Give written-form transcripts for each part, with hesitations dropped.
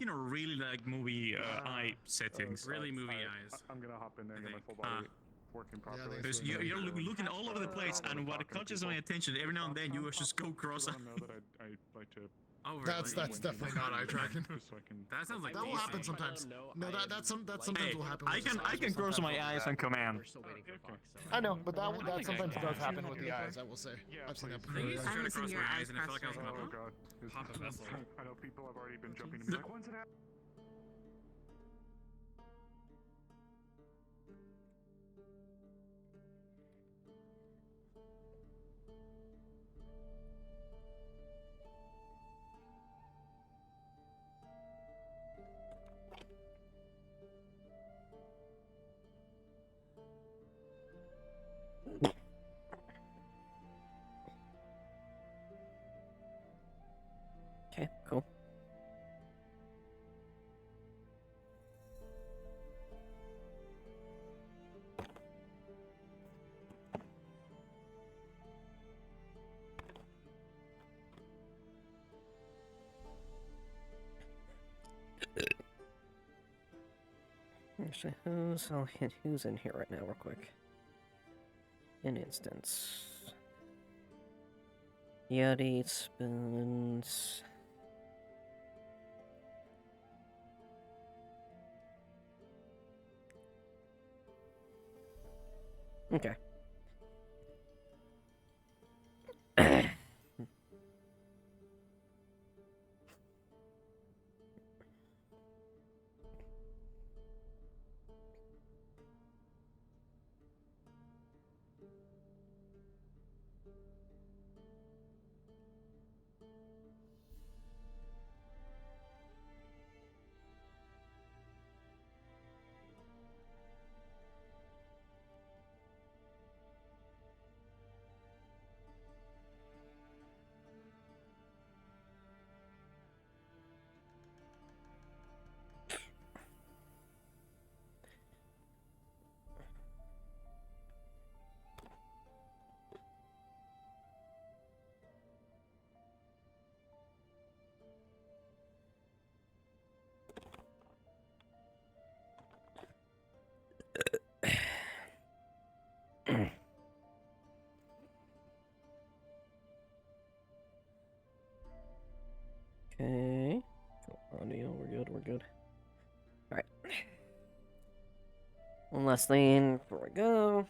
talking or really like movie eye settings? Really movie I- eyes. I'm gonna hop in there and get my think. full body working properly. Because you're looking all over the place, and what catches my attention every now and then, you just go cross. Let them know that I like to. Oh, That's really? definitely not eye tracking. Just so I can. That sounds like That will DC. happen sometimes. No, that sometimes Hey, will happen. I with the can eyes. cross my eyes on command. We're still waiting for Fox. So. I know, but that think I sometimes can. does happen with the eyes. I will say. Yeah, I've seen that please. I before. used to yeah. try to seen cross your my eyes eyes, and I felt like I was cross gonna Oh god. pop a vessel. I know people have already been jumping to me like, when's it happen? Okay, cool. Actually, I'll hit who's in here right now, real quick. An instance. Yeti, spoons. Okay. Okay. Cool. Audio, we're good. Alright. One last thing before we go.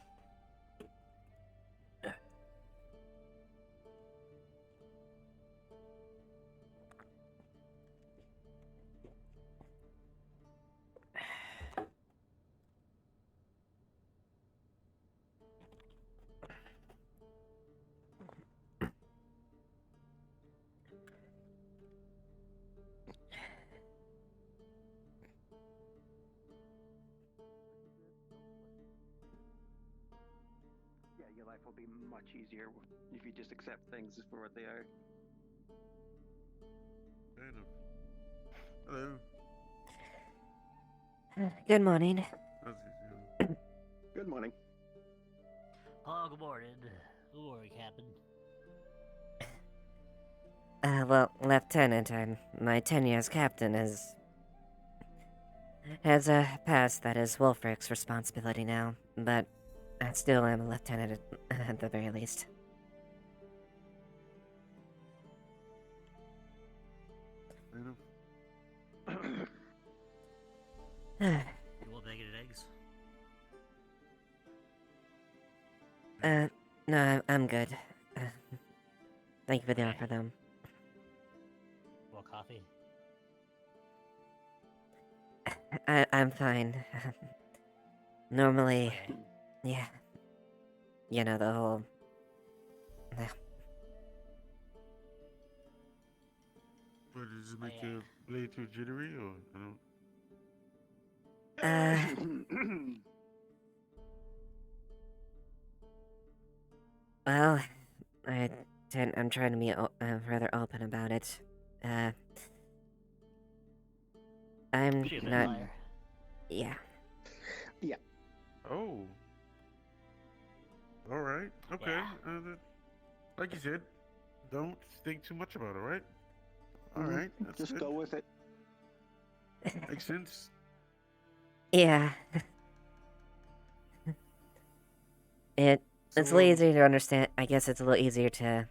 Yeah, your life will be much easier if you just accept things for what they are. Hello. Good morning. How's it going? Good morning. Oh, good morning. Who are you, Captain? Well, Lieutenant, my tenure as captain has a past that is Wolfric's responsibility now, but I still am a lieutenant at the very least. You want bacon and eggs? No, I'm good. Thank you for the offer, though. Want coffee? I'm fine. Normally, Okay. yeah. You know, the whole... What, does it make you play too jittery, or I don't... Well, I'm trying to be rather open about it. I'm She's a not... liar. Yeah. Oh. Alright, okay. Yeah. Like you said, don't think too much about it, right? Mhm. Alright, that's Just good. go with it. Makes sense. Yeah. It's a So, little easier to understand. I guess it's a little easier to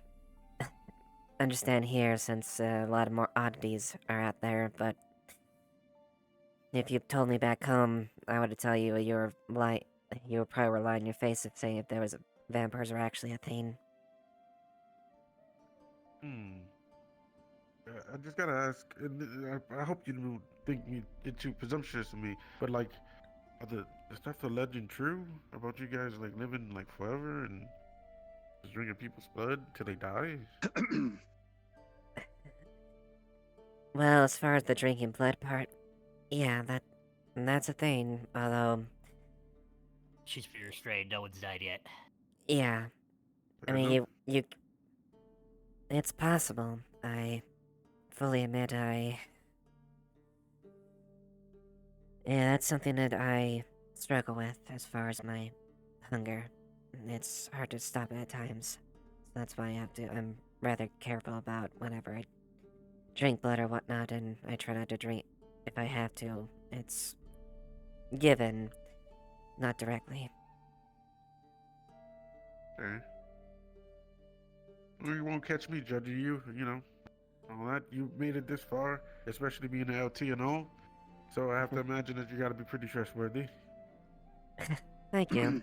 understand here since a lot of more oddities are out there, but if you told me back home, I would tell you you would probably lie in your face if saying if there was vampires are actually a thing. I just gotta ask, and I hope you don't think me get too presumptuous of me, but like, is that the legend true about you guys like living like forever and just drinking people's blood till they die? Well, as far as the drinking blood part, yeah, that's a thing. Although, She's pretty restrained. No one's died yet. yeah, I Fair mean, enough. it's possible. I fully admit yeah, that's something that I struggle with as far as my hunger. It's hard to stop at times. So that's why I'm rather careful about whenever I drink blood or whatnot, and I try not to drink if I have to. It's given, not directly. Okay. Well, you won't catch me judging you, you know. All that you made it this far, especially being an LT and all. So I have to imagine that you got to be pretty trustworthy. Thank you.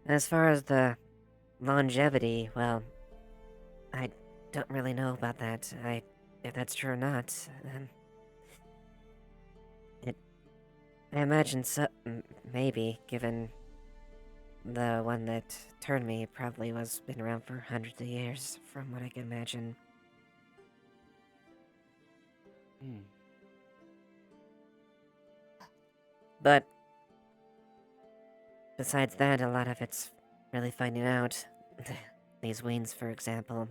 As far as the longevity, well, I don't really know about that. If that's true or not. I imagine so. Maybe, given the one that turned me probably was been around for hundreds of years, from what I can imagine. Hmm. But besides that, a lot of it's really finding out. These weens, for example,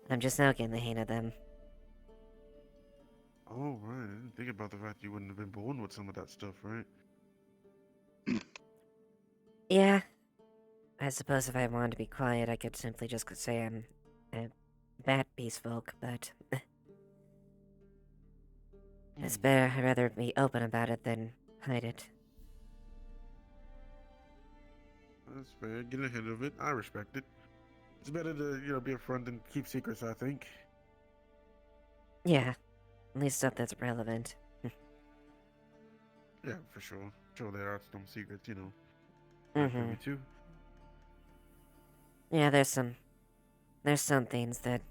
I'm just now getting the hang of them. Oh, right. I didn't think about the fact you wouldn't have been born with some of that stuff, right? Yeah, I suppose if I wanted to be quiet, I could simply just say I'm a bat beast folk, but it's better. I'd rather be open about it than hide it. That's fair. Get ahead of it. I respect it. It's better to, you know, be upfront than keep secrets, I think. Yeah, at least stuff that's relevant. Yeah, for sure. Sure, there are some secrets, you know. Mm-hmm. Me too. Yeah, there's some things that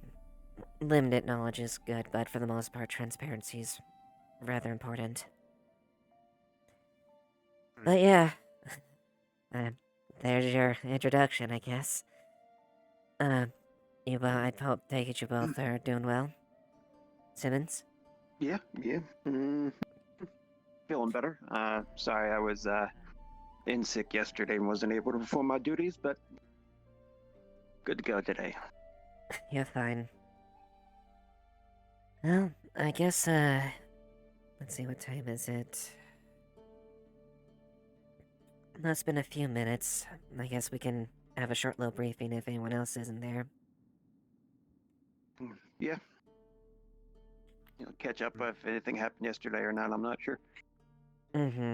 limited knowledge is good, but for the most part, transparency's rather important. But yeah, there's your introduction, I guess. I'd take it you both are doing well. Simmons? Yeah. Feeling better. Sorry I was in sick yesterday and wasn't able to perform my duties, but good to go today. You're fine. Well, I guess, let's see, what time is it? Well, it's been a few minutes. I guess we can have a short little briefing if anyone else isn't there. Yeah. Catch up if anything happened yesterday or not, I'm not sure. Mm-hmm.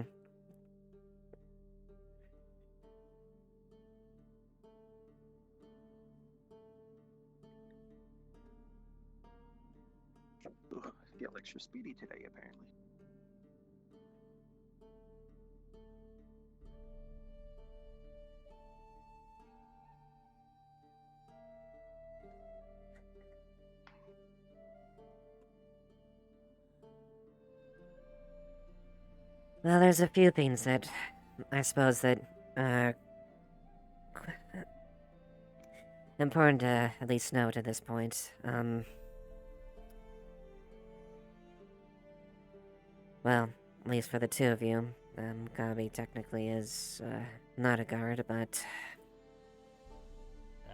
Ugh, I feel extra speedy today, apparently. Well, there's a few things that I suppose that important to at least note at this point. Well, at least for the two of you. Gabi technically is not a guard, but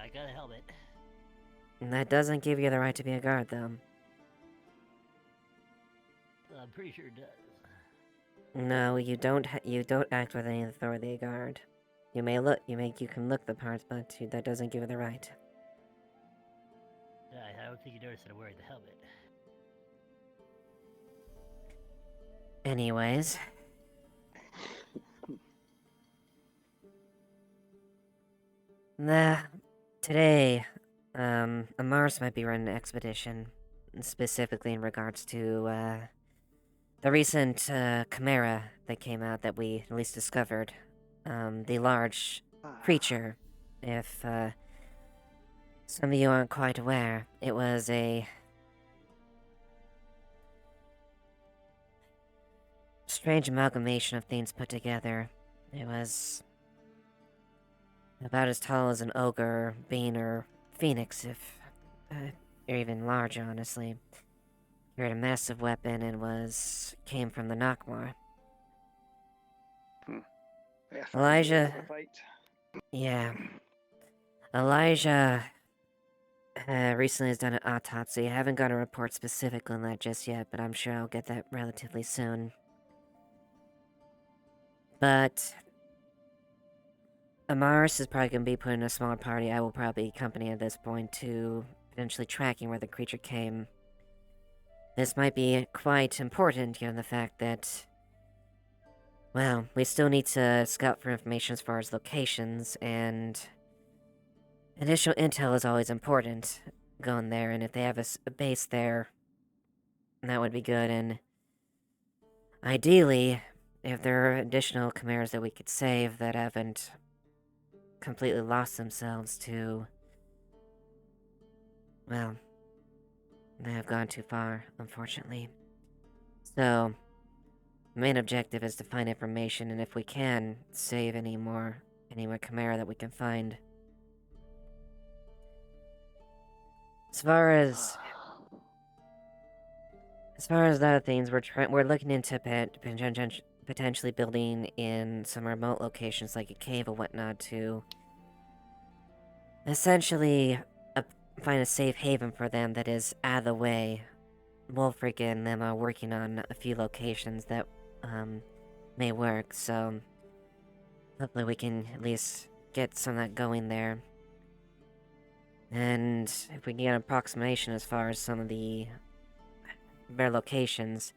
I got a helmet. that doesn't give you the right to be a guard, though. I'm pretty sure it does. No, you don't. You don't act with any authority, a guard. You can look the part, but that doesn't give you the right. I don't think you noticed that I'm wearing the helmet. Anyways. Today, Amaris might be running an expedition, specifically in regards to, the recent, chimera that came out that we at least discovered. The large creature. If, some of you aren't quite aware, it was a strange amalgamation of things put together. It was about as tall as an ogre, bean, or phoenix, if or even larger, honestly. Carried a massive weapon and came from the Nockmar. Yeah, Elijah. Fight. Yeah. Elijah recently has done an autopsy. I haven't got a report specific on that just yet, but I'm sure I'll get that relatively soon. But Amaris is probably going to be put in a smaller party. I will probably accompany at this point to potentially tracking where the creature came. This might be quite important given the fact that, well, we still need to scout for information as far as locations, and initial intel is always important going there, and if they have a base there, that would be good, and ideally, if there are additional chimeras that we could save that haven't completely lost themselves to, well, they have gone too far, unfortunately. So, the main objective is to find information, and if we can, save any more chimera that we can find. As far as the other things, we're looking into potentially building in some remote locations like a cave or whatnot to essentially find a safe haven for them that is out of the way. Wolfric and them are working on a few locations that may work, so hopefully we can at least get some of that going there. And if we can get an approximation as far as some of their locations,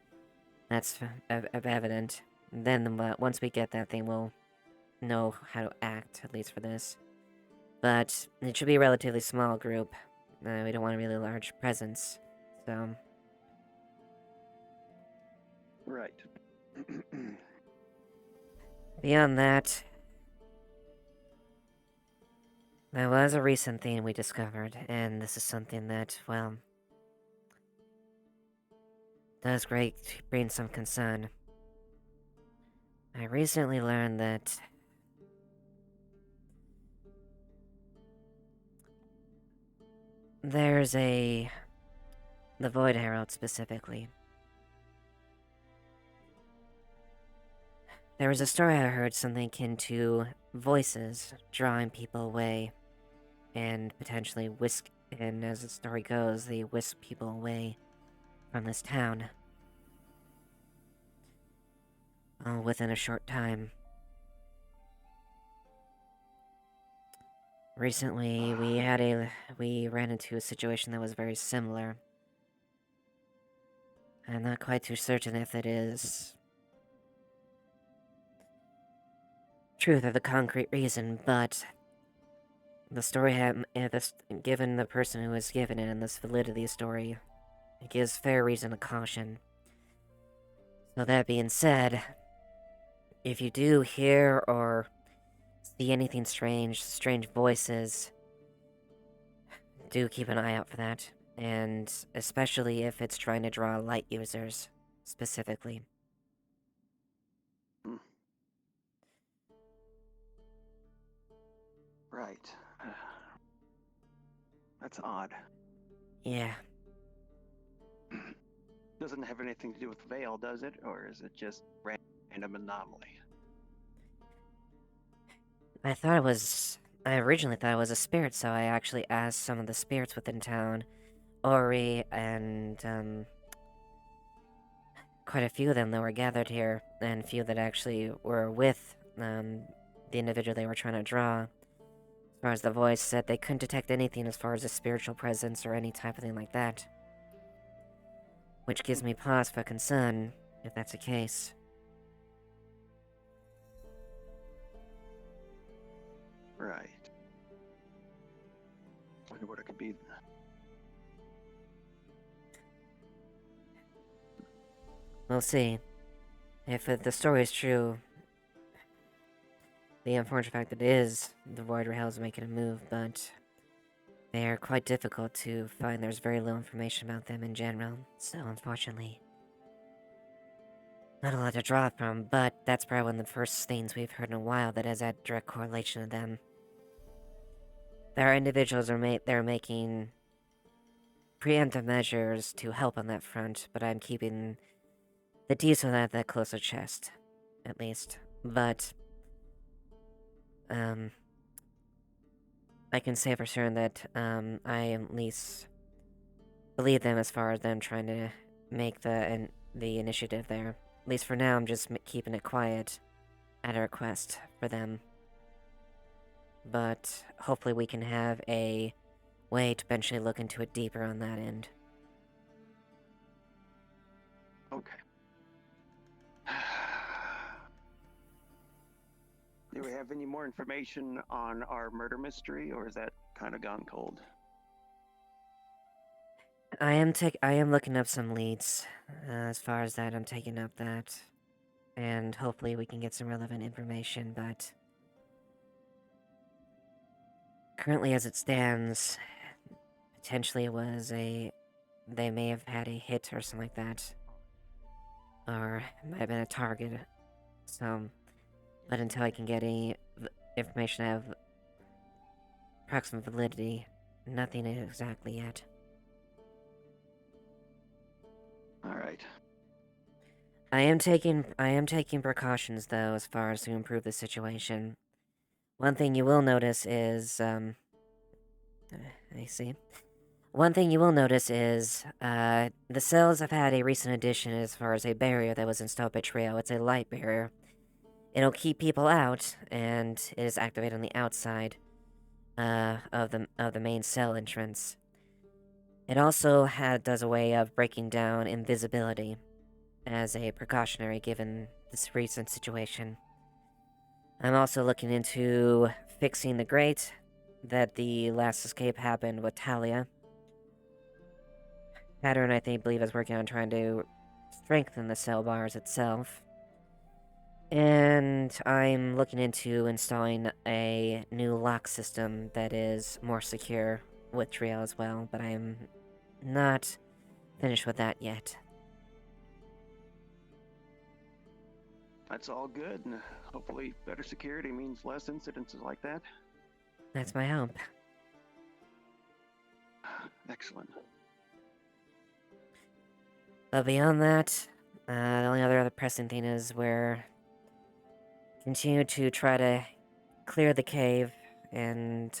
that's evident. Then once we get that thing, we'll know how to act, at least for this. But it should be a relatively small group. We don't want a really large presence, so... Right. Beyond that, there was a recent thing we discovered, and this is something that, well, does bring some concern. I recently learned that there's the Void Herald specifically. There was a story I heard, something akin to voices drawing people away, and potentially and as the story goes, they whisk people away from this town. All within a short time. Recently, we ran into a situation that was very similar. I'm not quite too certain if it is truth or the concrete reason, but the story given the person who was given it and this validity of the story, it gives fair reason to caution. So that being said, if you do hear or see anything strange voices, do keep an eye out for that, and especially if it's trying to draw light users, specifically. Right. That's odd. Yeah. Doesn't have anything to do with Vale, does it? Or is it just random anomaly? I originally thought it was a spirit, so I actually asked some of the spirits within town, Ori, and, quite a few of them that were gathered here, and a few that actually were with, the individual they were trying to draw. As far as the voice said, they couldn't detect anything as far as a spiritual presence or any type of thing like that. Which gives me pause for concern, if that's the case. Right. Wonder what it could be. We'll see. If the story is true, the unfortunate fact that it is the Void Rails making a move, but they are quite difficult to find. There's very little information about them in general, so unfortunately, not a lot to draw from, but that's probably one of the first things we've heard in a while that has that direct correlation to them. There are individuals they're making preemptive measures to help on that front, but I'm keeping the details of that close to chest, at least. But, I can say for certain that, I at least believe them as far as them trying to make the initiative there. At least for now, I'm just keeping it quiet at a request for them. But hopefully we can have a way to eventually look into it deeper on that end. Okay. Do we have any more information on our murder mystery, or is that kind of gone cold? I am looking up some leads. As far as that, I'm taking up that. And hopefully we can get some relevant information, but currently as it stands, potentially they may have had a hit or something like that. Or it might have been a target. So, but until I can get any information of approximate validity, nothing exactly yet. All right. I am taking precautions though, as far as to improve the situation. One thing you will notice is, I see. One thing you will notice is, the cells have had a recent addition as far as a barrier that was installed by Trio. It's a light barrier. It'll keep people out, and it is activated on the outside, of the main cell entrance. It also does a way of breaking down invisibility, as a precautionary given this recent situation. I'm also looking into fixing the grate that the last escape happened with Talia. Pattern, I believe, is working on trying to strengthen the cell bars itself. And I'm looking into installing a new lock system that is more secure with Trio as well, but I'm not finished with that yet. That's all good, and hopefully better security means less incidences like that. That's my hope. Excellent. But beyond that, the only other pressing thing is we're continue to try to clear the cave and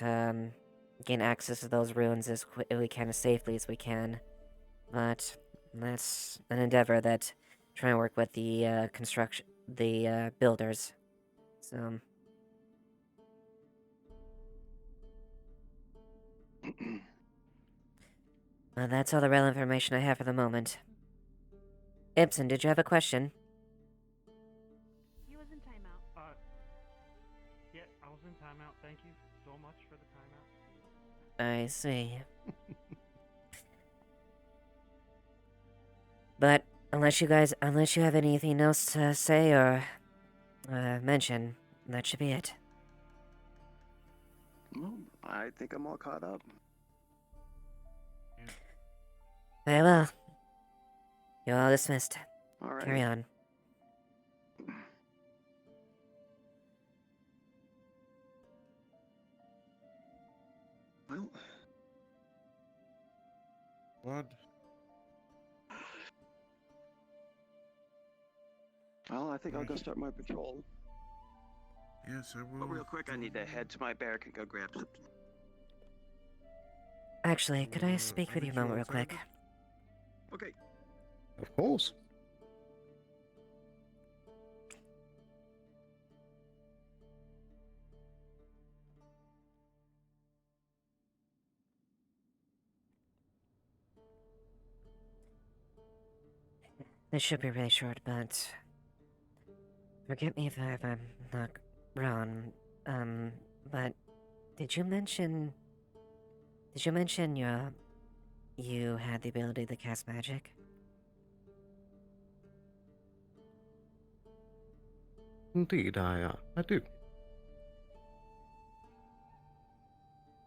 gain access to those ruins as we can, as safely as we can. But that's an endeavor that trying to work with the builders. So that's all the relevant information I have for the moment. Ibsen, did you have a question? He was in timeout. Yeah, I was in timeout. Thank you so much for the timeout. I see. But unless you have anything else to say or mention, that should be it. Well, I think I'm all caught up. Very well. You're all dismissed. All right. Carry on. Well, What? I think I'll go start my patrol. Yes, I will. But real quick, I need to head to my barrack and go grab something. Actually, could I speak with you a moment real quick? Okay. Of course. This should be really short, but forgive me if I'm not wrong. But did you mention you had the ability to cast magic? Indeed, I do.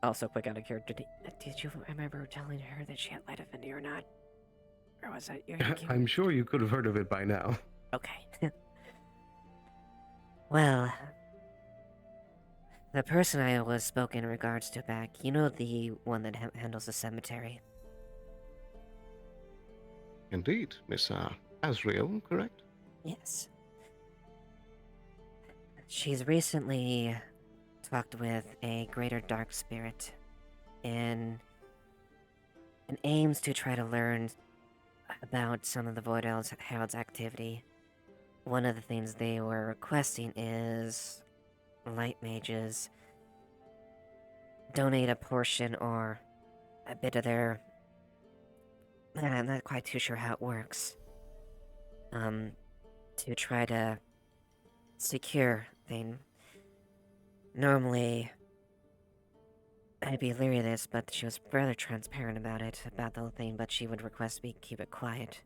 Also, quick out of character, did you remember telling her that she had light affinity or not? Or was that your I'm sure you could have heard of it by now. Okay. Well, the person I was spoke in regards to back, you know the one that handles the cemetery? Indeed, Miss Asriel, correct? Yes. She's recently talked with a greater dark spirit and aims to try to learn about some of the Void Herald's activity. One of the things they were requesting is light mages donate a portion or a bit of their... I'm not quite too sure how it works. To try to secure thing. Normally, I'd be leery of this, but she was rather transparent about it, about the whole thing, but she would request we keep it quiet.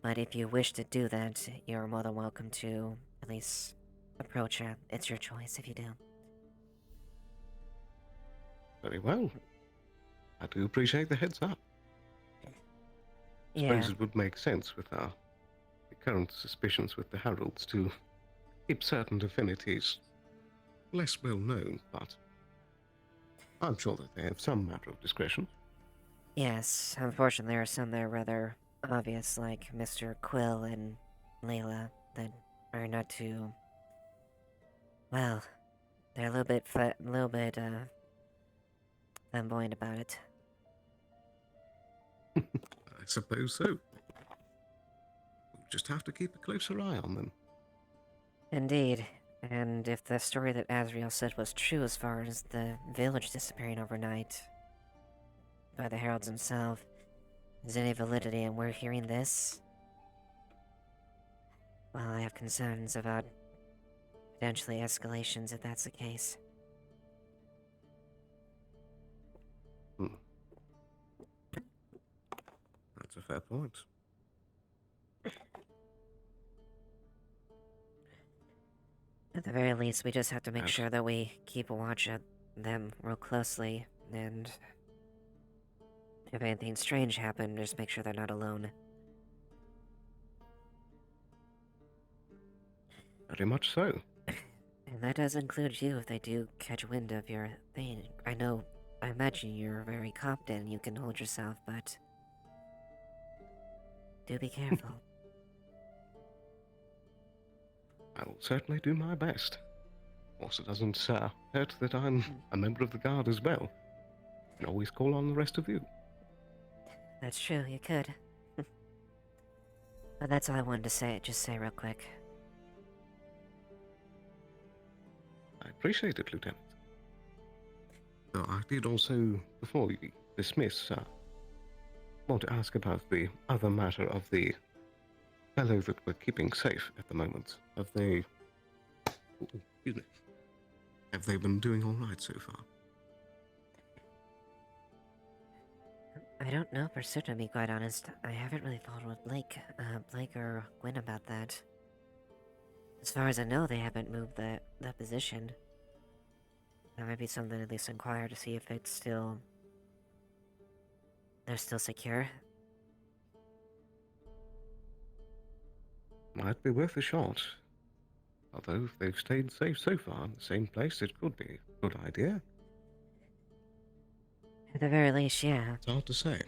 But if you wish to do that, you're more than welcome to at least approach her. It's your choice if you do. Very well. I do appreciate the heads up. I Yeah, suppose it would make sense with our current suspicions with the Heralds to keep certain affinities less well known, but I'm sure that they have some matter of discretion. yes. Unfortunately, there are some that are rather obvious, like Mr. Quill and Layla, that are not too... Well, they're a little bit flamboyant about it. I suppose so. We'll just have to keep a closer eye on them. Indeed. And if the story that Asriel said was true as far as the village disappearing overnight by the heralds themselves, is any validity and we're hearing this? Well, I have concerns about potentially escalations if that's the case. That's a fair point. At the very least, we just have to make Yes. sure that we keep a watch at them real closely, and if anything strange happens, just make sure they're not alone. Very much so. And that does include you if they do catch wind of your thing. I imagine you're very competent and you can hold yourself, but do be careful. I will certainly do my best. Also doesn't hurt that I'm a member of the Guard as well. You can always call on the rest of you. That's true, you could. But that's all I wanted to say, just say real quick. I appreciate it, Lieutenant. Though I did also, before we dismiss, want to ask about the other matter of the fellow that we're keeping safe at the moment. Have they... excuse me. Have they been doing all right so far? I don't know for certain, to be quite honest. I haven't really followed with Blake or Gwen about that. As far as I know, they haven't moved that position. That might be something to at least inquire to see if it's still... they're still secure. Might be worth a shot. Although if they've stayed safe so far in the same place, it could be a good idea. At the very least, yeah. It's hard to say.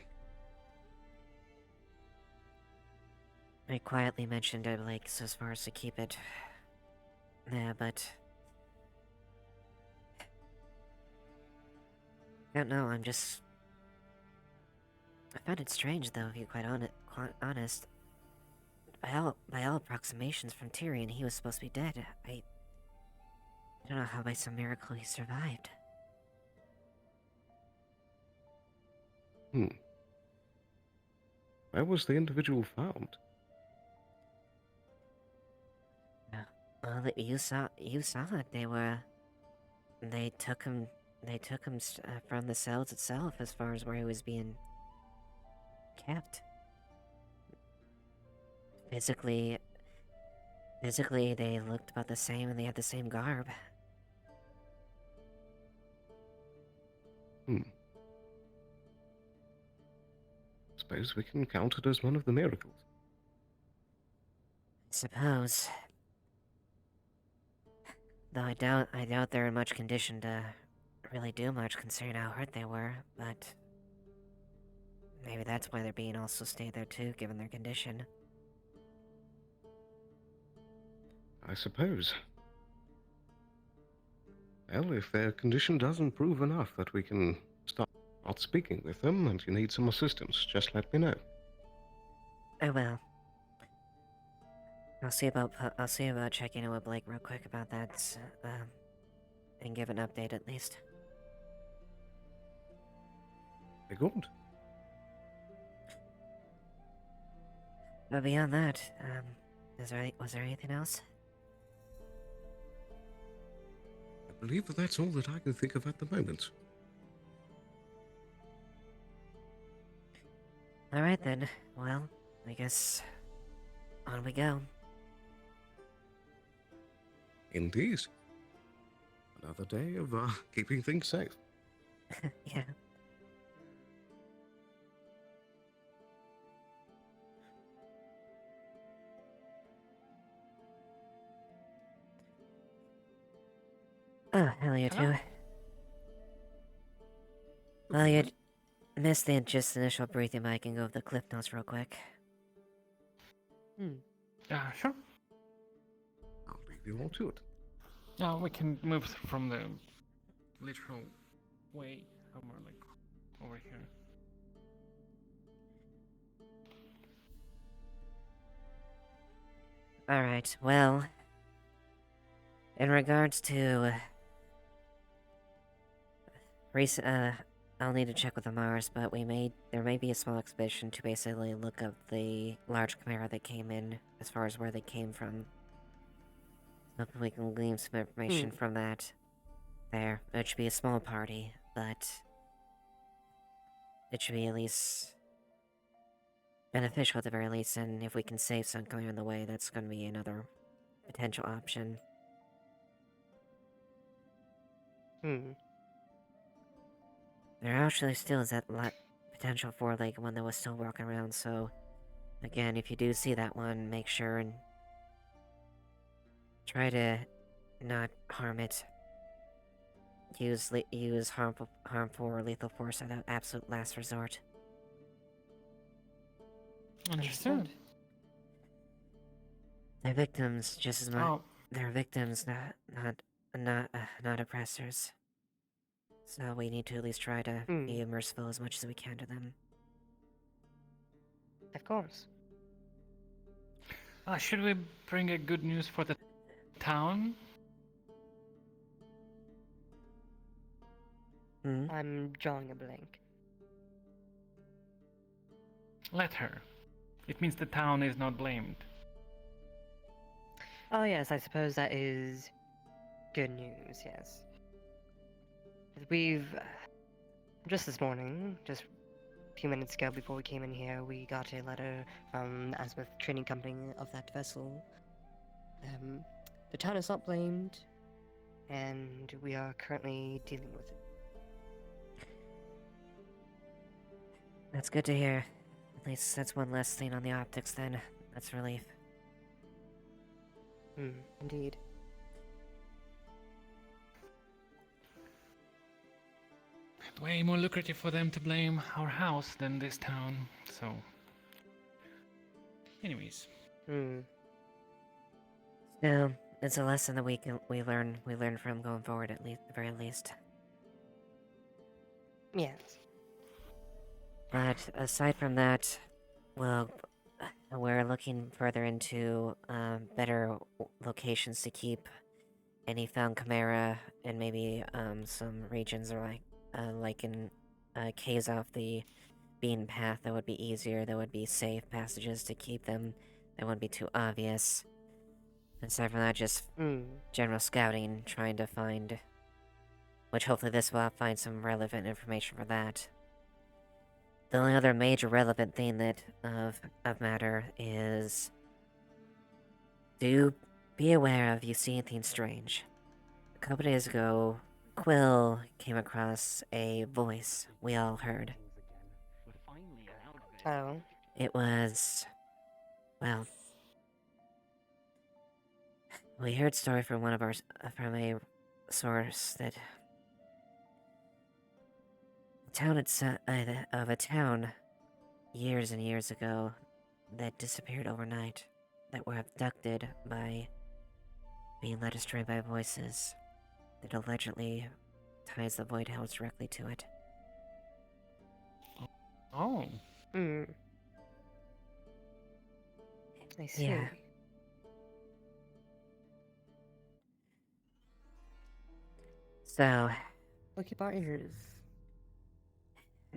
I quietly mentioned to Blake so as far as to keep it... yeah, but... I don't know, I'm just... I find it strange, though, if you're quite honest. By all approximations from Tyrion, he was supposed to be dead. I don't know how by some miracle he survived. Where was the individual found? Well, you saw it. They took him from the cells itself as far as where he was being kept. Physically, they looked about the same and they had the same garb. Suppose we can count it as one of the miracles. Suppose. Though I doubt they're in much condition to really do much considering how hurt they were, but maybe that's why they're being also stayed there too, given their condition. I suppose. Well, if their condition doesn't prove enough that we can start speaking with them and you need some assistance, just let me know. I will. I'll see about checking in with Blake real quick about that, and give an update at least. Very good. But beyond that, was there anything else? I believe that's all that I can think of at the moment. Alright then, well, I guess on we go. Indeed. Another day of keeping things safe. Yeah. Oh, hell you Hello? two. Well, you missed the just initial briefing, but I can go over the cliff notes real quick. Sure. I'll leave you all to it. Yeah, we can move from the literal way, somewhere like over here. Alright, well, in regards to I'll need to check with the Mars, but there may be a small expedition to basically look up the large chimera that came in, as far as where they came from. Hopefully we can glean some information from that. There, it should be a small party, but it should be at least beneficial at the very least, and if we can save some coming on the way, that's going to be another potential option. There actually still is that potential four-legged one that was still walking around, so again, if you do see that one, make sure and try to not harm it. Use harmful or lethal force at an absolute last resort. Understood. They're victims just as much. Oh, They're victims, not oppressors. So we need to at least try to be merciful as much as we can to them. Of course. should we bring a good news for the town? I'm drawing a blank. Let her. It means the town is not blamed. Oh yes, I suppose that is good news, yes. We've... just this morning, just a few minutes ago before we came in here, we got a letter from the Ashevail Trading Company of that vessel. The town is not blamed, and we are currently dealing with it. That's good to hear. At least that's one less thing on the optics then. That's relief. Indeed. It's way more lucrative for them to blame our house than this town, so... Anyways. Still, it's a lesson that we learn from going forward at least, the very least. Yes. But aside from that, well, we're looking further into better locations to keep any found chimera, and maybe some regions are like in caves off the beaten path that would be easier, that would be safe passages to keep them, that wouldn't be too obvious. Aside from that, just Hmm. general scouting, trying to find... Which hopefully this will find some relevant information for that. The only other major relevant thing that of matter is... Do be aware if you see anything strange. A couple days ago, Quill came across a voice we all heard. Oh. It was... well... We heard story from one of our... from a source that... of a town years and years ago that disappeared overnight, that were abducted by being led astray by voices that allegedly ties the Void House directly to it. Oh. Hmm. I see. Yeah. So, We'll keep our ears.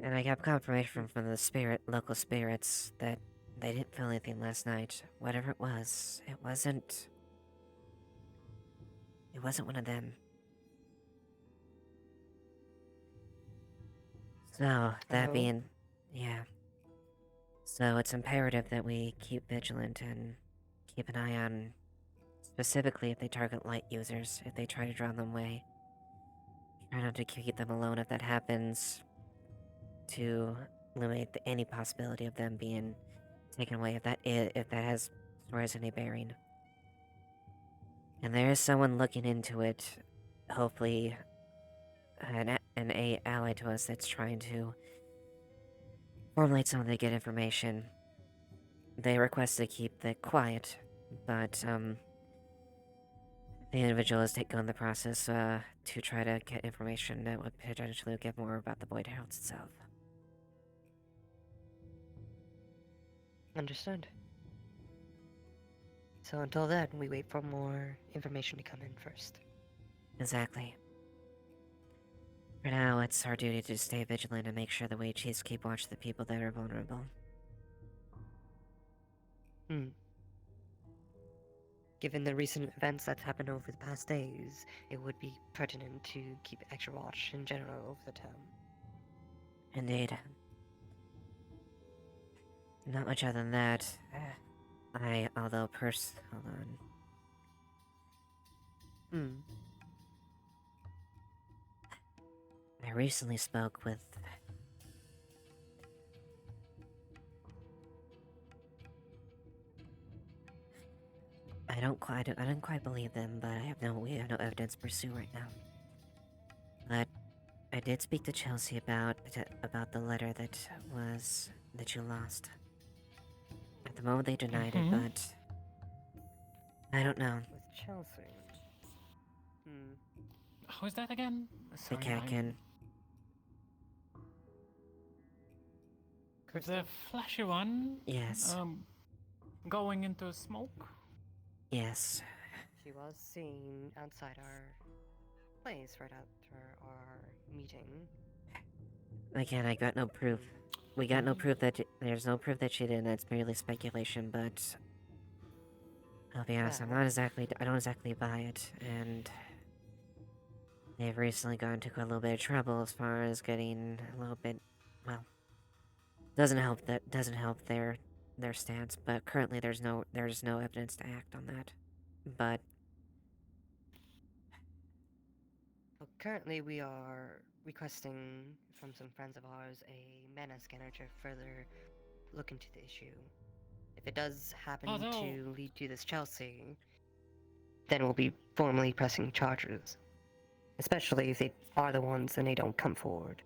and I got confirmation from the local spirits that they didn't feel anything last night. Whatever it wasn't one of them. So, that Oh. being... yeah. So it's imperative that we keep vigilant and keep an eye on... specifically if they target light users, if they try to draw them away. Try not to keep them alone if that happens, to eliminate any possibility of them being taken away if that has any bearing. And there is someone looking into it, hopefully an ally to us that's trying to formulate some of the good information. They request to keep it quiet, but the individual is going the process to try to get information that would potentially get more about the Void House itself. Understood. So until then, we wait for more information to come in first. Exactly. For now, it's our duty to stay vigilant and make sure that we just keep watch the people that are vulnerable. Hmm. Given the recent events that happened over the past days, it would be pertinent to keep extra watch in general over the town. Indeed. Not much other than that. Hold on. Hmm. I recently spoke with... I don't quite believe them, but we have no evidence to pursue right now. But I did speak to Chelsea about the letter that you lost. At the moment they denied it, but I don't know. With Chelsea. Hmm. Who's that again? The Sorry, Catkin. The flashy one? Yes. Going into smoke? Yes. She was seen outside our place right after our meeting. Again, I got no proof. We got no proof there's no proof that she did, and it's merely speculation, but... I'll be honest, I don't exactly buy it, and... They've recently gone into a little bit of trouble as far as getting a little bit... well... Doesn't help their stance, but currently there's no evidence to act on that. But... Well, currently we are requesting from some friends of ours a mana scanner to further look into the issue. If it does happen to lead to this Chelsea, then we'll be formally pressing charges. Especially if they are the ones and they don't come forward.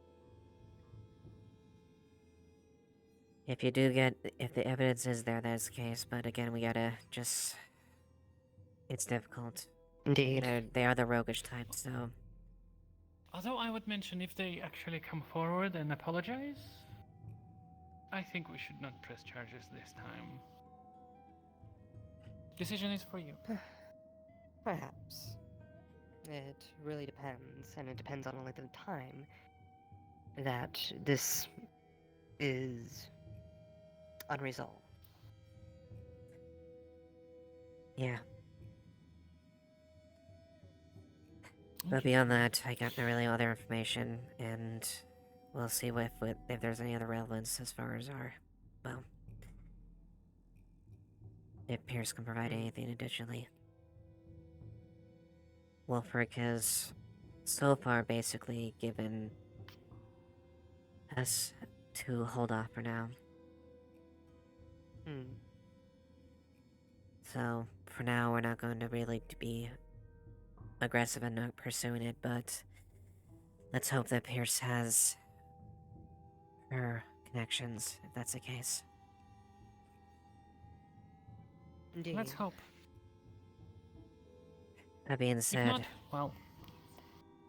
If the evidence is there, that's the case, but again, we gotta just... It's difficult. Indeed. They are the roguish type, so... Although I would mention if they actually come forward and apologize, I think we should not press charges this time. Decision is for you. Perhaps. It really depends, and it depends on the length of time that this is unresolved. Yeah. But beyond that, I got no really other information, and we'll see if there's any other relevance as far as our, well, if Pierce can provide anything additionally. Wolfric has so far basically given us to hold off for now. So, for now, we're not going to really be aggressive and not pursuing it, but let's hope that Pierce has her connections, if that's the case. Indeed. Let's hope. That being If said, not, well,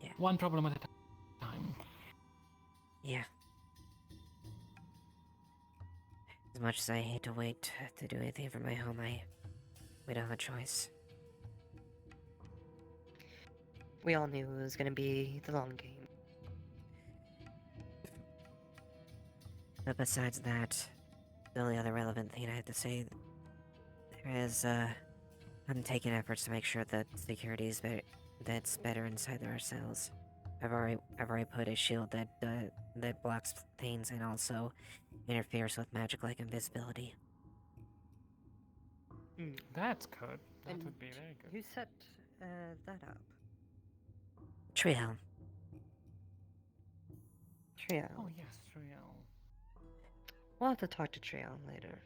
yeah. one problem at a time. Yeah. As much as I hate to wait to do anything for my home, we don't have a choice. We all knew it was gonna be the long game. But besides that, the only other relevant thing I have to say, there is, I'm taking efforts to make sure that security is that's better inside our cells. I've already put a shield that blocks things and also interferes with magic like invisibility. That's good. That And would be very good. who set that up? Trio. Trio. Oh yes, Trio. We'll have to talk to Trio later.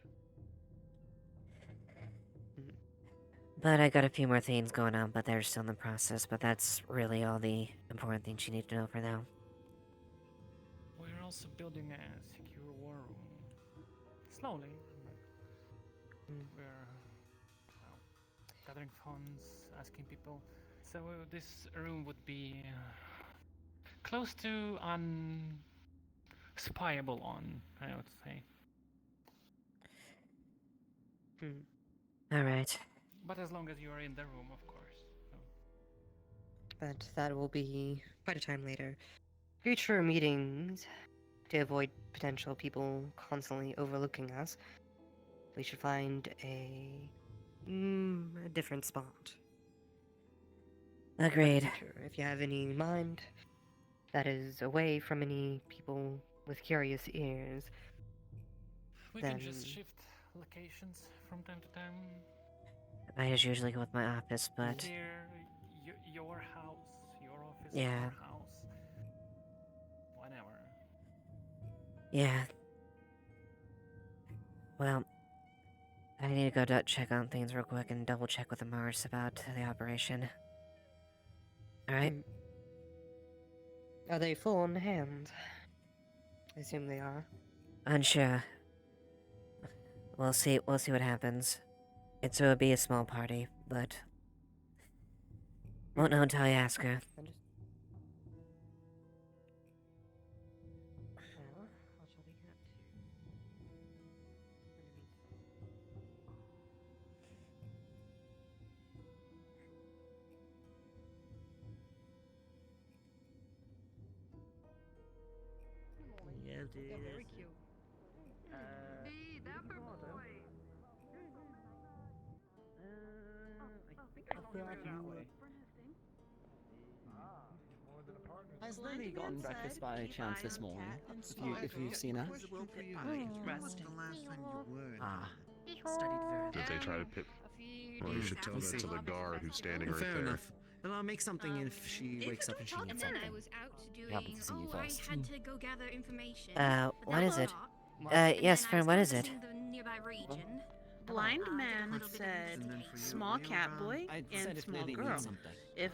But I got a few more things going on, but they're still in the process, but that's really all the important things you need to know for now. We're also building a secure war room. Slowly. We're well, gathering funds, asking people. So this room would be close to unspyable on, I would say. Alright. But as long as you are in the room, of course. So. But that will be quite a time later. Future meetings, to avoid potential people constantly overlooking us, we should find a different spot. Agreed. If you have any in mind that is away from any people with curious ears, We then... can just shift locations from time to time. I just usually go with my office, but... Here, your house, your office, yeah. your house. Whatever. Yeah. Well, I need to go check on things real quick and double check with the Mars about the operation. Alright? Are they full on hand? I assume they are. Unsure. We'll see what happens. It'll be a small party, but... won't know until I ask her. Yeah, dude. Yeah, very cute. I feel like Has Lily gotten breakfast by chance this morning? If you've seen her? Ah. Did they try to pit? Well, you should tell that to the guard who's standing right Fair there. enough. Well, I'll make something if she wakes up and she needs something. I was out doing. Happens to see you first. I had to go gather information. What is it? Yes, friend, what is it? The nearby region. Blind man said small cat boy and small girl. If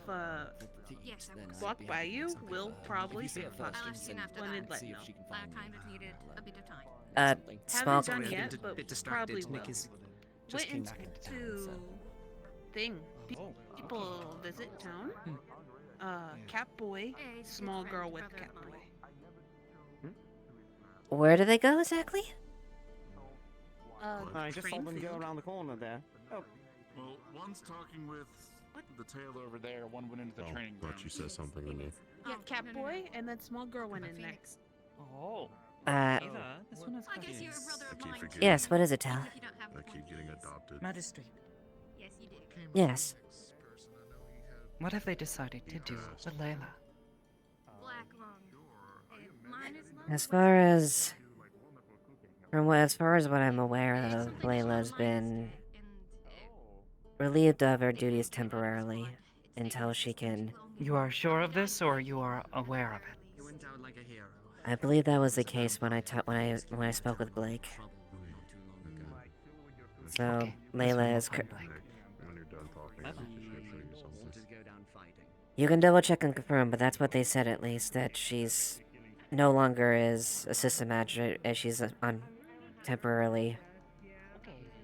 Yes, walk by you, we'll probably see it I'll ask soon after when that. it let know. I kind of needed a bit of time. Small... Haven't done yet, but probably will. Nick is just Went came back into town, into so. thing. People visit town. Cat boy, small girl with cat boy. Where do they go exactly? I just saw them go around the corner there. Oh. Well, one's talking with the tailor over there. One went into the training ground. Thought you said something to me. Yeah, cat boy, and then small girl went in there. Oh. This one is I guess you're a brother of mine. Yes, what is it, Tal? I keep getting adopted. Magistrate. Yes, you do. Yes. What have they decided to do with Layla? Black lung. Mine is lung. As far as what I'm aware of, Layla's been relieved of her duties temporarily until she can. You are sure of this, or you are aware of it? You went out like a hero. I believe that was the case when I spoke with Blake. So Okay, Layla is. When you're done talking, I'm just gonna show you something. Wanted to go down fighting. You can double check and confirm, but that's what they said at least, that she's no longer is assistant manager, as she's on temporarily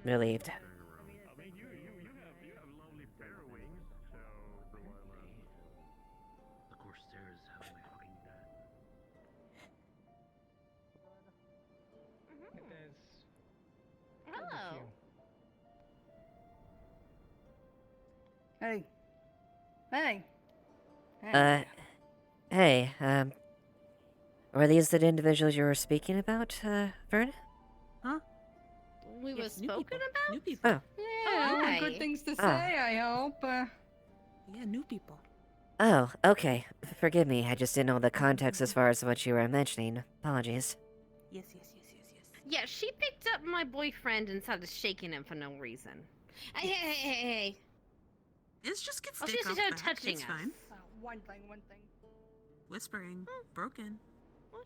relieved. I mean, you have lovely fair wings, so Of course, there's how my fucking Hello. Hey. Hey. Hey, were these the individuals you were speaking about, Vern? Huh? We were Yes, spoken about? New people. Oh. Yeah, only good things to say, I hope. Yeah, new people. Oh, okay. Forgive me, I just didn't know the context as far as what you were mentioning. Apologies. Yes. Yeah, she picked up my boyfriend and started shaking him for no reason. Hey. Let's just get Oh, stick she off started back. touching It's us. fine. One thing. Whispering. Broken. What?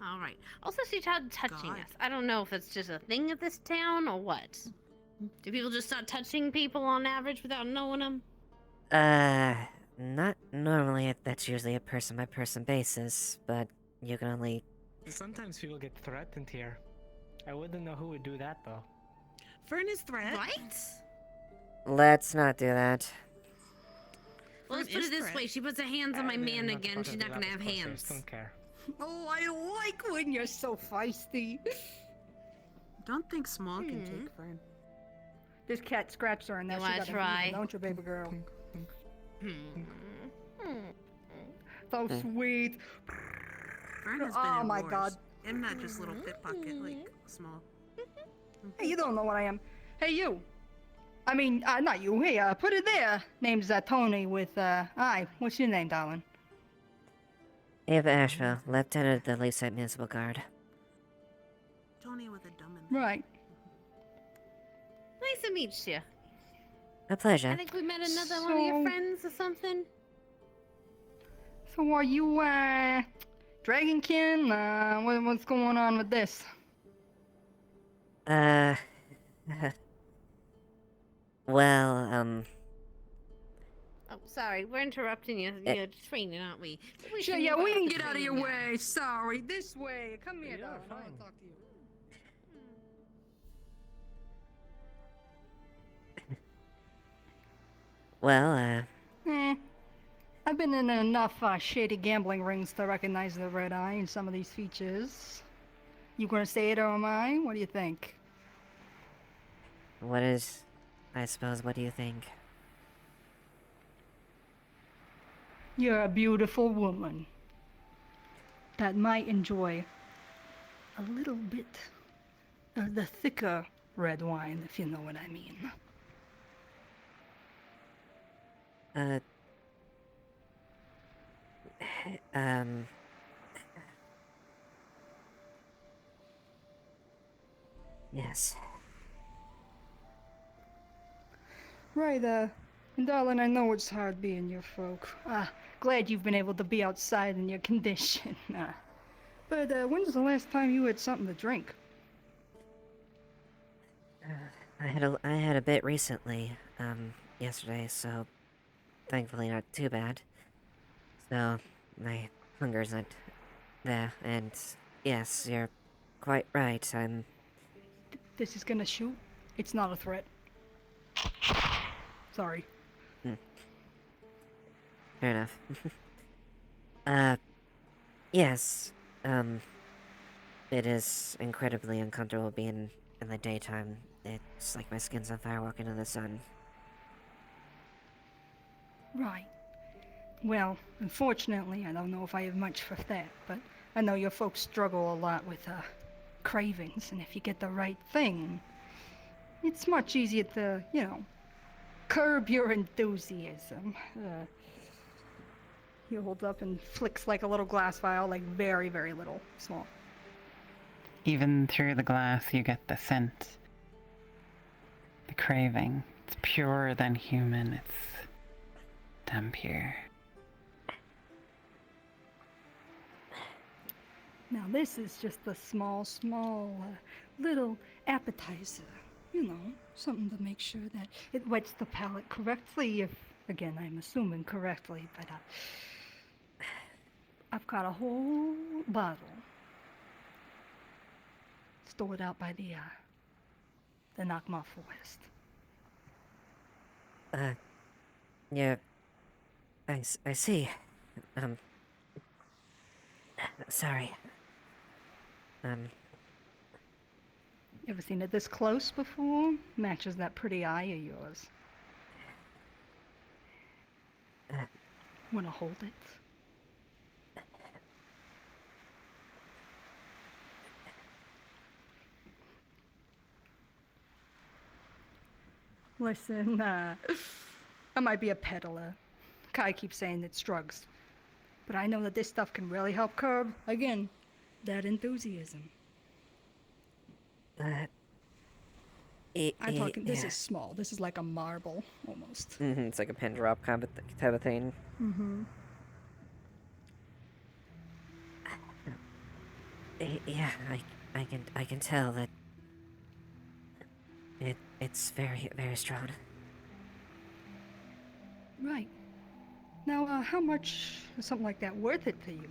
All right. Also, she started touching God. us. I don't know if it's just a thing of this town or what. Do people just start touching people on average without knowing them? Not normally. That's usually a person-by-person basis, but you can only... Sometimes people get threatened here. I wouldn't know who would do that, though. Fern is threat. Right? Let's not do that. Well, let's Fern put is it this threat. way. She puts her hands on my I'm man not again. part She's of not the gonna lab, have of course, I hands. just don't care. Oh, I like when you're so feisty. Don't think small can take Fern. This cat scratched her and You now wanna she got try? a don't you, baby girl? Hmm. So sweet. Fern has been Oh in my wars. God. And not just little pickpocket, like small. Hey, you don't know what I am. Hey, you. I mean, not you. Hey, put it there. Name's Tony with, hi. What's your name, darling? Eva Ashevail, Lieutenant of the Lakeside Municipal Guard. Tony with a dumb in Right. Nice to meet you. A pleasure. I think we met another one of your friends or something. So are you, Dragonkin? What's going on with this? Well, Oh, sorry, we're interrupting you. You're training, aren't we? Sure, yeah, we can get out of your way. Sorry, this way. Come here, darling. I want to talk to you. well, I've been in enough shady gambling rings to recognize the red eye in some of these features. You gonna say it or am I? What do you think? I suppose, what do you think? You're a beautiful woman that might enjoy a little bit of the thicker red wine, if you know what I mean. Yes. Right, and darling, I know it's hard being your folk. Glad you've been able to be outside in your condition. But when's the last time you had something to drink? I had a bit recently, yesterday, so thankfully not too bad. So, my hunger's not there, and yes, you're quite right, This is gonna shoot? It's not a threat. Sorry. Fair enough. Yes, it is incredibly uncomfortable being in the daytime. It's like my skin's on fire walking in the sun. Right. Well, unfortunately, I don't know if I have much for that, but I know your folks struggle a lot with, cravings, and if you get the right thing, it's much easier to, curb your enthusiasm. He holds up and flicks like a little glass vial, like very, very little, small. Even through the glass, you get the scent, the craving. It's purer than human. It's damn pure. Now this is just a small, little appetizer. You know, something to make sure that it wets the palate correctly, if, again, I'm assuming correctly, but I've got a whole bottle stored out by the Nakma Forest. Yeah, I see. Sorry. You ever seen it this close before? Matches that pretty eye of yours. Wanna hold it? Listen, I might be a peddler. Kai keeps saying it's drugs. But I know that this stuff can really help curb, again, that enthusiasm. I'm talking, this is small. This is like a marble, almost. It's like a pin drop type of thing. Yeah, I can tell that it's very, very strong. Right. Now, how much is something like that worth it to you?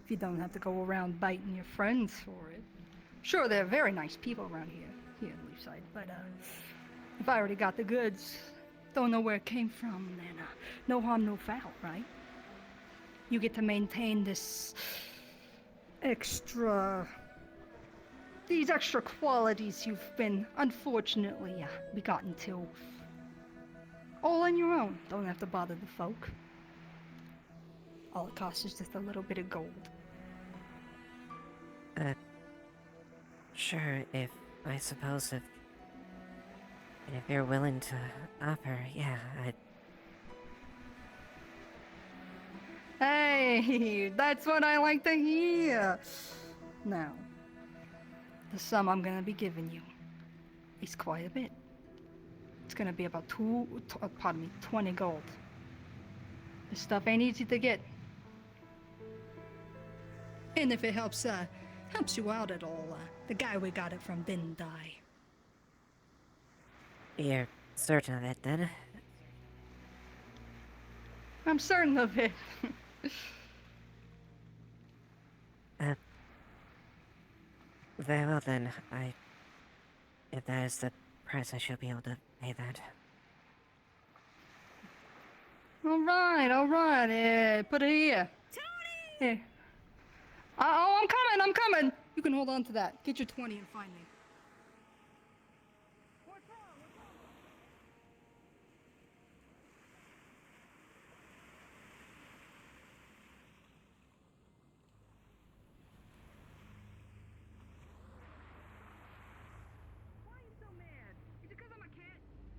If you don't have to go around biting your friends for it. Sure, they're very nice people around here in Leafside, but, if I already got the goods, don't know where it came from, then, no harm, no foul, right? You get to maintain this these extra qualities you've been, unfortunately, begotten to. All on your own. Don't have to bother the folk. All it costs is just a little bit of gold. Sure, I suppose if you're willing to offer, yeah, Hey, that's what I like to hear. Now, the sum I'm gonna be giving you is quite a bit. It's gonna be about 20 gold. This stuff ain't easy to get. And if it helps you out at all, the guy we got it from didn't die. You're certain of it, then? I'm certain of it. Very well then, if that is the price, I should be able to pay that. Alright, put it here. Tony! Here. Oh, I'm coming! You can hold on to that. Get your 20 and find me.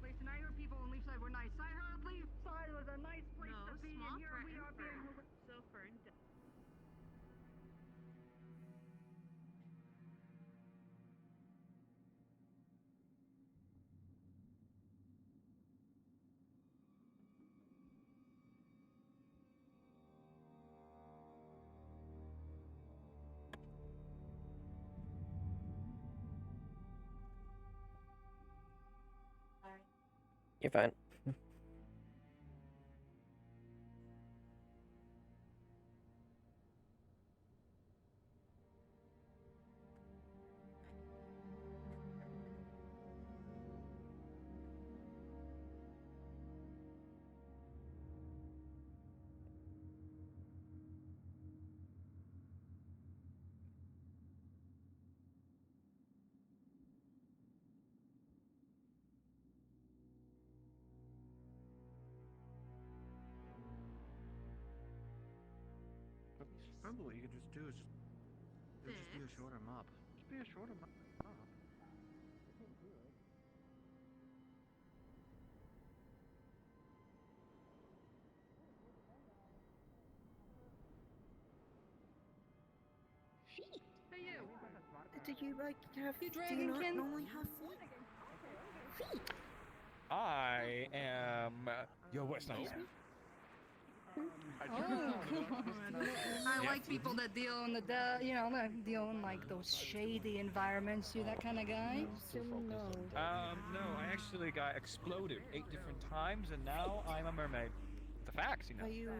Listen, I heard people in Leafside were nice. I heard Leafside was a nice place to be, and here we are being so burned down. You're fine. Probably what you could just do is just do a shorter mop. Just be a short amount. Do you like have? Do you not normally have feet? I am your worst nightmare. Oh, I like people that deal in that deal in like those shady environments. You that kind of guy? No, I actually got exploded 8 different times, and now I'm a mermaid. The facts, you know. Are you?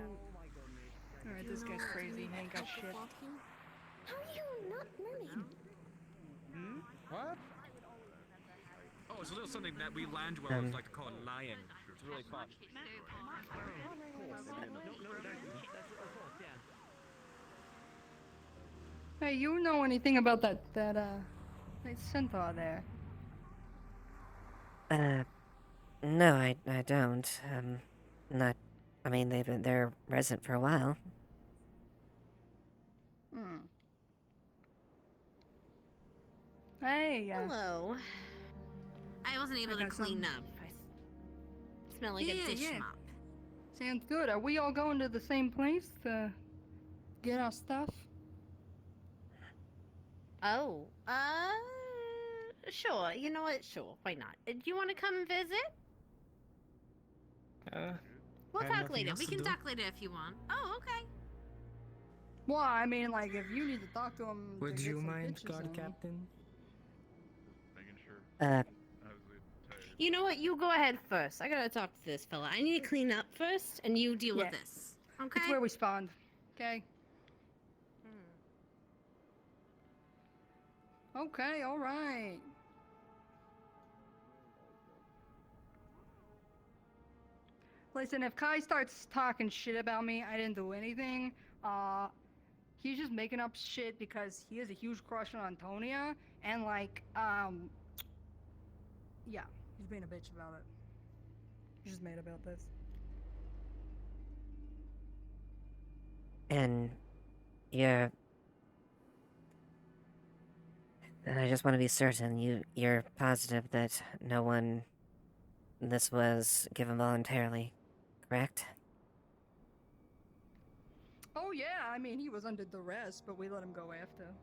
Alright, this guy's crazy. He ain't got shit. How are you not mermaid? What? Oh, it's a little something that we land dwellers like to call lion. It's really fun. Hey, you know anything about that centaur there? No, I don't. Not. I mean, they're resident for a while. Hmm. Hey. Hello. I wasn't able to clean up. I smell like a dish mop. Sounds good. Are we all going to the same place to get our stuff? Oh, sure. You know what? Sure. Why not? Do you want to come and visit? We'll talk later. We can talk later if you want. Oh, okay. Well, I mean, like, if you need to talk to him. Would you mind, guard captain? You know what? You go ahead first. I gotta talk to this fella. I need to clean up first, and you deal with this. Okay? It's where we spawned. Okay? Okay, alright. Listen, if Kai starts talking shit about me, I didn't do anything. He's just making up shit because he has a huge crush on Antonia, and like, yeah, he's being a bitch about it. He's just mad about this. And you're... And I just want to be certain you're positive that no one... This was given voluntarily, correct? Oh yeah, I mean, he was under duress, but we let him go after.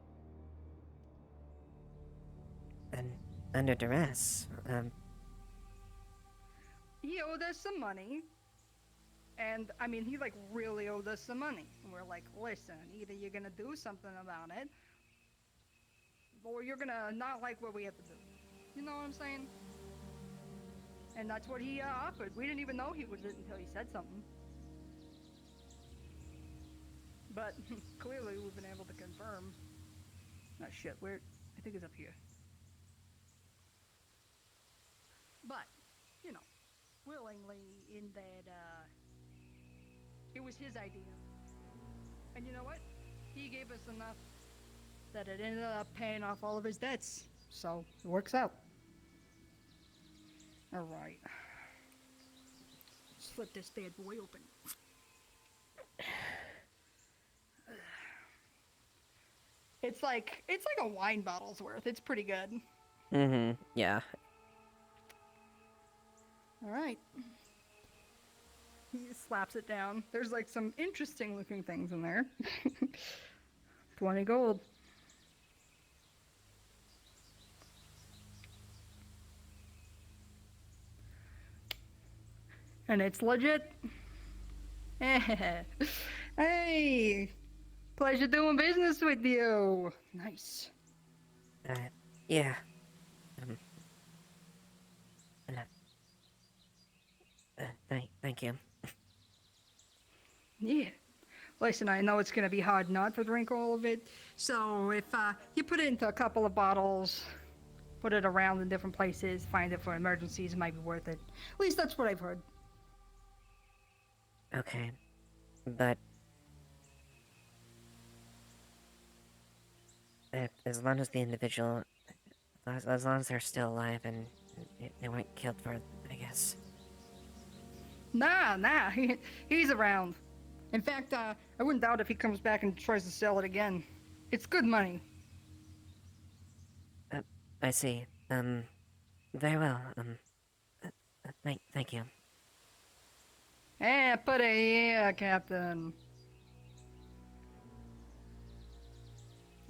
And under duress, He owed us some money. And, I mean, he, like, really owed us some money. And we're like, listen, either you're gonna do something about it, or you're gonna not like what we have to do. You know what I'm saying? And that's what he offered. We didn't even know he was it until he said something. But, clearly we've been able to confirm. Oh shit, I think it's up here. But, you know, willingly in that, it was his idea. And you know what? He gave us enough that it ended up paying off all of his debts. So, it works out. Alright. Let's flip this bad boy open. It's like a wine bottle's worth. It's pretty good. Mm-hmm, yeah. Alright. He slaps it down. There's like some interesting looking things in there. 20 gold. And it's legit. Hey! Pleasure doing business with you. Nice. Yeah. Thank you. Yeah. Listen, I know it's gonna be hard not to drink all of it, so if you put it into a couple of bottles, put it around in different places, find it for emergencies, it might be worth it. At least that's what I've heard. Okay. But... as long as the individual... As long as they're still alive and they weren't killed for it, I guess. Nah, he's around. In fact, I wouldn't doubt if he comes back and tries to sell it again. It's good money. I see. Very well. Thank you. Hey, put a yeah, Captain.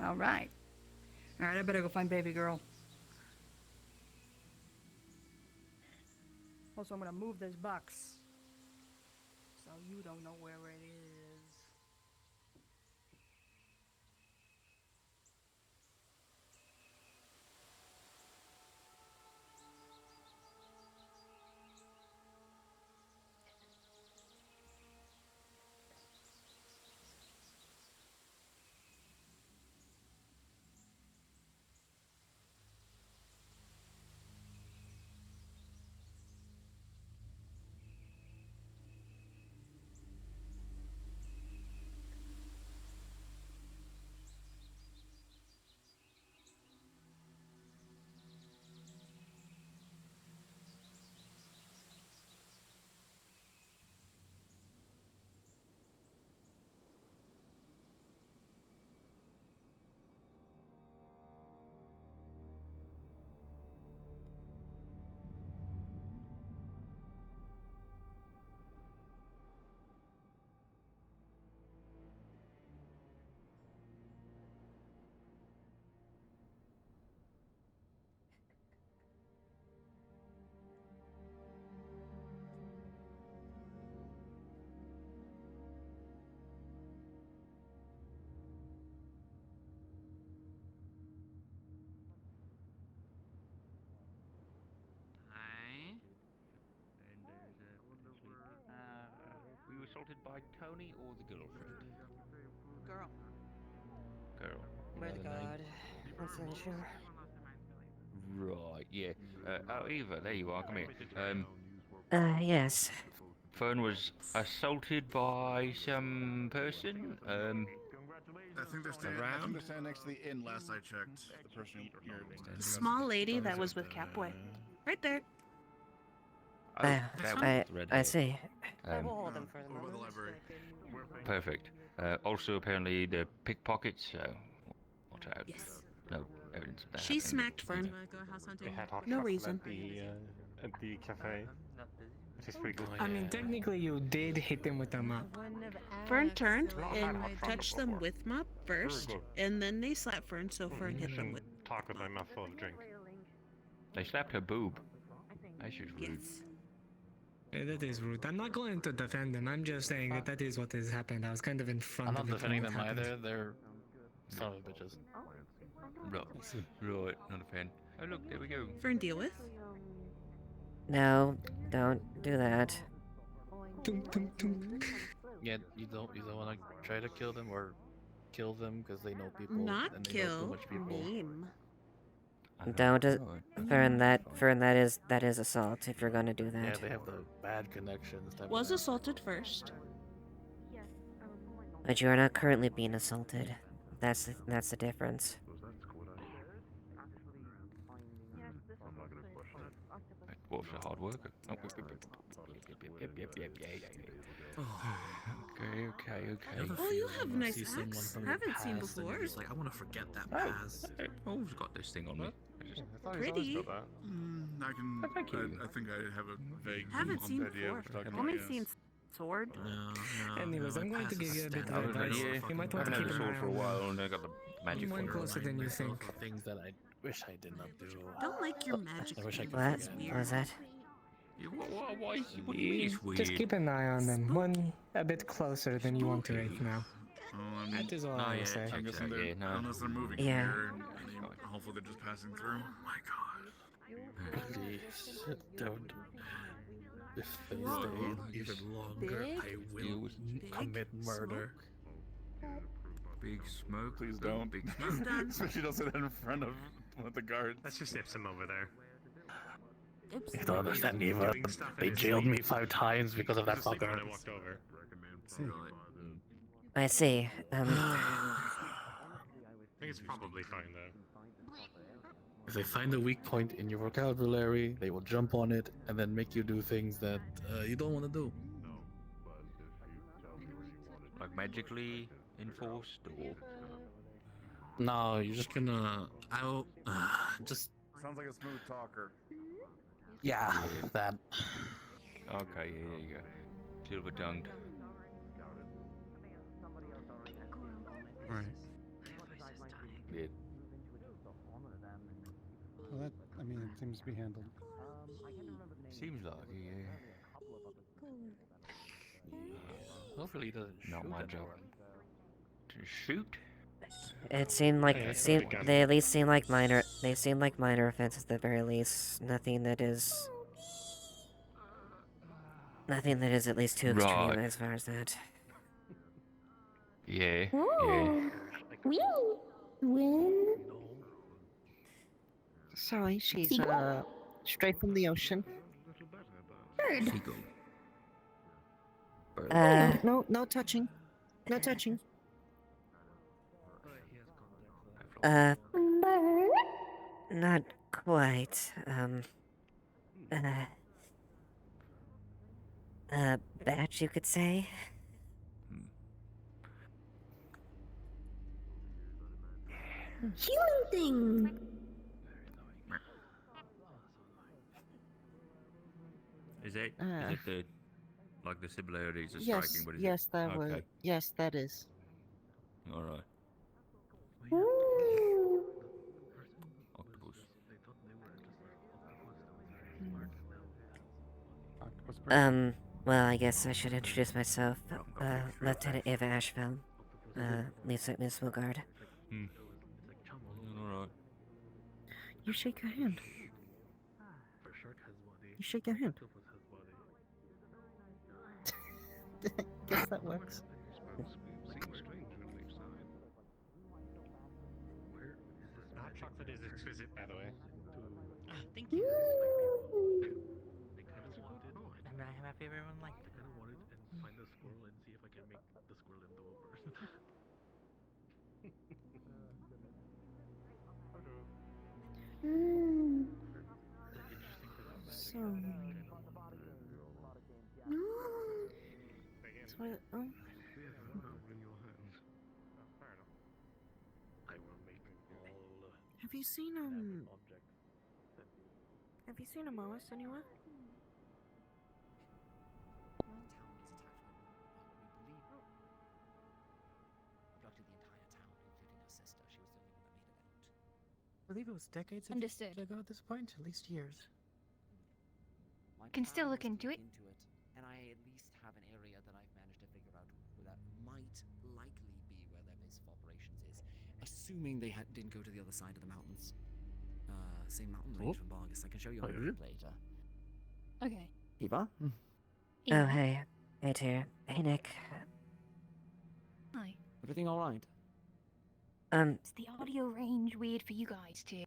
All right. All right, I better go find baby girl. Also, I'm gonna move this box so you don't know where it is. Were you assaulted by Tony or the girlfriend? Girl. Girl. By the Another name? god. That's an issue. Right, yeah. Oh, Eva, there you are. Come here. Yes. Fern was assaulted by some person. I think they're standing. I think they're standing next to the inn. Last I checked, the person you're. Small lady that was with Catboy. Right there. I see. I will hold them for the Over moment. the library. Perfect. Also, apparently, the pickpockets, so watch out. Yes. No evidence of that. She happening. smacked Fern. They had hot No chocolate reason. at the cafe, which is pretty good. I mean, technically, you did hit him with a mop. Fern turned and touched them with mop first, and then they slapped Fern, so Fern hit them with. Talk with my mouth full of drink. They slapped her boob. That's just rude. Yes. That is rude. I'm not going to defend them. I'm just saying that is what has happened. I was kind of in front I'm of not it. defending when them it happened. either. They're son of bitches. Right, not a fan. Oh, look, there we go. Fern, deal with. No, don't do that. Yeah, you don't want to try to kill them or kill them because they know people. Not and they know too kill. much people. Name. Don't. Fern, that is assault. If you're gonna do Yeah, that. they have the bad connections. Was assaulted first. But you are not currently being assaulted. That's the difference. Wolf's a hard worker. Oh, okay. Oh, you have a nice axe. Haven't seen before. He's like, I want to forget that Paz. Oh, who's got this thing on me? Pretty. I can. Thank you. I think I have a vague Haven't seen idea of before. what you're talking Only about. seen sword. No. Anyways, I'm going to give you a bit of I was advice. You might want to keep had a an sword eye for a on while, and I got the magic one for closer than you think. Things that I wish I did not do. Don't like your magic. I wish I could What? forget. What was that? Why? What do you mean it's weird? Just keep an eye on them. One a bit closer than you want to right now. That is all I will say. I'm guessing they're, unless they're moving Yeah. here, and hopefully they're just passing through. Oh my god. Please don't. If they Whoa. stay Even longer, Big? I will commit murder. Big smoke. Please don't. Big Done. Especially don't say that in front of one of the guards. Let's just nip some over there. You don't understand, Eva. They jailed me 5 times because of that fucker. When I walked over. I see. I think it's probably fine though. If they find a weak point in your vocabulary, they will jump on it and then make you do things that you don't want to do. Like magically enforced, or No, you're just gonna. I'll just Sounds like a smooth talker. Yeah, that. Okay, here you go. Silver tongued. Right. Yeah. Well, that, I mean, it seems to be handled. Seems like it, yeah. Hopefully, doesn't Not shoot my anyone. job. To shoot? It seemed like Hey, they at least seem like minor. They seem like minor offenses at the very least. Nothing that is at least too extreme Right. as far as that. Yeah. Yeah. Ooh. Win. Sorry, she's Seagull? straight from the ocean. Bird. No touching. No touching. Bird. Not quite. Batch, you could say. Human thing. Is it the like the similarities are Yes, striking? But is yes, it? that Okay. was. Yes, that is. All right. Ooh. Octopus. Well, I guess I should introduce myself. Lieutenant Eva Ashevail. Lisa Municipal Guard. All right. You shake her hand. You shake her hand. Guess that works. Hot chocolate is exquisite, by the way. Thank you. And I have my favorite one like. I kind of wanted and find a squirrel and see if I can make the squirrel into a person. So. Have you seen a Moas anywhere? I believe it was decades Understood. ago at this point, at least years. Can still look into it. And I at least have an area that I've managed to figure out that might likely be where their base of operations is, assuming they didn't go to the other side of the mountains. Same mountain range from Bargus. I can show you a map later. Okay. Eva? Oh, hey. Hey, dear. Hey, Nick. Hi. Everything alright? Is the audio range weird for you guys too?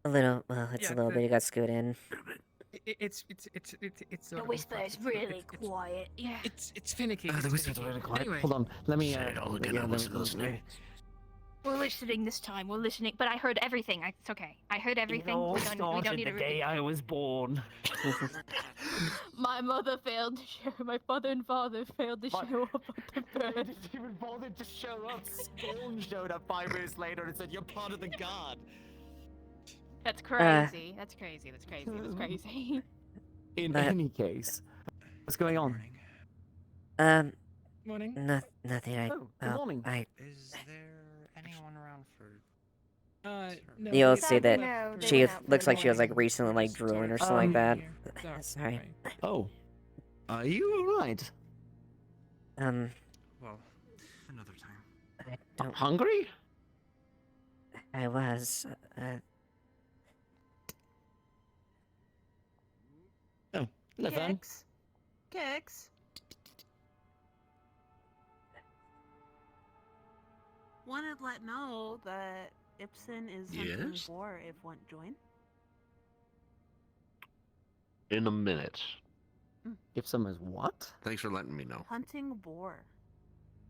A little, well, it's a little bit, you got scoot in. It's The whisper is really quiet. Yeah. It's finicky. The whisper's really quiet. Anyway. Hold on, let me listening. We're listening this time. We're listening, but I heard everything. It's okay. I heard everything. We don't need to repeat. I was born. My mother failed to show. My father and father failed to show up at the bird. Didn't even bother to show up. Spawn showed up 5 minutes later and said, "You're part of the guard." That's crazy. That's crazy. That's crazy. That's crazy. In any case, what's going on? Morning. Nothing. Good morning. Is there anyone around for? No, You'll they- see that No, they she went out for looks the like she was like morning. recently like drooling or something like that. Sorry. Oh, are you alright? Well, another time. I don't. Hungry? I was. Oh, hello, Vern. Kix. Wanted to let know that Ipsen is hunting Yes? war if want join. In a minute. If someone is what? Thanks for letting me know. Hunting boar.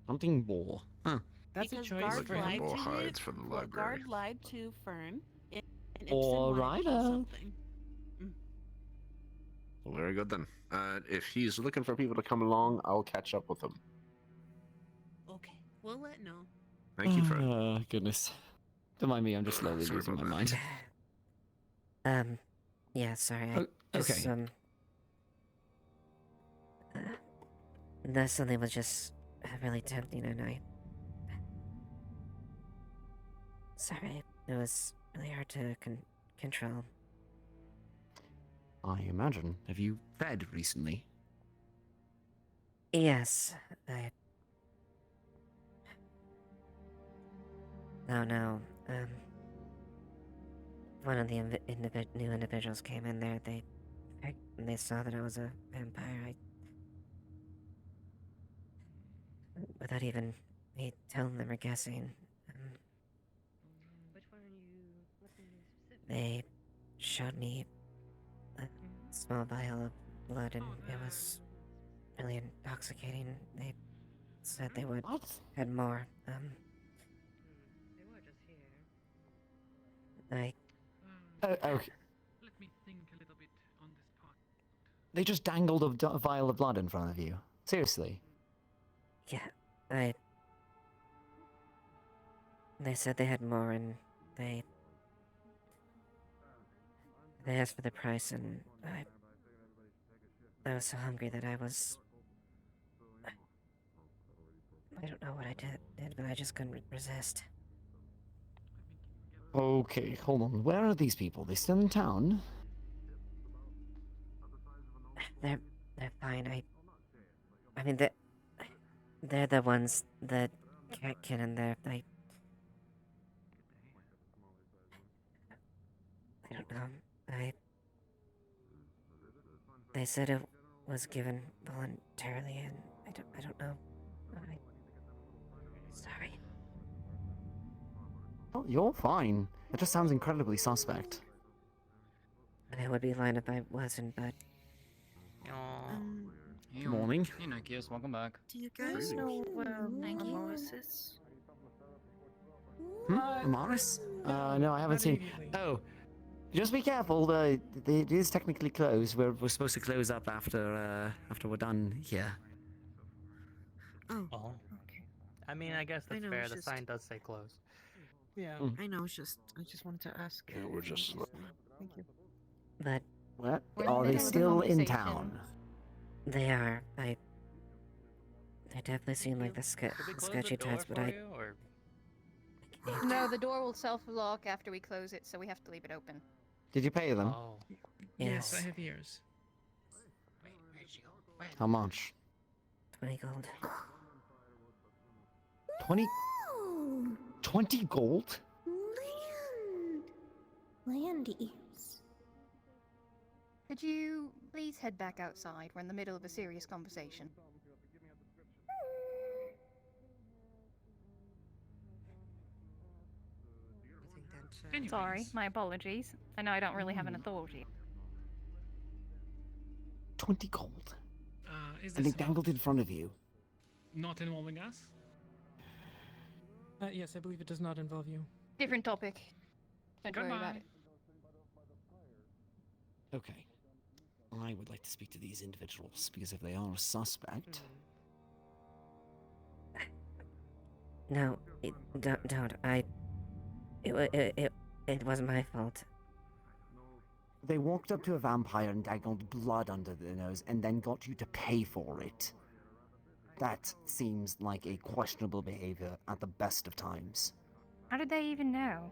Hunting boar. Huh. That's because a choice Guard for him. lied Boar to hides it- for the well, library. Guard lied to Fern. And Ipsen All wanted to kill right, something. Well, very good then. If he's looking for people to come along, I'll catch up with him. Okay, we'll let know. Thank you, Fred. Oh, goodness. Don't mind me, I'm just slowly Sorry losing my about mind. Yeah, sorry. Oh, Just, okay. that something was just really tempting, and sorry, it was really hard to control. I imagine. Have you fed recently? Yes, no, one of the new individuals came in there, they saw that I was a vampire, without even me telling them or guessing, Which one are you looking at specifically? they showed me a small vial of blood, and it was really intoxicating. They said they would had more. They were just here. Okay. Let me think a little bit on this part. They just dangled a vial of blood in front of you. Seriously. Yeah, they said they had more, and they asked for the price, and I was so hungry that I don't know what I did, but I just couldn't resist. Okay, hold on. Where are these people? They still in town? They're fine. I mean, they're the ones that Catkin and I don't know. They said it was given voluntarily, and I don't know. Sorry. Oh, you're fine. That just sounds incredibly suspect. I would be lying if I wasn't, but Good morning. Hey, Nikias, welcome back. Do you guys know where Morris is? Morris? No, I haven't seen. Oh, just be careful. It is technically closed. We're supposed to close up after we're done here. Oh. Okay. I mean, I guess that's know, fair. it's The just- sign does say closed. Yeah. I know. I just wanted to ask. Yeah, we're just. Thank you. but What? We're Are they having a still in conversation. town? they are. They definitely seem like the sketchy types, but No, the door will self-lock after we close it, so we have to leave it open. Did you pay them? Oh. Yes. I have ears. How much? 20 gold. 20? 20 gold? Landies. Could you please head back outside? We're in the middle of a serious conversation. Sorry, my apologies. I know I don't really have an authority. 20 gold. Is And this they dangled in front of you. not involving us? Yes, I believe it does not involve you. Different topic. Don't worry about it. Okay. I would like to speak to these individuals because if they are a suspect. No, don't. It wasn't my fault. They walked up to a vampire and dangled blood under their nose and then got you to pay for it. That seems like a questionable behavior at the best of times. How did they even know?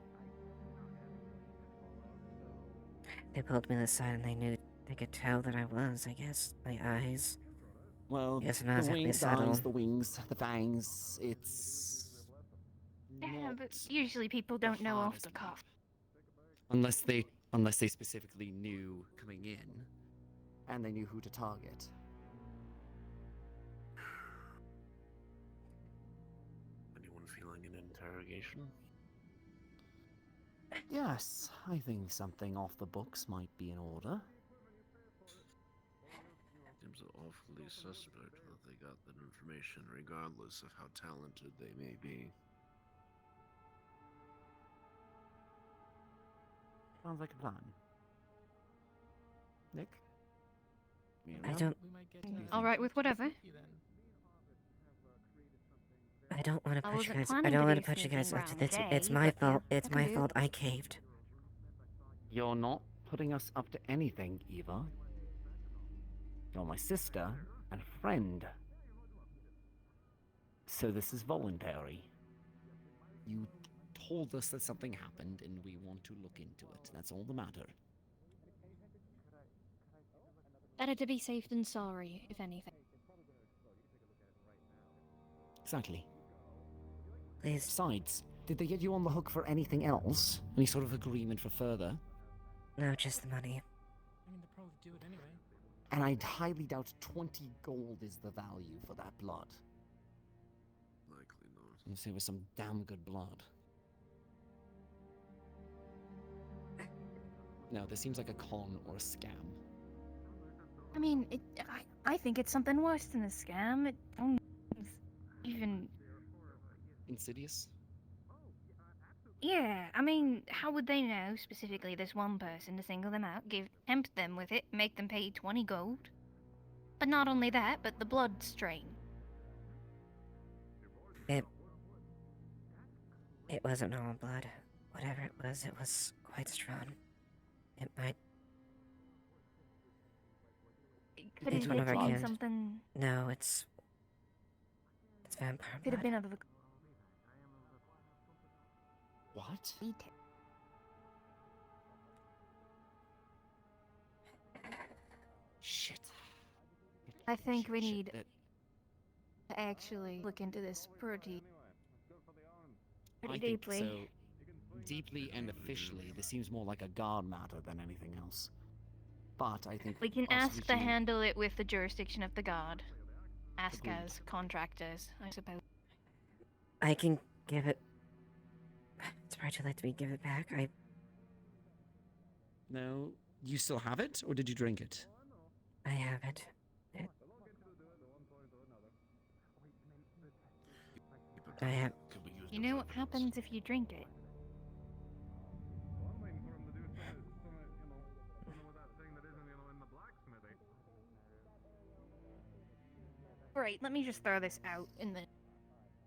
They pulled me aside and they knew they could tell that I was, I guess. My eyes. Well, Yes, and I was the happy wings, the saddle. eyes, the wings, the fangs, it's... Yeah, but usually people don't know off the cuff. Unless they specifically knew coming in. And they knew who to target. Anyone feeling an interrogation? Yes, I think something off the books might be in order. Seems awfully suspect that they got that information, regardless of how talented they may be. Sounds like a plan. Nick? I don't. Alright with whatever. I don't want to I push you wasn't guys. I planning don't to want do to push you guys sneaking up to round this. day, It's my but yeah, fault. It's I can my do fault. it. I caved. You're not putting us up to anything, Eva. You're my sister and friend. So this is voluntary. You told us that something happened and we want to look into it. That's all the matter. Better to be safe than sorry, if anything. Exactly. Please. Besides, did they get you on the hook for anything else? Any sort of agreement for further? No, just the money. I mean, they'll probably do it anyway. And I'd highly doubt 20 gold is the value for that blood. Likely not. Unless it was some damn good blood. No, this seems like a con or a scam. I mean, I think it's something worse than a scam. It sounds even... Insidious? Yeah, I mean, how would they know, specifically this one person, to single them out, tempt them with it, make them pay 20 gold? But not only that, but the blood strain. It wasn't normal blood. Whatever it was quite strong. It might... Could it's it one of our have been kind. something... No, it's vampire Could have blood. been of the... What? Shit. I think we need to actually look into this pretty I deeply. think so. Deeply and officially, this seems more like a guard matter than anything else. But I think We can us ask to reaching- handle it with the jurisdiction of the guard. Ask Agreed. as contractors, I suppose. I can give it... It's probably too late to give it back. No, you still have it, or did you drink it? I have it. I have... You know what happens if you drink it? Right, let me just throw this out in the...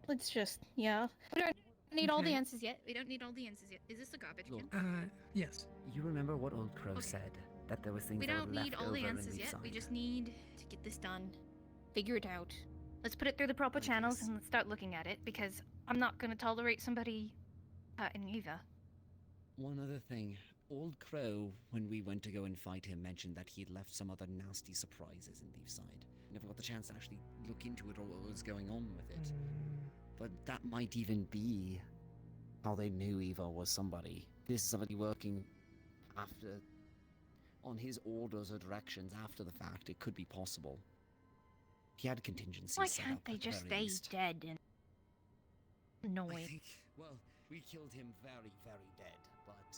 Let's just, yeah. We don't need all the Okay. answers yet. We don't need all the answers yet. Is this the garbage Look, can? Yes. You remember what Old Crow Okay. said? That there was things We that don't were need left all the over in answers yet. Leafside. We just need to get this done. Figure it out. Let's put it through the proper channels and let's start looking at it, because I'm not going to tolerate somebody in either. One other thing. Old Crow, when we went to go and fight him, mentioned that he'd left some other nasty surprises in Leafside. Never got the chance to actually look into it or what was going on with it. But that might even be how they knew Eva was somebody. This is somebody working after... on his orders or directions after the fact. It could be possible. He had contingencies Why set can't up they at the just very stay least. dead and I annoying? think, well, we killed him very, very dead, but...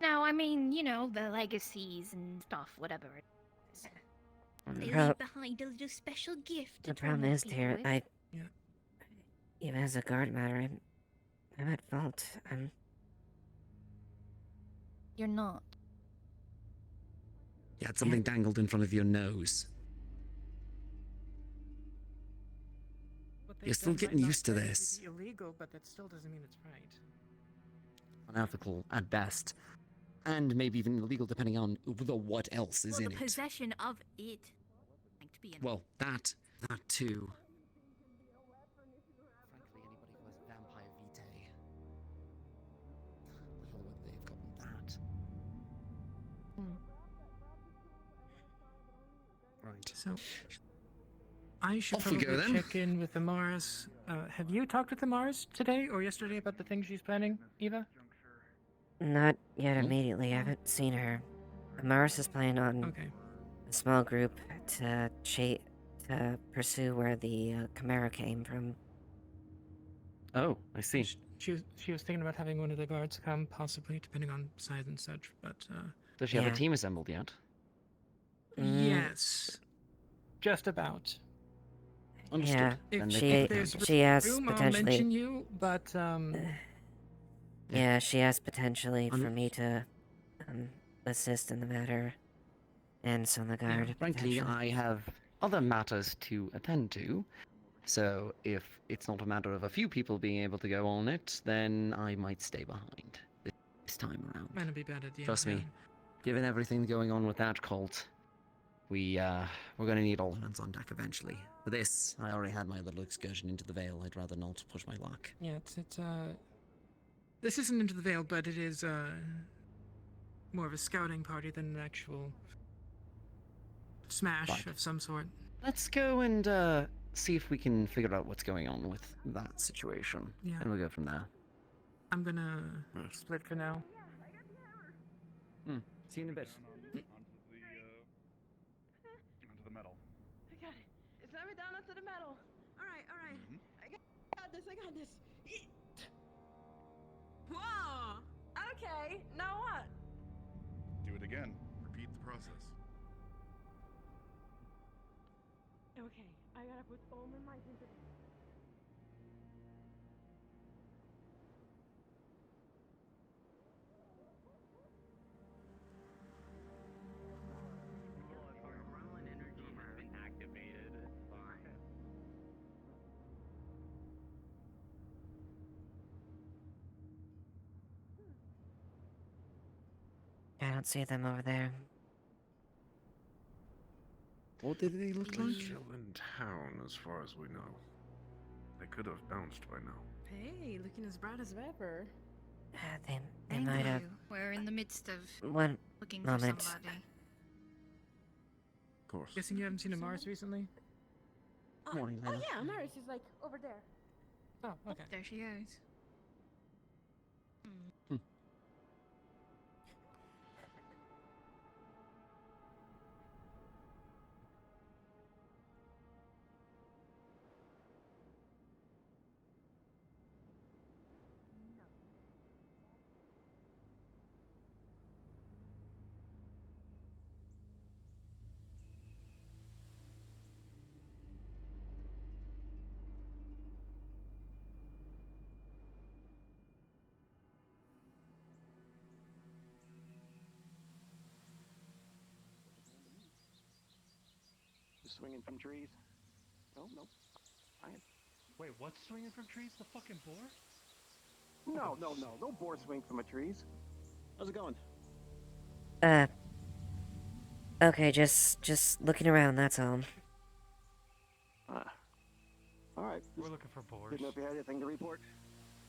No, I mean, you know, the legacies and stuff, whatever it is. They Prob- leave behind a little special gift. The to problem torment is, people dear, with. even as a guard matter, I'm at fault. You're not. You had something dangled in front of your nose. You're still getting used to this. Illegal, but that still doesn't mean it's right. Unethical at best. And maybe even illegal depending on the what else is Well, in the it. possession of it. Like to be in Well, that too. Frankly, anybody who has vampire vitae. The hell would they have gotten that? Right. So, I should Off we probably go, then. check in with Amaris. Have you talked with Amaris today or yesterday about the things she's planning, Eva? Not yet immediately. I haven't seen her. Amaris is planning on a small group to pursue where the Chimera came from. Oh, I see. She was thinking about having one of the guards come, possibly, depending on size and such, but, Does she have a team assembled yet? Yes. Just about. Understood. Yeah, Then they she pick them. she asked Room, I'll potentially. mention you, but, Yeah, she asked potentially for me to assist in the matter, and so the guard. Frankly, I have other matters to attend to, so if it's not a matter of a few people being able to go on it, then I might stay behind this time around. might not be a bad idea. Trust me, given everything going on with that cult, we're gonna need all hands on deck eventually. For this, I already had my little excursion into the Vale. I'd rather not push my luck. Yeah, this isn't into the Vale, but it is more of a scouting party than an actual smash Right. of some sort. Let's go and see if we can figure out what's going on with that situation. Yeah. And we'll go from there. I'm gonna split for now. See you in a bit. Onto the metal. I got it. Slam it down onto the metal. All right. I got this. Whoa. Okay. Now what? Do it again. Repeat the process. Okay. I gotta put all my might into this. I don't see them over there. What did they look like? Still in town, as far as we know. They could have bounced by now. Hey, looking as bright as ever. They might have. We're in the midst of One looking moment. for somebody. Of course. Guessing you haven't seen a Mars recently? Morning, Oh Layla. yeah, Maris is like over there. Oh, okay. There she is. Swinging from trees. No. Wait, what's swinging from trees? The fucking boar? No. No boar swing from a trees. How's it going? Okay, just looking around, that's all. All right. We're looking for boars. Didn't know if you had anything to report.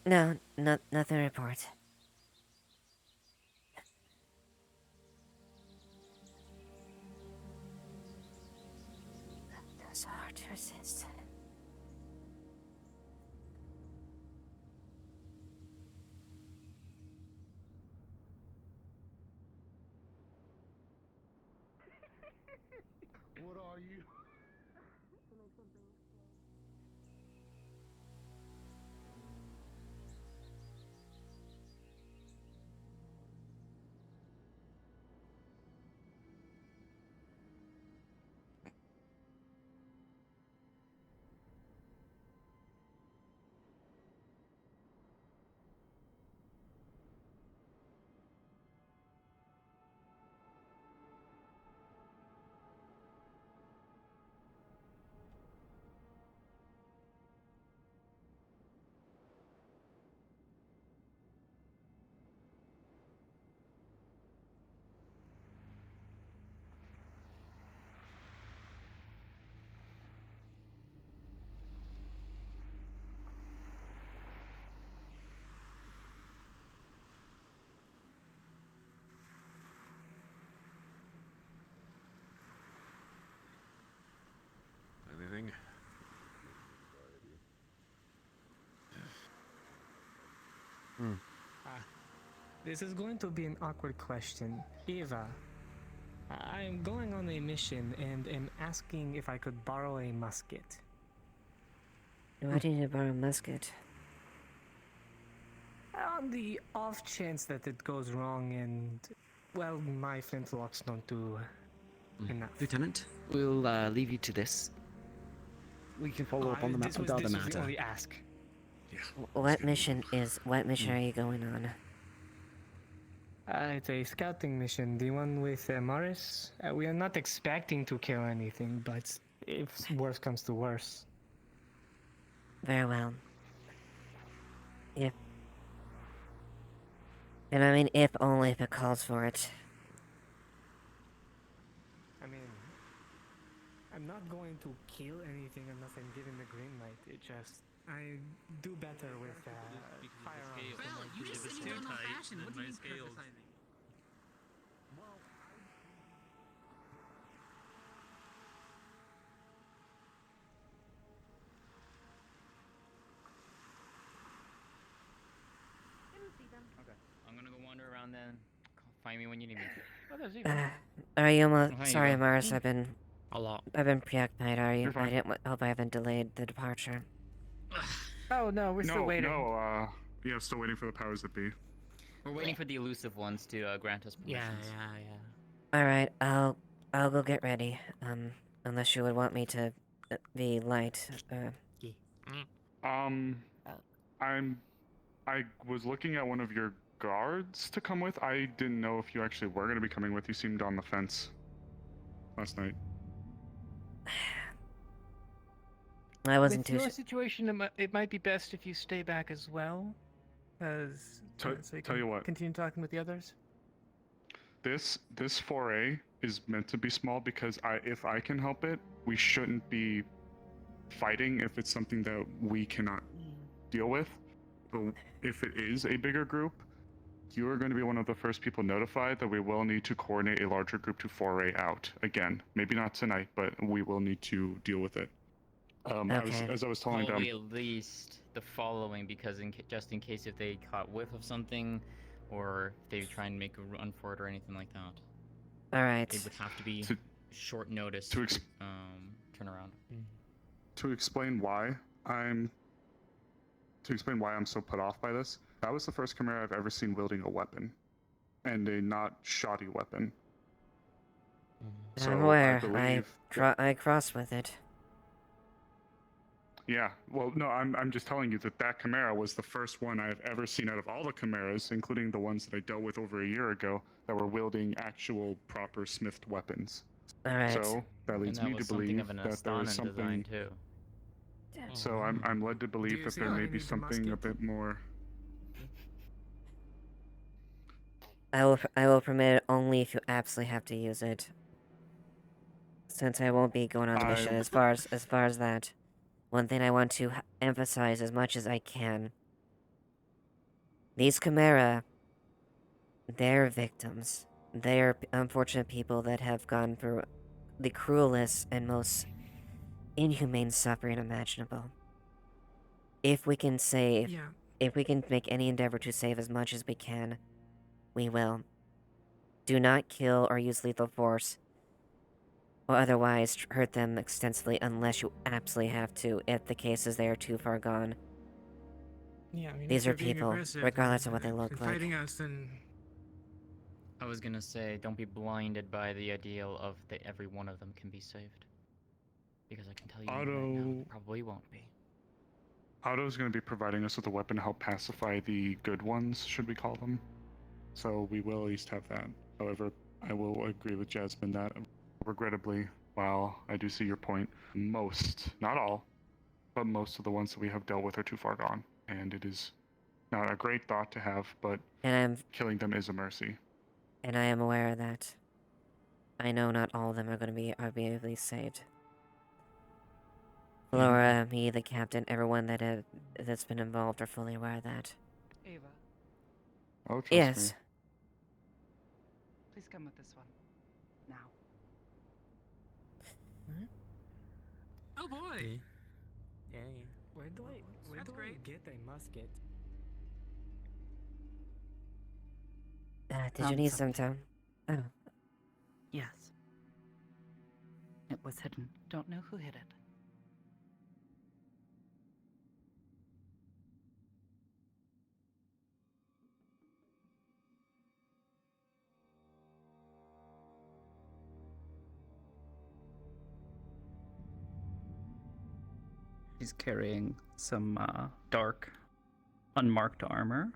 No, nothing to report. That's hard to resist. What are you? Anything? This is going to be an awkward question. Eva, I am going on a mission and am asking if I could borrow a musket. Why do you need to borrow a musket? On the off chance that it goes wrong and, well, my flintlocks don't do enough. Lieutenant, we'll leave you to this. We can follow up on the map with the other this was the matter. only ask. What mission are you going on? It's a scouting mission, the one with Morris. We are not expecting to kill anything, but if worse comes to worse. Very well. And I mean, if only if it calls for it. mean, I'm not going to kill anything unless I'm given the green light. It just I do better with firearms. Well, you just said you don't know fashion. What do you mean criticizing? Didn't see them. Okay. I'm gonna go wander around then. Find me when you need me. Oh, there's Eva. Are you almost? Hi, Sorry, Eva. Mars. I've been preoccupied. Are you? You're fine. I didn't. Hope I haven't delayed the departure. Oh no, we're still waiting. Yeah, still waiting for the powers that be. We're waiting for the elusive ones to grant us permissions. All right. I'll go get ready. Unless you would want me to be light. I was looking at one of your guards to come with. I didn't know if you actually were going to be coming with. You seemed on the fence last night. I wasn't With too. your situation, it might be best if you stay back as well, as so you Tell can you what. continue talking with the others. This foray is meant to be small because if I can help it, we shouldn't be fighting if it's something that we cannot deal with. But if it is a bigger group, you are going to be one of the first people notified that we will need to coordinate a larger group to foray out again. Maybe not tonight, but we will need to deal with it. As I was telling them, Probably at least the following, because just in case if they caught whiff of something, or if they try and make a run for it or anything like that. All right. It would have to be short notice turnaround. To explain why I'm so put off by this, that was the first Chimera I've ever seen wielding a weapon, and a not shoddy weapon. So I'm aware. I believe I crossed with it. Yeah, well, no, I'm just telling you that Chimera was the first one I've ever seen out of all the Chimeras, including the ones that I dealt with over a year ago, that were wielding actual proper smithed weapons. All right. So that leads me to believe that there is something. Too. So I'm led to believe that there may be something a bit more. I will permit it only if you absolutely have to use it. Since I won't be going on the mission as far as that. One thing I want to emphasize as much as I can. These Chimera, they're victims. They're unfortunate people that have gone through the cruelest and most inhumane suffering imaginable. If we can save, if we can make any endeavor to save as much as we can, we will. Do not kill or use lethal force, or otherwise hurt them extensively unless you absolutely have to, if the case is they are too far gone. Yeah, I mean, These are people, regardless of what they look like. Fighting us, then I was gonna say, don't be blinded by the ideal of that every one of them can be saved. Because I can tell you right now, it probably won't be. Otto's going to be providing us with a weapon to help pacify the good ones, should we call them. So we will at least have that. However, I will agree with Jasmine that, regrettably, while I do see your point, most, not all, but most of the ones that we have dealt with are too far gone. And it is not a great thought to have, but killing them is a mercy. And I am aware of that. I know not all of them are going to be arguably saved. Flora, me, the captain, everyone that's been involved are fully aware of that. Ava. Oh, trust yes. me. Please come with this one. Now. Oh boy! Yeah. Where do I get a musket? Did you need some time? Oh. Yes. It was hidden. Don't know who hid it. He's carrying some dark, unmarked armor,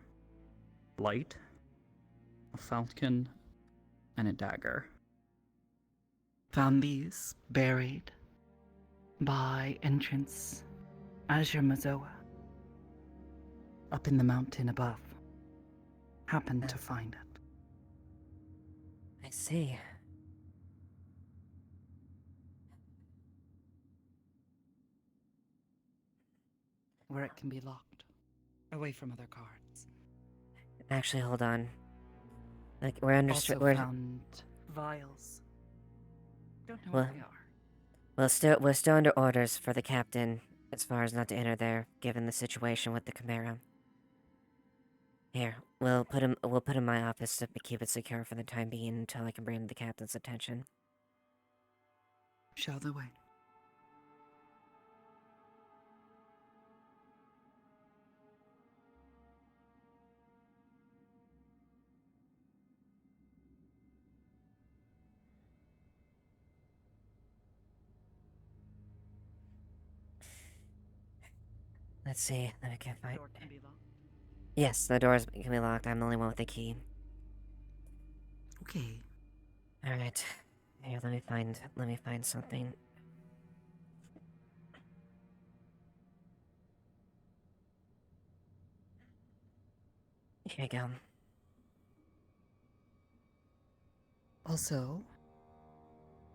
light, a falcon, and a dagger. Found these buried by entrance Azure up in the mountain above. Happened to find it. I see. where it can be locked, away from other guards. Actually, hold on. Like, we're under... Also we're... found vials. Don't know Well, what they are. we're still under orders for the captain, as far as not to enter there, given the situation with the Chimera. Here, we'll put him in my office to keep it secure for the time being until I can bring it to the captain's attention. Show the way. Let's see, I can't find... Door can be locked. Yes, the doors can be locked. I'm the only one with the key. Okay. Alright. Here, let me find something. Here you go. Also,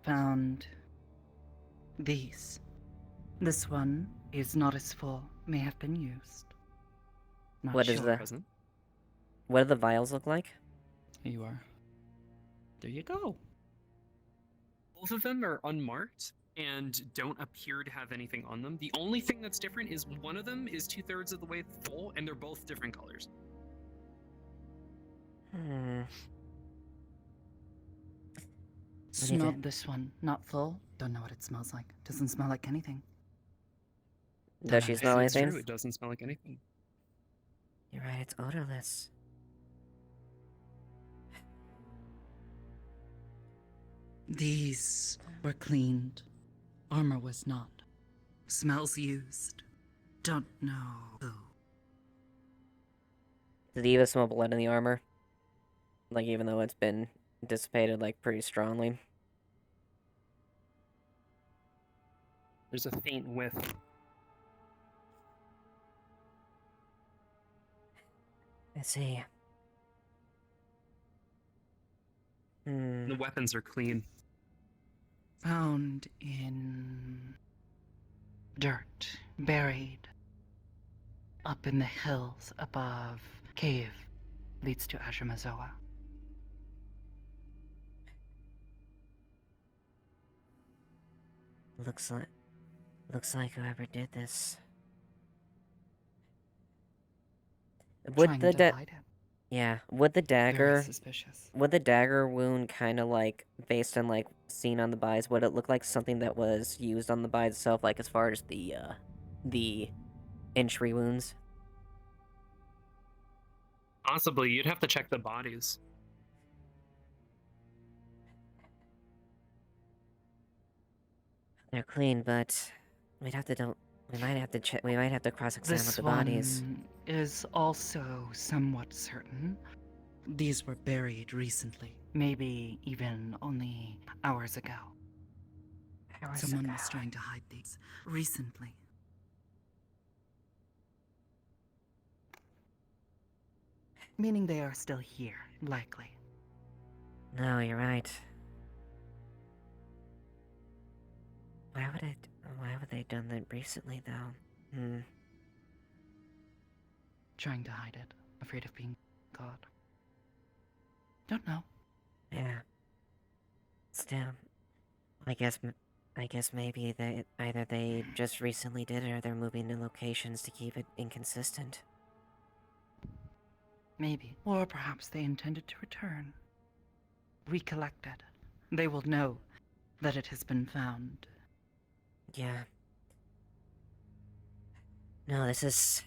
found these. This one is not as full. May have been used. Not What is sure. the... What do the vials look like? Here you are. There you go. Both of them are unmarked and don't appear to have anything on them. The only thing that's different is one of them is 2/3 of the way full, and they're both different colors. Smelled this one. Not full. Don't know what it smells like. Doesn't smell like anything. Does she smell It's anything? true, it doesn't smell like anything. You're right, it's odorless. These were cleaned. Armor was not. Smells used. Don't know who. Did Eva smell blood in the armor? Like, even though it's been dissipated, like, pretty strongly? There's a faint whiff. Let's see. The weapons are clean. Found in dirt, buried up in the hills above. Cave leads to Ashevail. Looks like whoever did this. Would the yeah, would the dagger suspicious. would the dagger wound kind of like based on like seen on the buys, would it look like something that was used on the buy itself, like as far as the entry wounds? Possibly, you'd have to check the bodies. They're clean, but we might have to check. We might have to cross-examine This the bodies. one is also somewhat certain. These were buried recently, maybe even only hours ago. Someone was trying to hide these recently. Meaning they are still here, likely. No, you're right. Why would they done that recently, though? Trying to hide it, afraid of being caught. Don't know. Yeah. Still, I guess maybe either they just recently did it, or they're moving to locations to keep it inconsistent. Maybe. Or perhaps they intended to return. Recollect it. They will know that it has been found. Yeah. No, this is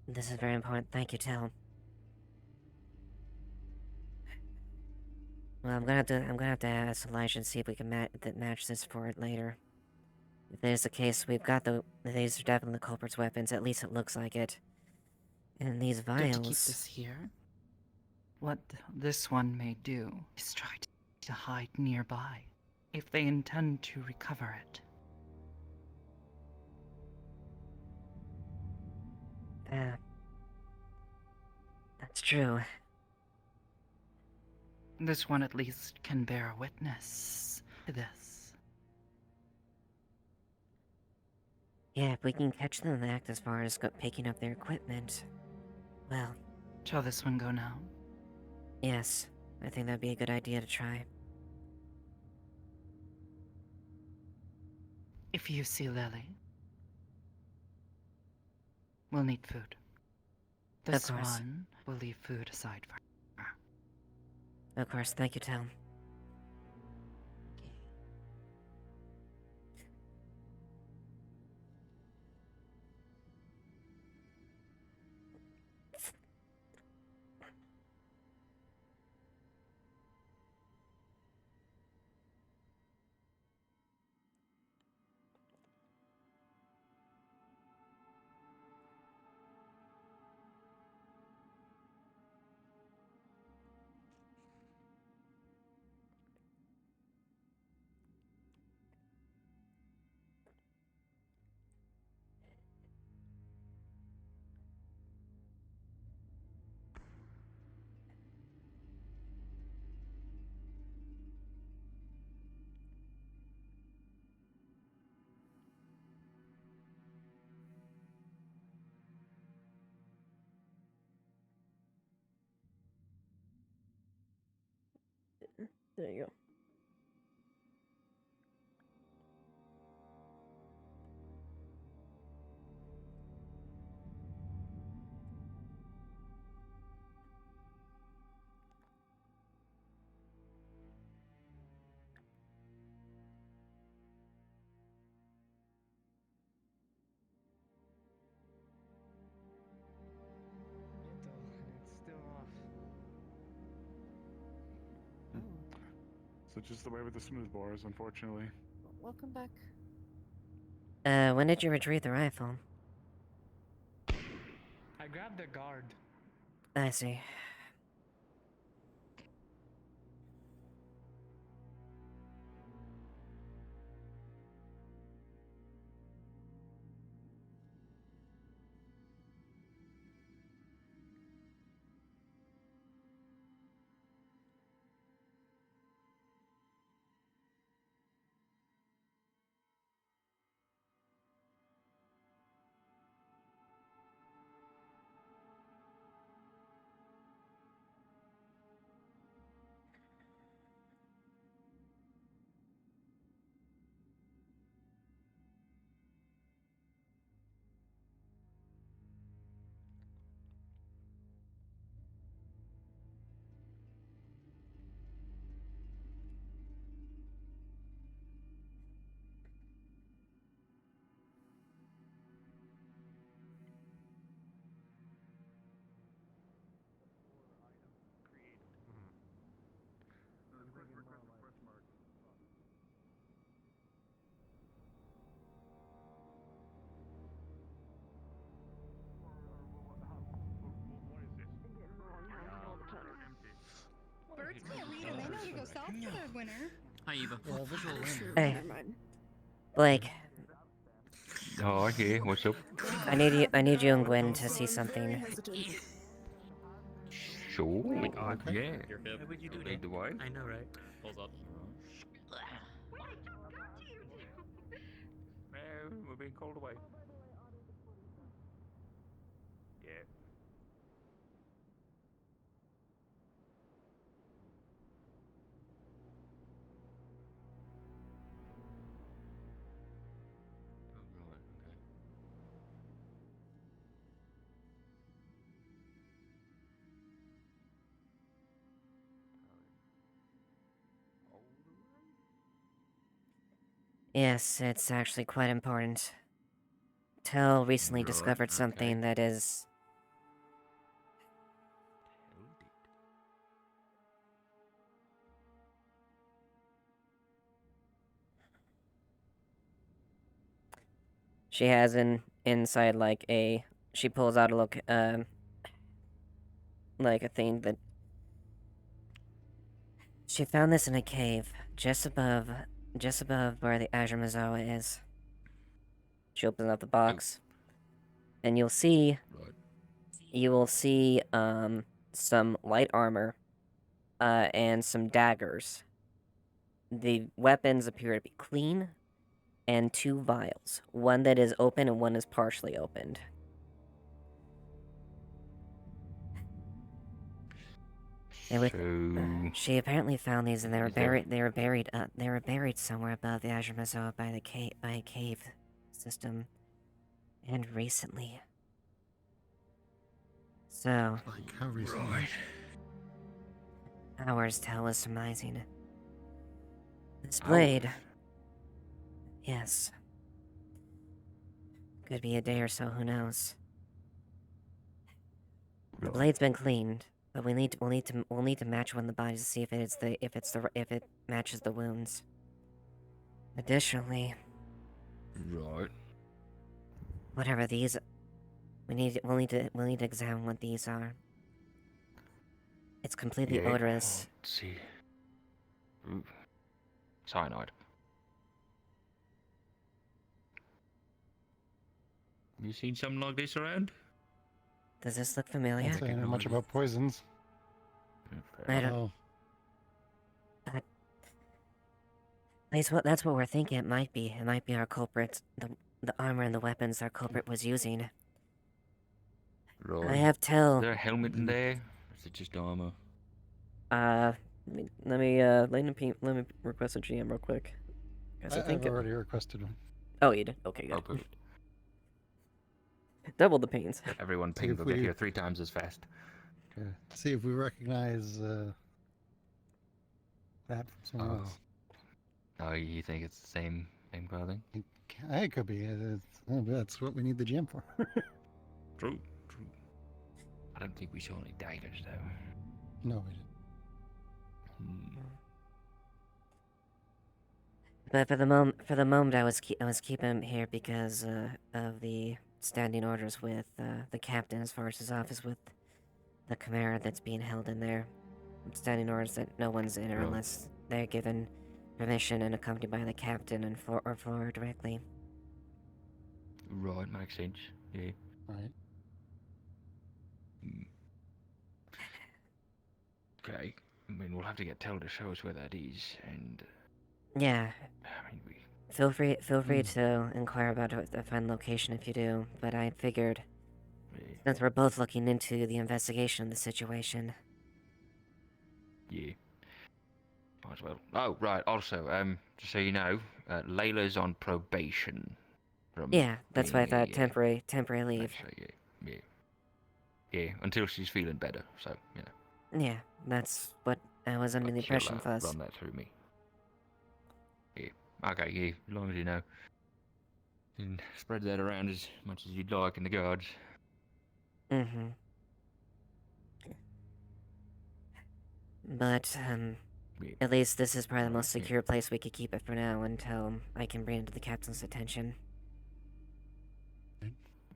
very important. Thank you, Tal. Well, I'm gonna have to ask Elijah and see if we can match this for it later. If there's the case, these are definitely the culprit's weapons. At least it looks like it. And these Good to keep vials. this here. What this one may do is try to hide nearby, if they intend to recover it. That's true. This one at least can bear witness to this. Yeah, if we can catch them in the act as far as picking up their equipment, well... Shall this one go now? Yes, I think that'd be a good idea to try. If you see Lily, we'll need food. This course. one will leave food aside for her. Of course, thank you, Tom. There you go. It's still off. So just the way with the smooth bores, unfortunately. Welcome back. When did you retrieve the rifle? I grabbed the guard. I see. Birds can't read and they know to go south for their winter. Hi, Eva. Hey. Blake. Oh, okay. What's up? I need you and Gwen to see something. So, Oh my god. yeah. You're hip. Why would you do that? The what? I know, right? Pulls up. We're being called away. Yeah. Yes, it's actually quite important. Tell recently Right, discovered something that is... She has an inside, like a... She pulls out a look, like a thing that... She found this in a cave, just above where the Azure Mazawa is. She opens up the box, and you'll see... You will see, some light armor, and some daggers. The weapons appear to be clean, and 2 vials. One that is open and one is partially opened. She apparently found these, and they were buried. They were buried. They were buried somewhere above the Ashevail by a cave system, and recently. So. Like how recently? Right. Hours Tell was surmising. This blade. Yes. Could be a day or so. Who knows? The blade's been cleaned. But we'll need to match one of the bodies to see if it matches the wounds. Additionally, Right. whatever these, we'll need to examine what these are. It's completely odorous. Let's see. Ooh. Cyanide. You seen something like this around? Does this look familiar? Don't say anything much about poisons. I don't. At least that's what we're thinking it might be. It might be our culprit, the armor and the weapons our culprit was using. Right. I have Tell. Is there a helmet in there? Or is it just armor? Let me request a GM real quick. I've already requested one. Oh, you did? Okay, good. Oh, good. Double the pains. Everyone ping will get here 3 times as fast. Okay. See if we recognize that from somewhere else. Oh, you think it's the same clothing? It could be. That's what we need the gym for. True. I don't think we saw any daggers, though. No, we didn't. But for the moment, I was keeping him here because of the standing orders with the captain as far as his office with the Chimera that's being held in there. Standing orders that no one's in unless they're given permission and accompanied by the captain and Flora directly. Right, makes sense. Yeah. Right. Okay. I mean, we'll have to get Tell to show us where that is, and... Yeah. I mean, Feel free to inquire about the final location if you do, but I figured, since we're both looking into the investigation of the situation. Yeah. Might as well. Oh, right, also, just so you know, Layla's on probation. Yeah, that's why I thought temporary leave. Yeah, until she's feeling better, so, you know. Yeah, that's what I was under the impression was. Run that through me. Yeah. Okay, yeah, as long as you know. You can spread that around as much as you'd like in the guards. Mm-hmm. But, at least this is probably the most secure place we could keep it for now until I can bring it to the captain's attention.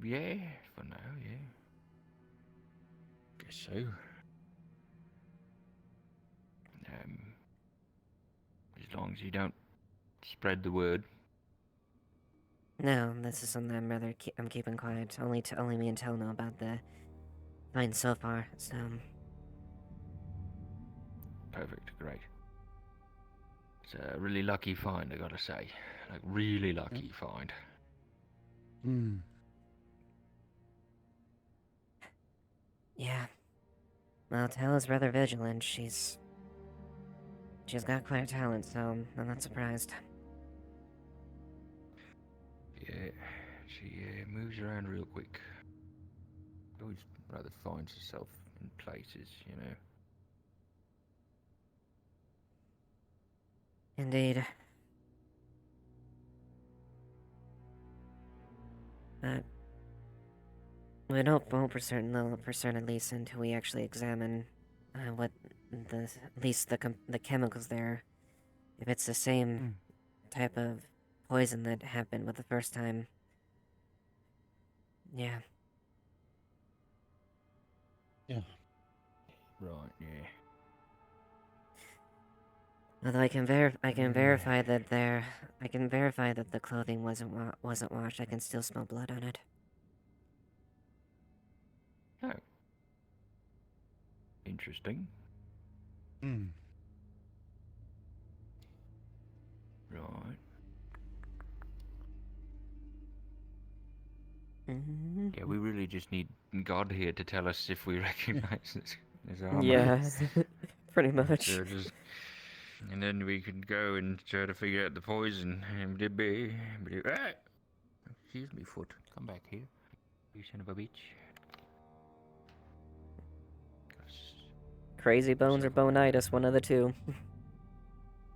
Yeah, for now, yeah. Guess so. As long as you don't spread the word. No, this is something I'm keeping quiet. Only me and Tell know about the find so far. So. Perfect, great. It's a really lucky find, I gotta say. Like, really lucky find. Hmm. Yeah. Well, Tell is rather vigilant. She's got quite a talent, so I'm not surprised. Yeah, she moves around real quick. Always rather finds herself in places, you know. Indeed. But we don't know for certain at least until we actually examine what at least the chemicals there. If it's the same type of poison that happened with the first time. Yeah. Yeah. Right, yeah. Although I can verify that the clothing wasn't washed. I can still smell blood on it. Oh. Interesting. Hmm. Right. Yeah, we really just need God here to tell us if we recognize this armor. Yeah, pretty much. So and then we can go and try to figure out the poison. Ah! Excuse me, foot. Come back here, you son of a bitch. Crazy bones or bonitis, one of the two.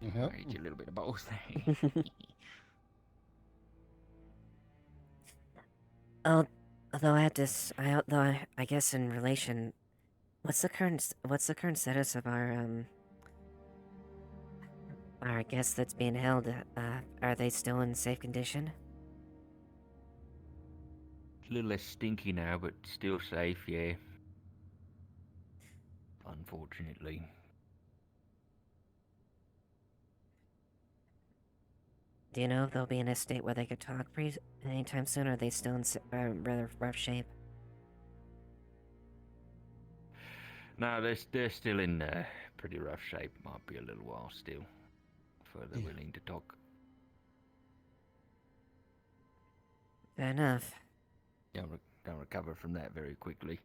I eat a little bit of both. Oh, although I have to, I guess in relation, what's the current status of our guest that's being held? Are they still in safe condition? A little less stinky now, but still safe, yeah. Unfortunately. Do you know if they'll be in a state where they could talk anytime soon, or are they still in rather rough shape? No, they're still in pretty rough shape. Might be a little while still before they're willing to talk. Fair enough. Don't recover from that very quickly.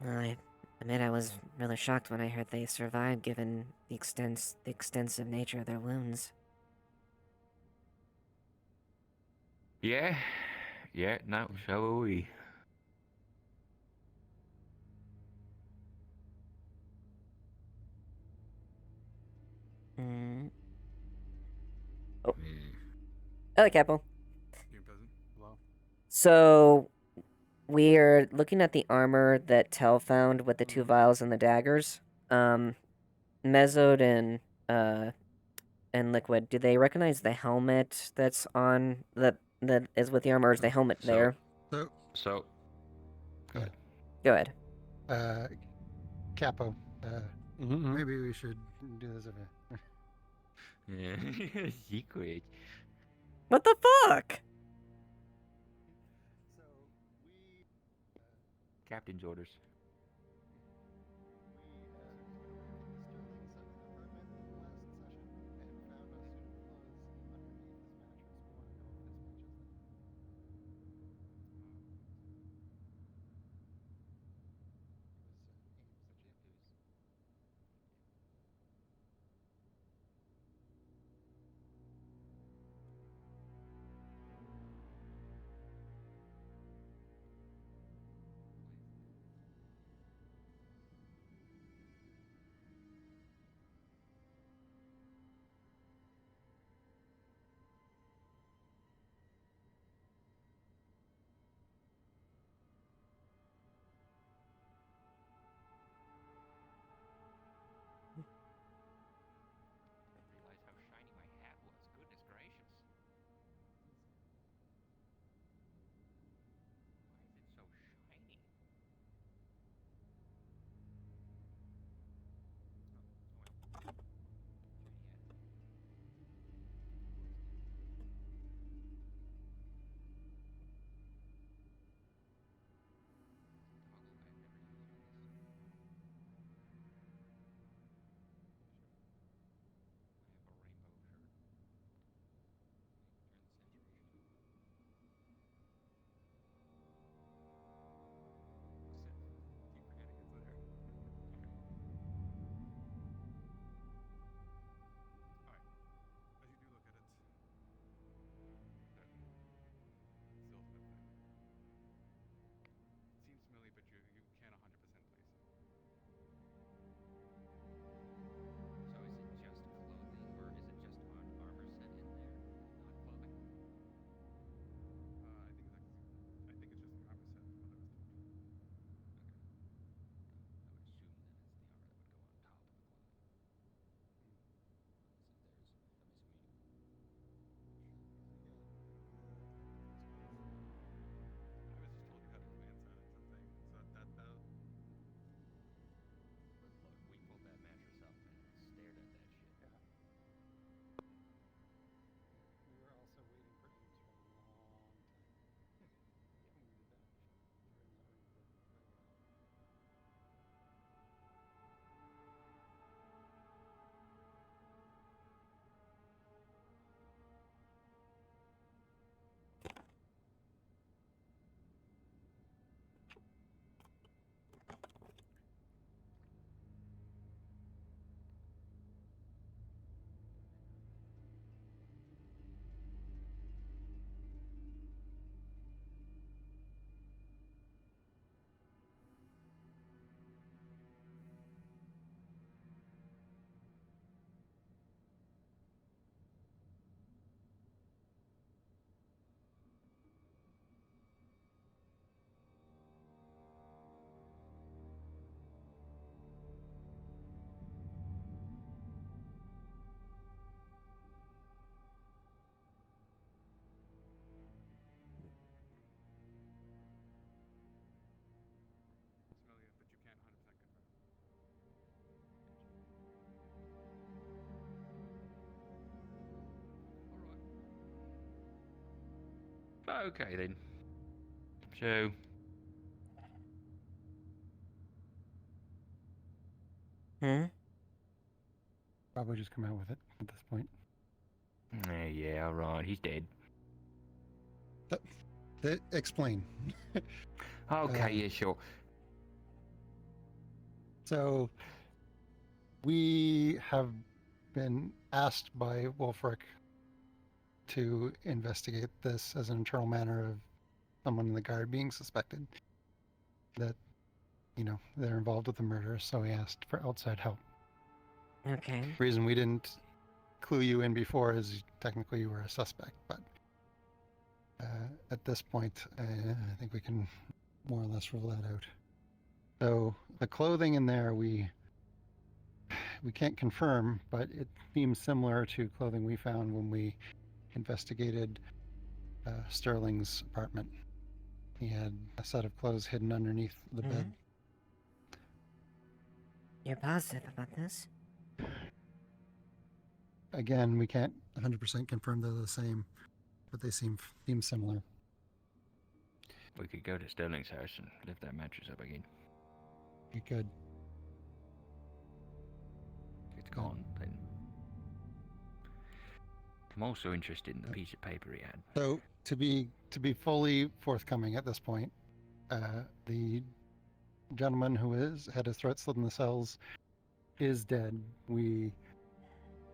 I admit I was really shocked when I heard they survived, given the extensive nature of their wounds. Yeah, no, so are we. Oh. Hello, Capo. So, we're looking at the armor that Tell found with the 2 vials and the daggers. Mezzode and Liquid, do they recognize the helmet that's on that is with the armor, or is the helmet there? So. Go ahead. Capo. Maybe we should do this a bit. Yeah, secret. What the fuck? Captain's orders. Okay then. So, Probably just come out with it at this point. yeah, all right, he's dead. Explain. Okay, yeah, sure. So, we have been asked by Wolfric to investigate this as an internal matter of someone in the guard being suspected that, they're involved with the murder, so we asked for outside help. Okay. The reason we didn't clue you in before is technically you were a suspect, but at this point, I think we can more or less rule that out. So the clothing in there, we can't confirm, but it seems similar to clothing we found when we investigated Sterling's apartment. He had a set of clothes hidden underneath the bed. You're positive about this? Again, we can't 100% confirm they're the same, but they seem similar. We could go to Sterling's house and lift that mattress up again. You could. It's gone, then. I'm also interested in the piece of paper he had. So, to be fully forthcoming at this point, the gentleman who had his throat slit in the cells is dead. We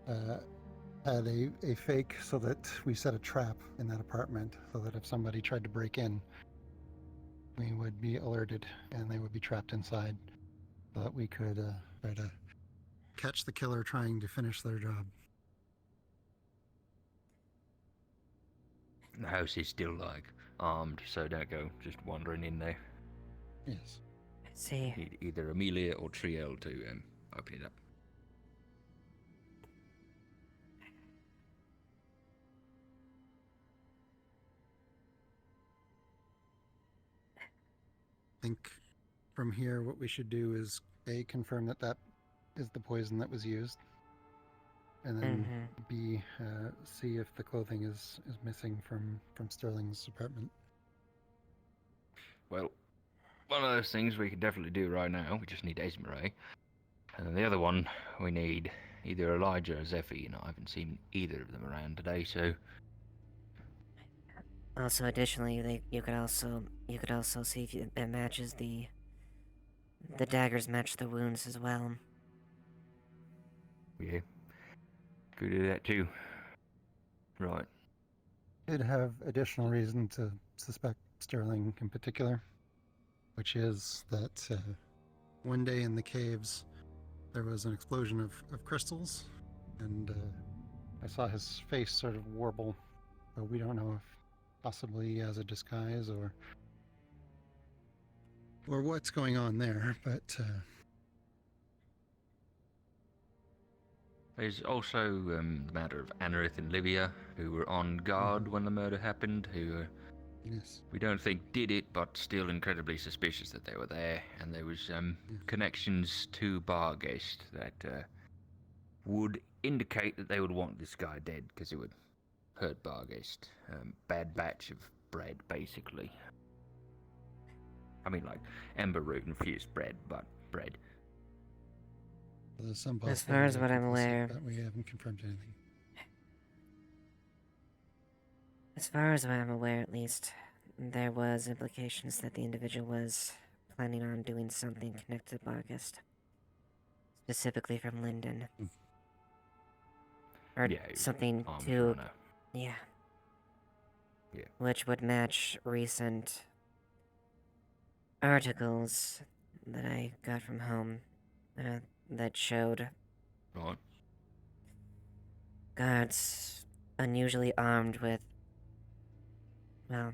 had a fake so that we set a trap in that apartment so that if somebody tried to break in, we would be alerted and they would be trapped inside so that we could try to catch the killer trying to finish their job. The house is still, armed, so don't go just wandering in there. Yes. I see. Need either Amelia or Triel to open it up. I think from here what we should do is A, confirm that is the poison that was used, and then B, see if the clothing is missing from Sterling's apartment. Well, one of those things we could definitely do right now. We just need Esmeralda. And then the other one, we need either Elijah or Zephy, and I haven't seen either of them around today, so... Also, additionally, you could also see if it matches the daggers match the wounds as well. Yeah. Could do that too. Right. Did have additional reason to suspect Sterling in particular, which is that one day in the caves there was an explosion of crystals, and I saw his face sort of warble, but we don't know if possibly as a disguise or what's going on there, but there's also the matter of Anarith and Livia, who were on guard when the murder happened, who yes, we don't think did it, but still incredibly suspicious that they were there, and there was connections to Barghest that would indicate that they would want this guy dead, because it would hurt Barghest. Bad batch of bread, basically. I mean, like ember root infused bread, but bread. There's some as far as what I'm aware, but we haven't confirmed anything. As far as I'm aware, at least, there was implications that the individual was planning on doing something connected to Barghest, specifically from Linden, or yeah, something to, yeah, which would match recent articles that I got from home that showed guards unusually armed with, well,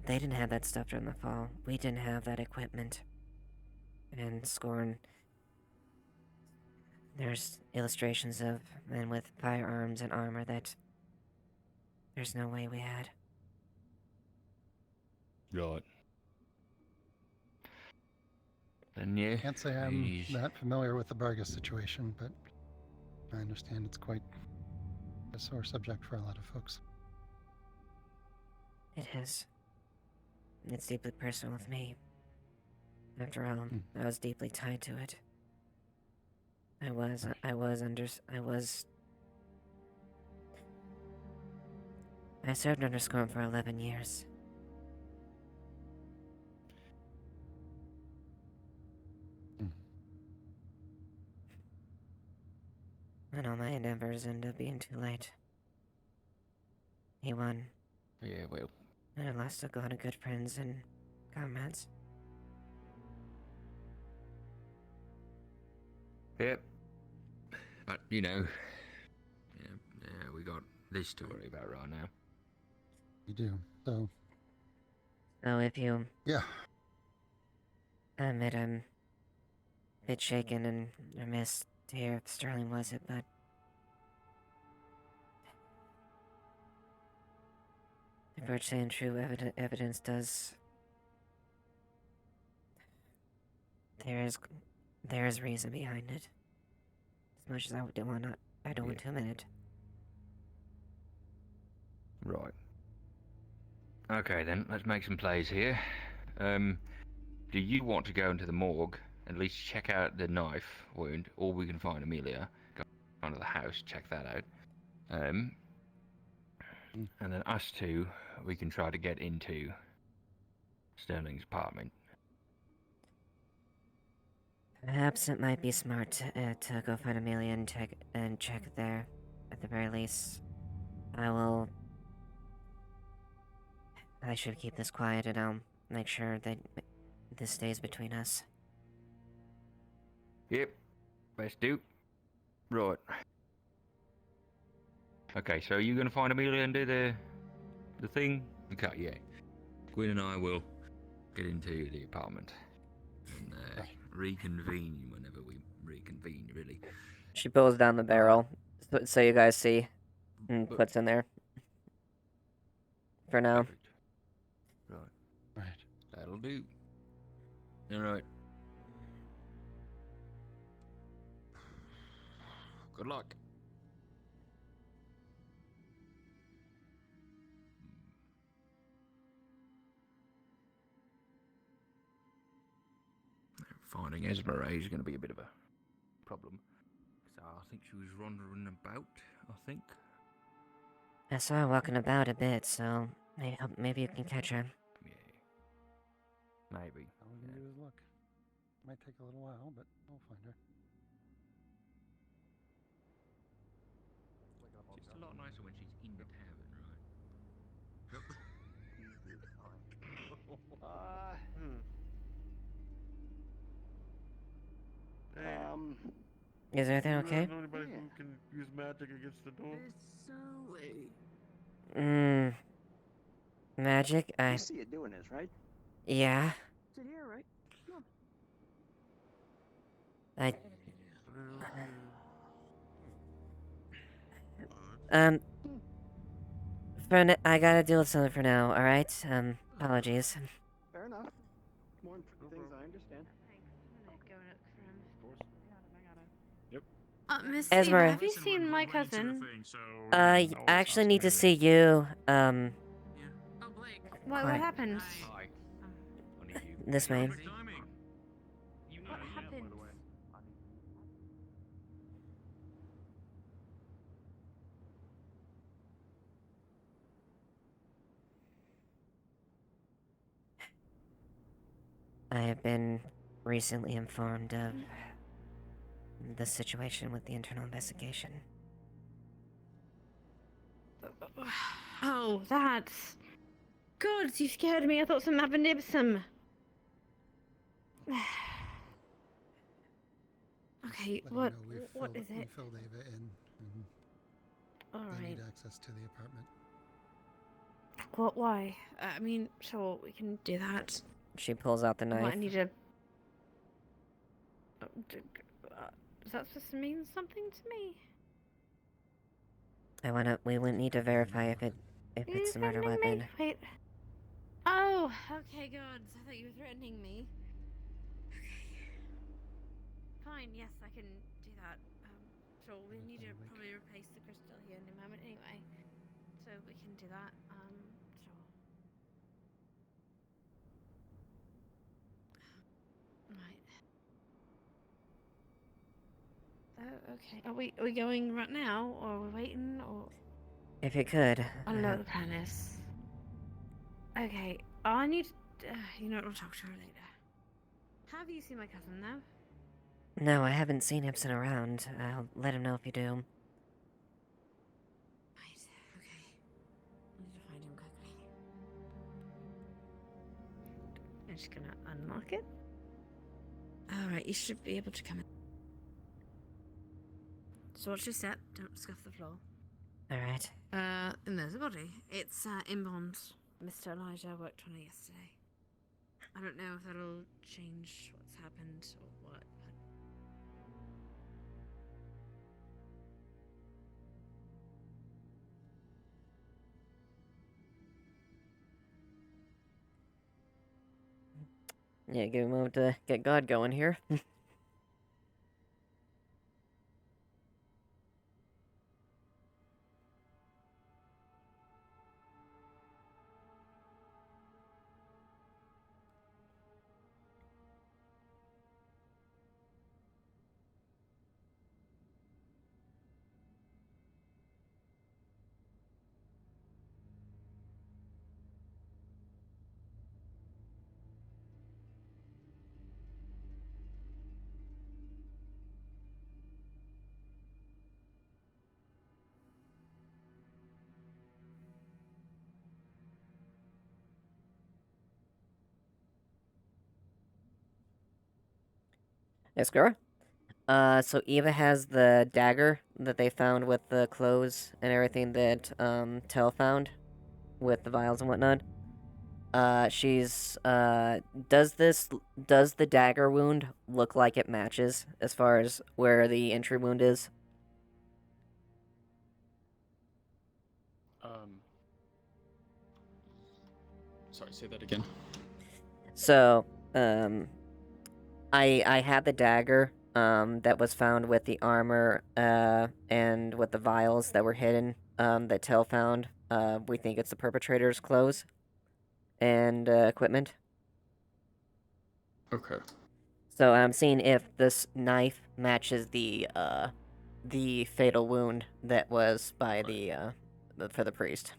they didn't have that stuff during the fall. We didn't have that equipment. And Scorn, there's illustrations of men with firearms and armor that there's no way we had. Right. Then yeah. Can't say I'm that familiar with the Barghest situation, but I understand it's quite a sore subject for a lot of folks. It is. It's deeply personal with me. After all, I was deeply tied to it. I served under Scorn for 11 years. And all my endeavors ended up being too late. He won. Yeah, well. And I lost a lot of good friends and comrades. Yep. But, you know, yeah, we got this to worry about right now. You do. So. So if you. Yeah. I admit I'm a bit shaken and remiss to hear if Sterling was it, but. Virtually and true evidence does. There is reason behind it. As much as I don't want to admit it. Right. Okay then, let's make some plays here. Do you want to go into the morgue, at least check out the knife wound, or we can find Amelia, go into the house, check that out. And then us two, we can try to get into Sterling's apartment. Perhaps it might be smart to go find Amelia and check there. At the very least, I should keep this quiet, and I'll make sure that this stays between us. Yep, best do. Right. Okay, so are you gonna find Amelia and do the thing? Okay, yeah. Gwyn and I will get into the apartment and reconvene whenever we reconvene, really. She pulls down the barrel, so you guys see, and puts in there. For now. Perfect. Right. That'll do. Alright. Good luck. Finding Esmeralda is going to be a bit of a problem. So I think she was wandering about, I think. I saw her walking about a bit, so maybe you can catch her. Yeah. Maybe. All we can do is look. Might take a little while, but we'll find her. It's a lot nicer when she's in the tavern, right? Is everything okay? Know anybody who can use magic against the door? Magic? You see you doing this, right? Yeah. Sit here, right? Come on. I gotta deal with something for now, alright? Apologies. Fair enough. More things I understand. Miss Esmer. Eva, have you seen my cousin? I actually need to see you, What happened? This way. What happened? I have been recently informed of the situation with the internal investigation. Oh, that's... God, you scared me. I thought something happened to Ipsum. Okay, what is We it? filled Ava in, and they Alright. need access to the apartment. What, why? I mean, sure, we can do that. She pulls out the knife. What, I need to... Is that supposed to mean something to me? We would need to verify if it's a murder weapon. Wait. Oh, okay, God. I thought you were threatening me. Okay. Fine, yes, I can do that. Sure, we need to probably replace the crystal here in a moment anyway. So we can do that. Sure. Oh, okay. Are we going right now, or are we waiting, or? If you could. I don't know what the plan is. Okay, I need. You know what? We'll talk to her later. Have you seen my cousin now? No, I haven't seen Ibsen around. I'll let him know if you do. Right. Okay. I need to find him quickly. I'm just gonna unlock it. All right, you should be able to come in. So watch your step. Don't scuff the floor. All right. And there's a body. It's inbound. Mr. Elijah worked on it yesterday. I don't know if that'll change what's happened or what, but... Yeah, give him a moment to get God going here. Yes, Gura? So Eva has the dagger that they found with the clothes and everything that, Tell found with the vials and whatnot. Does the dagger wound look like it matches as far as where the entry wound is? Sorry, say that again. So, I had the dagger, that was found with the armor, and with the vials that were hidden, that Tell found. We think it's the perpetrator's clothes and, equipment. Okay. So I'm seeing if this knife matches the fatal wound that was by for the priest.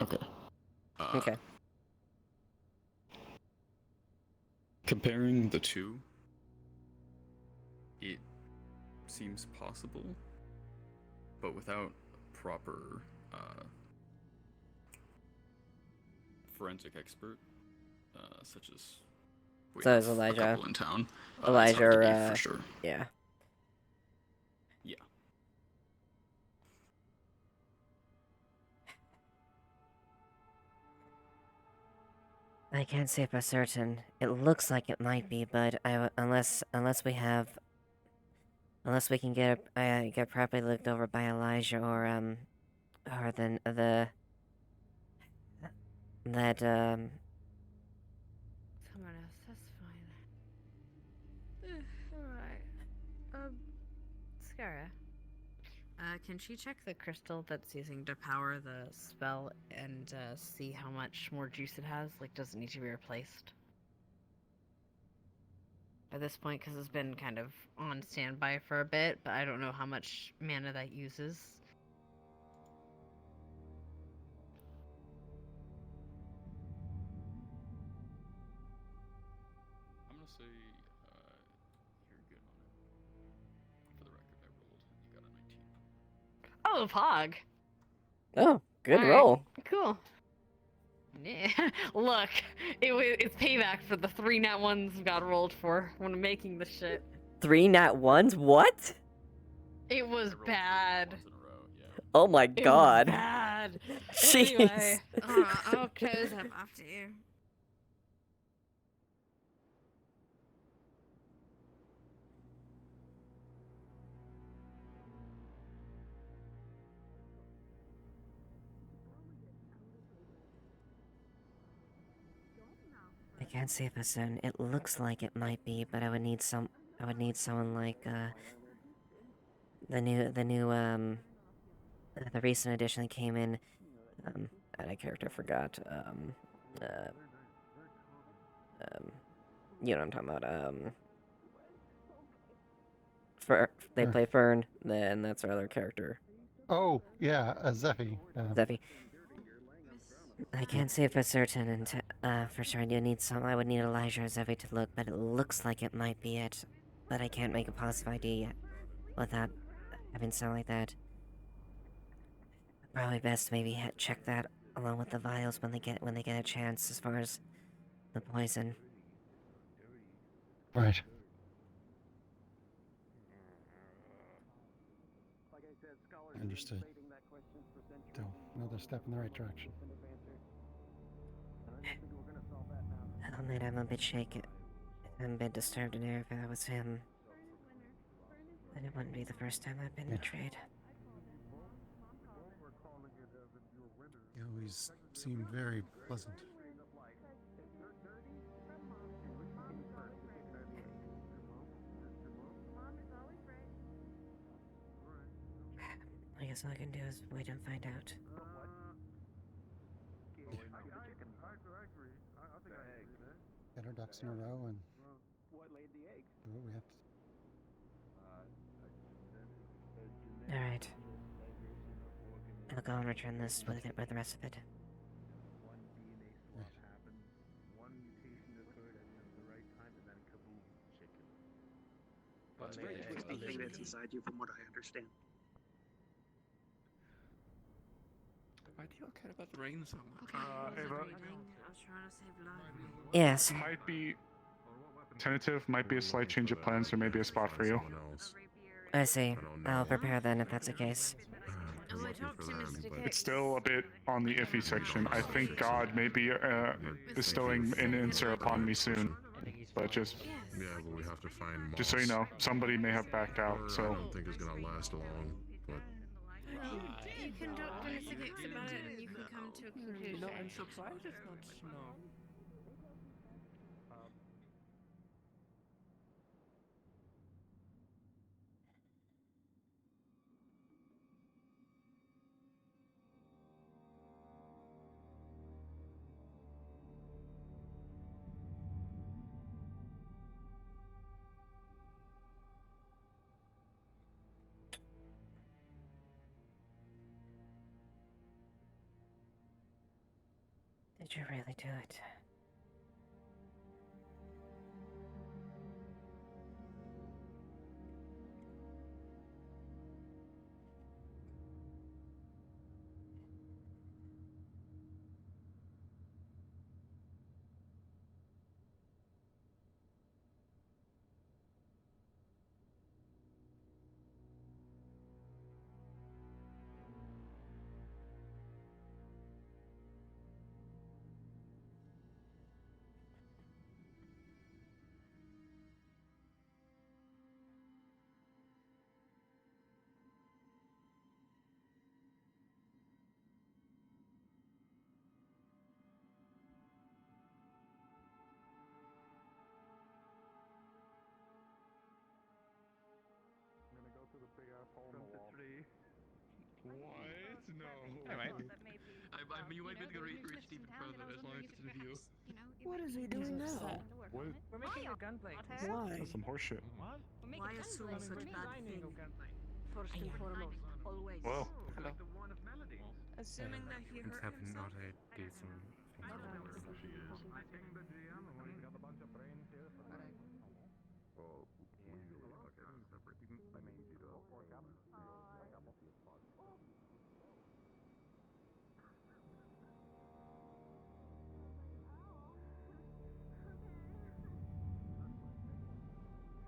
Okay. Okay. Comparing the two, it seems possible, but without proper forensic expert, such as we So have is Elijah. a couple in town. Elijah, it's hard to be for sure. Yeah. Yeah. I can't say for certain. It looks like it might be, but unless we can get properly looked over by Elijah or that Someone else, that's fine. Alright. mascara. Can she check the crystal that's using to power the spell and see how much more juice it has? Like, does it need to be replaced? At this point, because it's been kind of on standby for a bit, but I don't know how much mana that uses. I'm gonna say you're good on it. For the record, I rolled. You got a 19. Oh, Pog! Oh, good Alright, roll. cool. Yeah. Look, it's payback for the 3 nat ones we got rolled for when making the shit. 3 nat ones? What? It was bad. Oh my It was god. bad. Jeez. Anyway, I'll close up after you. I can't say for certain. It looks like it might be, but I would need someone like, the recent edition that came in, and a character forgot, you know what I'm talking about, they play Fern, then that's our other character. Oh, yeah, Zephy. Zephy. I can't say for certain, and for sure I would need Elijah or Zephy to look, but it looks like it might be it. But I can't make a positive idea yet, without having sound like that. Probably best to maybe check that along with the vials when they get a chance, as far as the poison. Right. Understood. Still, another step in the right direction. I'll admit I'm a bit shaken. I'm a bit disturbed in air if I was him. But it wouldn't be the first time I've been betrayed. You always seem very pleasant. I guess all I can do is wait and find out. Get our ducks in a row and do what we have to. Alright. I'll go and return this with the rest of it. It's very twisty thing that's inside you, from what I understand. Why do you all care about the rain so much? Ava? I was trying to save lives. Yes. Might be tentative, might be a slight change of plans, or maybe a spot for you. I see. I'll prepare then if that's the case. It's still a bit on the iffy section. I think God may be bestowing an answer upon me soon. But just but we have to find just so you know, somebody may have backed out, I so don't think it's gonna last long, but You can talk to Mr. Hicks about it and you can come to a conclusion. No, I'm surprised it's not snow. Did you really do it? What? No. Alright. You might be able to reach deep further as long as it's in view. What is he doing now? What? We're making a gunplay. Why? That's some horseshit. What? Why assume such bad thing? First and foremost, always. Well, hello. Assuming that he hurt himself.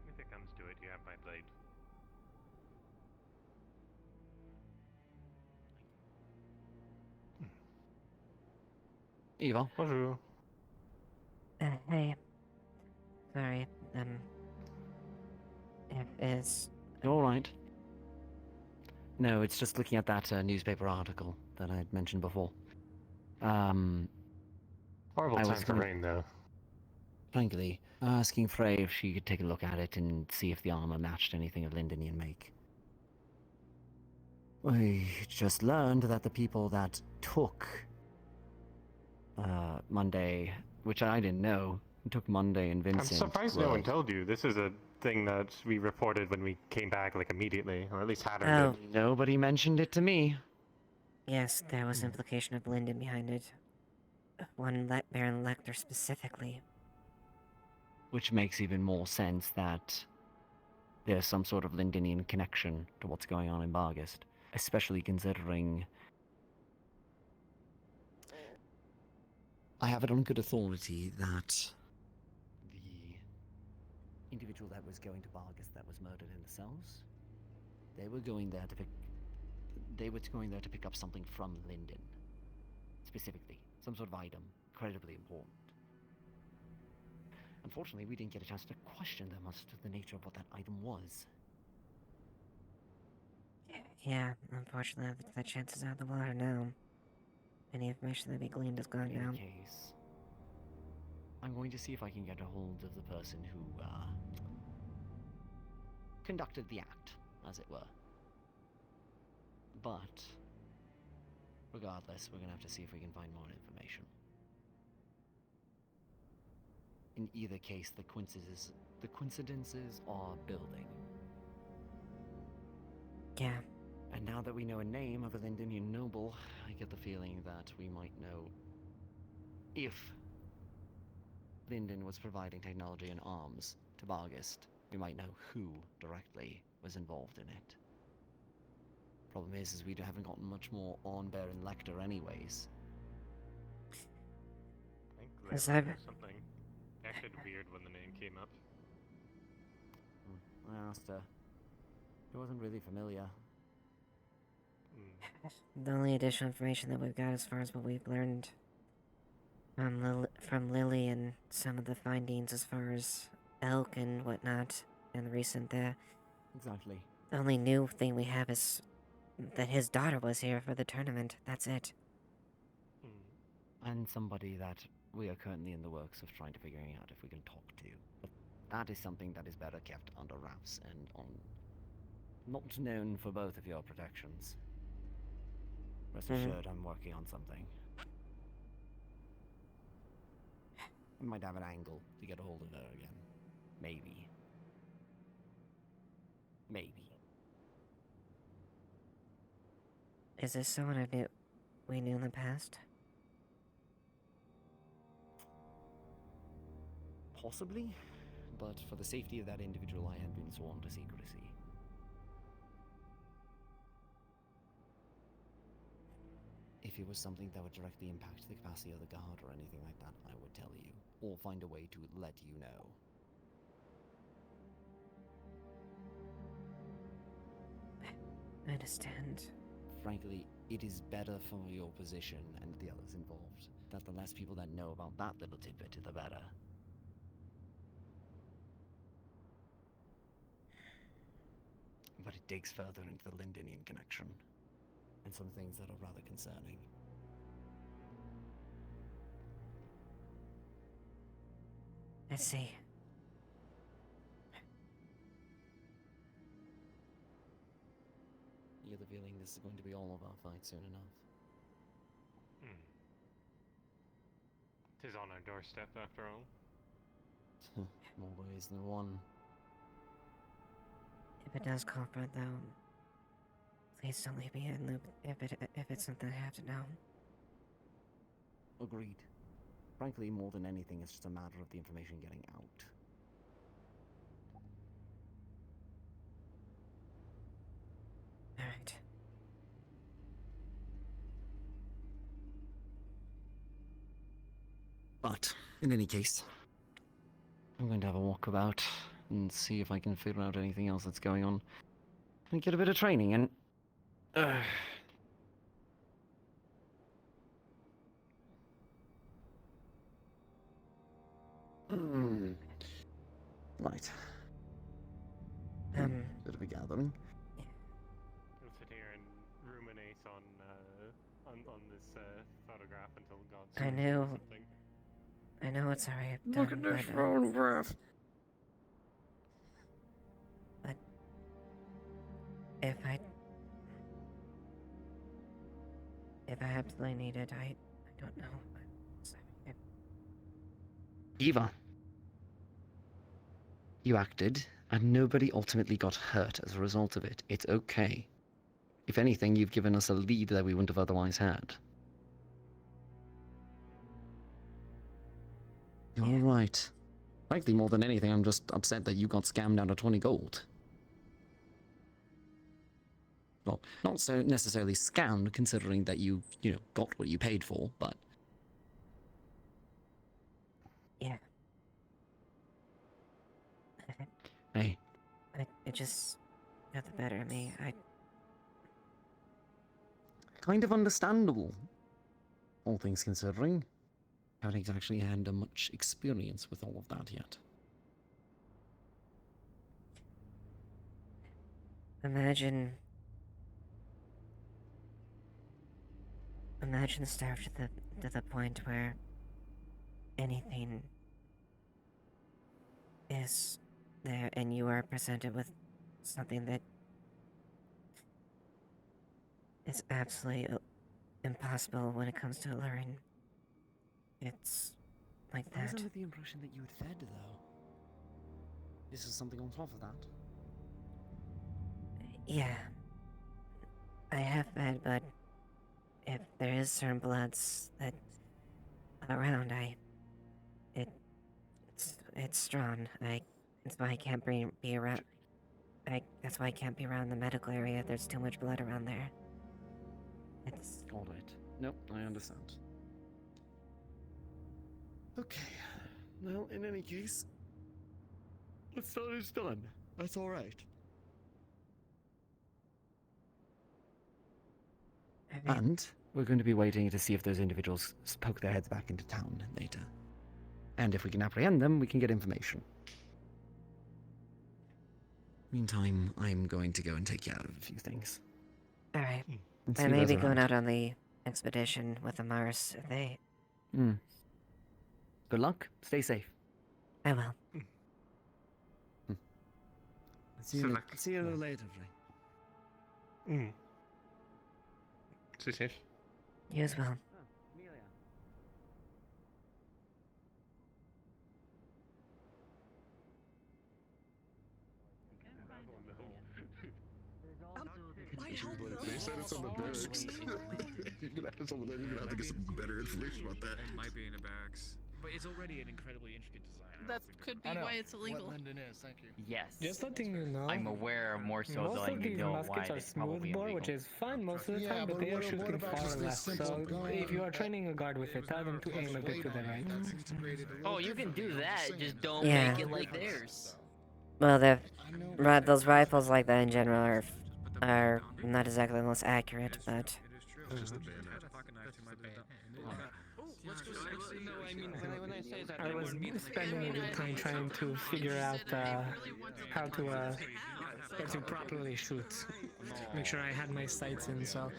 If it comes to it, you have my blade. Eva. Bonjour. Hey. Sorry, if it's... You alright? No, it's just looking at that newspaper article that I had mentioned before. Horrible I time was for gonna- rain, though. Frankly, asking Frey if she could take a look at it and see if the armor matched anything of Lindenian make. We just learned that the people that took Monday, which I didn't know, took Monday and Vincent. I'm surprised no one told you. This is a thing that we reported when we came back, like, immediately. Or at least Hatter Oh. did. Nobody mentioned it to me. Yes, there was implication of Linden behind it. Baron Lecter specifically. Which makes even more sense that there's some sort of Lindenian connection to what's going on in Bargest. Especially considering I have it on good authority that the individual that was going to Bargest that was murdered in the cells, they were going there to pick up something from Linden. Specifically. Some sort of item. Incredibly important. Unfortunately, we didn't get a chance to question them as to the nature of what that item was. Yeah, unfortunately, the chances are the water now. Any information that we gleaned has gone In down. any case, I'm going to see if I can get a hold of the person who conducted the act, as it were. But regardless, we're gonna have to see if we can find more information. In either case, the coincidences are building. Yeah. And now that we know a name of a Lindenian noble, I get the feeling that we might know if Linden was providing technology and arms to Bargest. We might know who directly was involved in it. Problem is we haven't gotten much more on Baron Lecter anyways. I think Because Layla or something. It acted weird when the name came up. I asked her. It wasn't really familiar. The only additional information that we've got as far as what we've learned from Lily and some of the findings as far as elk and whatnot and the recent Exactly. The only new thing we have is that his daughter was here for the tournament. That's it. And somebody that we are currently in the works of trying to figuring out if we can talk to. But that is something that is better kept under wraps and not known for both of your protections. Rest assured, I'm working on something. I might have an angle to get a hold of her again. Maybe. Maybe. Is this someone we knew in the past? Possibly, but for the safety of that individual, I had been sworn to secrecy. If it was something that would directly impact the capacity of the guard or anything like that, I would tell you, or find a way to let you know. I understand. Frankly, it is better for your position and the others involved that the less people that know about that little tidbit, the better. But it digs further into the Lindenian connection, and some things that are rather concerning. I see. You get the feeling this is going to be all of our fight soon enough. Tis on our doorstep, after all. More ways than one. If it does call for it, though, please don't leave me in loop if it's something I have to know. Agreed. Frankly, more than anything, it's just a matter of the information getting out. Alright. But, in any case, I'm going to have a walk about and see if I can figure out anything else that's going on. And get a bit of training and... Right. Bit of a gathering. We'll sit here and ruminate on this photograph until God I says know. something. I know it's already Look done, at this but, photograph! but if I absolutely need it, I don't know. Sorry. Eva. You acted, and nobody ultimately got hurt as a result of it. It's okay. If anything, you've given us a lead that we wouldn't have otherwise had. Alright. Frankly, more than anything, I'm just upset that you got scammed out of 20 gold. Well, not so necessarily scammed, considering that you got what you paid for, but... Yeah. Hey. It just got the better of me. Kind of understandable, all things considering. Haven't actually had much experience with all of that yet. Imagine starved to the point where anything is there and you are presented with something that is absolutely impossible when it comes to alluring. It's like I was that. under the impression that you had fed, though. This is something on top of that. Yeah. I have fed, but if there is certain bloods that around, it's strong. That's why I can't be around. That's why I can't be around the medical area. There's too much blood around there. It's all right. Nope, I understand. Okay. Well, in any case, what's done is done. That's all right. And we're going to be waiting to see if those individuals poke their heads back into town later. And if we can apprehend them, we can get information. Meantime, I'm going to go and take care of a few things. Alright. Let's I see may what's be going around. out on the expedition with the Mars. Good luck. Stay safe. I will. See you a little later, Frey. Stay safe. You as well. They said it's on the barracks. You're gonna have to get some better information about that. It might be in the barracks, but it's already an incredibly intricate design. That could be why it's illegal. What London is, thank you. Yes. Just letting you know. I'm aware more so Most than of you these know why muskets are it's probably smoothbore, illegal. which is fine most of the Yeah, time, but but they are what shooting about far just this less. simple So gun if you are that training a guard with it, tell them to aim a bit to the right. Oh, you can do that. Just don't Yeah. make it like theirs. Well, those rifles like that in general are not exactly the most accurate, but I was spending a good time trying to figure out how to properly shoot. Make sure I had my sights in, so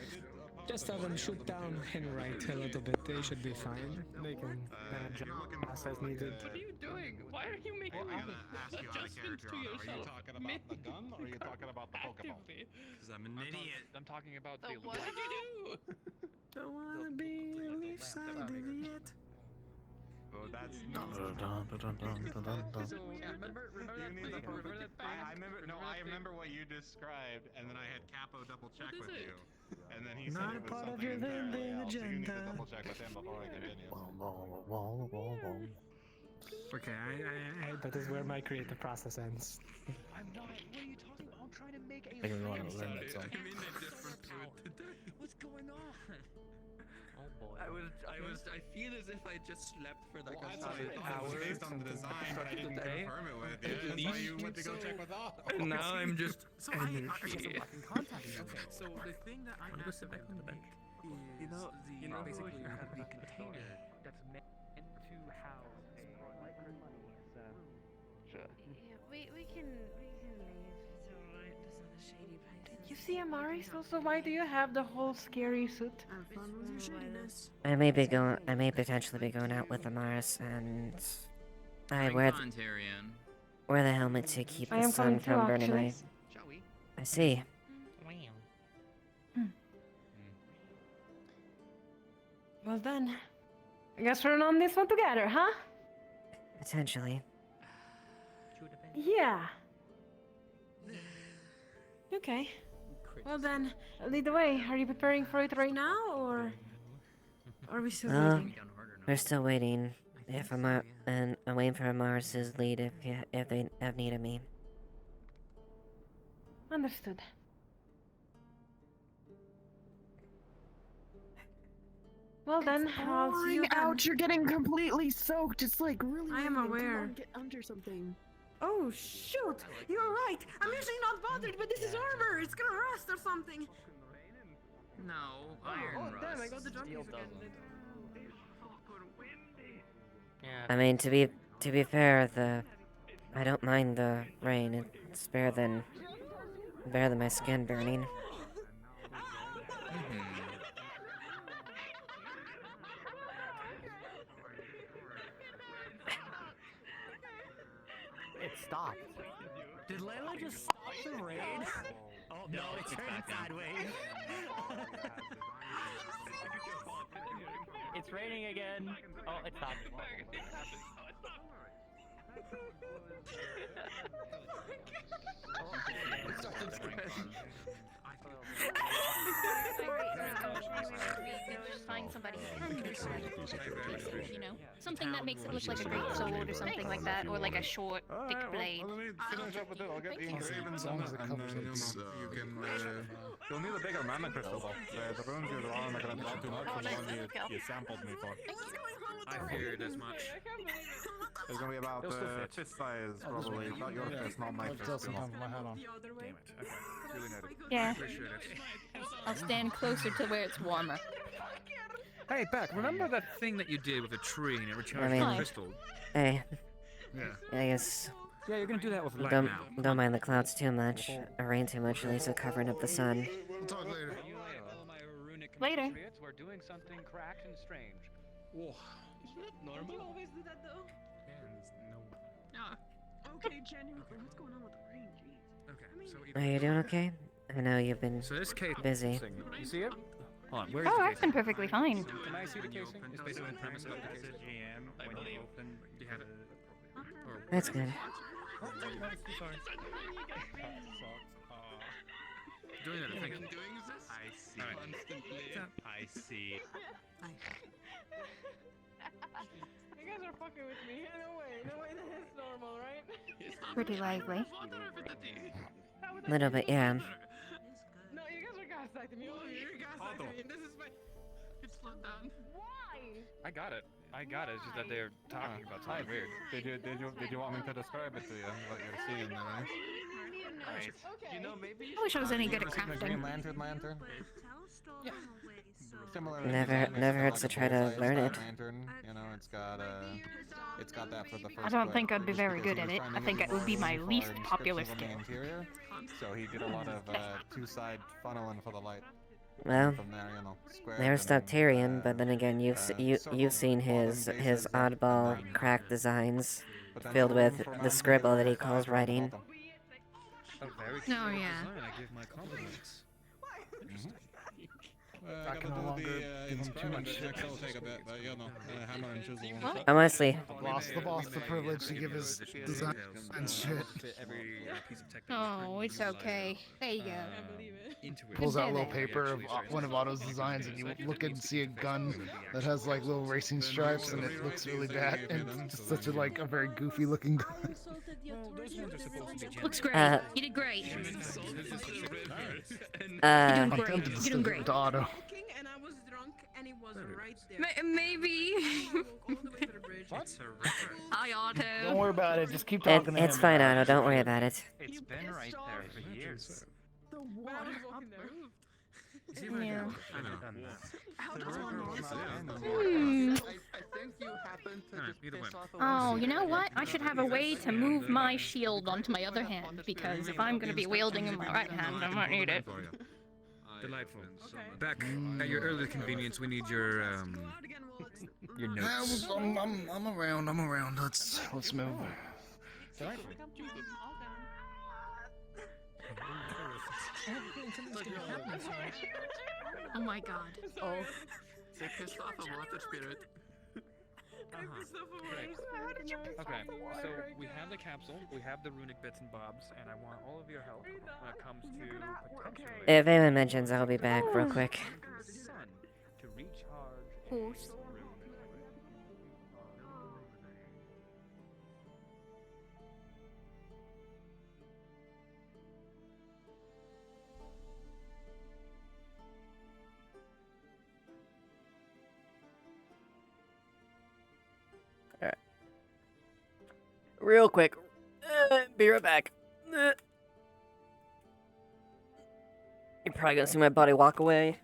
Just have them shoot down and write a little bit. They should be fine. They can manage us as needed. What are you doing? Why are you making adjustments to yourself? Are you talking about the gun or are you talking about the Pokeball? Because I'm an idiot. I'm talking about the what? What did you do? Don't wanna be a leaf-side idiot. Oh, that's So, I remember what you described, and then I had Capo double check What is with it? you, and then he Not said a it was part of something your entirely vending else. So you need to agenda. double check with him before I continue. Okay, that is where my creative process ends. I'm not. What are you talking about? I'm trying to make a. I think we want to learn that I'm song. in a different mood today. What's going on? Oh boy. I feel as if I just slept for like a solid hour. Based on the design, but I didn't confirm it with you. That's why you went to go check with us. And now I'm just So I contacting. Okay, so the thing that I asked about to make is basically the container that's meant to house Yeah, we can leave. It's alright. It's not a shady place. You see, Amari, so why do you have the whole scary suit? Have fun with your shadiness. I may potentially be going out with Amaris, and I wear the helmet to keep I the am sun going too, from burning actually. my. I see. Well then, I guess we're on this one together, huh? Potentially. Yeah. Okay. Well then, lead the way. Are you preparing for it right now, or are we still waiting? We're still waiting. If I'm waiting for Amaris's lead if they have need of me. Understood. Well then, I'll see you then. Ouch, you're getting completely soaked. It's like really I am raining. Come aware. on, get under something. Oh shoot! You're right. I'm usually not bothered, but this is armor. It's gonna rust or something. No, Oh damn! I got the junkies again. Yeah. I mean, to be fair, I don't mind the rain. It's better than my skin burning. It stopped. Did Layla just stop the rain? Oh no, it's turning sideways. It's raining again. Oh, it stopped. Find somebody who can do that. You know, something that makes it look like a great sword or something like that, or like a short, thick blade. Well, let me finish up with it. I'll get the engravings on it, and then you can. You'll need a bigger mana crystal though. The runes you're drawing are gonna be too much for the one you sampled me for. I figured as much. It's gonna be about fist size, probably. Not your fist, not my fist. Come from my hat on. Damn it. Okay. Really noted. Yeah. Appreciate it. I'll stand closer to where it's warmer. Hey, Beck, remember that thing that you did with a tree and it recharged I mean, the crystal? Hey. Yeah. I guess. Yeah, you're gonna do that with light Don't now. don't mind the clouds too much, or rain too much. At least it's covering up the sun. We'll talk later. Later. We're doing something cracked and strange. Whoa. Isn't that normal? You always do that though. Okay, genuinely, what's going on with the rain? Jeez. Okay, so Are you doing okay? I know you've been So this case busy. You see it? Hold on, where's Oh, the I've casing? been perfectly fine. Can I see the casing? It's basically the premise of the casing. I believe. Do you have it? Or That's good. Oh, sorry. Doing that, thank you. I see. Alright. I see. You guys are fucking with me. No way, that is normal, right? Pretty lively. Little bit, yeah. No, you guys are gaslighting me. You're gaslighting me. This is my. It's slowed down. Why? I got it. It's just that they're talking about something weird. Did you want me to describe it to you? What you're seeing there, right? Right. Okay. You know, maybe. I wish I was any good at Ever seen the Green crafting. Lantern? Yeah. Similar. Never hurts to try to learn it. Lantern, you know, it's got that for the first. I don't think clip, I'd be just very because good he at was it. trying I to think use it would be more my for least descriptions popular on the skill. interior. So he did a lot of two-side funneling for the light. Well, from there, you know, squared there's and, Stopterian, but then again, you've circled seen his bottom his bases in, and oddball then crack designs potential filled room with for the magic scribble that he size calls around the writing. bottom. A very Oh, creative yeah. design. I give my compliments. Interesting. I gotta do the inscribing bit next, that'll take a bit, but you know, hammer and chisel and stuff. Honestly, The boss the privilege to give his design and shit. Oh, it's okay. There you go. Pulls out a little There. paper of one of Otto's designs, and you look and see a gun that has like little racing stripes, and it looks really bad, and it's such a like a very goofy looking gun. Looks great. You did great. I'm great. tempted to You're still doing give great. it to Otto. And I was drunk, and he was right there. Maybe. Hi, Otto. Don't worry about it. Just keep talking to him. It's fine, Otto. Don't worry about it. It's been right there for years. The water walking there. Yeah. How does one know? Hmm. I think you happened to just piss off a Oh, you know what? I should have a way to move my shield onto my other hand, because if I'm going to be wielding in my right hand, I might need it. Delightful. Back at your earlier convenience, we need your notes. I'm around. I'm around. Let's move. Delightful. Oh my god. Oh, they pissed off a water spirit. Okay, so we have the capsule, we have the runic bits and bobs, and I want all of your help when it comes to potentially If anyone mentions, I'll be back real quick. sun to recharge Horse. Alright. Real quick. Be right back. You're probably gonna see my body walk away.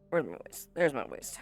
Where's my waist? There's my waist.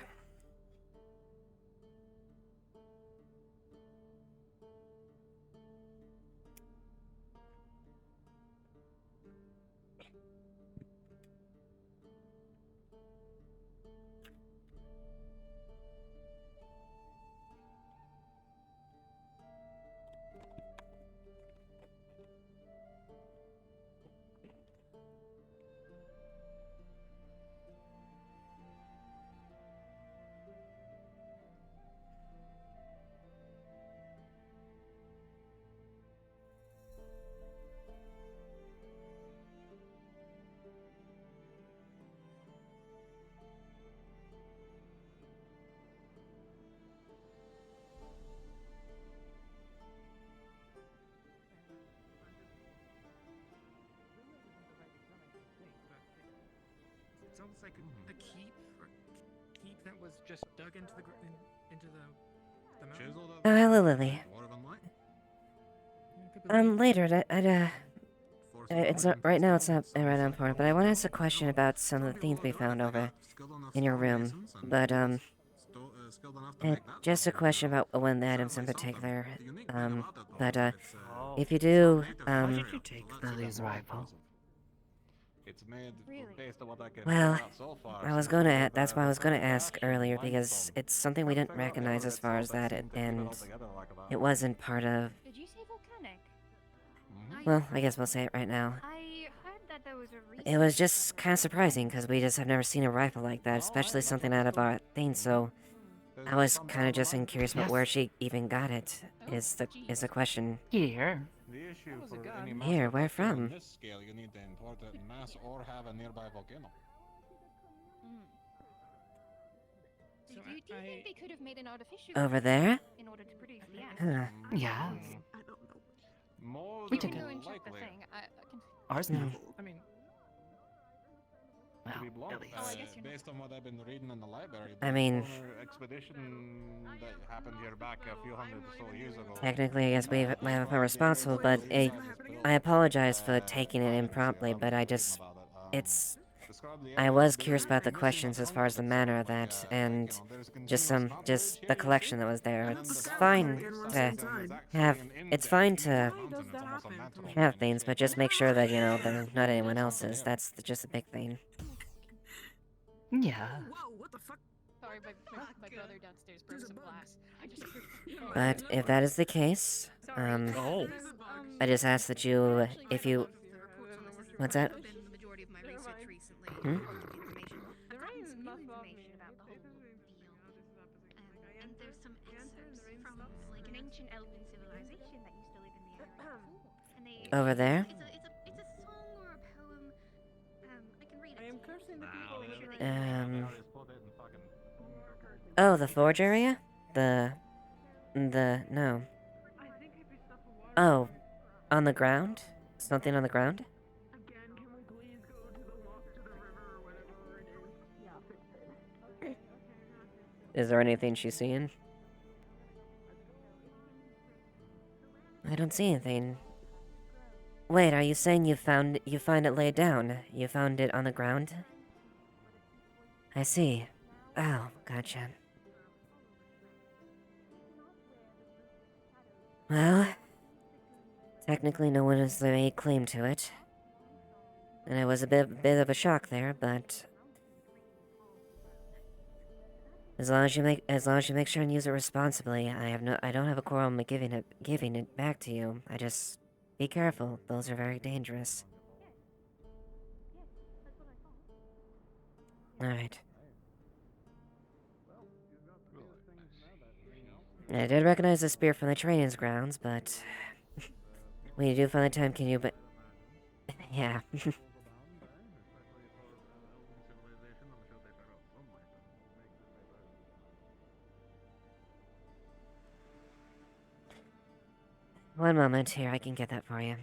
It's almost like a keep. heap that was just dug into into the mountain? Oh, hello, Lily. Later, it's not, right now it's not right now important, but I want to ask a question about some of the things we found over in your room. But, just a question about one of the items in particular. If you do, Why did you take Lily's rifle? It's made based on what I can well, figure out so far. that's why I was gonna ask earlier, because it's something we didn't recognize as far as that, and it wasn't part of... Did you say volcanic? Well, I guess we'll say it right now. I heard that there was a It was just kind of surprising, because we just have never seen a rifle like that, especially something out of our thing, so... I was kind of just curious about where she even got it, is the question. Here. The issue for any Here, where master on from? this scale, you need to import it en masse or have a nearby volcano. Do you think they could have made an artificial Over there? in order to produce the axe? Huh. Yeah. I don't know. More We than took it. Go and check the likely. thing. I can... Ours Hmm. now. I mean, To be Well, blunt, at least. Oh, I guess you're not- based on what I've been reading in the library, I the mean- former expedition that happened here back a few hundred or so years ago. Technically, I guess we are responsible, but I apologize for taking it impromptu, but it's... I was curious about the questions as far as the manner of that, and just the collection that was there. It's fine to have have things, but just make sure that, you know, they're not anyone else's. That's just a big thing. Yeah. Sorry, my brother downstairs broke some glass. I just heard... But if that is the case, Oh. I just ask that you, if you... What's that? The majority of my research recently. Hmm? Information. I've gotten some new information about the whole deal. And there's some excerpts from like an ancient elven civilization that used to live in the area before. And they Over there? It's a song or a poem. I can read it. I am cursing the people. Oh, the forge area? No. Oh, on the ground? Something on the ground? Is there anything she's seeing? I don't see anything. Wait, are you saying you find it laid down? You found it on the ground? I see. Oh, gotcha. Well, technically no one has made claim to it. And it was a bit of a shock there, but as long as you make sure and use it responsibly, I don't have a quarrel with giving it back to you. I just be careful. Those are very dangerous. All right. I did recognize the spear from the training grounds, but when you do find the time, can you? But yeah. One moment here, I can get that for you.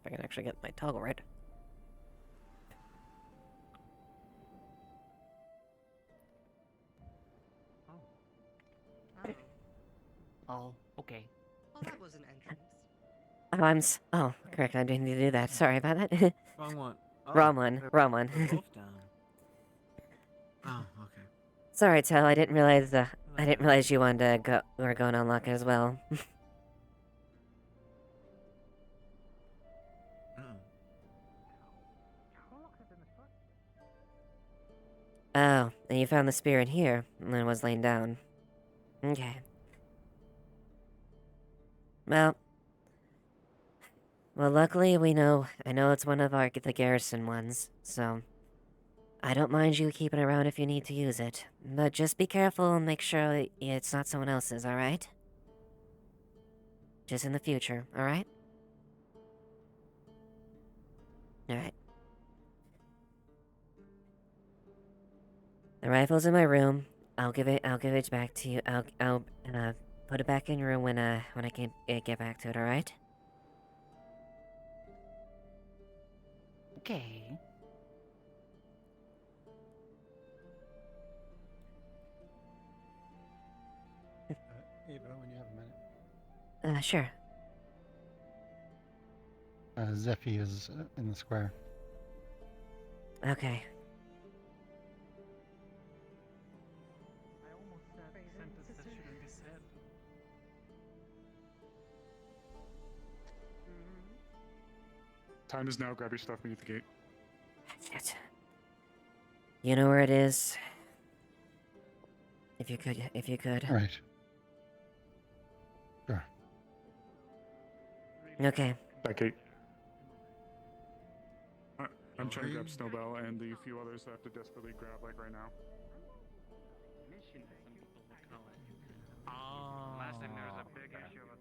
If I can actually get my toggle right. Oh, okay. Well, that was an entrance. Oh, correct, I didn't need to do that. Sorry about that. Wrong one. Wrong one. They're both down. Oh, okay. Sorry, Tal, I didn't realize you wanted to were going on lock as well. Oh, and you found the spear in here, and it was laying down. Okay. Well, luckily I know it's one of the garrison ones, so I don't mind you keeping it around if you need to use it. But just be careful and make sure it's not someone else's, alright? Just in the future, alright? Alright. The rifle's in my room. I'll give it back to you. I'll put it back in your room when I get back to it, alright? Okay. Eva, when you have a minute. Sure. Zephy is in the square. Okay. I almost said sentence that shouldn't be said. Time is now. Grab your stuff. Meet at the gate. Shit. You know where it is? If you could. Right. Sure. Okay. That gate. I'm trying to grab Snowbell and the few others I have to desperately grab, like right now. Mission, some people would call it. Last time there was a big issue with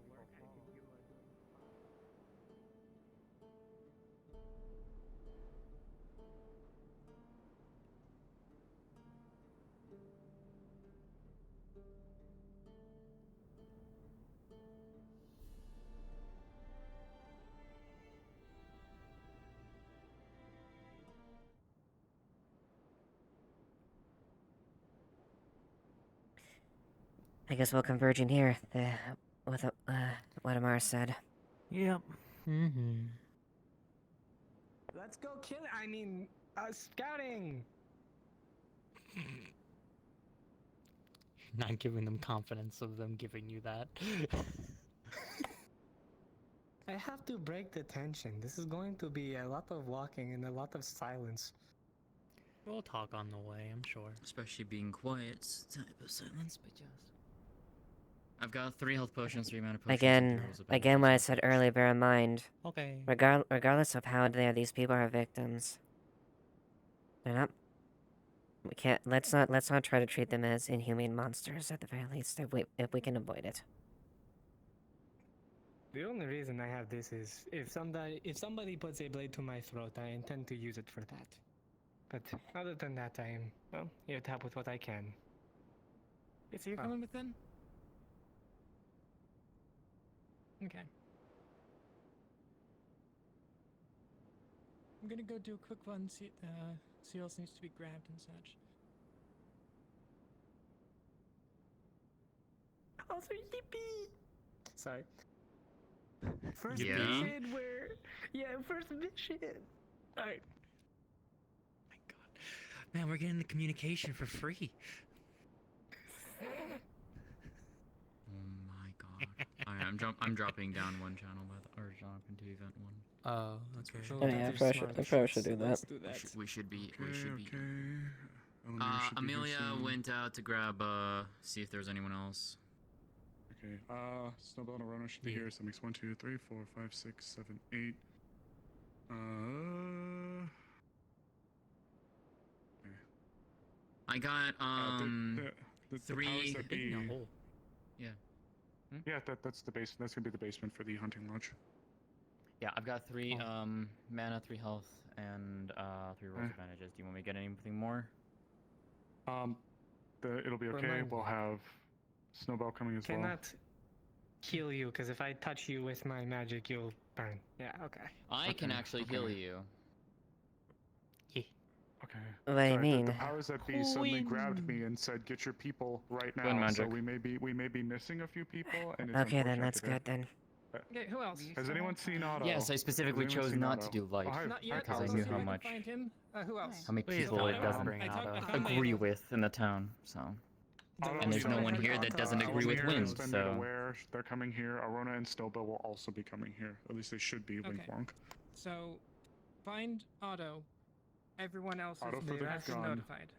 I guess we'll converge in here. With what Amar said. Yep. Let's go kill it. I mean, scouting. Not giving them confidence of them giving you that. I have to break the tension. This is going to be a lot of walking and a lot of silence. We'll talk on the way, I'm sure. Especially being quiet type of silence, but yes. I've got 3 health potions, 3 mana potions. Again, what I said earlier, bear in mind. Okay. Regardless of how these people are victims. They're not. We can't. Let's not try to treat them as inhumane monsters at the very least, if we can avoid it. The only reason I have this is if somebody puts a blade to my throat, I intend to use it for that. But other than that, I am, well, here to help with what I can. Is he coming within? Okay. I'm gonna go do a quick run, see what else needs to be grabbed and such. Also, yippee! Sorry. First mission first mission! Alright. Man, we're getting the communication for free. Oh my god. Alright, I'm dropping down 1 channel or dropping to event 1. Oh, okay. Oh yeah, I probably should do that. Let's do that. We should be. Eleanor should be here Amelia soon. went out to grab see if there's anyone else. Okay. Snowbell and Arona should be here. So that makes 1, 2, 3, 4, 5, 6, 7, 8. I got the 3 powers that be. in a hole. Yeah. Yeah, that's the base. That's gonna be the basement for the hunting lodge. Yeah, I've got 3 mana, 3 health, and 3 rolls advantages. Do you want me to get anything more? It'll be okay. Remind We'll have Snowbell coming as well. Cannot heal you, because if I touch you with my magic, you'll burn. Yeah, okay. I can actually heal you. Okay. What do you mean? The powers that be suddenly grabbed me and said, "Get your people right now." So we may be missing a few people. And it's Okay, then unfortunate that's today. good then. Okay, who else? Has anyone seen Otto? Yes, I specifically Has anyone chose seen not Otto? to do life. Oh, hi- Not yet. Because I I'll knew see how if I can much. find him. Who else? How many Please people don't it doesn't bring Otto. agree with in the town, so. And there's no one here that doesn't agree with Elmir wind, has been made so. aware they're coming here. Arona and Snowbell will also be coming here. At least they should be. Wink Okay. wonk. So, find Otto. Everyone else Otto is for the has been gun. notified.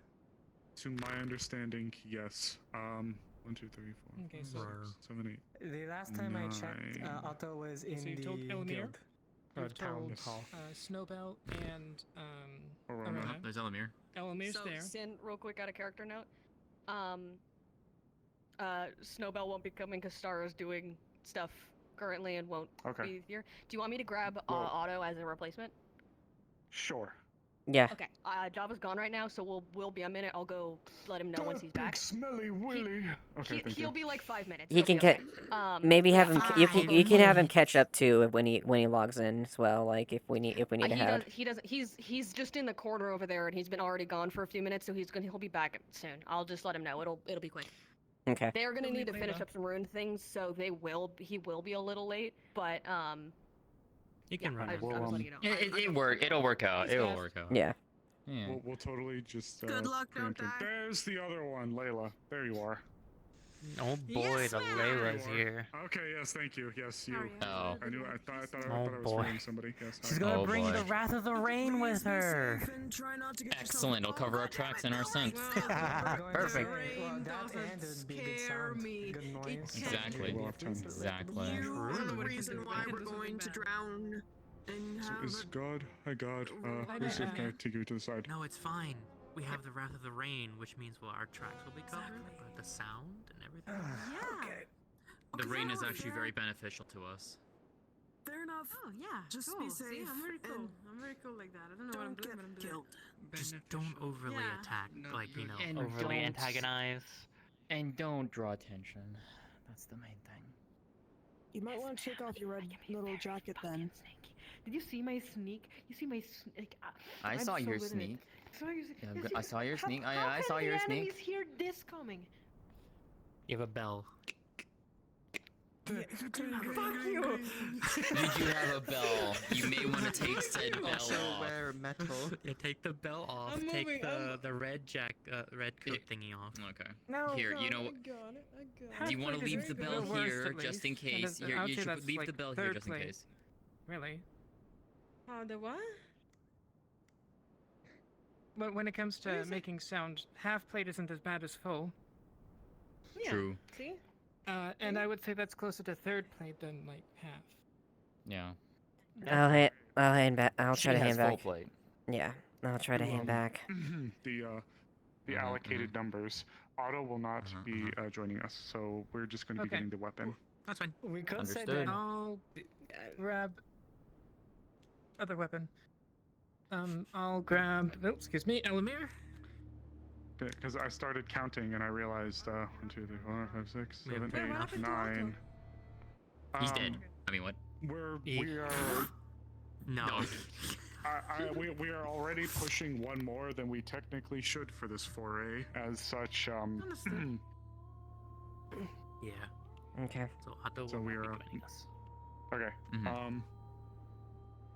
To my understanding, yes. 1, 2, 3, 4, Okay, 5, so 6, 7, 8. the last time I checked, 9. Otto was in So you the told Elmir? guild. Or You've town told hall. Snowbell and Arona. Arona. There's Elamir. Elamir's So, there. Sin, real quick, got a character note. Snowbell won't be coming because Star is doing stuff currently and won't Okay. be here. Do you want me to grab Well- Otto as a replacement? Sure. Yeah. Okay. Java's gone right now, so we'll be a minute. I'll go let him know once he's back. Smelly Willy. Okay, thank He'll you. be like 5 minutes. He He'll can be get. okay. Maybe have yeah. him. You can have him catch up too when he logs in as well. Like if we need to have. He doesn't. He's just in the corner over there, and he's been already gone for a few minutes, so he'll be back soon. I'll just let him know. It'll be quick. Okay. They're gonna need to finish up some rune things, so he will be a little late, but You can run. I was letting you know. It'll work out. It'll work out. Yeah. Yeah. We'll totally just. Good luck, don't preempt him. There's the other one, Layla. There you are. Oh boy, the Layla's here. Okay, yes, thank you. Yes, you. Oh. I knew. I thought Oh, I was boy. fighting somebody. Yes. She's hi. gonna Oh, bring boy. the Wrath of the Rain with her. Excellent. It'll cover our tracks and our scent. Perfect. Scare me. Exactly. Exactly. The reason why we're going to drown. And So have is God? Hi God. Who's it? Can I take you to the side? No, it's fine. We have the Wrath of the Rain, which means our tracks will be covered, the sound and everything. Yeah. The rain is actually very beneficial to us. Fair enough. Oh yeah. Just cool. be safe. See, I'm very cool. and I'm very cool like that. I don't know what I'm doing, but I'm doing. killed. Just don't overly Yeah. attack, And Overly don't- antagonize. And don't draw attention. That's the main thing. You might want to take off your red little jacket then. Did you see my sneak? You see my sneak? I saw your sneak. Yeah, I saw your sneak. I saw your sneak. Enemies hear this coming. You have a bell. Fuck you. Did you have a bell? You may want to take said bell Also off. wear metal. Yeah, take the bell off. I'm Take moving, the red red coat thingy off. Okay. No, Here, you know. Do you want to leave the bell here just in case? Here, you should leave the bell here just in case. Really? Oh, the what? But when it comes to making sound, half plate isn't as bad as full. Yeah. True. See? And I would say that's closer to third plate than like half. Yeah. I'll hand back. I'll She try to has hand full back. plate. Yeah. I'll try to hand back. The allocated numbers. Otto will not be joining us, so we're just going to be Okay. getting the weapon. That's fine. We could say Understood. that I'll grab other weapon. I'll grab. Oh, excuse me, Elamir. Because I started counting and I realized 1, 2, 3, 4, 5, 6, We have 7, fair 8, enough. 9. He's dead. I mean, what? We are. No. We are already pushing one more than we technically should for this foray. As such, Yeah. Okay. So Otto So will we be are- joining us. Okay. Mhm.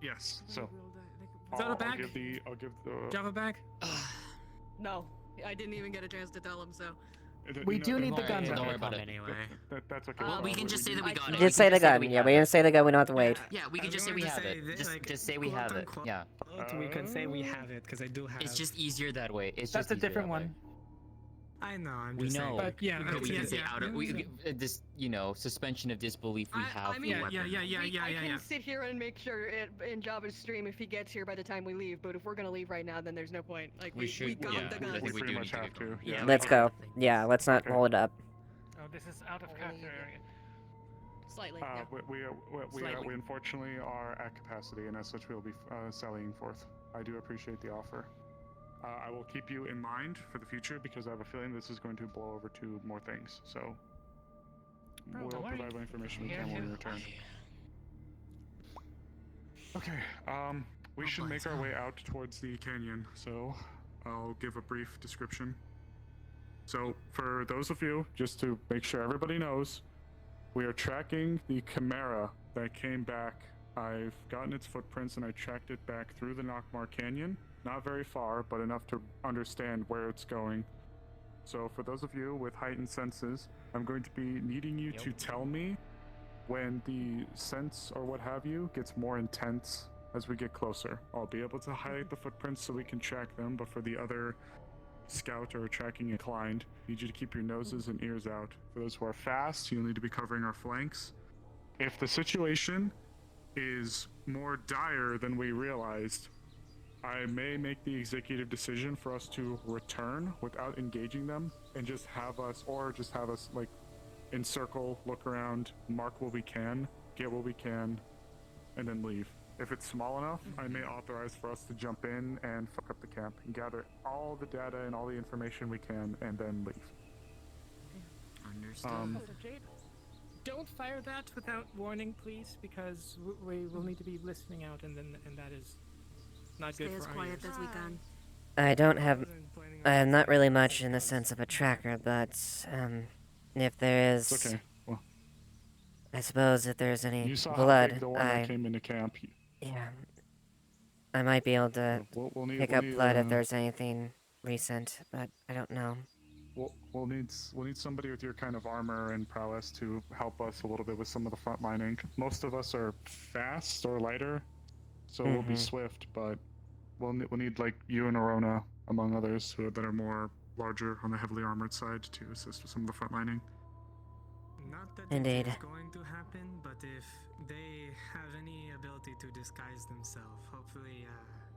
Yes. So Java I'll back? give the. Java back. No, I didn't even get a chance to tell him. So. We do need the gun Don't back. worry about it. Anyway. That's okay. We can just say that we got it. Just say the gun. Yeah, we didn't say the gun. We don't have to wait. Yeah, we can Just just say say we we have have it. Just say we have it. Yeah. We could say we have it because I do have. It's just easier that way. It's That's just a easier different that way. one. I know. I'm We just saying. know. But yeah, But we okay, can say yeah, out of yeah. this, suspension of disbelief. We have I mean, the weapon. I can sit here and make sure it in Java's stream if he gets here by the time we leave. But if we're gonna leave right now, then there's no point. Like We should. got Yeah, the I gun. think we pretty do much need to have get to. going. Yeah. Let's go. Yeah, let's not hold it up. Oh, this is out of character area. Slightly. We unfortunately are at capacity, and as such, we will be sallying forth. I do appreciate the offer. I will keep you in mind for the future because I have a feeling this is going to blow over to more things. So we'll don't worry. provide what information we Here, can when we here. return. Okay. We should make our way out towards the canyon. So I'll give a brief description. So for those of you, just to make sure everybody knows, we are tracking the Chimera that came back. I've gotten its footprints and I tracked it back through the Nockmar Canyon. Not very far, but enough to understand where it's going. So for those of you with heightened senses, I'm going to be needing you to tell me when the sense or what have you gets more intense as we get closer. I'll be able to highlight the footprints so we can track them, but for the other scout or tracking inclined, I need you to keep your noses and ears out. For those who are fast, you'll need to be covering our flanks. If the situation is more dire than we realized, I may make the executive decision for us to return without engaging them and just have us like encircle, look around, mark what we can, get what we can, and then leave. If it's small enough, I may authorize for us to jump in and fuck up the camp and gather all the data and all the information we can, and then leave. Understood. Don't fire that without warning, please, because we will need to be listening out, and that is not good Stay for as our quiet ears. as we can. I am not really much in the sense of a tracker, but, if there is... It's okay. Well, I suppose if there's any you saw blood, how big the one that came into camp. Yeah. I might be able to We'll pick up blood if there's anything recent, but I don't know. We'll need somebody with your kind of armor and prowess to help us a little bit with some of the front lining. Most of us are fast or lighter, so we'll be swift, but we'll need like you and Arona, among others, that are more larger on the heavily armored side to assist with some of the front lining. Not that Indeed. it is going to happen, but if they have any ability to disguise themselves, hopefully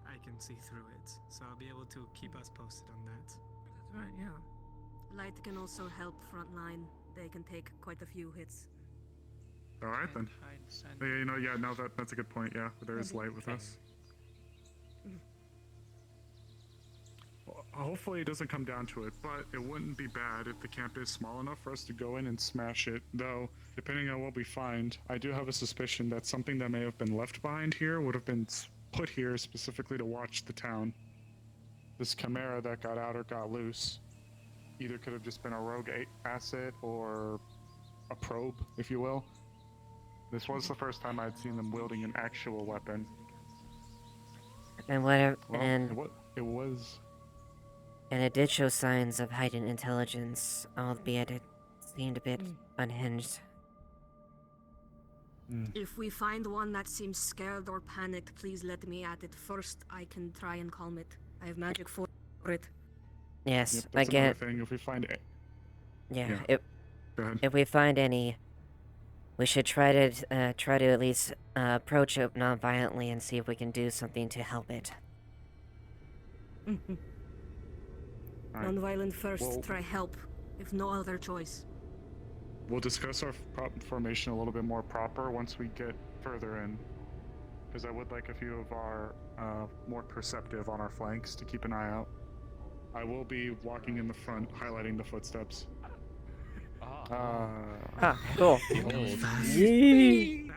I can see through it. So I'll be able to keep us posted on that. That's right, yeah. Light can also help frontline. They can take quite a few hits. All right then. Yeah, no, that's a good point. Yeah, there is light with us. Well, hopefully it doesn't come down to it, but it wouldn't be bad if the camp is small enough for us to go in and smash it. Though, depending on what we find, I do have a suspicion that something that may have been left behind here would have been put here specifically to watch the town. This chimera that got out or got loose either could have just been a rogue asset or a probe, if you will. This was the first time I'd seen them wielding an actual weapon. And It was. And it did show signs of heightened intelligence, albeit it seemed a bit unhinged. If we find one that seems scared or panicked, please let me at it first. I can try and calm it. I have magic for it. Yes, Yep, I that's get. another thing. If we find it. Yeah, Go ahead. if we find any, we should try to at least approach it non-violently and see if we can do something to help it. Right. Non-violent first, Well- try help. If no other choice. We'll discuss our formation a little bit more proper once we get further in. Because I would like a few of our more perceptive on our flanks to keep an eye out. I will be walking in the front, highlighting the footsteps. Cool. Yee.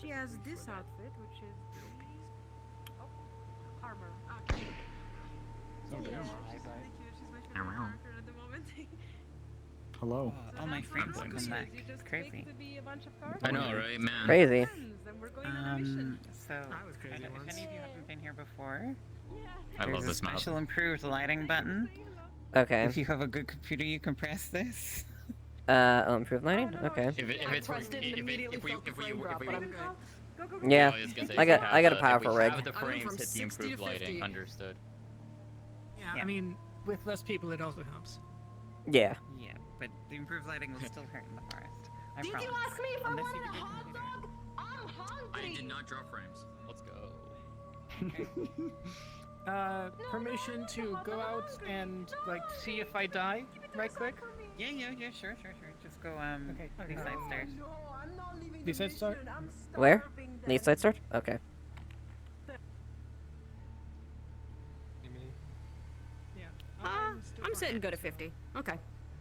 She has this outfit, which is armor. Oh, damn. She's my favorite character at the moment. Hello. All my friends how come it back. is. You just Crazy. pick to be a bunch of characters. I know, right, man? Crazy. And we're going on a mission. So, I was crazy if once. any of you haven't been here before, I there's love a this map. special improved lighting button. Okay. If you have a good computer, you can press this. Improved lighting? Okay. If it's pressed it and immediately felt the frame drop, but I'm good. Yeah, I was gonna say, I got a if we powerful rig. have the I went frames from hit the 60 to improved lighting. 50. Understood. Yeah, I mean, with less people, it also helps. Yeah. Yeah, but the improved lighting will still hurt in the forest. I Did promise. you ask me if I Unless wanted you a get hot computer. dog? I'm hungry. I did not drop frames. Let's go. Permission to go out and, like, see if I die right quick? Yeah, sure. Just go east side stairs. East side start? Where? The east side start? Okay. I'm sitting good at 50. Okay.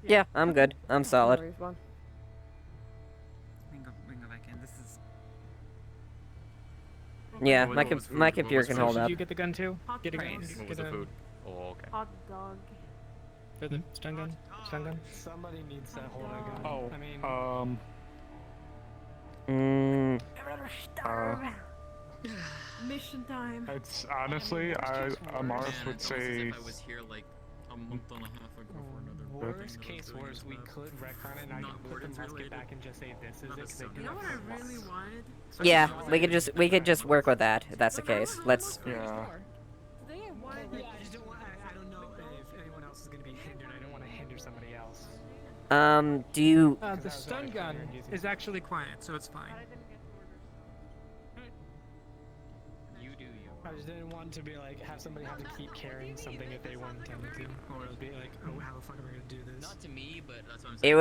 Yeah, I'm good. I'm solid. We can go back in. This is. Yeah, my computer can hold Did up. you get the gun too? Get a gun. What was the food? Oh, okay. Hot dog. For the stun gun? Stun gun? Somebody needs that hold gun. Oh, I mean, Mission time. It's honestly, Amaris would say. If I was here like a month and a half ago for another. worst case was we could retcon it and I could put the musket back and just say this is it. 'Cause they do You know what have I really wanted? Yeah, we could just work with that if that's the case. Let's. Yeah. Today I wanted. Yeah, I just don't want. I don't know if anyone else is gonna be hindered. I don't want to hinder somebody else. Do you? The stun gun is actually quiet, so it's fine. You do you. I just didn't want to be like have somebody have to keep carrying something if they weren't intending to, or it'll be like, oh, how the fuck am I gonna do this? Not to me, but that's what I'm saying.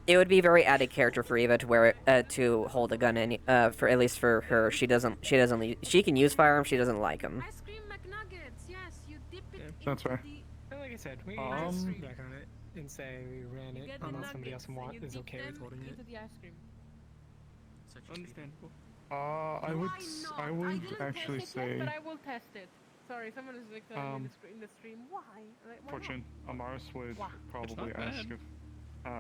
It would be very added character for Eva to wear to hold a gun in for at least for her. She can use firearms. She doesn't like them. Ice cream McNuggets. Yes, you dip it. That's fair. And like I said, we can just back on it and say we ran it unless somebody else is okay with holding it. The ice cream. Understandable. I would actually say. But I will test it. Sorry, someone is like telling me in the stream. Why? Like, why Fortune, Amaris would Why? probably ask if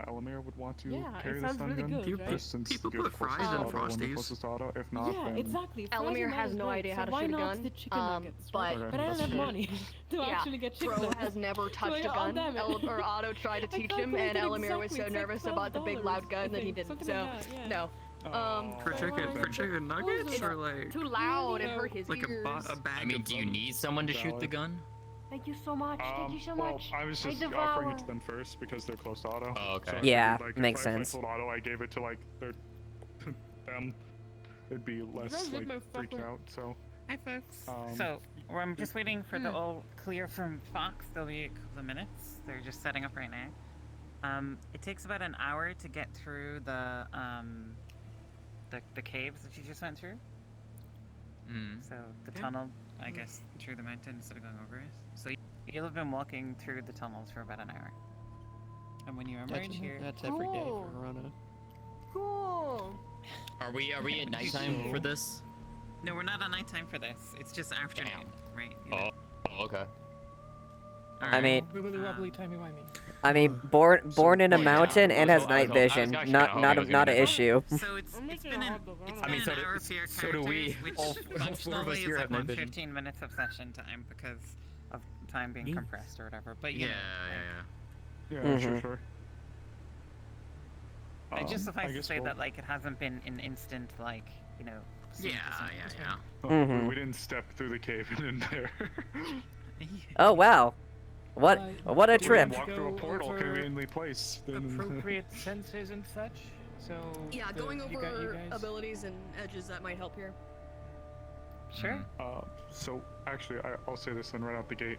Elamir would want to Yeah, carry it the sounds stun really gun. good, right? Just since People you're put closest fries in auto, one of the Frosties. closest auto. If not, Yeah, then exactly. Elamir has no idea how to shoot a gun. The chicken nuggets, right? But But I don't have that's money to yeah, actually get chicken Bro nuggets. has never touched like, a oh, gun. damn it. Or Otto tried to I teach him, and calculated Elamir was exactly, so it's like nervous about the big loud $12, gun that he I think, didn't. something So like that, yeah. no. For chicken nuggets or like Too loud. It hurt his like ears. a bag. I mean, of do you them. need someone to shoot the gun? Thank you so much. Thank you so much. I was just devour. offering it to them first because they're close to auto. Oh, okay. So, Yeah, like, makes if sense. I told auto I gave it to like their them, it'd be less Those like are freaked motherfucker. out. So. Hi, folks. Um, So, I'm just waiting for the all clear from Fox. There'll be a couple of minutes. They're just setting up right now. It takes about an hour to get through the caves that you just went through. So the tunnel, I guess, through the mountain instead of going over it. So you'll have been walking through the tunnels for about an hour. And when you emerge here, That's every day for Corona. Cool. Are we at nighttime for this? no, we're not at nighttime for this. It's just afternoon, right? Oh, okay. I mean, Wibbly wobbly timey wimey. I mean, born in a yeah. mountain and I has was night hoping- I was vision. actually Not kinda not hoping a, I was not an gonna issue. So it's been an so hour for your so do we. characters, which All four of us functionally here is have like night vision. 15 minutes of session time because of time being compressed or whatever. But you Yeah, know, Yeah, sure. I just suffice to guess say we'll- that like it hasn't been an instant like you know. scene to scene. Oh, we didn't step through the cave and in there. Oh wow, what a We trip! walked through a Go portal over conveniently placed. Appropriate senses and such. So Yeah, the- going you over guys- abilities and edges that might help here. Sure. So actually, I'll say this then right out the gate.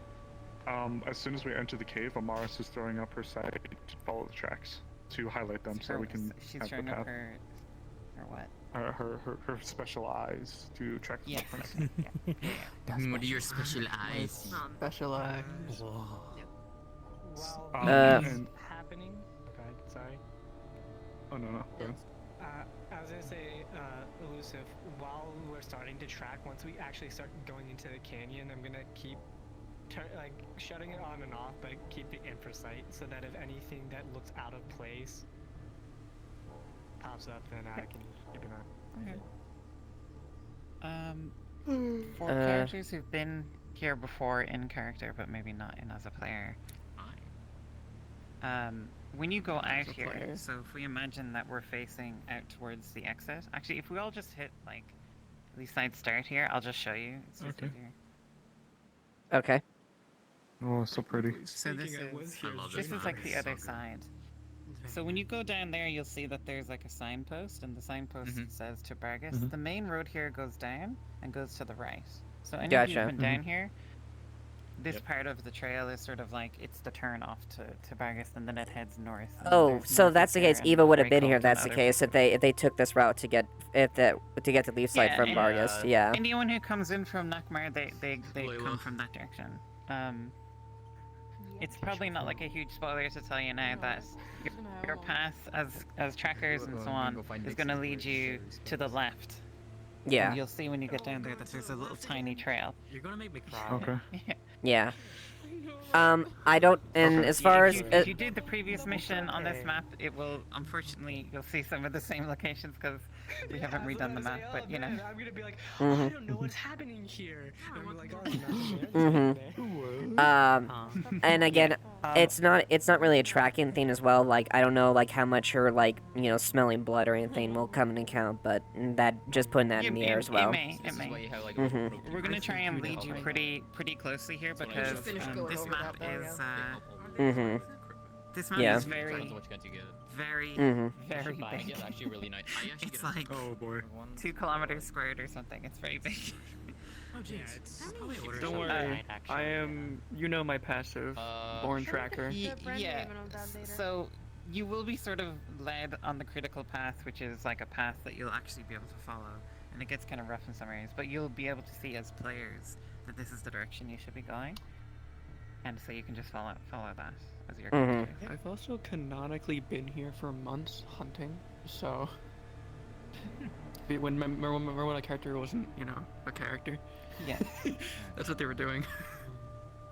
As soon as we enter the cave, Amaris is throwing up her side to follow the tracks to highlight them so we can She's have the showing up path. her what? Her special eyes to track the Yes. difference. What are your special eyes? Special eyes. While and happening. Okay, sorry. oh no. Go ahead. I was gonna say, elusive. While we're starting to track, once we actually start going into the canyon, I'm gonna keep shutting it on and off, but keep the infra sight so that if anything that looks out of place pops up, then I can keep an eye. For characters who've been here before in character, but maybe not in as a player. When you go out here, player. so if we imagine that we're facing out towards the exit, actually, if we all just hit like the side start here, I'll just show you. It's just Okay. easier. Okay. Oh, so pretty. So this Speaking, is like the other side. So when you go down there, you'll see that there's like a signpost, and the signpost says to Bargus. The main road here goes down and goes to the right. So any of you Gotcha. who've been down here, this part of the trail is sort of like it's the turn off to Bargus, and then it heads north. and Oh, there's so north that's the there case. and Eva would have been Greycoat here. and That's the other case. If they took this route to get to get to Leafside from and, Vargas. Yeah. Anyone who comes in from Nakmar, they come from that direction. It's probably not like a huge spoiler to tell you now that your path as trackers and so on is going to lead you to the left. Yeah. And you'll see when you get down there that there's a little tiny trail. You're gonna make me cry. Okay. Yeah. I don't. And as far as if you did the previous mission on this map, it will unfortunately you'll see some of the same locations because we haven't redone the map. But you know, I'm gonna be like, oh, I don't know what's happening here. And we're like, and again, it's not really a tracking thing as well. Like I don't know like how much her like smelling blood or anything will come into account, but that just putting that in the air as well. It may. We're gonna try and lead you pretty closely here because this map is this map is very big. Actually really nice. It's like 2 kilometers squared or something. It's very big. Oh jeez. Don't worry. I am, my passive, born tracker. Yeah. So you will be sort of led on the critical path, which is like a path that you'll actually be able to follow, and it gets kind of rough in some areas, but you'll be able to see as players that this is the direction you should be going, and so you can just follow that as your character. I've also canonically been here for months hunting, so remember when a character wasn't, a character? Yeah. That's what they were doing.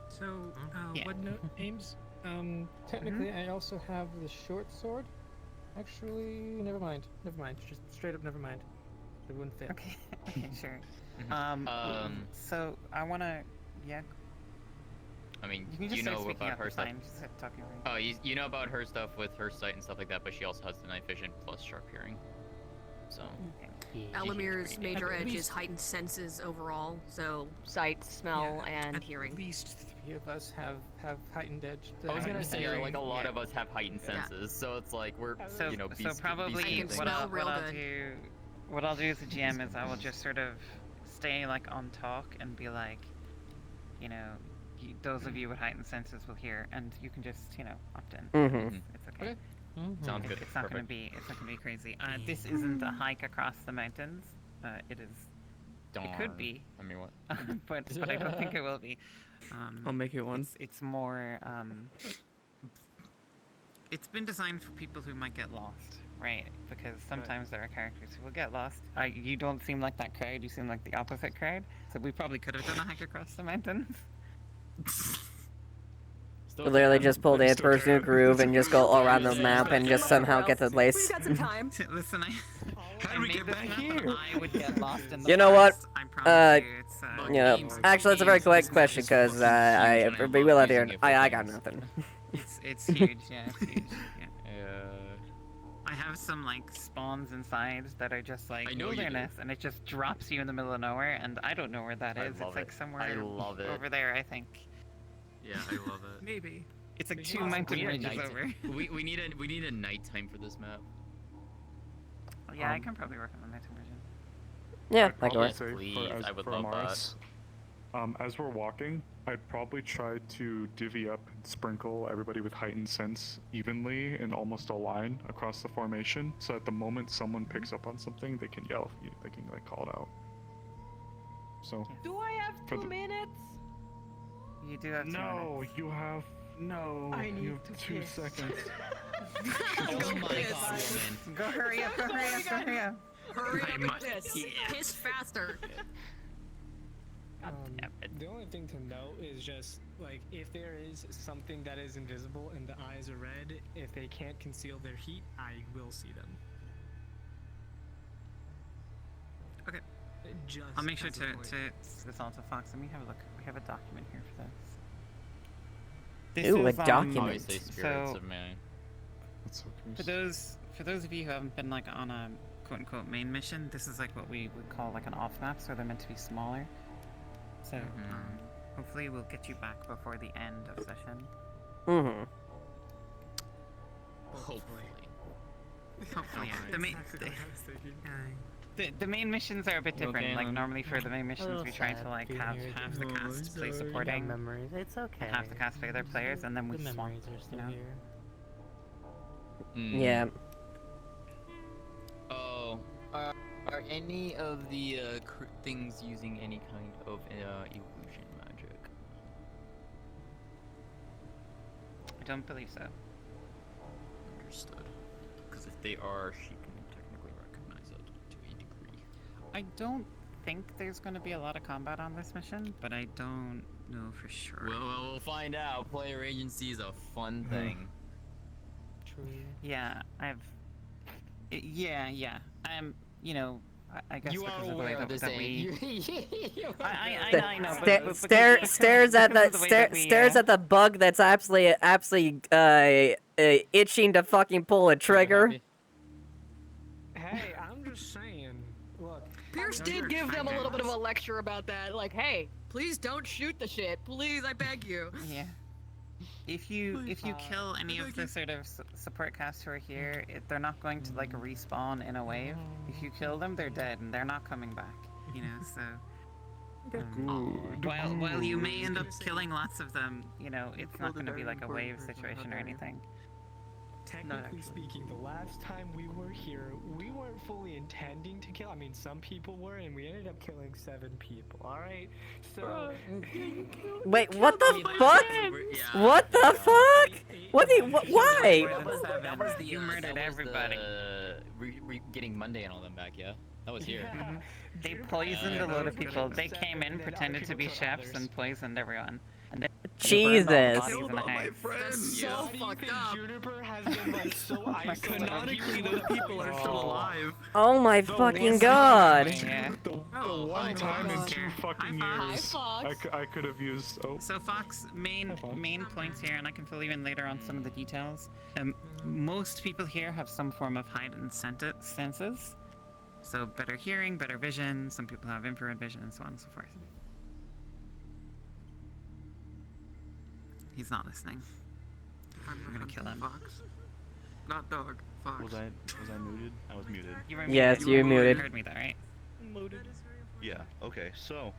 So, what names? Technically, I also have the short sword. Actually, never mind. Just straight up, never mind. It wouldn't fit. Okay, sure. So I wanna, I mean, you can just you know start speaking about up, her it's stuff. fine, just start talking right Oh, you know about her stuff with her sight and stuff like that, but she also has the night vision plus sharp hearing. So. Elamir's major edge is heightened senses overall, so sight, smell, and hearing. At least 3 of us have heightened edge. I was gonna say, hearing. like, a lot of us have heightened senses, so it's like we're, So probably what I'll do as a GM is I will just sort of stay like on talk and be like, those of you with heightened senses will hear, and you can just opt in. It's okay. Sounds good. It's not gonna be crazy. This isn't a hike across the mountains. It is. It could be. I mean, what? but I don't think it will be. I'll make it one. It's more. It's been designed for people who might get lost, right? Because sometimes there are characters who will get lost. You don't seem like that crowd. You seem like the opposite crowd. So we probably could have done a hike across the mountains. We literally just pull the person in groove and just go all around the map and just somehow get to the place. We've got some time. Listen, How did we get back here? I would get lost in the You know what? I promise you, it's, actually, it's a very quick question because we will have here. I got nothing. It's huge, yeah, it's huge, yeah. I have some like spawns inside that are just like wilderness, and it just drops you in the middle of nowhere, and I don't know where that is. It's like somewhere over there, I think. Yeah, I love it. Maybe. It's like 2 mountain ranges over. we need a nighttime for this map. Yeah, I can probably work on the nighttime version. Yeah, I can work. I would love Amaris, as we're walking, I'd probably try to divvy up and sprinkle everybody with heightened sense evenly in almost a line across the formation, so at the moment someone picks up on something, they can yell, they can like call it out. So. Do I have 2 minutes? You do have 2 minutes. You have you have 2 seconds. Oh my god, man. Go hurry up, Hurry up with this. Piss faster. The only thing to note is just, like, if there is something that is invisible and the eyes are red, if they can't conceal their heat, I will see them. Okay. I'll make sure to this all to Fox. Let me have a look. We have a document here for this. Ooh, a document. So, That's so for those of you who haven't been like on a quote-unquote main mission, this is like what we would call like an off map, so they're meant to be smaller. So hopefully we'll get you back before the end of session. Hopefully. Hopefully, yeah. The main missions are a bit different. Okay, like then. normally for the main missions, we try to like have half the cast play supporting, memories. It's okay. and half the cast play other players, and then we The swap. memories are still here. Yeah. Oh, are any of the things using any kind of illusion magic? I don't believe so. Understood. Because if they are, she can technically recognize it to a degree. I don't think there's going to be a lot of combat on this mission, but I don't know for sure. Well, we'll find out. Player agency is a fun thing. True. Yeah, yeah. You know, I guess You because are of the way aware that, of this, that ain't we... you? I know, Stares at the stares at the bug that's absolutely itching to fucking pull a trigger. Hey, I'm just saying. Look, Pierce did give them a little bit of a lecture about that. Like, hey, please don't shoot the shit. Please, I beg you. Yeah. If you kill any of the sort of support cast who are here, they're not going to like respawn in a wave. If you kill them, they're dead and they're not coming back. You know, so while you may end up killing lots of them, you know, it's not going to be like a wave situation or anything. Technically speaking, the last time we were here, we weren't fully intending to kill. I mean, some people were, and we ended up killing 7 people. All right, so. Wait, what the fuck? What the fuck? Why? You murdered everybody. Getting Monday and all them back, yeah? That was here. Yeah. They poisoned a load of people. They came in, pretended to be chefs, and poisoned everyone. And then Jesus. bodies in the house. That's so fucked up. Juniper has been like so isolated. Canonically, those people are still alive. Oh my fucking god. Yeah. The one time in 2 fucking years, I could have used. Oh. So Fox, main points here, and I can fill you in later on some of the details. Most people here have some form of heightened senses. So better hearing, better vision. Some people have infrared vision, and so on and so forth. He's not listening. We're gonna kill him. Fox. Not dog. Fox. Was I muted? I was muted. You were Yes, you're muted. You heard me, though, right? Yeah. Okay. So,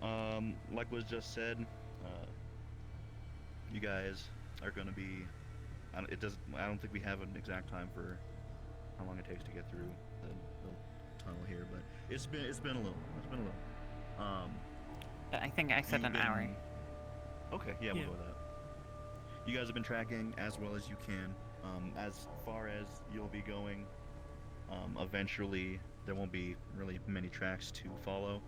like was just said, you guys are gonna be. I don't think we have an exact time for how long it takes to get through the tunnel here, but it's been a little. I think I said an hour. Okay, yeah, we'll go with that. You guys have been tracking as well as you can. As far as you'll be going, eventually there won't be really many tracks to follow.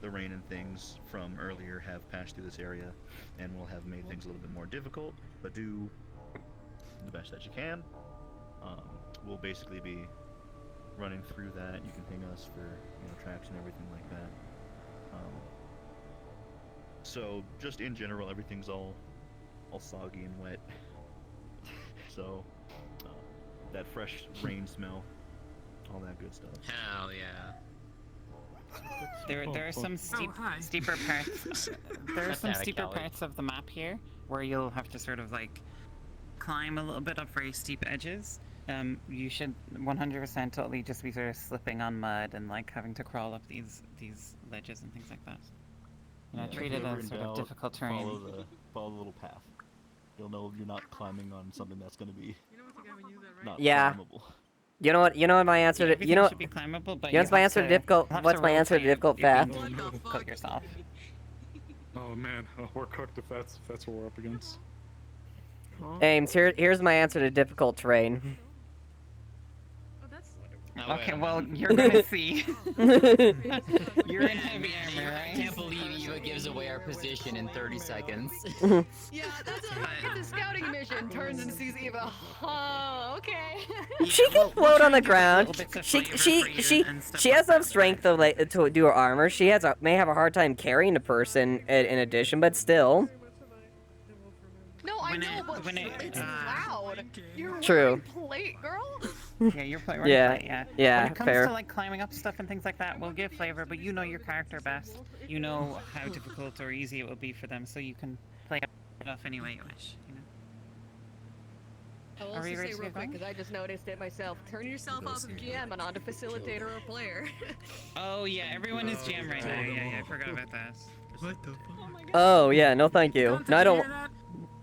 The rain and things from earlier have passed through this area and will have made things a little bit more difficult, but do the best that you can. We'll basically be running through that. You can ping us for tracks and everything like that. So just in general, everything's all soggy and wet. So that fresh rain smell, all that good stuff. Hell yeah. There are some steeper parts. There are some steeper parts of the map here where you'll have to sort of like climb a little bit up very steep edges. You should 100% totally just be sort of slipping on mud and like having to crawl up these ledges and things like that. You know, treat it as sort of difficult terrain. Follow the little path. You'll know you're not climbing on something that's going to be not climbable. You know what my answer to Should be climbable, but what's my answer to difficult path? Cook yourself. Oh man, we're cooked if that's what we're up against. Ames, here's my answer to difficult terrain. Okay, well, you're gonna see. You're in heavy armor, right? I can't believe Eva gives away our position in 30 seconds. Yeah, that's what the scouting mission turns and sees Eva. Oh, okay. She can float on the ground. She has enough strength to do her armor. She may have a hard time carrying a person in addition, but still. No, I know, but it's loud. You're True. wearing plate, girl. Yeah, you're playing Yeah, yeah, when it comes fair. to like climbing up stuff and things like that, we'll give flavor, but you know your character best. You know how difficult or easy it will be for them, so you can play it off any way you wish. You know. I'll Are also we ready say to real get quick, going? because I just noticed it myself. Turn yourself off of GM and onto facilitator or player. Oh yeah, everyone is GM right now. Yeah, I forgot about that. What the fuck? Oh yeah, no thank you. No, I don't.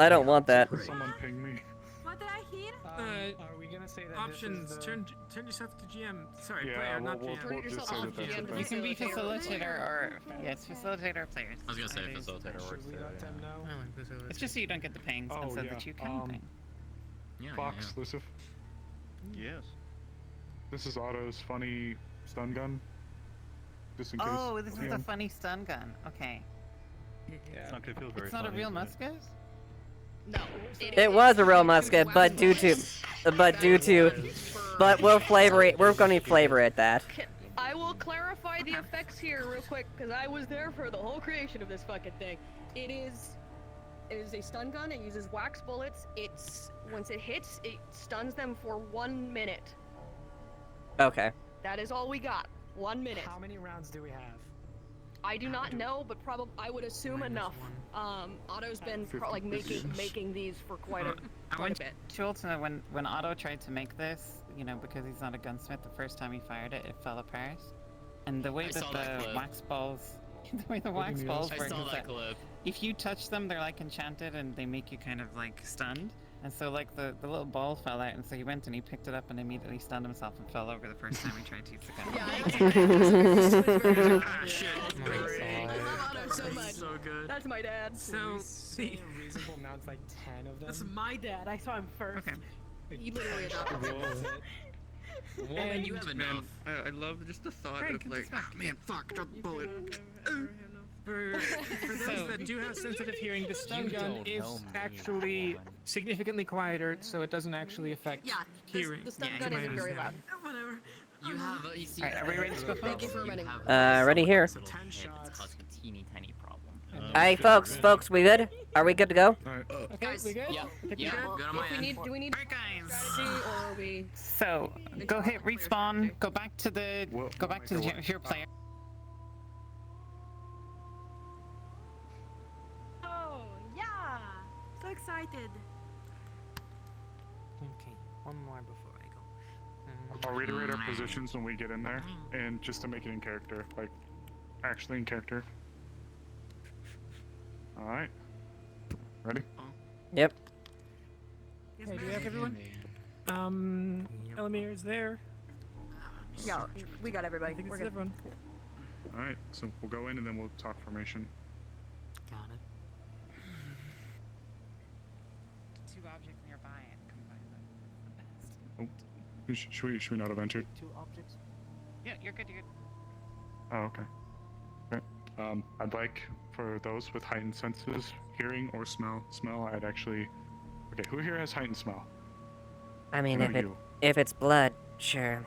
I don't want that. Someone ping me. What did I hear? Are we gonna say that Options. This is the... Turn yourself to GM. Sorry, Yeah, player, we'll- not we'll- GM. we'll just say that that's a You can be Facilitator or facilitator player. or yes, facilitator or players. I was gonna say Nowadays. facilitator works Should we too. let them know? I like facilitator. It's just so you don't get the pings, and so that you can ping. Yeah, Fox, Lucif. Yes. This is Otto's funny stun gun. Just in case. Oh, this is Yeah. a funny stun gun. Okay. It's not gonna feel very It's not a funny, real but- musket? No. It was a real musket, but due to, but we'll flavor it. We're going to flavor it that. I will clarify the effects here real quick, because I was there for the whole creation of this fucking thing. It is a stun gun. It uses wax bullets. Once it hits, it stuns them for 1 minute. Okay. That is all we got. 1 minute. How many rounds do we have? I do not know, but probably I would assume enough. Otto's been making these for quite a I want bit. you all to know when Otto tried to make this, you know, because he's not a gunsmith, the first time he fired it, it fell apart. And the way I that saw that the clip. wax balls, the way the wax balls I work saw is that clip. if you touch them, they're like enchanted and they make you kind of like stunned. And so like the little ball fell out, and so he went and he picked it up and immediately stunned himself and fell over the first time he tried to use the gun. Shit. I love Otto so much. So good. That's my dad. So, see, a reasonable amount's like 10 of them. That's my dad. I saw him first. He literally adopted me. And you have enough. I love just the thought Frank, of like, oh man, fuck, drop the bullet. For those that do have sensitive hearing, the stun You gun don't is know me, actually significantly quieter, so it doesn't actually affect Yeah, hearing. the stun to gun my isn't very loud. understanding. Whatever. You have a. You see, Alright, are we ready to go? Thank you for reminding me. Ready here. 10 shots. It's causing a teeny tiny problem. Hey, folks, we good? Are we good to go? Okay, we good? Yeah, yeah, good on my end. Do we need strategy or are we? So go hit respawn, go back to the if you're a player. Oh, yeah. So excited. Okay, one more before I go. I'll reiterate our positions when we get in there, and just to make it in character, like actually in character. All right. Ready? Yep. Hey, do we have everyone? Elamir is there. Yeah, we got everybody. I think We're it's good. everyone. All right. So we'll go in and then we'll talk formation. Got it. 2 objects nearby and combine them. The best. Oh, should we not have entered? 2 objects. Yeah, you're good. You're good. Oh, okay. Okay. I'd like for those with heightened senses, hearing or smell. I'd actually. Okay, who here has heightened smell? I mean, I know if it's blood, sure.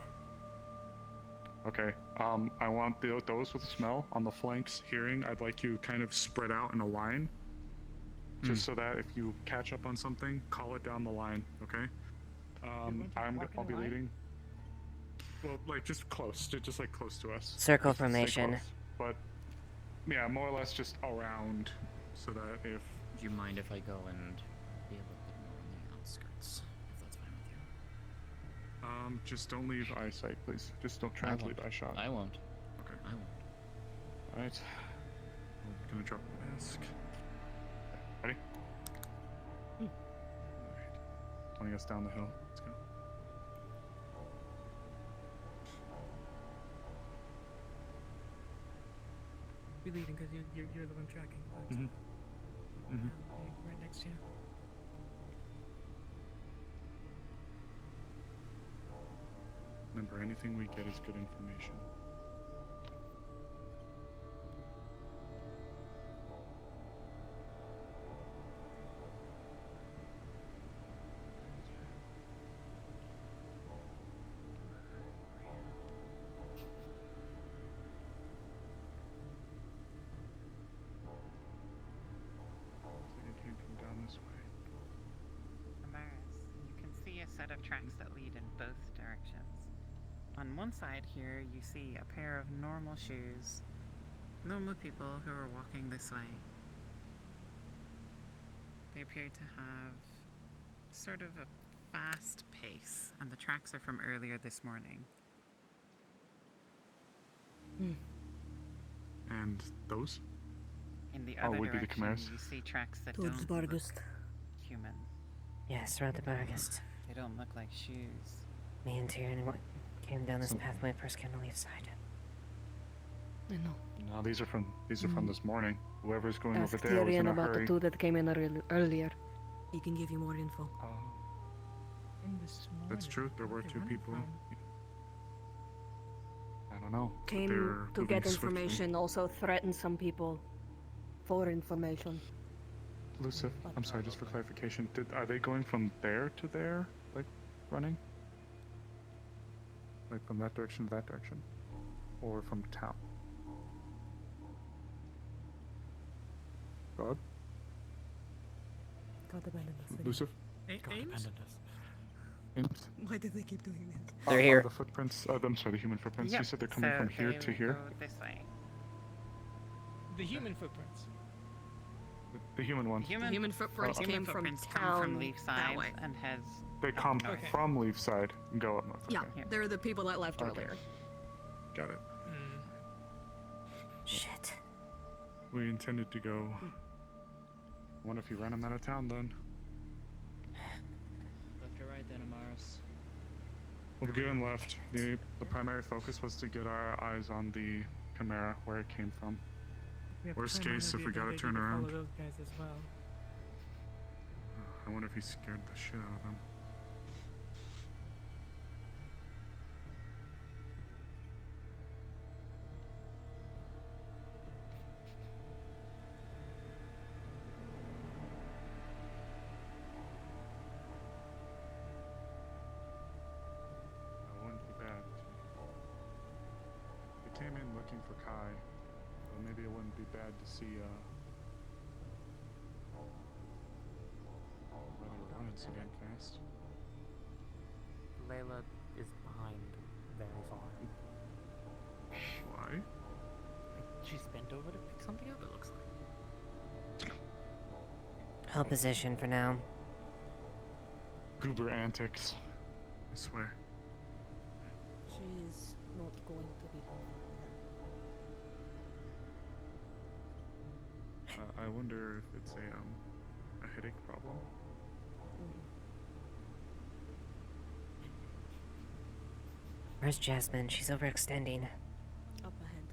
Okay. I want those with smell on the flanks, hearing. I'd like you kind of spread out in a line, just so that if you catch up on something, call it down the line. Okay. I'll be leading. Well, like just close, just like close to us. Circle Just stay formation. close. But yeah, more or less just around, so that if. Do you mind if I go and be a little bit more on the outskirts, if that's fine with you? Just don't leave eyesight, please. Just don't try to leave eye shot. I won't. Okay. I won't. All right. I'm gonna drop the mask. Ready? Alright. Pointing us down the hill. Let's go. Be leading because you're the one tracking. But, right next to you. Remember, anything we get is good information. It can't come down this way. Amaris, you can see a set of tracks that lead in both directions. On one side here, you see a pair of normal shoes. Normal people who are walking this way. They appear to have sort of a fast pace, and the tracks are from earlier this morning. And those? In the Oh, other would be the direction, Chimeras. you see tracks that Towards don't look Bargast. human. Yes, around the Bargast. They don't look like shoes. Me and Tyrion came down this path when we first came to Leafside. I know. No, these are from this morning. Whoever's going Ask over there was in Tyrion a about hurry. the two that came in earlier. He can give you more info. That's true. There were two people. I don't know. but Came they're to moving get swiftly. information, also threatened some people for information. Lucifer, I'm sorry, just for clarification, are they going from there to there, like running? Like from that direction to that direction? Or from town? God? God abandoned us. Lucifer? Ames? Ames? Why did they keep doing this? They're here. The footprints, I'm sorry, the human footprints. Yep, You said they're coming so from here they to will here? go this way. The human footprints. The human ones. Human footprints human came from footprints town come from that Leafside way. and heads. They come Okay. from Leafside and go up north. Yeah, Okay. they're the people that left Okay. earlier. Got it. Shit. We intended to go. I wonder if you ran them out of town then. Left or right then, Amaris? We'll be going left. The primary focus was to get our eyes on the Chimera, where it came from. Worst case, if we gotta turn around. Follow those guys as well. I wonder if he scared the shit out of them. That wouldn't be bad. They came in looking for Kai, so maybe it wouldn't be bad to see, where they were running so damn fast. Layla is behind very far. Why? She's bent over to pick something up, it looks like. Hold position for now. Goober antics. I swear. She is not going to be I wonder if it's a headache problem. Where's Jasmine? She's overextending. up ahead.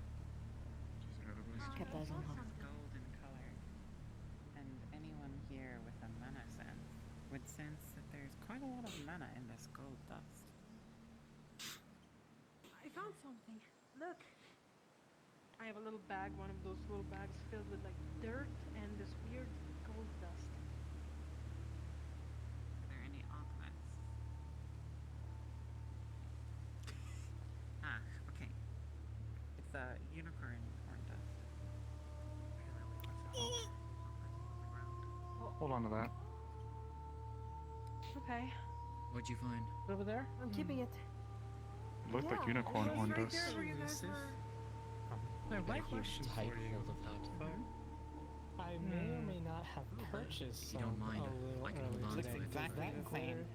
Kept eyes on her. Golden color. And anyone here with a mana sense would sense that there's quite a lot of mana in this gold dust. I found something. Look. I have a little bag, one of those little bags filled with like dirt and this weird gold dust. Are there any augments? Ah, okay. It's a unicorn horn dust. Hold on to that. Okay. What'd you find? Over there? I'm keeping it. It looked like unicorn horn dust. My Got a right huge question tight for you. hold of that. I may or may not have purchased You some don't mind, a little I can earlier hold on to today. it. Does Exactly that the same. include-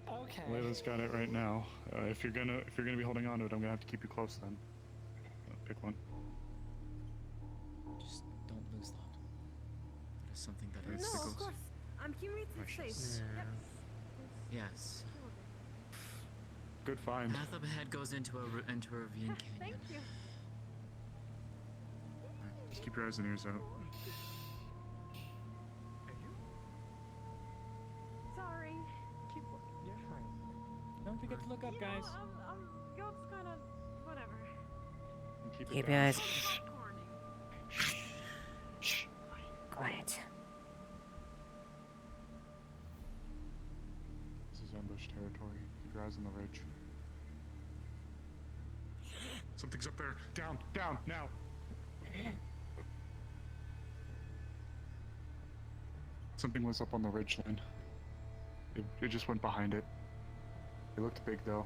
Okay. Layla's got it right now. If you're gonna be holding on to it, I'm gonna have to keep you close then. Pick one. Just don't lose that. That is something that No, is of course. I'm keeping it precious. safe. Yep. Yes. Good find. Path up ahead goes into a ravine canyon. Thank you. Just keep your eyes and ears out. Sorry. Keep looking. You're fine. Don't forget to look up, guys. Goat's kind of whatever. And keep it Keep down. your eyes. Quiet. This is ambush territory. Keep your eyes on the ridge. Something's up there. Down, down, now. Something was up on the ridge line. It just went behind it. It looked big though.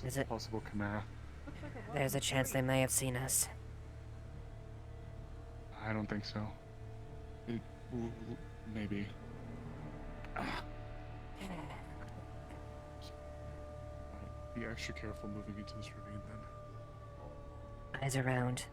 Is it? Possible Chimera. There's a chance they may have seen us. I don't think so. Maybe. be extra careful moving into this ravine then. Eyes around.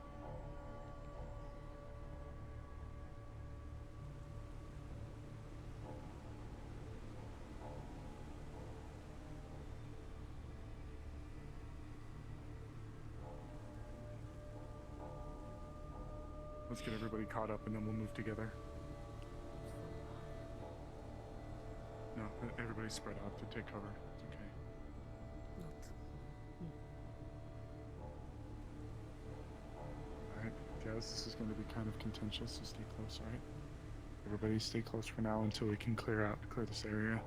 Let's get everybody caught up and then we'll move together. No, everybody spread out to take cover. It's okay. Alright, guys, this is going to be kind of contentious, so stay close, alright? Everybody stay close for now until we can clear this area.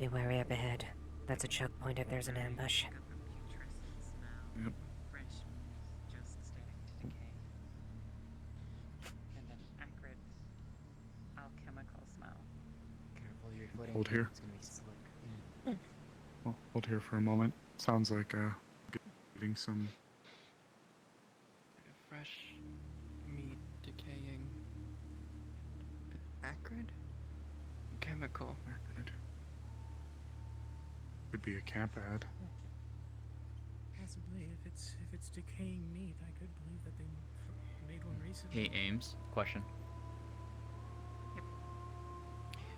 Be wary up ahead. That's a choke point if there's an ambush. Yep. Just starting to decay. And then acrid alchemical smell. Careful your footing. Hold here. It's gonna be slick. Well, hold here for a moment. Sounds like getting some. Fresh meat decaying. Acrid? Chemical. Acrid. Could be a camp ad. Possibly, if it's decaying meat, I could believe that they made one recently. Hey, Ames, question. Yep.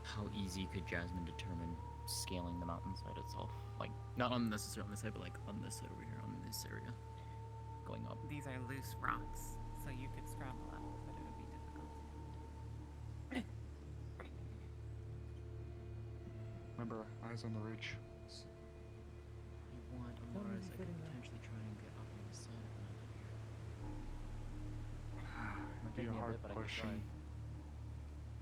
How easy could Jasmine determine scaling the mountainside itself? Like, not on necessarily on this side, but like on this side over here, on this area. Going up. These are loose rocks, so you could scramble up, but it would be difficult. Remember, eyes on the ridge. You want Alara, I could potentially try and get up on the side of the mountain here. It'd be a hard push.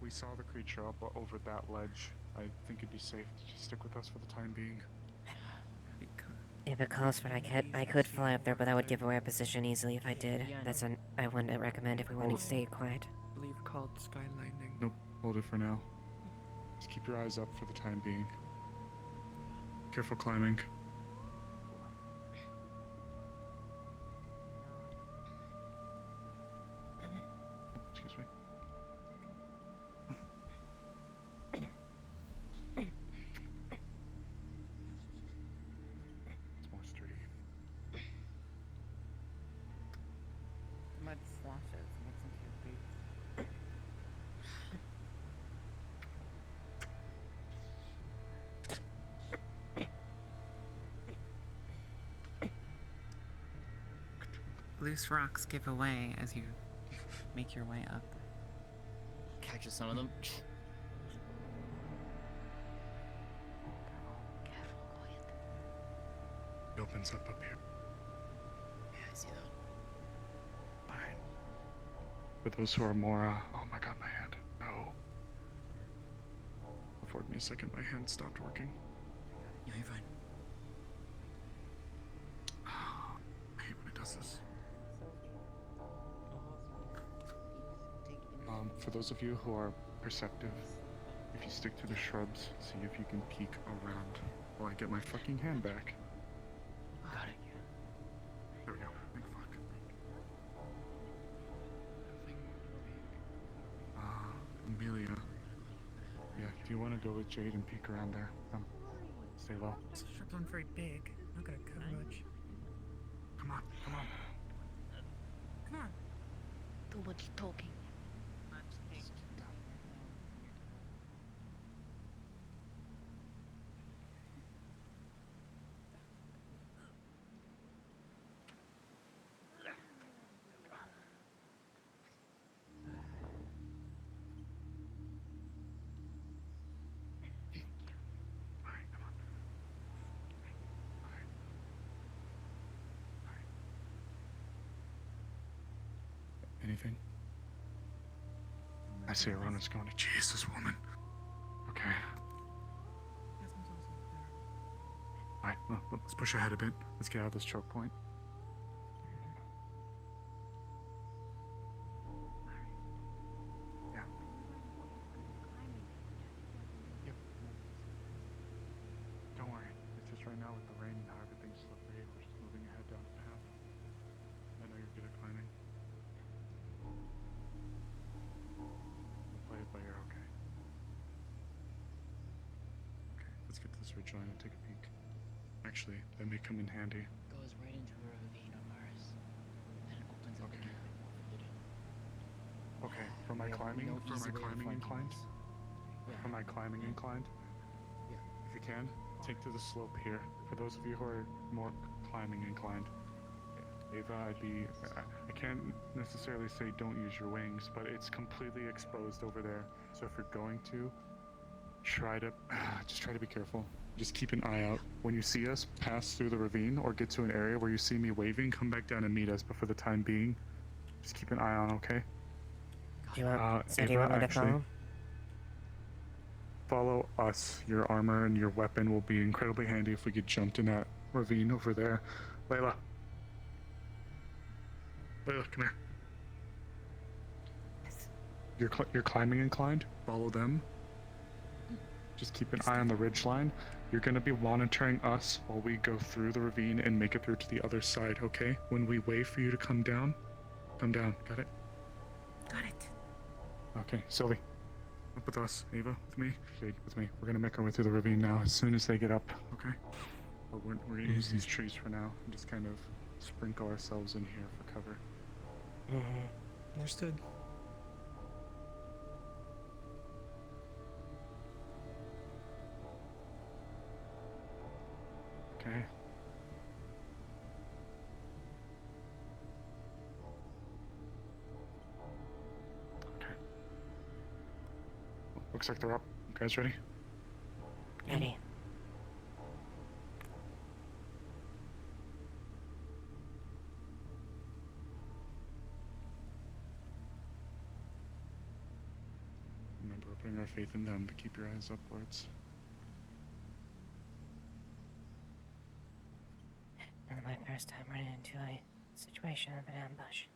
We saw the creature up over that ledge. I think it'd be safe to just stick with us for the time being. If it calls for it, I could fly up there, but that would give away our position easily if I did. I wouldn't recommend if we want to stay quiet. I believe called Sky Lightning. Nope, hold it for now. Just keep your eyes up for the time being. Careful climbing. Excuse me. It's more sturdy. The mud sloshes and gets into your boots. Loose rocks give away as you make your way up. Catches some of them. It opens up here. Yeah, I see that. Fine. For those who are more, oh my god, my hand. No. Afford me a second, my hand stopped working. Yeah, you're fine. I hate when it does this. For those of you who are perceptive, if you stick to the shrubs, see if you can peek around while I get my fucking hand back. Got it. There we go. Thank fuck. Amelia. Yeah, if you want to go with Jade and peek around there, stay low. This shrubs aren't very big. Not gonna cover much. Come on, come on. Come on. Too much talking. Anything? I see Arona's going to chase this woman. Okay. Alright, let's push ahead a bit. Let's get out of this choke point. Yeah. Yep. Don't worry. It's just right now with the rain and how everything's slippery, we're just moving ahead down the path. I know you're good at climbing. We'll play it by ear, okay? Okay, let's get to this ridgeline and take a peek. Actually, that may come in handy. Goes right into a ravine of ours. And it opens up again a bit more for you to do. Okay, for my We have climbing, no for easy my way of climbing finding inclined. this. For my climbing inclined. Yeah. If you can, take to the slope here. For those of you who are more climbing inclined. Ava, I can't necessarily say don't use your wings, but it's completely exposed over there. So if you're going to, just try to be careful. Just keep an eye out. When you see us pass through the ravine or get to an area where you see me waving, come back down and meet us. But for the time being, just keep an eye on, okay? Do you want, so do Ava, you want me to actually, follow? follow us. Your armor and your weapon will be incredibly handy if we get jumped in that ravine over there. Layla. Layla, come here. You're climbing inclined. Follow them. Just keep an eye on the ridge line. You're going to be monitoring us while we go through the ravine and make it through to the other side, okay? When we wait for you to come down, come down. Got it? Got it. Okay, Sylvie. Up with us. Ava, with me. Jade, with me. We're going to make our way through the ravine now as soon as they get up, okay? But we're going to use these trees for now and just kind of sprinkle ourselves in here for cover. Understood. Okay. Okay. Looks like they're up. You guys ready? Ready. Remember, we're putting our faith in them, but keep your eyes upwards. This is my first time running into a situation of an ambush.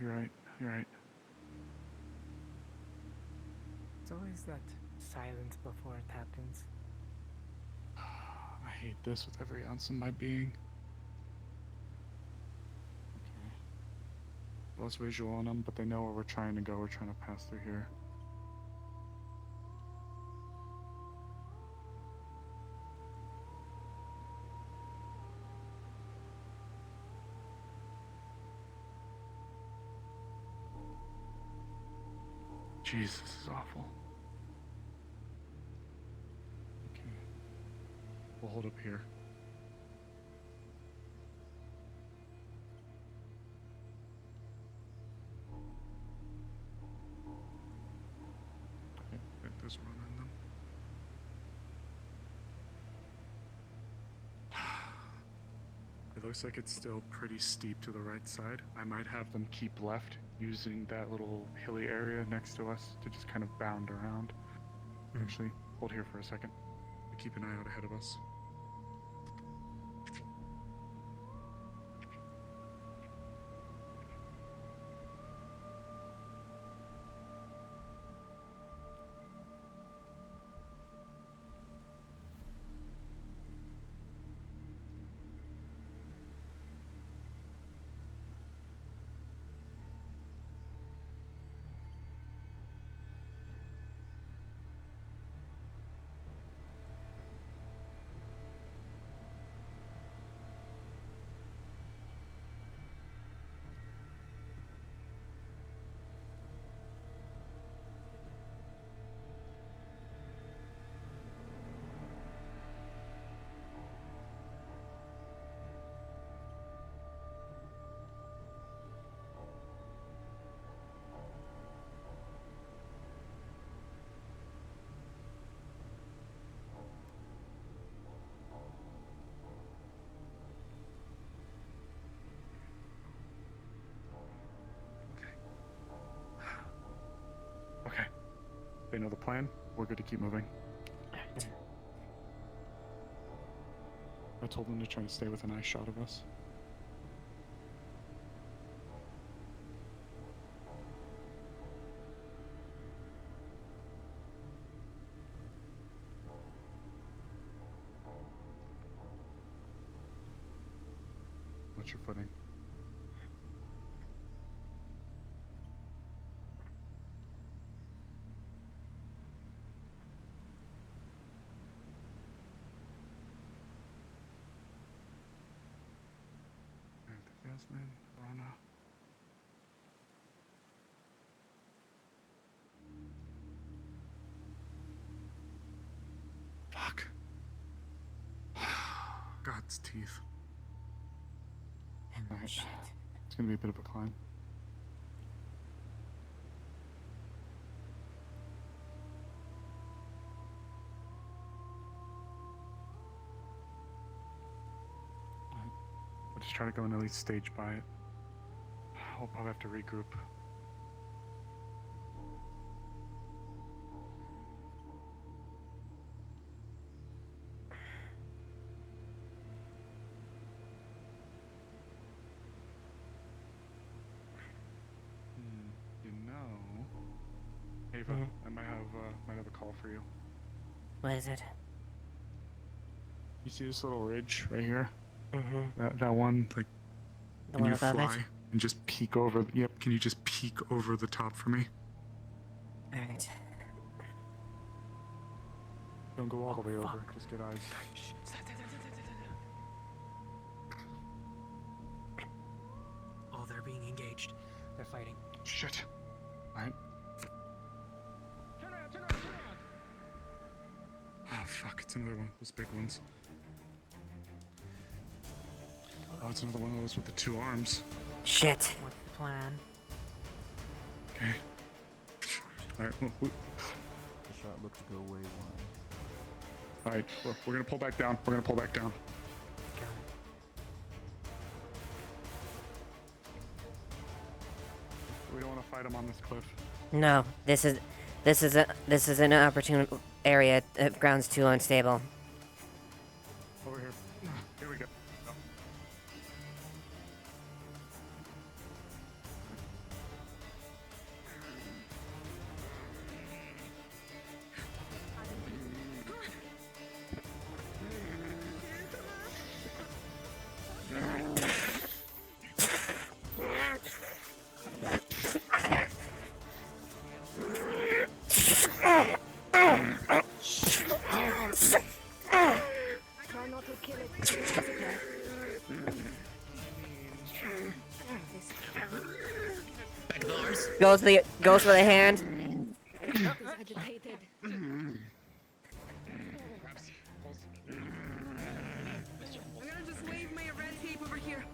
You're right. You're right. It's always that silence before it happens. I hate this with every ounce of my being. Okay. Less visual on them, but they know where we're trying to go. We're trying to pass through here. Jeez, this is awful. Okay. We'll hold up here. Okay, there's one on them. It looks like it's still pretty steep to the right side. I might have them keep left, using that little hilly area next to us to just kind of bound around. Actually, hold here for a second. Keep an eye out ahead of us. Okay. They know the plan. We're good to keep moving. I told them to try to stay within eye shot of us. What's your footing? Jasmine, Rana. Fuck. God's teeth. Alright. It's gonna be a bit of a climb. We'll just try to go and at least stage by it. We'll probably have to regroup. You know, Ava, I might have a call for you. What is it? You see this little ridge right here? That one, like, The can one you above fly it? and just peek over? Yep. Can you just peek over the top for me? All right. Don't go all the way over. Just get eyes. Oh, they're being engaged. They're fighting. Shit. Alright. Turn around, turn around, turn around! Oh fuck! It's another one. Those big ones. Oh, it's another one of those with the 2 arms. Shit. What's the plan? Okay. Alright. The shot looks to go way wide. Alright. We're gonna pull back down. We're gonna pull back down. We don't want to fight them on this cliff. No, this is an opportune area. Ground's too unstable. Over here. Here we go. Try not to kill it. It's okay. Back of the arms. Goes for the hand. He's agitated. I'm gonna just wave my red tape over here.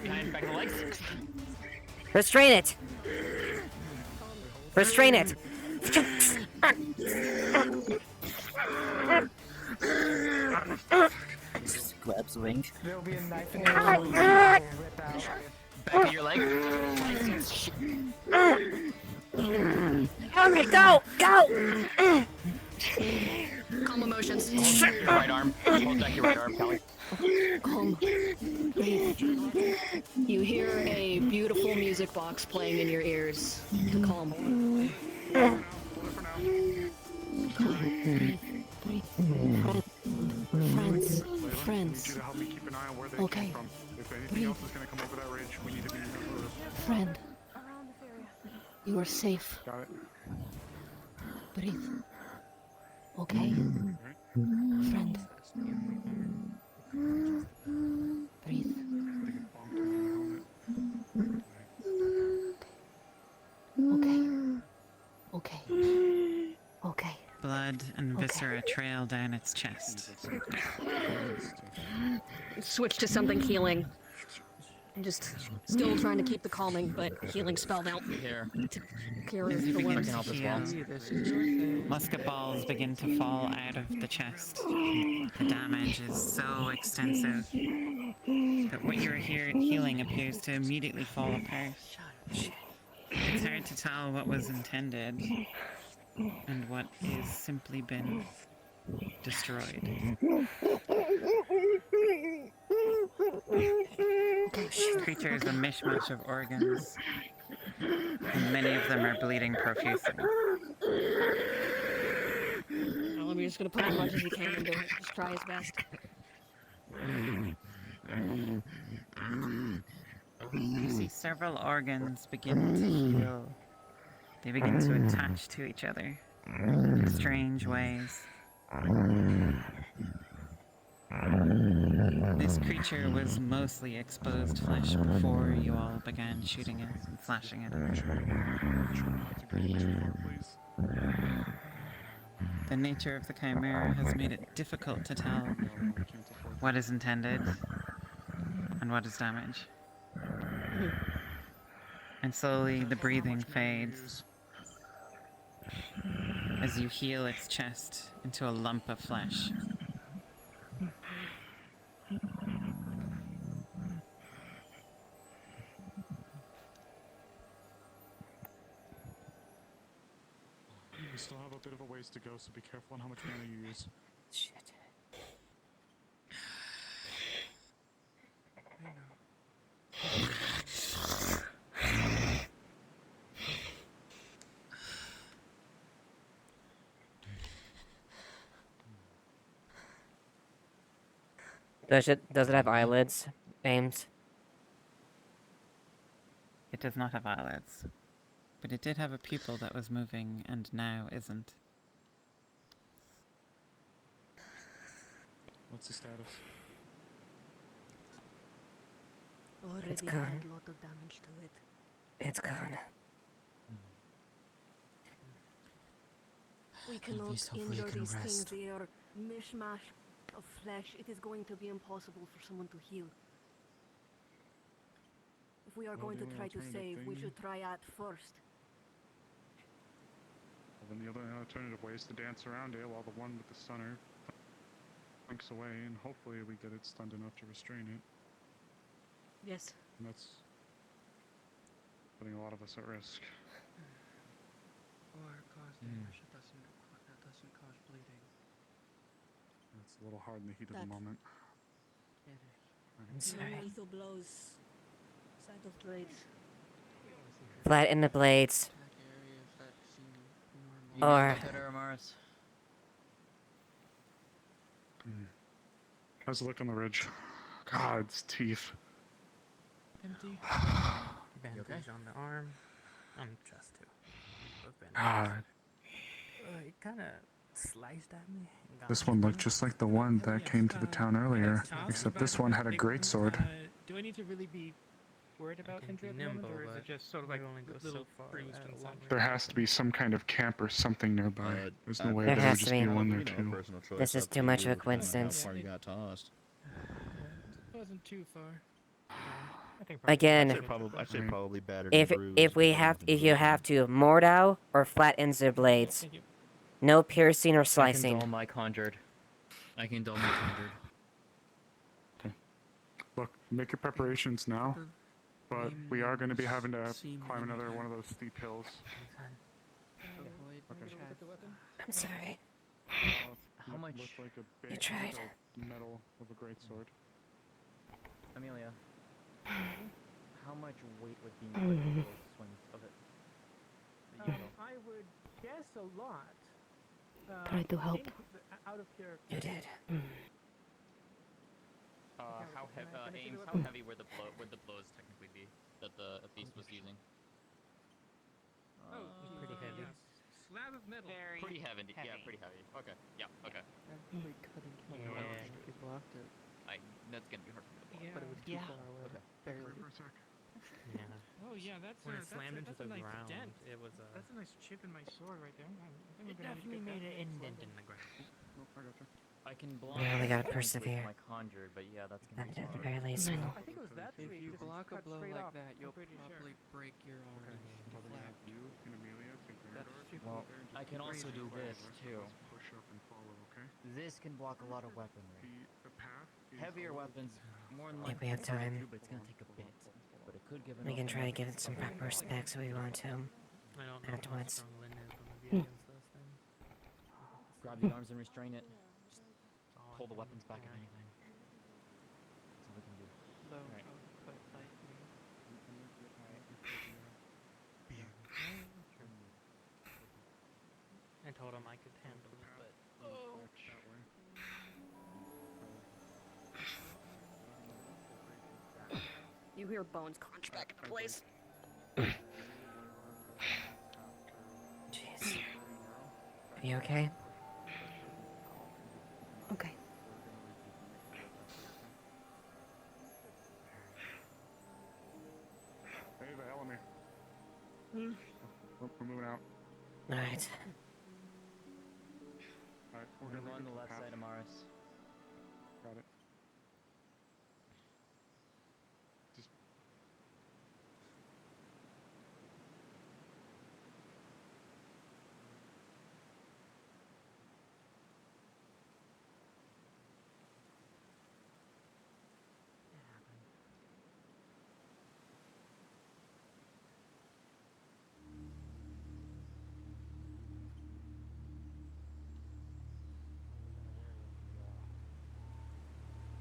Behind, back of the legs. Restrain it. Restrain it. Just grabs the wing. There'll be a knife in there. We'll rip out. Back of your leg. Okay, go! Go! Calm emotions. Hold your right arm. Hold back your right arm, Kelly. Calm. Breathe. You hear a beautiful music box playing in your ears. Calm. Friends. Friends. Okay. If anything else is gonna come over that ridge, we need to be Friend. You are safe. Got it. Breathe. Okay? Friend. Breathe. Okay. Okay. Okay. Blood and viscera trail down its chest. Switch to something healing. I'm just still trying to keep the calming, but healing spelled out. Here. To cure As the you begin wounds. to heal, musket balls begin to fall out of the chest. The damage is so extensive that what you're healing appears to immediately fall apart. It's hard to tell what was intended and what is simply been destroyed. This creature is a mishmash of organs, and many of them are bleeding profusely. Well, we're just gonna put as much as he can into it. Just try his best. You see several organs begin to heal. They begin to attach to each other in strange ways. This creature was mostly exposed flesh before you all began shooting it and flashing it. The nature of the chimera has made it difficult to tell what is intended and what is damage. And slowly the breathing fades as you heal its chest into a lump of flesh. We still have a bit of a ways to go, so be careful on how much mana you use. Shit. Does it have eyelids, Ames? It does not have eyelids, but it did have a pupil that was moving and now isn't. What's the status? It's gone. Had a lot of damage to it. It's gone. We cannot least hopefully injure it can these things. rest. They are mishmash of flesh. It is going to be impossible for someone to heal. If we are Well, going the to only try to alternative save, we thing- should try at first. Well, then the other alternative way is to dance around it while the one with the stunner blinks away, and hopefully we get it stunned enough to restrain it. Yes. And that's putting a lot of us at risk. Or cause damage that doesn't cause bleeding. That's a little hard in the heat of That- the moment. It is. I'm sorry. Lethal blows. Side of blades. Flat in the blades. Attack areas that seem normal. Or Mars. How's the look on the ridge? God, it's teeth. Empty. Bandage on the arm. On the chest too. Both bandages. God. It kind of sliced at me. And got This me one from looked it. just like the one that came to the town earlier, except this one had a great sword. Do I need to really be worried about can be injury at the moment, nimble, or is but it just sort of we like only go little so far bruised at and a such? long There has to be some kind of camp or something nearby. There's no way There that it would has just to be be. one there You know, too. personal choice. This is up too to much you, of a depending on coincidence. How far you got tossed. It wasn't too far. I think Again, I'd say probably battered if and bruised. if we but have nothing if you broken. have to Mordau or flatten the blades. Thank you. No piercing or I can slicing. dull my conjured. I can dull my conjured. Look, make your preparations now, but we are going to be having to climb another one of those steep hills. I'm sorry. How much? Looks like a You big tried. piece of metal of a great sword. Amelia. How much weight would be needed for those swings of it? I would guess a lot. Try to help. Out of character. You did. Ames, how heavy would the blows technically be that the beast was using? Oh, pretty heavy. Slab of metal. Pretty heavy. Yeah, pretty heavy. Okay. Yeah. Okay. Actually cutting him down. He blocked it. That's gonna be hard for me to block. But it was too far away. Okay. Barely. Yeah. Oh yeah, that's When that's it slammed into that's a the nice ground, dent. it was That's a nice chip in my sword right there. I think It we're gonna definitely need to made get an that indent sword. in the ground. I can block. We only gotta points with persevere. My conjured, but yeah, that's gonna At be the hard. very least, we'll I think it was that If tree. you 'cause it block a cut blow straight like off, that, I'm you'll pretty sure. probably break your arm. Probably have you and Amelia to grab That's Well, I can also do this too. push up and follow, okay? This can block a lot of weaponry. The path is Heavier all- weapons, more than If likely we have to get time, through, but it's gonna take a bit. But it could give we can enough try to damage give it some cover proper specs if we want to. I don't know how Afterwards. strong Lynn is going to be against those things. Grab the arms and restrain it. Just pull the weapons back if anything. That's all we can do. Low Alright. output lightning. I told him I could handle it, but hear bones crunch back into place. Jeez. Are you okay? Okay. Hey, the hell me. Hmm. We're moving out. Alright. Alright, We're gonna go on the left side of Morris. Got it. Just...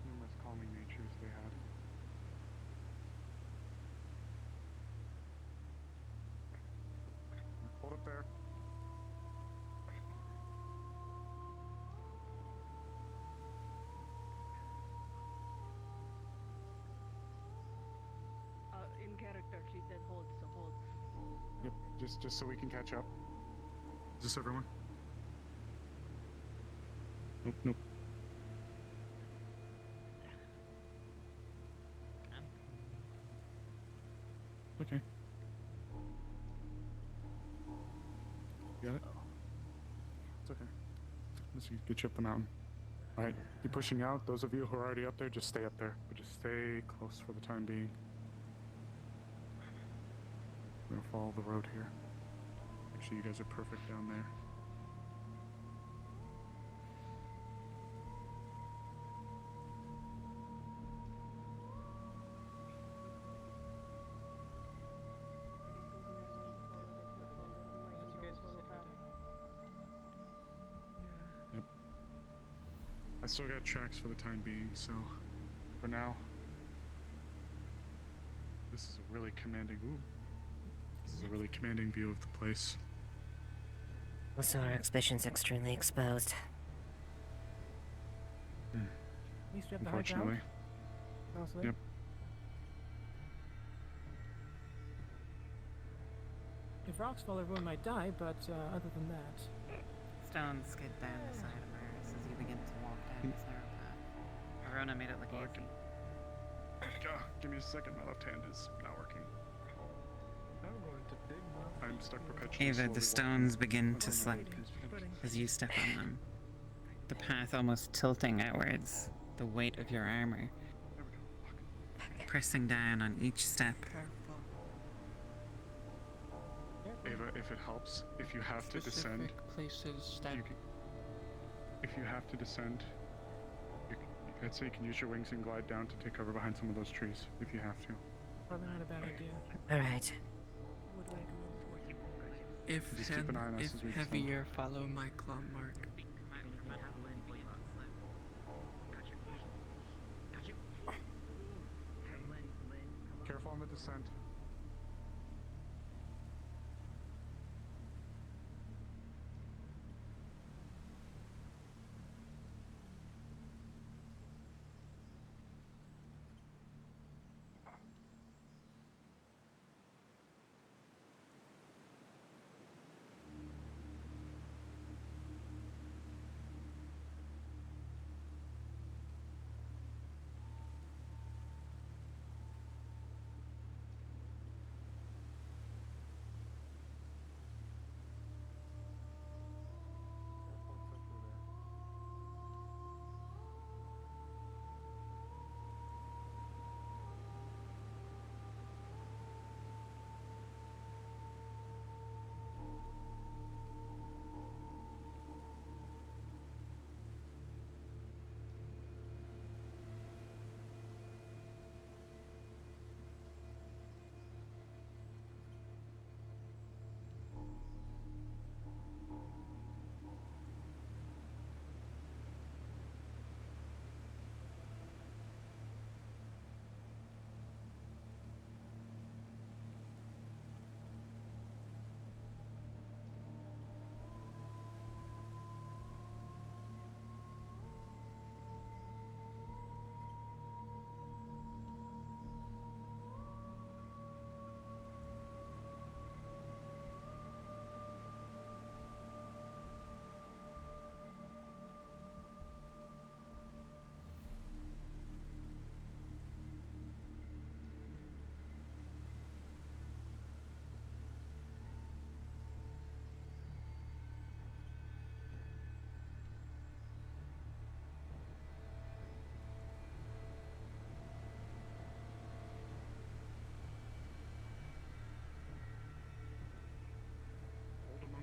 Numerous calming natures they had. Hold up there. In character, she said hold, so hold. Yep, just so we can catch up. Is this everyone? Nope, nope. Okay. You got it? It's okay. Let's get you up the mountain. Alright, keep pushing out. Those of you who are already up there, just stay up there. But just stay close for the time being. We're gonna follow the road here. Make sure you guys are perfect down there. Yep. I still got tracks for the time being, so for now, this is a really commanding. Ooh, this is a really commanding view of the place. Also, our exhibition's extremely exposed. At least we have the high Unfortunately. ground. Mostly. Yep. If rocks fall, everyone might die, but other than that... Stones skid down the side of Morris as you begin to walk down this narrow path. Arona made it look easy. Give me a second, my left hand is not working. I'm stuck perpetually. Ava, slowly the stones walking. begin to slip as you step on them. The path almost tilting outwards, the weight of your armor pressing down on each step. Ava, if it helps, if you have to descend, places that if you have to descend, I'd say you can use your wings and glide down to take cover behind some of those trees, if you have to. Probably not a bad idea. Alright. if Just keep an eye on us as we descend. heavier, follow my claw mark. Careful on the descent.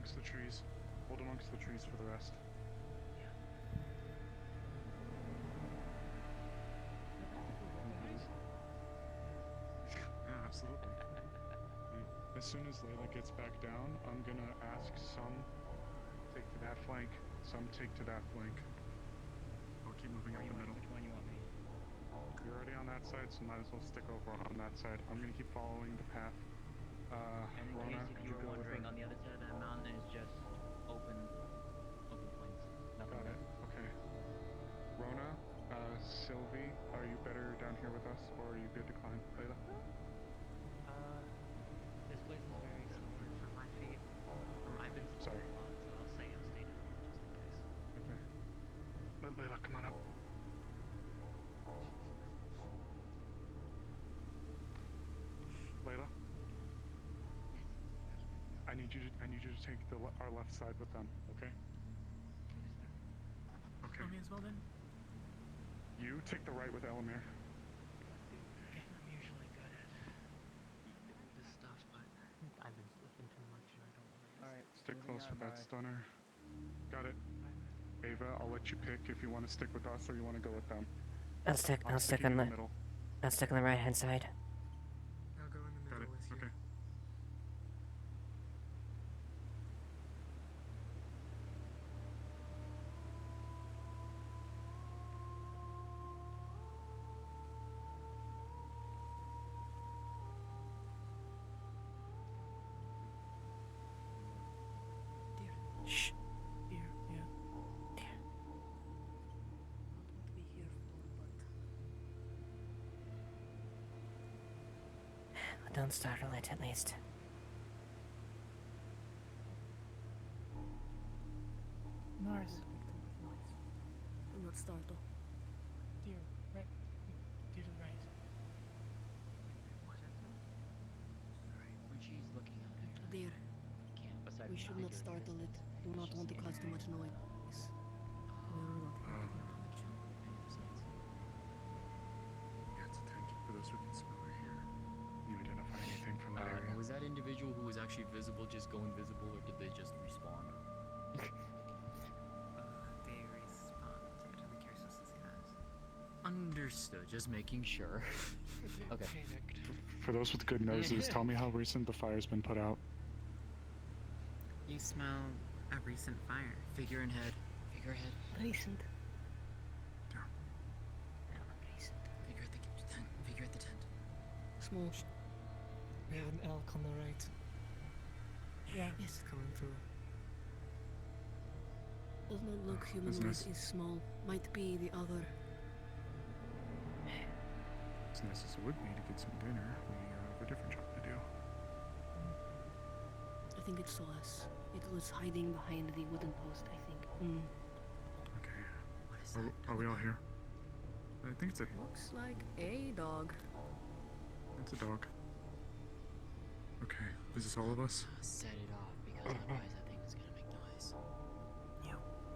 amongst the trees. Hold amongst the trees for the rest. Yeah, absolutely. As soon as Layla gets back down, I'm gonna ask some take to that flank, some take to that flank. I'll keep moving up the middle. Which one you want me? You're already on that side, so might as well stick over on that side. I'm gonna keep following the path. And in Rona, case if you were go with wondering, it. on the other side of that mountain is just open plains. Nothing Got it. Okay. Rona, Sylvie, are you better down here with us, or are you good to climb? Layla? This place is very similar for my feet. I've been Sorry. a lot, so I'll say I'll stay down just in case. Okay. Layla, come on up. Layla? I need you to take our left side with them, okay? Okay. Me as well then? You take the right with Elamir. Okay, I'm usually good at this stuff, but I've been sleeping too much and I don't want to. Alright. Stick close with that stunner. Got it. Ava, I'll let you pick if you want to stick with us or you want to go with them. I'll stick on sticking the in middle. I'll stick on the right hand side. I'll go in the Got middle it. with you. Okay. Shh. Here, yeah. Don't startle it, at least. Mars. Do not startle. Dear, right. Dear to the right. When she's looking out at her Dear, camp, aside we from should the not figures, startle it. Do not want to cause too much noise. Yeah, it's a tent. For those who can smell or hear. You identify anything from that area? Was that individual who was actually visible just go invisible, or did they just respawn? They respawn. Which I'm curious to see that. Understood. Just making sure. Okay. For those with good noses, tell me how recent the fire's been put out. You smell a recent fire. Figure in head. Figure head. Recent. Recent. Figure at the tent. Figure at the tent. Small. We have an elk on the right. Yeah. Yes. Coming through. Does not look humanoid. Business. Is small. Might be the other. As nice as it would be to get some dinner, we have a different job to do. I think it saw us. It was hiding behind the wooden post, I think. Okay. Are we all here? I think it's a... Looks like a dog. It's a dog. Okay. Is this all of us? Set it off, because otherwise that thing is gonna make noise.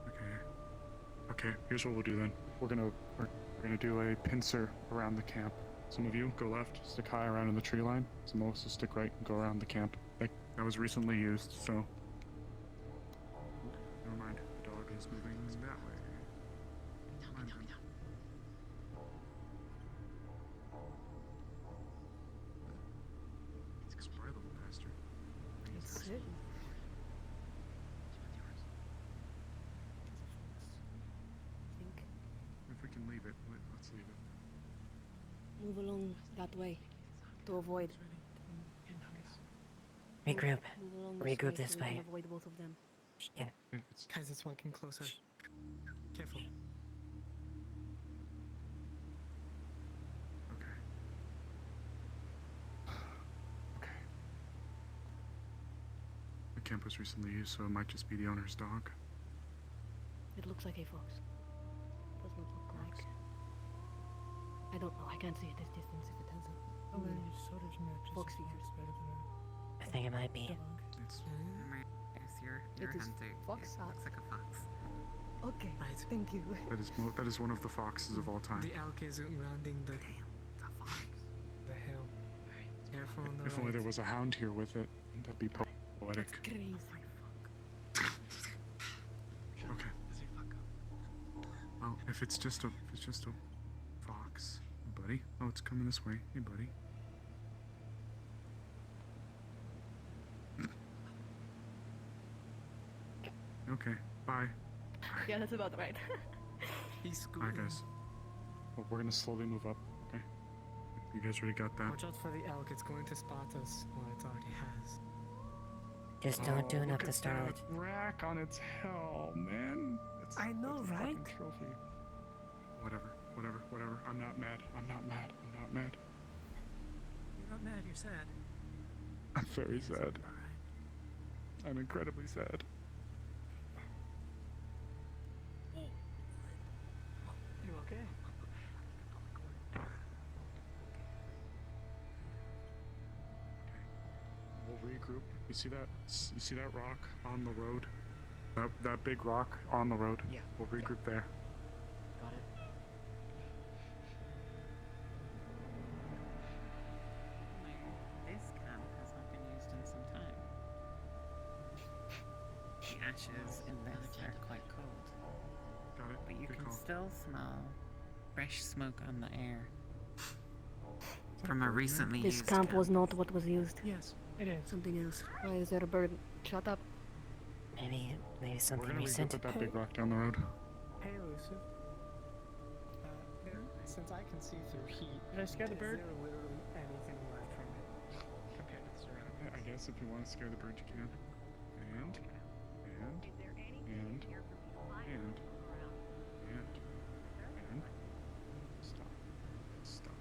Okay. Okay, here's what we'll do then. We're gonna do a pincer around the camp. Some of you go left, stick high around in the tree line. Some of us will stick right and go around the camp. That was recently used, so... Never mind. The dog is moving that way. It's spry little bastard. It's it. Think. If we can leave it, let's leave it. Move along that way to avoid. Regroup. Move along Regroup way this so we can way. avoid both of them. Yeah. Guys, it's walking closer. Careful. The camp was recently used, so it might just be the owner's dog. It looks like a fox. Does not look like. I don't know. I can't see at this distance if it has a. Oh, sort of matches. Fox features. Better than I think it might be. It's... Yes, your It is hunter. fox It looks like a fox. Okay. Thank you. That is one of the foxes of all time. The elk is rounding the. Damn, it's a fox. The hill. Careful on the If only there was a hound here with it, that'd be poetic. Crazy. Well, if it's just a fox, buddy. Oh, it's coming this way. Hey, buddy. Okay, bye. Yeah, that's about right. He's Alright, guys. Well, we're gonna slowly move up, okay? You guys already got that? Watch out for the elk. It's going to spot us. Well, it already has. Just don't do enough look to at startle that it. rack on its hell, man. I know, that's a right? fucking trophy. Whatever. I'm not mad. You're not mad, you're sad. I'm very sad. I'm incredibly sad. You okay? We'll regroup. You see that? You see that rock on the road? That big rock on the road? Yeah. We'll regroup there. Got it. This camp has not been used in some time. The ashes in this are quite cold. Got it. But you Good can call. still smell fresh smoke on the air. From a recently This used camp was not what was used. Yes, it is. Something else. Why is there a bird? Shut up. Maybe We're something gonna regroup recent. at that big rock down the road. Hey, Elusive. Since I can see through heat, Did I scare the bird? Is there literally anything left from it compared to the surroundings? I guess if you want to scare the bird, you can. And stop.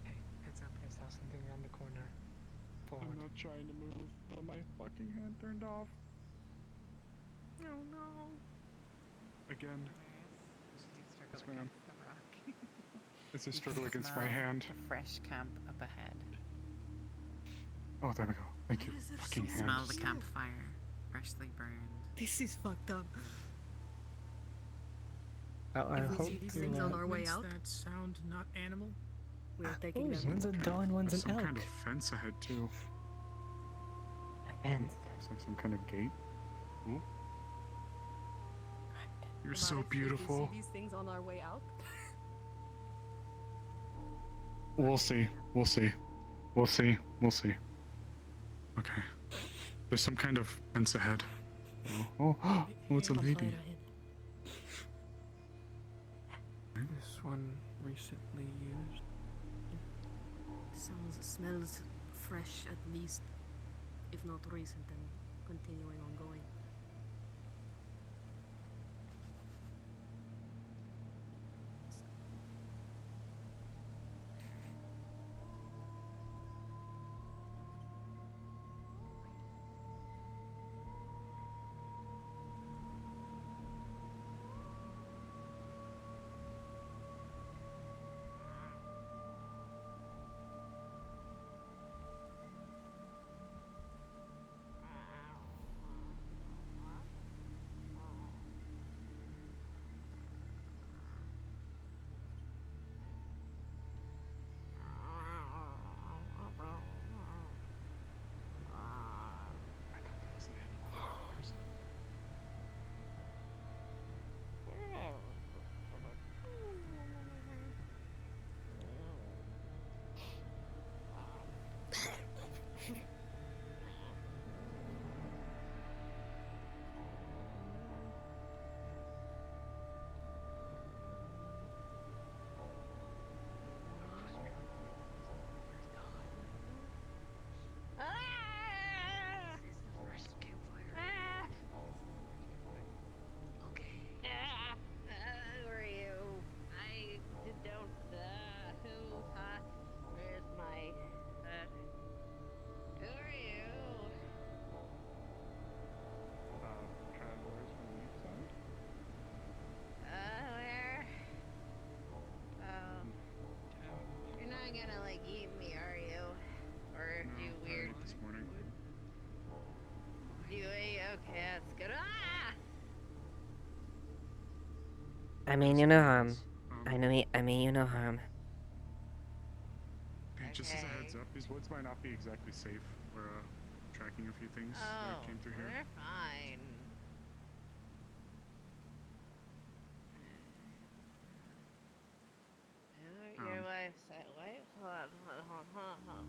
Hey, heads up, I saw something around the corner. Forward. I'm not trying to move, but my fucking hand turned off. Oh no. Again. Yes, ma'am. The rock. It's a You struggle can against my smell hand. The fresh camp up ahead. Oh, there we go. Thank you. Fucking hand. Smell the campfire, freshly burned. This is fucked up. I If we hope see these to, things on our way when's out, that sound not animal? we're taking them. One's a daw and one's There's an some elk. kind of fence ahead too. Fence. Looks like some kind of gate. Ooh. You're About so if we beautiful. see these things on our way out. We'll see. Okay. There's some kind of fence ahead. Oh, it's a lady. This one recently used. Smells fresh at least, if not recent, and continuing ongoing. Who are you? I don't, where's my, who are you? Travelers from the east side. Where? You're not gonna, like, eat me, are you? Or No, do I weird... ate this morning. You ate? Okay, that's good. Ah! I mean you no harm. I mean you no harm. just as a heads up, these woods might not be exactly safe. We're tracking a few things that came through here. We're fine. Your wife said, wait, hold on.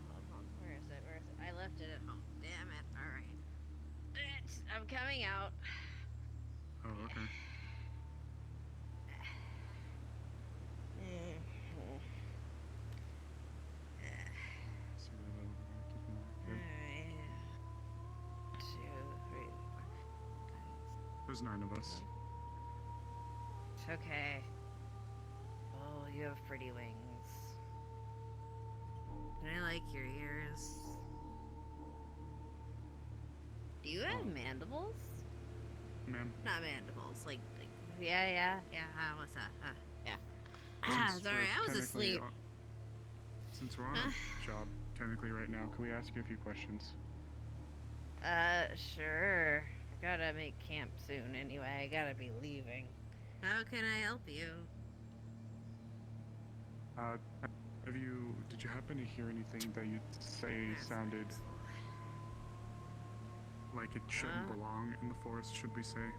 Where is it? I left it at home. Damn it. Alright. I'm coming out. Oh, okay. There's 9 of us. It's okay. Oh, you have pretty wings. And I like your ears. Do you have mandibles? Ma'am. Not mandibles, like yeah, what's that? Yeah. Sorry, I was asleep. Since we're on a job, technically right now, can we ask you a few questions? Sure. I gotta make camp soon anyway. I gotta be leaving. How can I help you? Did you happen to hear anything that you'd say sounded like it shouldn't belong in the forest, should we say?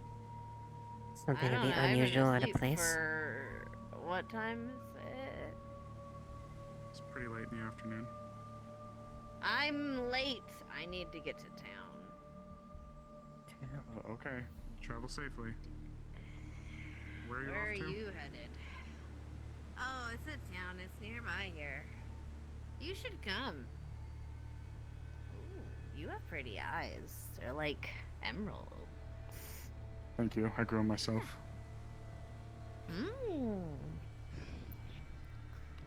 Something to be unusual out of place? For what time is it? It's pretty late in the afternoon. I'm late. I need to get to town. Okay. Travel safely. Where are you Where off to? are you headed? Oh, it's a town. It's nearby here. You should come. Ooh, you have pretty eyes. They're like emeralds. Thank you. I grew them myself.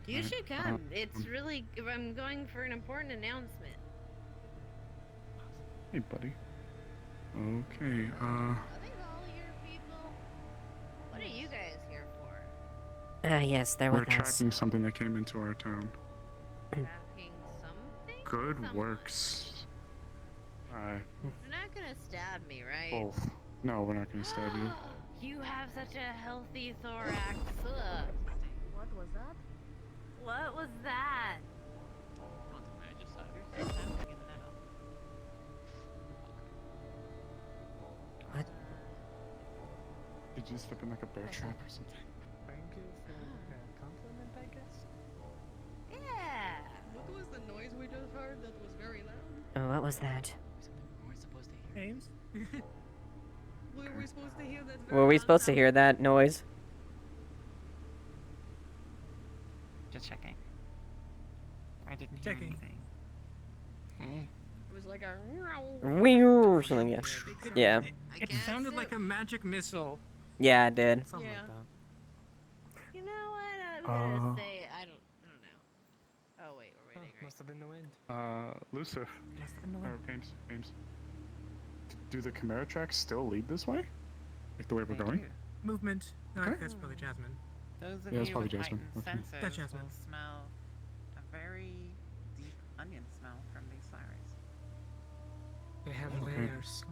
You should come. It's really. I'm going for an important announcement. Hey, buddy. Okay, Are they all your people? What are you guys here for? Yes, they're we're with us. tracking something that came into our town. Tracking something? Good works. You're not gonna stab me, right? Oh, no, we're not gonna stab you. You have such a healthy thorax. Ugh. What was that? What was that? What? Did you step in like a bear trap or something? Thank you for the compliment, I guess. Yeah. What was the noise we just heard that was very loud? Oh, what was that? Ames? Were we supposed to hear that? Were we supposed to hear that noise? Just checking. I didn't hear anything. It was like a Or something, yeah. Yeah. It sounded like a magic missile. Yeah, it did. Something like that. You know what? I'm gonna say I don't know. Oh wait, we're waiting. Must have been the wind. Lucif. Or Ames. Do the Chimera tracks still lead this way? Like the way we're going? Movement. No, Okay. that's probably Jasmine. Those of Yeah, it's you probably with Jasmine. heightened Okay. senses That's Jasmine. will smell a very deep onion smell from these sirens. They have Okay. layers.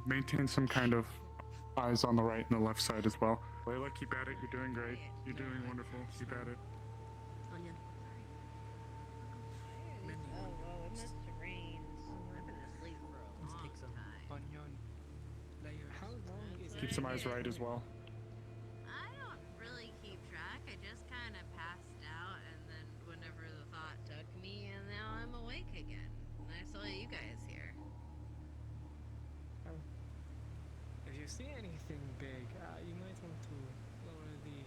Maintain some kind of eyes on the right and the left side as well. Layla, keep at it. You're doing great. You're doing wonderful. Keep at it. Onion. Oh, it must have rained. I've been asleep for a long time. Onion. Layers. How long is Keep some eyes right as well. I don't really keep track. I just kind of passed out, and then whenever the thought took me, and now I'm awake again. And I saw you guys here. If you see anything big, you might want to lower the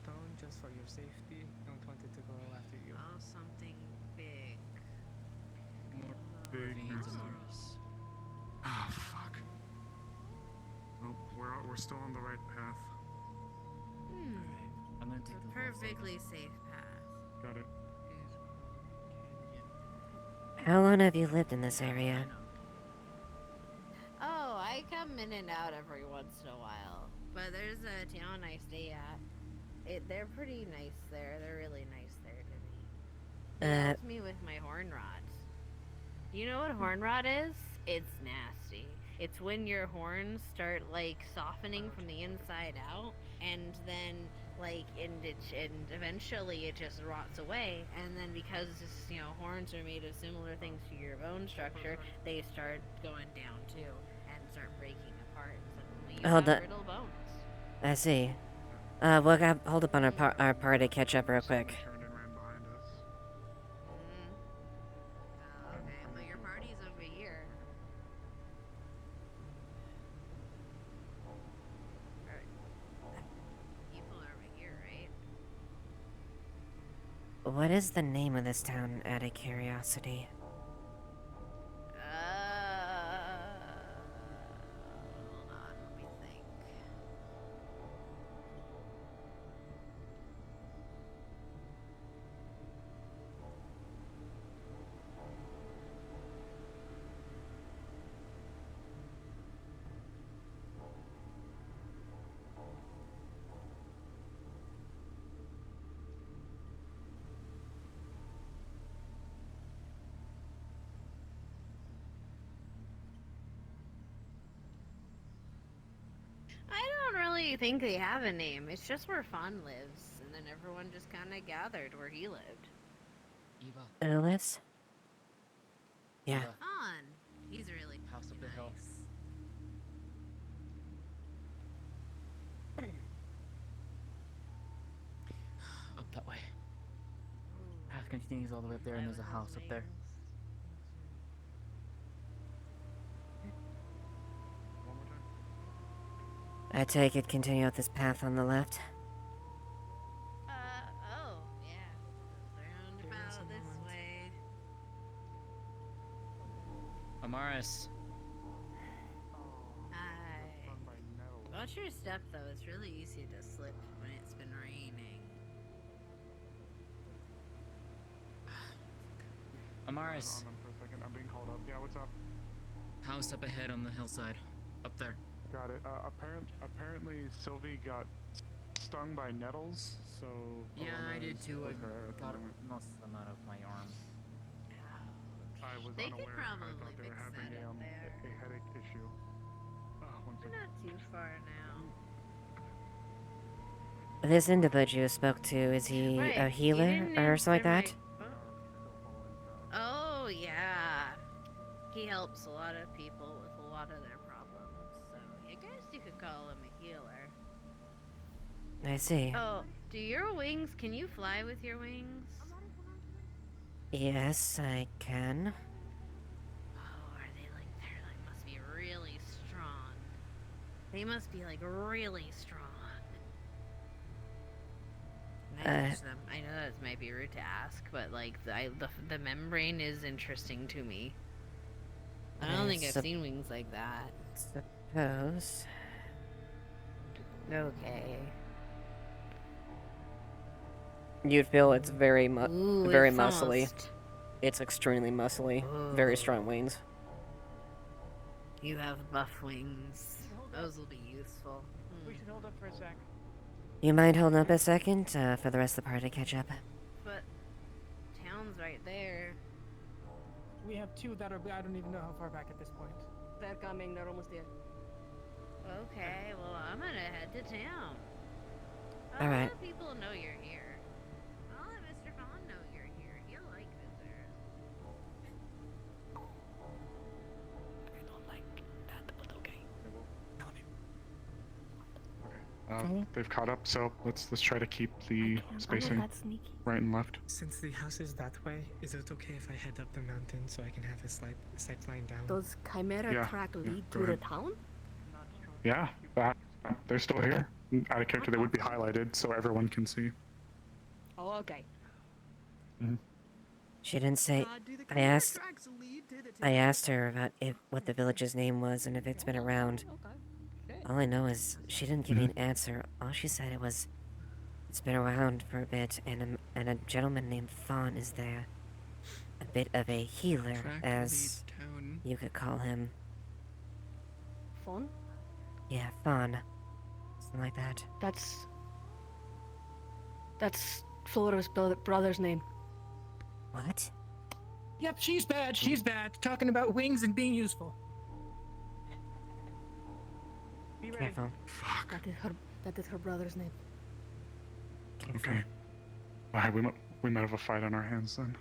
tone just for your safety. Don't want it to go after you. Oh, something big. Big. Ah, fuck. Well, we're still on the right path. I'm gonna take A perfectly safe path. Got it. How long have you lived in this area? Oh, I come in and out every once in a while. But there's a town I stay at. They're pretty nice there. They're really nice there to me. They helped me with my horn rot. You know what horn rot is? It's nasty. It's when your horns start like softening from the inside out, and then like, and eventually it just rots away, and then because horns are made of similar things to your bone structure, they start going down too and start breaking apart, and suddenly you have brittle bones. I see. We'll hold up on our party, catch up real quick. Turned and ran behind us. Oh, okay, well your party's over here. People are over here, right? What is the name of this town, out of curiosity? Hold on, let me think. I don't really think they have a name. It's just where Fawn lives, and then everyone just kind of gathered where he lived. Eva. Lives? Yeah. Fawn. He's really House up the hill. Up that way. Path continues all the way up there, and there's a house up there. I take it continue up this path on the left? Oh, yeah. Roundabout this way. Amaris. Hi. Watch your step, though. It's really easy to slip when it's been raining. Amaris. Hold on for a second. I'm being called up. Yeah, what's up? House up ahead on the hillside. Up there. Got it. Apparently Sylvie got stung by nettles, so... Yeah, I did too. I with her at the got moment. most of them out of my arm. I was They could unaware. I probably thought they were fix having that a, up there. a headache issue. One We're second. not too far now. This individual you spoke to, is he Right, a you healer didn't or something like answer that? Oh, yeah. He helps a lot of people with a lot of their problems, so I guess you could call him a healer. I see. Oh, do your wings, can you fly with your wings? Yes, I can. Oh, are they must be really strong. They must be really strong. Can I touch them? I know that might be rude to ask, but the membrane is interesting to me. I don't think I've seen wings like that. Suppose. Okay. You'd feel it's very Ooh, very it's muscly. almost- It's extremely muscly. Very strong wings. You have buff wings. Those will be useful. We should hold up for a sec. You mind holding up a second for the rest of the party to catch up? But town's right there. We have two that are. I don't even know how far back at this point. They're coming. They're almost there. Okay, well, I'm gonna head to town. A All lot right. of people know you're here. I'll let Mr. Vaughn know you're here. He'll like visitors. I don't like that, but okay. They've caught up, so let's try to keep the spacing right and left. Since the house is that way, is it okay if I head up the mountain so I can have a slight line down? Does Chimera Yeah, track yeah, lead go to the ahead. town? Yeah, they're still here. Out of character, they would be highlighted so everyone can see. Oh, okay. She didn't say. I asked her about what the village's name was and if it's been around. All I know is she didn't give me an answer. All she said it's been around for a bit, and a gentleman named Fawn is there. A bit of a healer, as you could call him. Fawn? Yeah, Fawn. Something like that. That's Flora's brother's name. What? Yep, she's bad. She's bad. Talking about wings and being useful. Careful. That is her brother's name. Okay. Why we might have a fight on our hands then.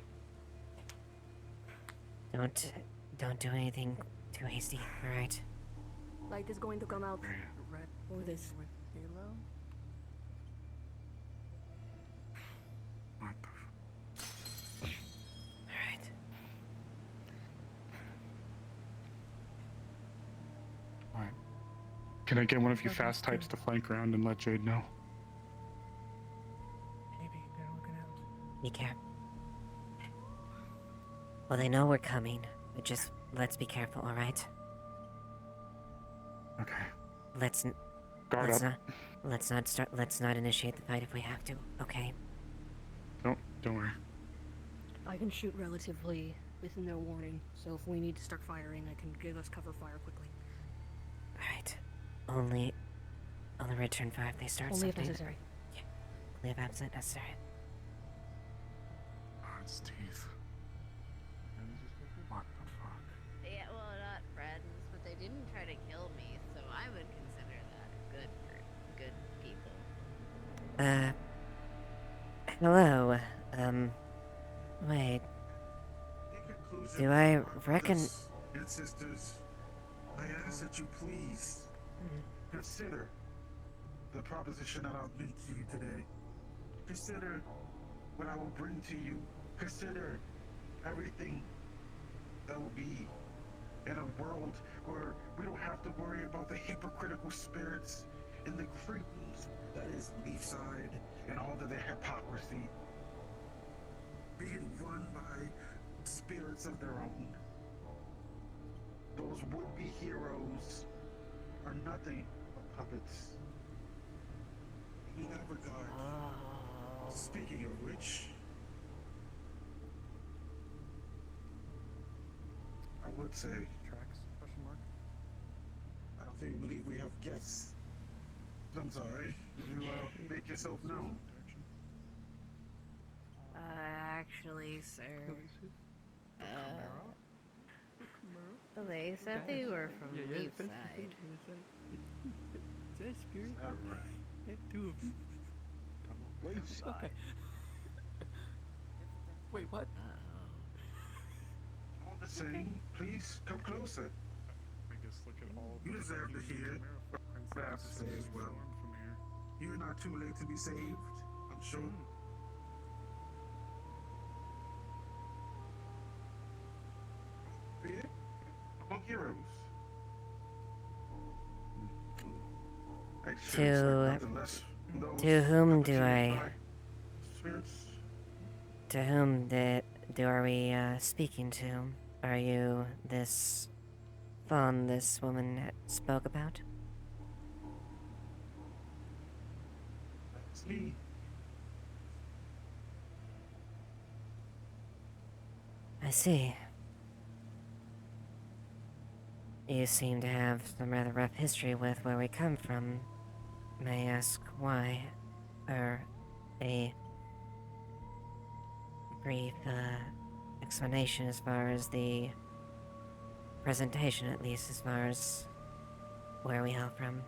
Don't do anything too hasty, alright? Light is going to come out. Red Or this. with Halo? What the Alright. Alright. Can I get one of you fast types to flank around and let Jade know? Maybe they're looking out. Be careful. Well, they know we're coming, but just let's be careful, alright? Okay. Let's not initiate the fight if we have to, okay? Don't worry. I can shoot relatively within their warning, so if we need to start firing, I can give us cover fire quickly. Alright. Only return fire if they start Only if something. necessary. Yeah. Only if absolutely necessary. Oh, it's teeth. What the fuck? Yeah, well, not friends, but they didn't try to kill me, so I would consider that good people. Hello. Wait. Do I reckon... And sisters, I ask that you please consider the proposition that I'll make to you today. Consider what I will bring to you. Consider everything that will be in a world where we don't have to worry about the hypocritical spirits and the creepers that is Leafside and all of their hypocrisy. Being run by spirits of their own. Those would-be heroes are nothing but puppets. In that regard, speaking of which, I would say, Tracks? Question mark. I don't believe we have guests. I'm sorry. You make yourself known. Actually, sir. They said they were from Leafside. Is that spirit? Yeah, two of them. Okay. Wait, what? All the same, please come closer. I guess look at all You deserve to hear what I have to say as well. You're not too late to be saved, I'm sure. Fear among heroes. To whom do I... To whom are we speaking to? Are you this fawn this woman spoke about? That's me. I see. You seem to have some rather rough history with where we come from. May I ask why? Or a brief explanation as far as the presentation, at least as far as where we hail from.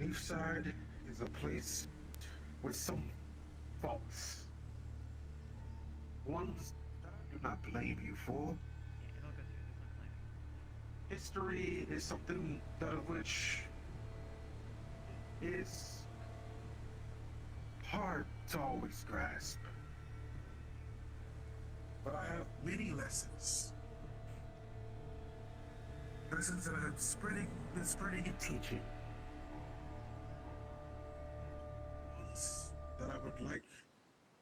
Leafside is a place with some faults. Ones that I do not blame you for. History is something that of which is hard to always grasp. But I have many lessons. Lessons that I have been spreading and teaching. Ones that I would like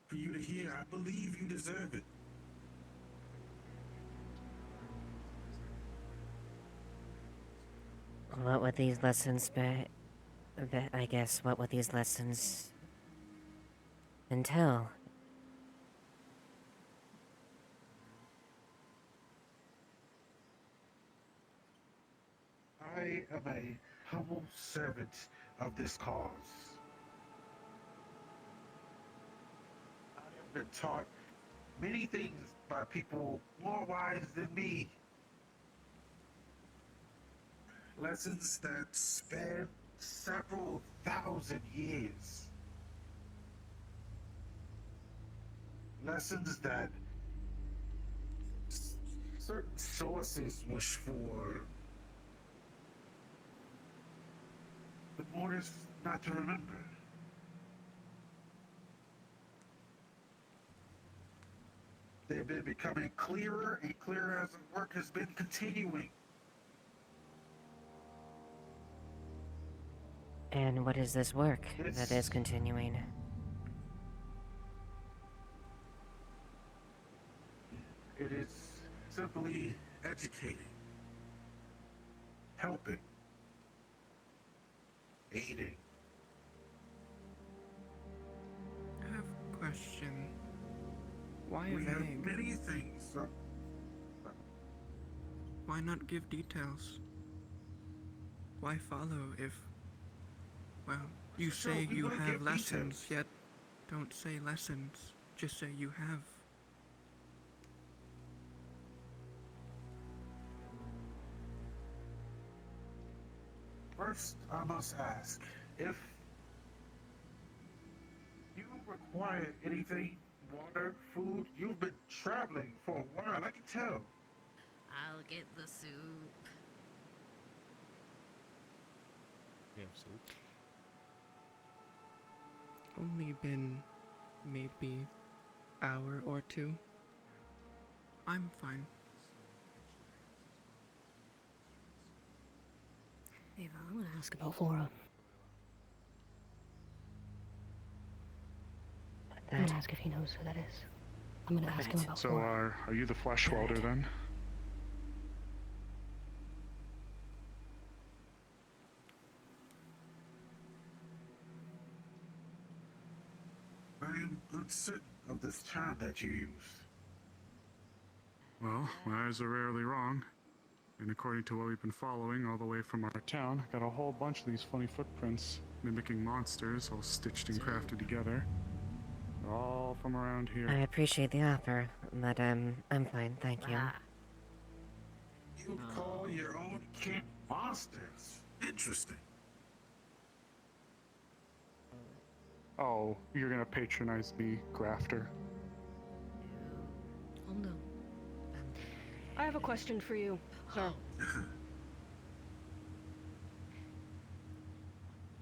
for you to hear. I believe you deserve it. What would these lessons be? I guess, what would these lessons entail? I am a humble servant of this cause. I have been taught many things by people more wise than me. Lessons that span several thousand years. Lessons that certain sources wish for the Wardens not to remember. They've been becoming clearer and clearer as the work has been continuing. And what is this work that is continuing? It is simply educating, helping, aiding. I have a question. Why a We have vague? many things. Why not give details? Why follow if, well, you Sure, say we you will have give lessons, details. yet don't say lessons, just say you have. First, I must ask if you require anything, water, food. You've been traveling for a while, I can tell. I'll get the soup. You have soup? Only been maybe hour or two. I'm fine. Ava, I'm gonna ask about Flora. I'm gonna ask if he knows who that is. I'm gonna ask him about So, Flora. are you the flesh welder then? I am uncertain of this term that you use. Well, my eyes are rarely wrong. And according to what we've been following all the way from our town, got a whole bunch of these funny footprints mimicking monsters all stitched and crafted together. They're all from around here. I appreciate the offer, but I'm fine, thank you. You call your own kin monsters. Interesting. Oh, you're gonna patronize me, grafter. Oh no. I have a question for you, sir.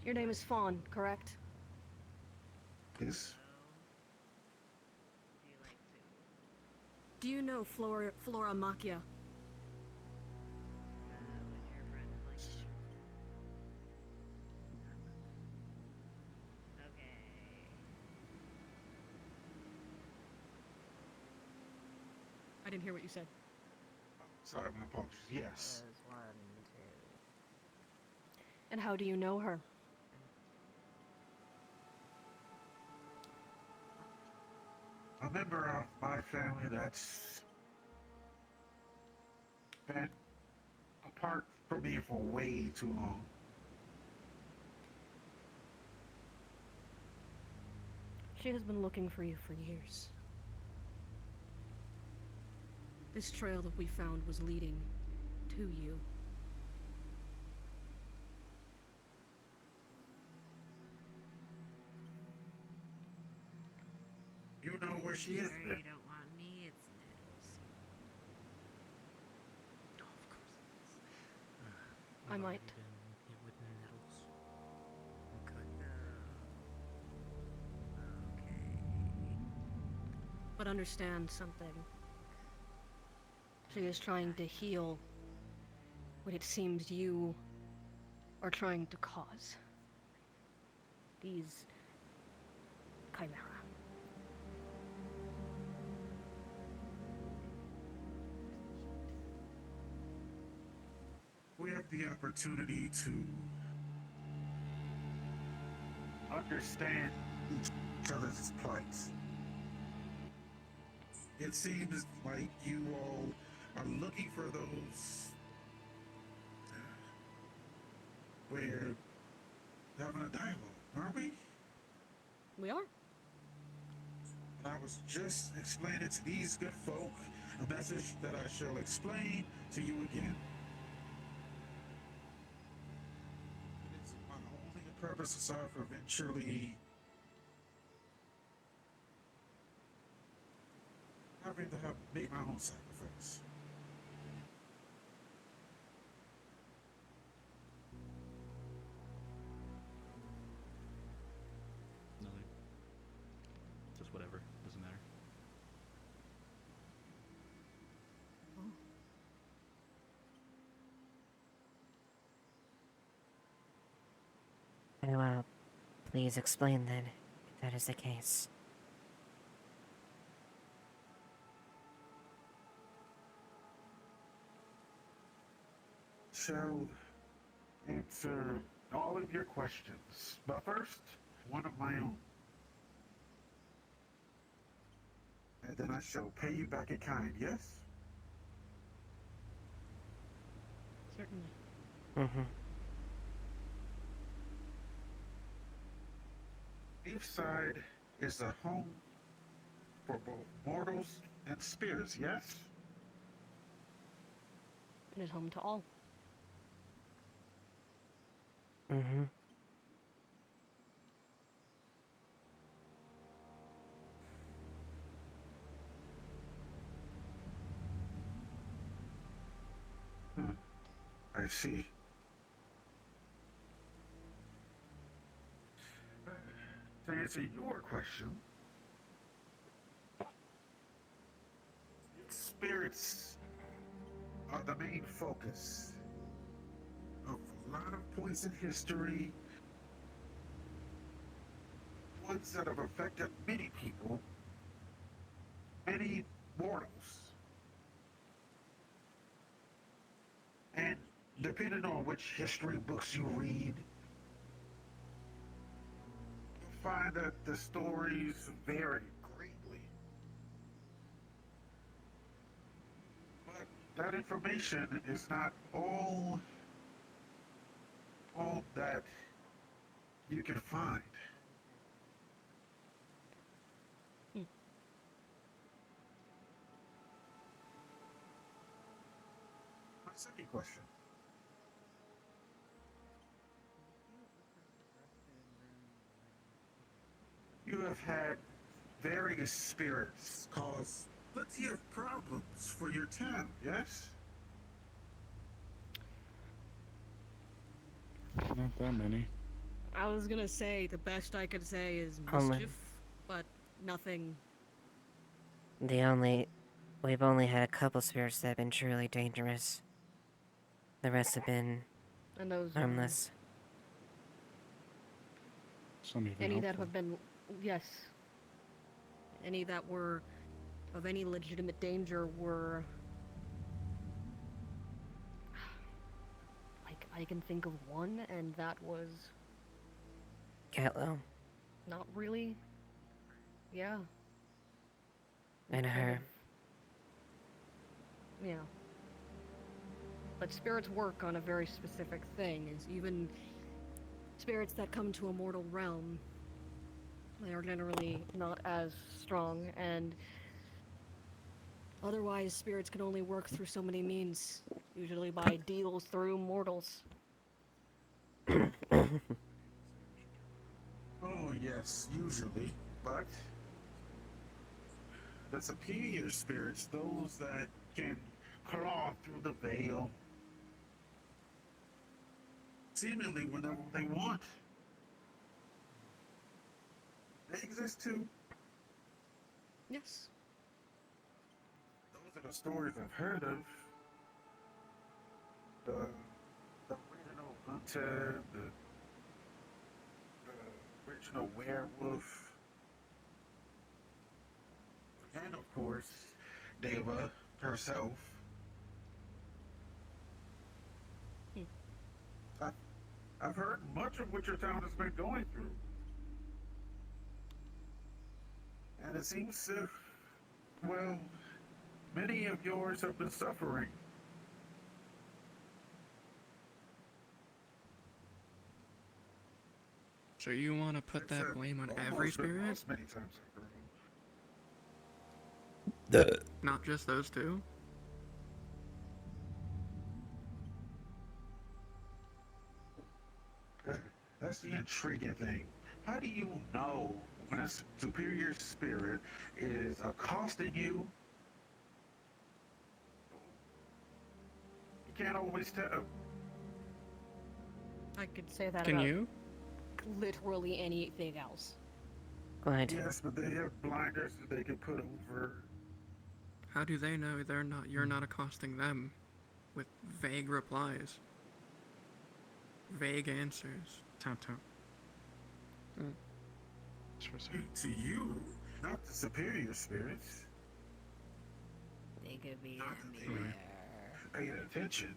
Your name is Fawn, correct? Yes. Do you know Flora Machia? I didn't hear what you said. Sorry, my apologies. Yes. And how do you know her? A member of my family that's been apart from me for way too long. She has been looking for you for years. This trail that we found was leading to you. You know where she is. You don't want me, it's news. I might. But understand something. She is trying to heal what it seems you are trying to cause. These chimera. We have the opportunity to understand each other's plight. It seems like you all are looking for those we're having a dialogue, aren't we? We are. And I was just explaining to these good folk a message that I shall explain to you again. purposes of eventually having to have make my own sacrifice. Nothing. Just whatever. Doesn't matter. Well, please explain then, if that is the case. Shall answer all of your questions, but first, one of my own. And then I shall pay you back in kind, yes? Certainly. Mm-hmm. Each side is a home for both mortals and spirits, yes? And is home to all. Mm-hmm. I see. To answer your question, spirits are the main focus of a lot of points in history, ones that have affected many people, many mortals. And depending on which history books you read, you'll find that the stories vary greatly. But that information is not all that you can find. My second question. You have had various spirits cause plenty of problems for your town, yes? Not that many. I was gonna say the best I could say is Only- mischief, but nothing. We've only had a couple spirits that have been truly dangerous. The rest have been And those harmless. Some even any that helpful. have been, yes. Any that were of any legitimate danger were. Like, I can think of one, and that was Catlow not really. Yeah. and kind her. of- Yeah. But spirits work on a very specific thing, is even spirits that come to a mortal realm, they are generally not as strong, and otherwise spirits can only work through so many means, usually by deals through mortals. Oh, yes, usually, but the superior spirits, those that can claw through the veil, seemingly whenever they want, they exist too. Yes. Those are the stories I've heard of. The original hunter, the original werewolf, and of course, Deva herself. I've heard much of what your town has been going through. And it seems well, many of yours have been suffering. So you want to put that blame on every spirit? Many times Not just those two? That's the intriguing thing. How do you know when a superior spirit is accosting you? You can't always tell. I could say that Can about you? literally anything else. Good. Yes, but they have blinders that they can put over. How do they know you're not accosting them with vague replies? Vague answers. Tap tap. To you, not the superior spirits. They could be Not that they anywhere. paying attention.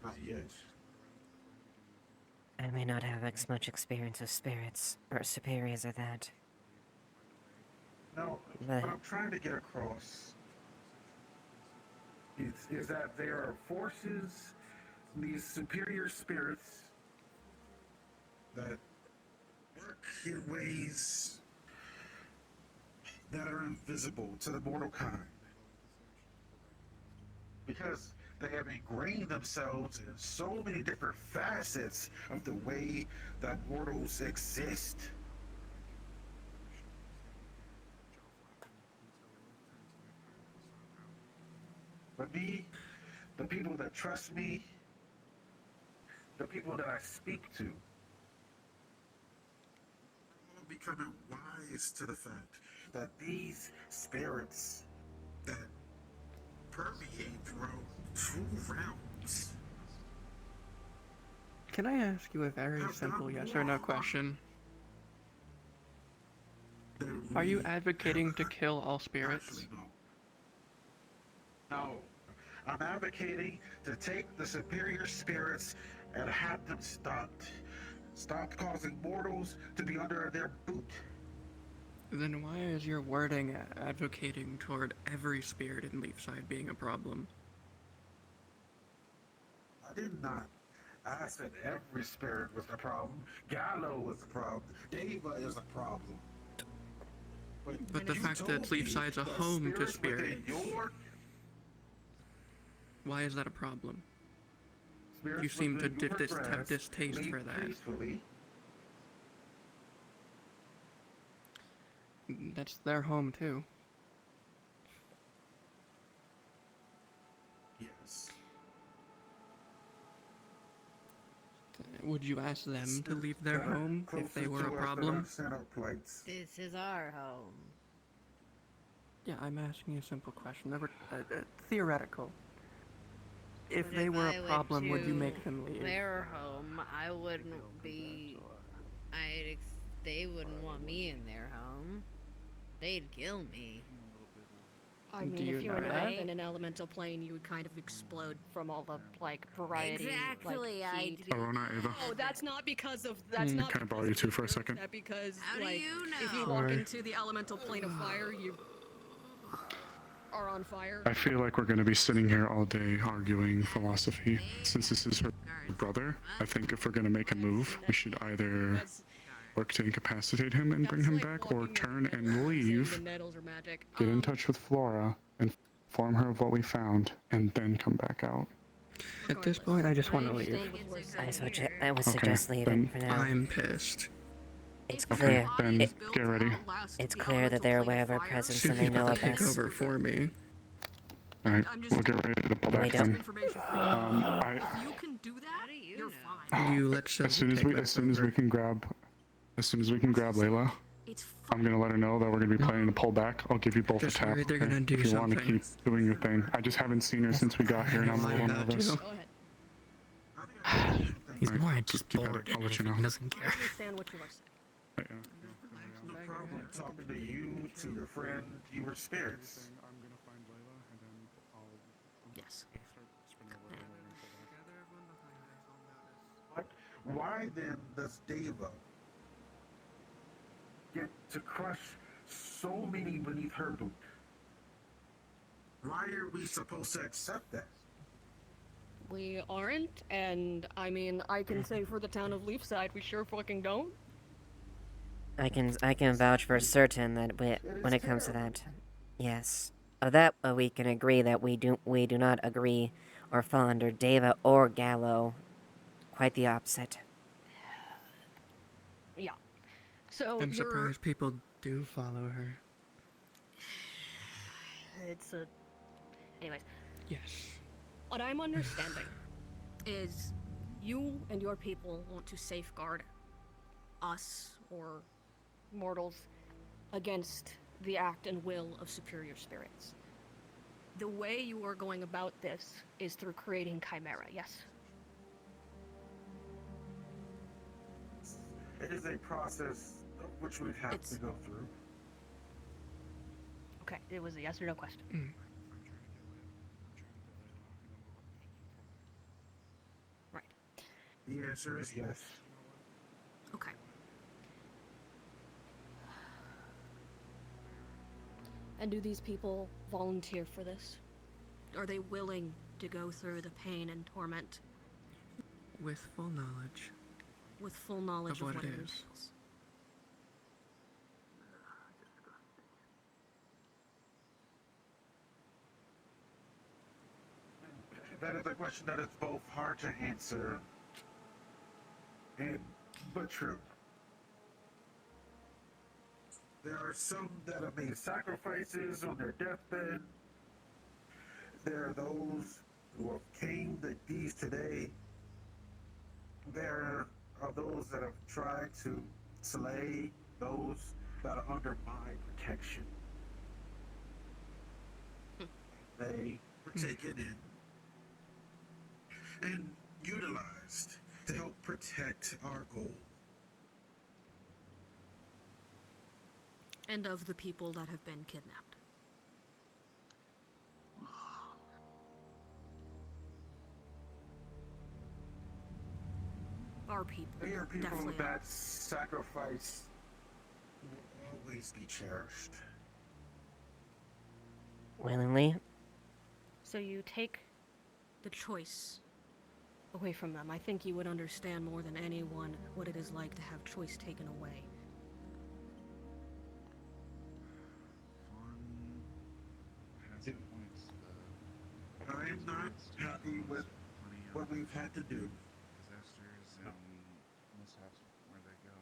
Not yet. I may not have as much experience with spirits, or superiors or that. No, But what I'm trying to get across is that there are forces, these superior spirits, that work in ways that are invisible to the mortal kind. Because they have ingrained themselves in so many different facets of the way that mortals exist. But me, the people that trust me, the people that I speak to, I'm becoming wise to the fact that these spirits that permeate throughout two realms. Can I ask you a very simple yes or no question? Are you advocating to kill all spirits? No, I'm advocating to take the superior spirits and have them stopped. Stop causing mortals to be under their boot. Then why is your wording advocating toward every spirit in Leafside being a problem? I did not ask that every spirit was the problem. Gallo was the problem. Deva is a problem. But the fact that Leafside's a home to spirits, why is that a problem? You seem to have distaste for that. That's their home too. Yes. Would you ask them to leave their home if they were a problem? This is our home. Yeah, I'm asking you a simple question. Theoretical. If But they were I a went problem, would you to make them leave? Their home, I wouldn't be. They wouldn't want me in their home. They'd kill me. I mean, if you were in an elemental plane, you would kind of explode from all the like variety. Exactly, like, I heat. do. Arona, Ava. Oh, that's not because of. That's not. Can I borrow you two for a second? That because How do like you if you know? walk Sorry. into the elemental plane of fire, you are on fire. I feel like we're going to be sitting here all day arguing philosophy. Since this is her brother, I think if we're going to make a move, we should either work to incapacitate him and bring him back, or turn and leave, The nettles are magic. get in touch with Flora, and inform her of what we found, and then come back out. At this point, I just want to leave. I would suggest leaving for now. I'm pissed. It's Okay, clear. then get ready. It's clear that they're aware of our presence and they know of Take us. over for me. Alright, we'll get ready to pull back then. You can do that. You're fine. You let's As soon as we can grab Layla, I'm gonna let her know that we're gonna be planning to pull back. I'll give you both Just a tap. worried they're okay? gonna do if you want to something. keep doing your thing. I just haven't seen her since we got here, and I'm a little nervous. He's Alright, more just just keep at bored. it. I'll let you know. He doesn't care. Understand what you are saying. No problem talking to you, to your friend, you were spirits. Yes. Why then does Deva get to crush so many beneath her boot? Why are we supposed to accept that? We aren't, and I mean, I can say for the town of Leafside, we sure fucking don't. I can vouch for certain that when it comes to that, yes. Of that, we can agree that we do not agree or fall under Deva or Gallo. Quite the opposite. Yeah. So I'm you're. surprised people do follow her. It's a. Anyways. Yes. What I'm understanding is you and your people want to safeguard us, or mortals, against the act and will of superior spirits. The way you are going about this is through creating chimera, yes? It is a process which we'd have to go through. Okay, it was a yes or no question. Right. The answer is yes. Okay. And do these people volunteer for this? Are they willing to go through the pain and torment With full knowledge. with full knowledge Of of what what it it is. entails? That is a question that is both hard to answer and but true. There are some that have made sacrifices on their deathbed. There are those who have came the deeds today. There are those that have tried to slay those that are under my protection. They were taken in and utilized to help protect our goal. And of the people that have been kidnapped. Our people. They are people Definitely that sacrifice will always be cherished. Willingly? So you take the choice away from them. I think you would understand more than anyone what it is like to have choice taken away. I am not happy with what we've had to do. Disasters and mishaps where they go.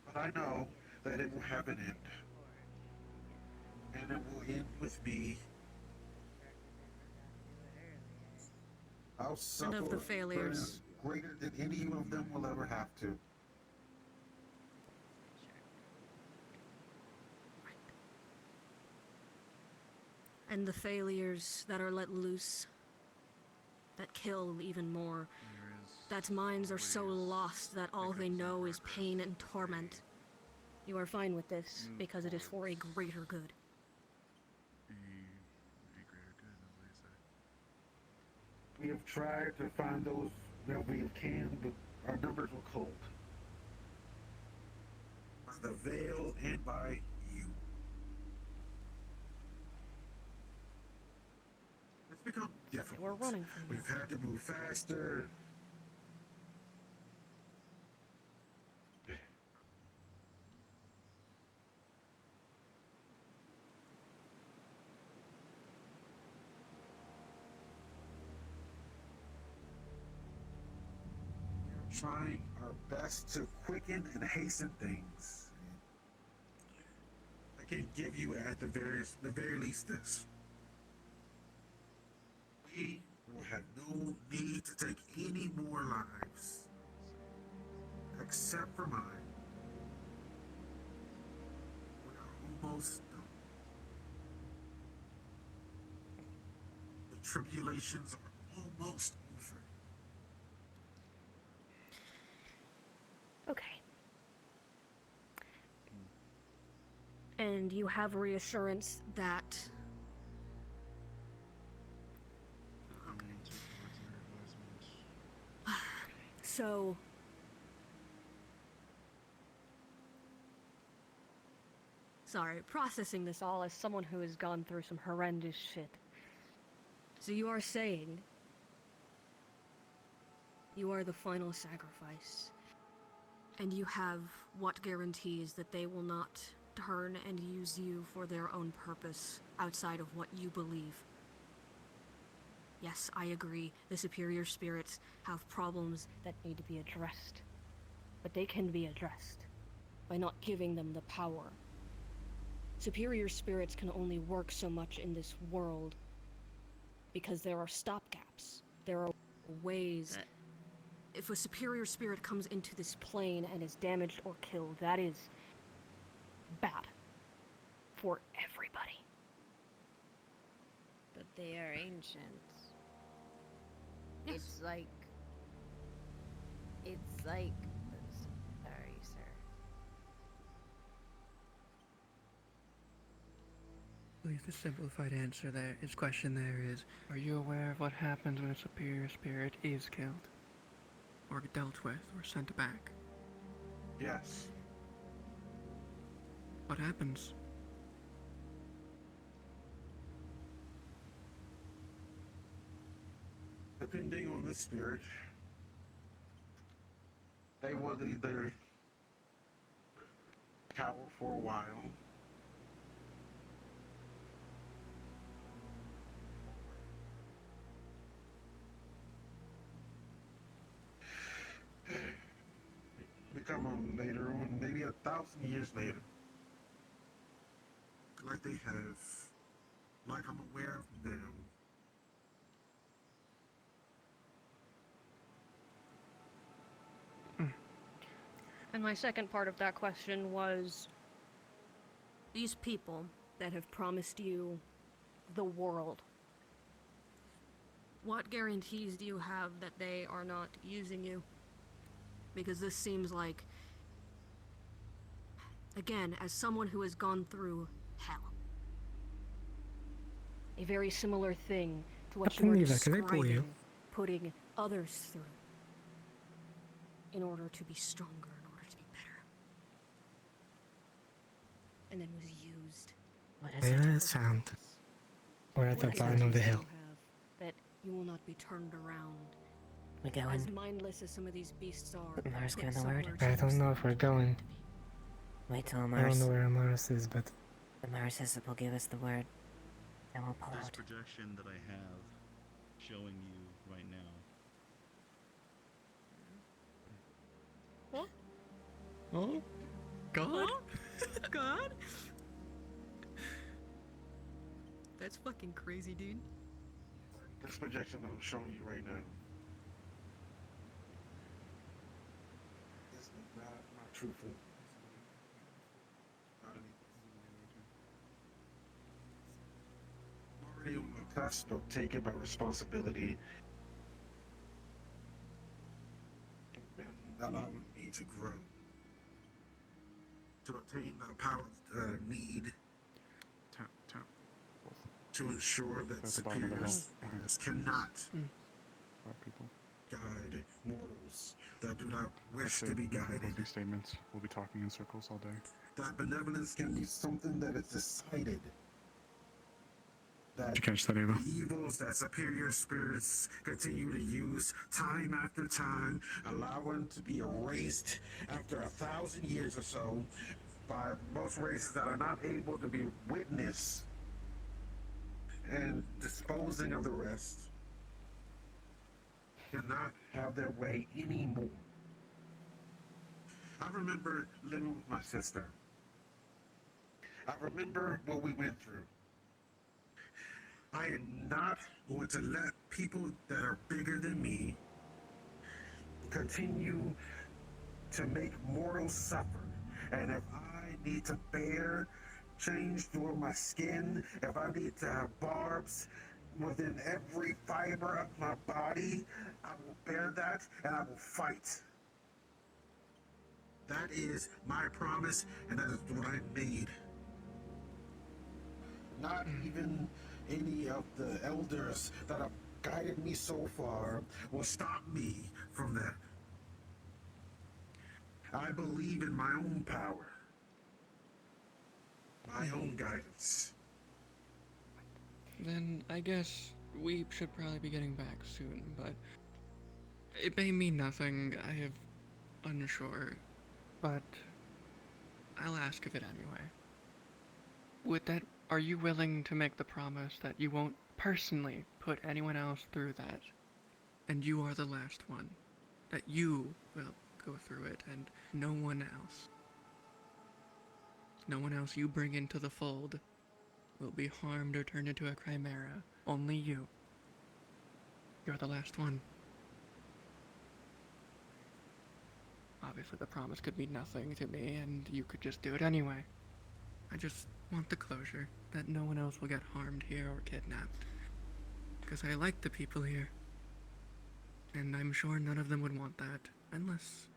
But I know that it will have an end. And it will end with me. I'll suffer of the failures. greater than any of them will ever have to. And the failures that are let loose, that kill even more, that minds are so lost that all they know is pain and torment. You are fine with this because it is for a greater good. We have tried to find those that we can, but our numbers were cold. By the veil and by you. It's become difficult. We're running from We've had to move faster. Trying our best to quicken and hasten things. I can give you at the very least this. We will have no need to take any more lives. Except for mine. We are almost done. The tribulations are almost over. Okay. And you have reassurance that so sorry, processing this all as someone who has gone through some horrendous shit. So you are saying you are the final sacrifice. And you have what guarantees that they will not turn and use you for their own purpose outside of what you believe? Yes, I agree. The superior spirits have problems that need to be addressed. but they can be addressed by not giving them the power. Superior spirits can only work so much in this world because there are stopgaps. There are ways. If a superior spirit comes into this plane and is damaged or killed, that is bad for everybody. But they are ancient. Yes. It's like. Sorry, sir. At least the simplified answer there, his question there is, are you aware of what happens when a superior spirit is killed? Or dealt with, or sent back? Yes. What happens? Depending on the spirit, they will either cower for a while, become later on, maybe 1,000 years later, like they have, like I'm aware of them. And my second part of that question was, these people that have promised you the world, what guarantees do you have that they are not using you? Because this seems like, again, as someone who has gone through hell, a very similar thing to what you are describing, putting others through in order to be stronger, in order to be better. And then was used. Where does that sound? We're at the bottom of the hill. That you will not be turned around. We going? As mindless as some of these beasts are. Mars put giving the word? somewhere I don't know if we're going. Wait till I don't Mars. know where Mars is, but The Mars says it will give us the word. And we'll pull This out. projection that I have showing you right now. What? Oh? God? God? That's fucking crazy, dude. This projection that I'm showing you right now is not truthful. I'm already on the cusp of taking my responsibility and allowing me to grow, to obtain the power that I need to ensure that superiors cannot guide mortals that do not wish to be guided. These statements. We'll be talking in circles all day. That benevolence can be something that is decided. That Did you catch that, Ava? the evils that superior spirits continue to use time after time, allowing to be erased after 1,000 years or so by most races that are not able to be witnessed and disposing of the rest, cannot have their way anymore. I remember living with my sister. I remember what we went through. I am not going to let people that are bigger than me continue to make mortals suffer. And if I need to bear change through my skin, if I need to have barbs within every fiber of my body, I will bear that and I will fight. That is my promise, and that is what I made. Not even any of the elders that have guided me so far will stop me from that. I believe in my own power, my own guidance. Then I guess we should probably be getting back soon, but it may mean nothing. I am unsure, but I'll ask of it anyway. With that, are you willing to make the promise that you won't personally put anyone else through that, and you are the last one, that you will go through it, and no one else. No one else you bring into the fold will be harmed or turned into a chimera. Only you. You're the last one. Obviously, the promise could mean nothing to me, and you could just do it anyway. I just want the closure that no one else will get harmed here or kidnapped. Because I like the people here. And I'm sure none of them would want that, unless,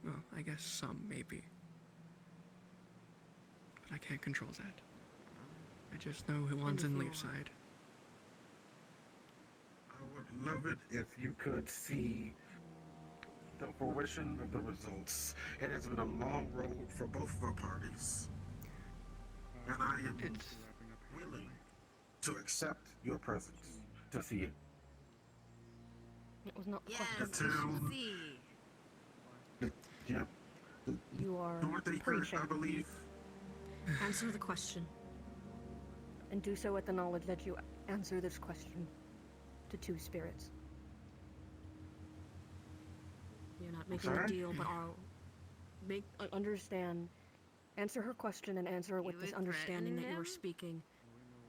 well, I guess some maybe. But I can't control that. I just know who one's in Leafside. I would love it if you could see the fruition of the results. It has been a long road for both of our parties. And I am willing to accept your presence to see it. It was not Yes, The town. see. Yeah. You are North Acre, preaching. I believe. Answer the question. And do so with the knowledge that you answer this question to two spirits. You're not making a Sorry? deal, but I'll make. Understand. Answer her question and answer it with You this would understanding that threaten you were him? speaking.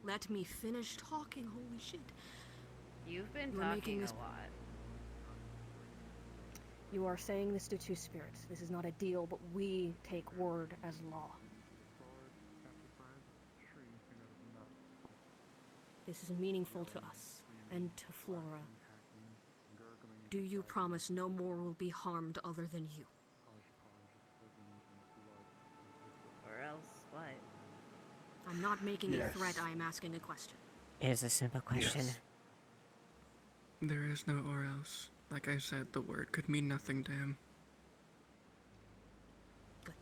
Let me finish talking. Holy shit! You've been You are making talking this. a lot. You are saying this to two spirits. This is not a deal, but we take word as law. This is meaningful to us and to Flora. Do you promise no more will be harmed other than you? Or else what? I'm not making a Yes. threat. I am asking a question. It is a simple question. Yes. There is no or else. Like I said, the word could mean nothing to him. Good.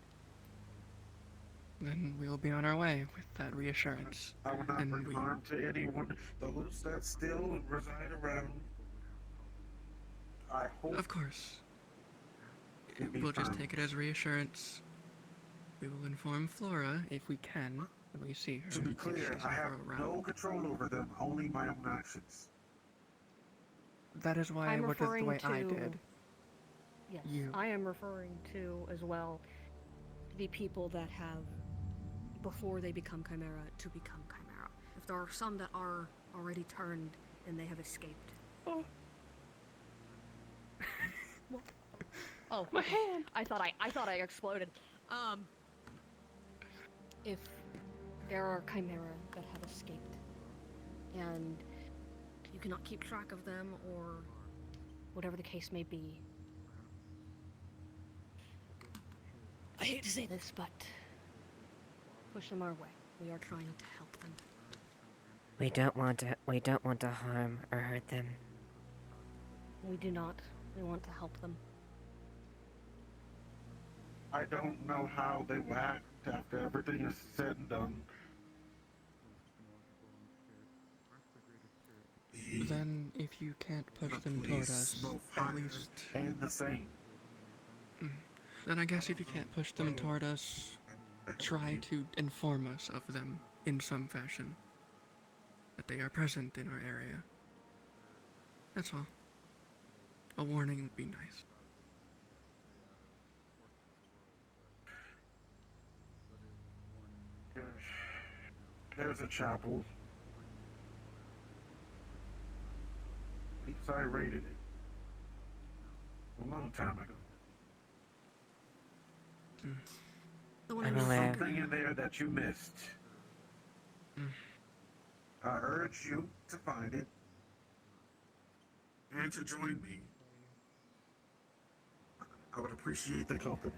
Then we'll be on our way with that reassurance. I will not And bring we- harm to anyone. Those that still reside around. I hope Of course. it'll be We'll just fine. take it as reassurance. We will inform Flora if we can when we see her. To be if clear, she's I have ever no around. control over them, only my own actions. That is why I I'm worked it the referring way to. I did. Yes, You. I am referring to as well the people that have, Before they become Chimera, to become Chimera. If there are some that are already turned and they have escaped. Oh, My hand! I thought I exploded. If there are chimera that have escaped, and You cannot keep track of them, or whatever the case may be, I hate to say this, but push them our way. we are trying to help them. We don't want to harm or hurt them. We do not. We want to help them. I don't know how they will act after everything is said and done. Then, if you can't push The them toward police, us, both at hired least. and the same. Then I guess if you can't push them toward us, try to inform us of them in some fashion. That they are present in our area. That's all. A warning would be nice. There's a chapel. At least I raided it. A long time ago. The one I'm in aware. Something in there that you missed. I urge you to find it and to join me. I would appreciate the company.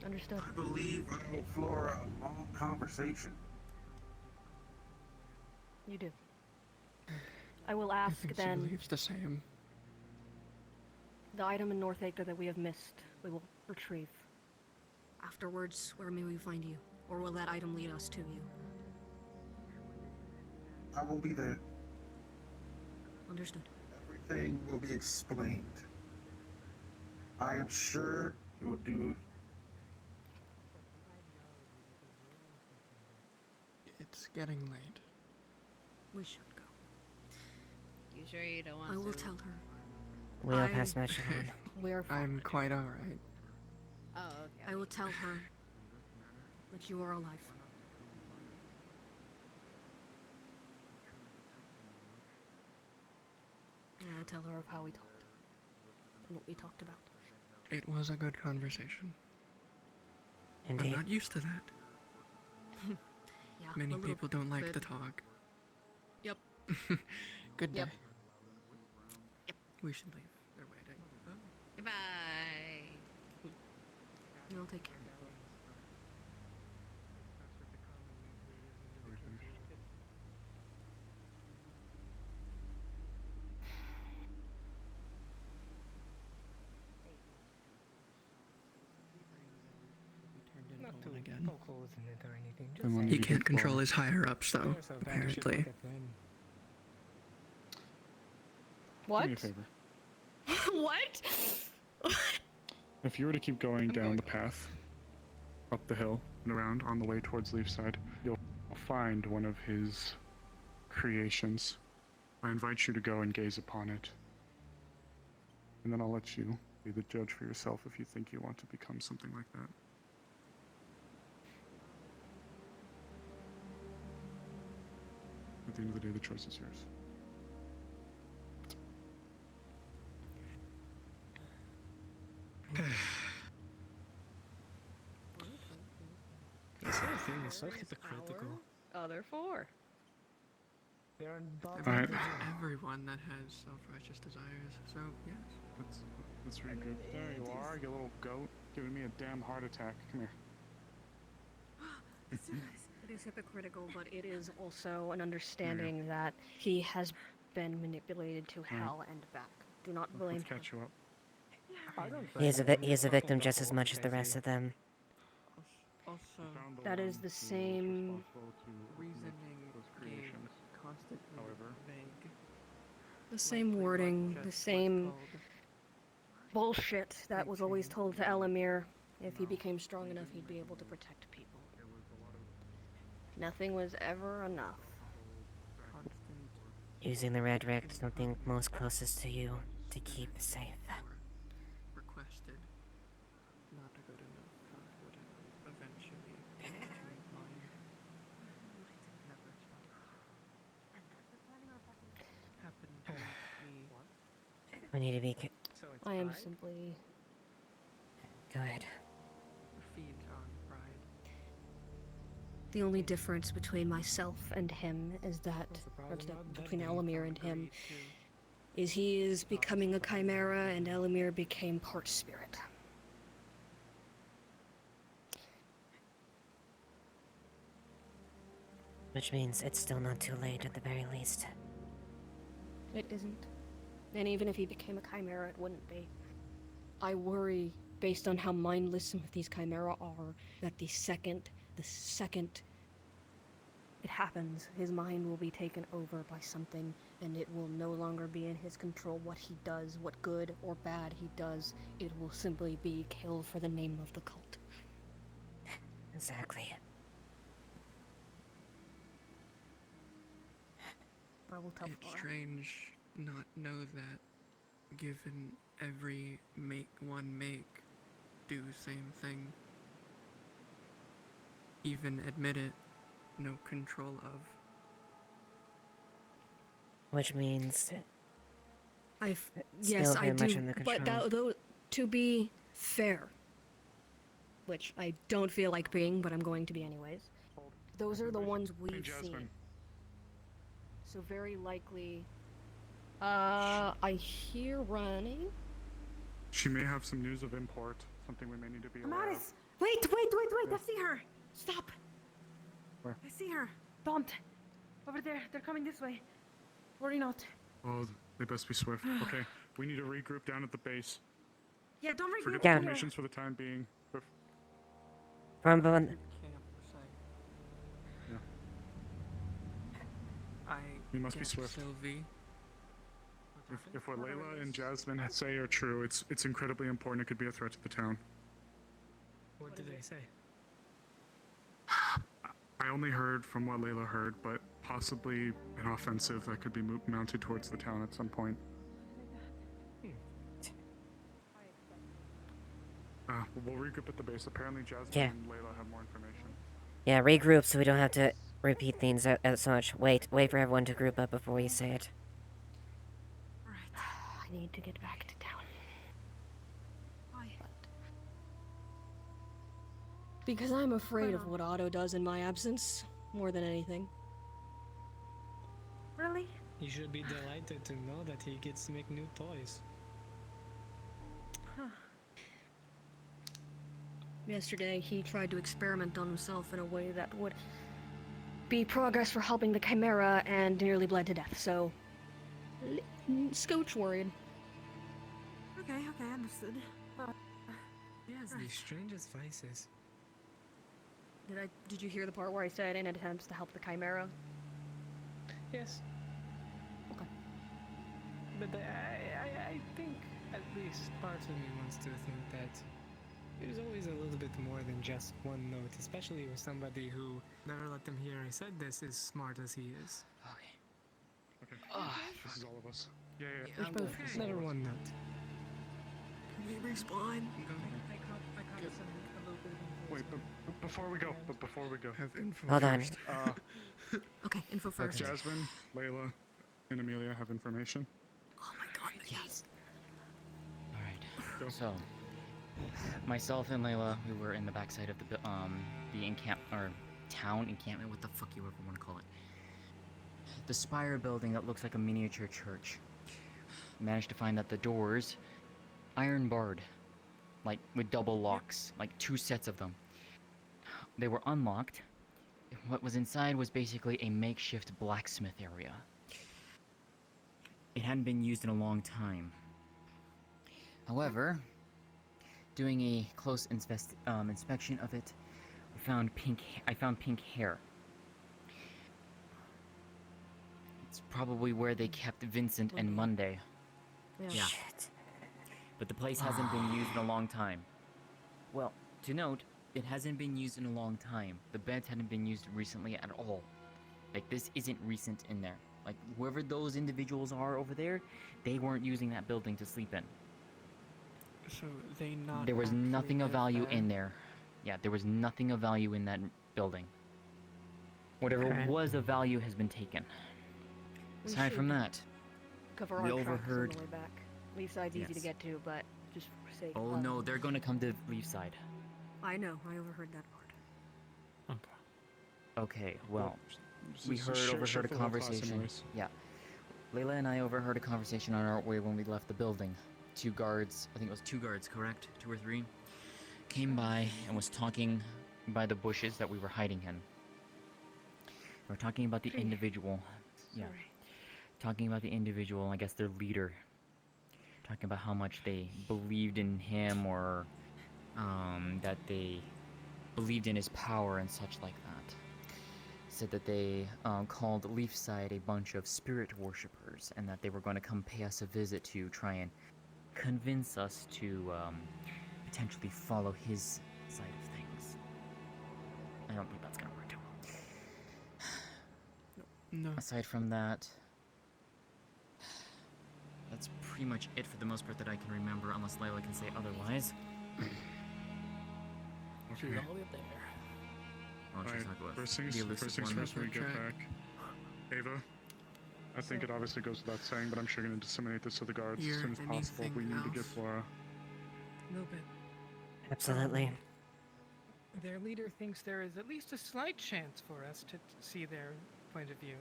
Understood. I believe I owe Flora a long conversation. You do. I will I ask think she then believes the same. the item in North Acre that we have missed. We will retrieve. Afterwards, where may we find you? Or will that item lead us to you? I will be there. Understood. Everything will be explained. I am sure you will do. It's getting late. We should go. You sure you don't want I to? will tell her. We'll I- pass message on. We're fine. I'm quite alright. Oh, okay. I will tell her that you are alive. And I'll tell her of how we talked and what we talked about. It was a good conversation. Indeed. I'm not used to that. Yeah, Many a little people don't like bit. to talk. Yep. Good day. Yep. We should leave. They're waiting. Goodbye. You'll take care. Not to again. poke holes in it or anything. Just Then when He we can't get control going- his higher ups, though, There's a bad ship apparently. to get in. What? Do me a favor. What? If you were to keep going down the path, up the hill and around on the way towards Leafside, you'll find one of his creations. I invite you to go and gaze upon it. And then I'll let you be the judge for yourself if you think you want to become something like that. At the end of the day, the choice is yours. This whole thing is so hypocritical. Other 4. They're Alright. Everyone that has self-righteous desires, so yes. That's really good. There you are, you little goat, giving me a damn heart attack. Come here. It is hypocritical, but it is also an understanding that he has been manipulated to hell and back. Do not blame Let's him. catch you up. He is a victim just as much as the rest of them. Also, That is the same. reasoning gave constantly vague. The same wording, the same bullshit that was always told to Elamir. If he became strong enough, he'd be able to protect people. Nothing was ever enough. Using the rhetoric to something most closest to you to keep safe. Requested not a good enough would have eventually changed mine. Happened to me. We need to be. I am simply. Go ahead. Feeds on pride. The only difference between myself and him is that, or between Elamir and him, is he is becoming a chimera and Elamir became part spirit. Which means it's still not too late at the very least. It isn't. And even if he became a chimera, it wouldn't be. I worry, based on how mindless some of these chimera are, that the second it happens, his mind will be taken over by something, and it will no longer be in his control what he does, what good or bad he does. It will simply be kill for the name of the cult. Exactly. I will tell It's Flora. strange not know that, given every one make do same thing. Even admit it, no control of. Which means Yes, still I very much do. under But control. though, to be fair, which I don't feel like being, but I'm going to be anyways. Those are the ones we've seen. So very likely. I hear running. She may have some news of import, something we may need to be aware of. Amaris! Wait! I see her! Stop! Where? I see her. Don't. Over there. They're coming this way. Worry not. Oh, they best be swift. Okay, we need to regroup down at the base. Yeah, don't regroup. Forget Yeah. the formations for the time being. From the Camp site. Yeah. I We must be get swift. Sylvie. If what Layla and Jasmine say are true, it's incredibly important. It could be a threat to the town. What did they say? I only heard from what Layla heard, but possibly an offensive that could be mounted towards the town at some point. We'll regroup at the base. Apparently, Jasmine Yeah. and Layla have more information. Yeah, regroup so we don't have to repeat things so much. Wait for everyone to group up before you say it. I need to get back to town. Why? Because I'm afraid of what Otto does in my absence, more than anything. Really? You should be delighted to know that he gets to make new toys. Huh. Yesterday, he tried to experiment on himself in a way that would be progress for helping the Chimera and nearly bled to death, so... Scooch worried. Okay, understood. He has the strangest vices. Did you hear the part where I said in attempts to help the Chimera? Yes. Okay. But I think at least part of me wants to think that there's always a little bit more than just one note, especially with somebody who, never let them hear I said this, is smart as he is. Okay. This is all of us. Yeah. I'm both never one note. Can we respawn? Wait, but before we go, Have info Hold on. first. Okay, info first. Jasmine, Layla, and Amelia have information. Oh my god, yes. Alright. So, myself and Layla, we were in the backside of the town encampment, what the fuck you ever want to call it. The spire building that looks like a miniature church. Managed to find that the doors, iron barred, like with double locks, like 2 sets of them. They were unlocked. What was inside was basically a makeshift blacksmith area. It hadn't been used in a long time. However, doing a close inspection of it, I found pink hair. It's probably where they kept Vincent and Monday. Yeah. Shit. But the place hasn't been used in a long time. Well, to note, it hasn't been used in a long time. The beds hadn't been used recently at all. Like, this isn't recent in there. Like, whoever those individuals are over there, they weren't using that building to sleep in. So they not. There was actually nothing of live value there? in there. Yeah, there was nothing of value in that building. Whatever Okay. was of value has been taken. We Aside from should that, Cover we our tracks on overheard. the way back. Leafside's easy to Yes. get to, but just for sake Oh of... no, they're gonna come to Leafside. I know, I overheard that part. Okay, well, s- we s- overheard a shuffle the class conversation. anyways. Yeah, Layla and I overheard a conversation on our way when we left the building. 2 guards, I think it was 2 guards, correct? 2 or 3, came by and was talking by the bushes that we were hiding in. We were talking about the individual. Yeah. Talking about the individual, I guess their leader. Talking about how much they believed in him, or that they believed in his power and such like that. Said that they called Leafside a bunch of spirit worshippers, and that they were going to come pay us a visit to try and convince us to potentially follow his side of things. I don't think that's going to work too well. No. Aside from that, that's pretty much it for the most part that I can remember, unless Layla can say otherwise. Okay. I'll just Alright, talk about first the things elusive one. first when we get back. Ava, I think it obviously goes without saying, but I'm sure you're going to disseminate this to the guards as Hear soon as possible. We anything need to get else? Flora. No, but Absolutely. their leader thinks there is at least a slight chance for us to see their point of view.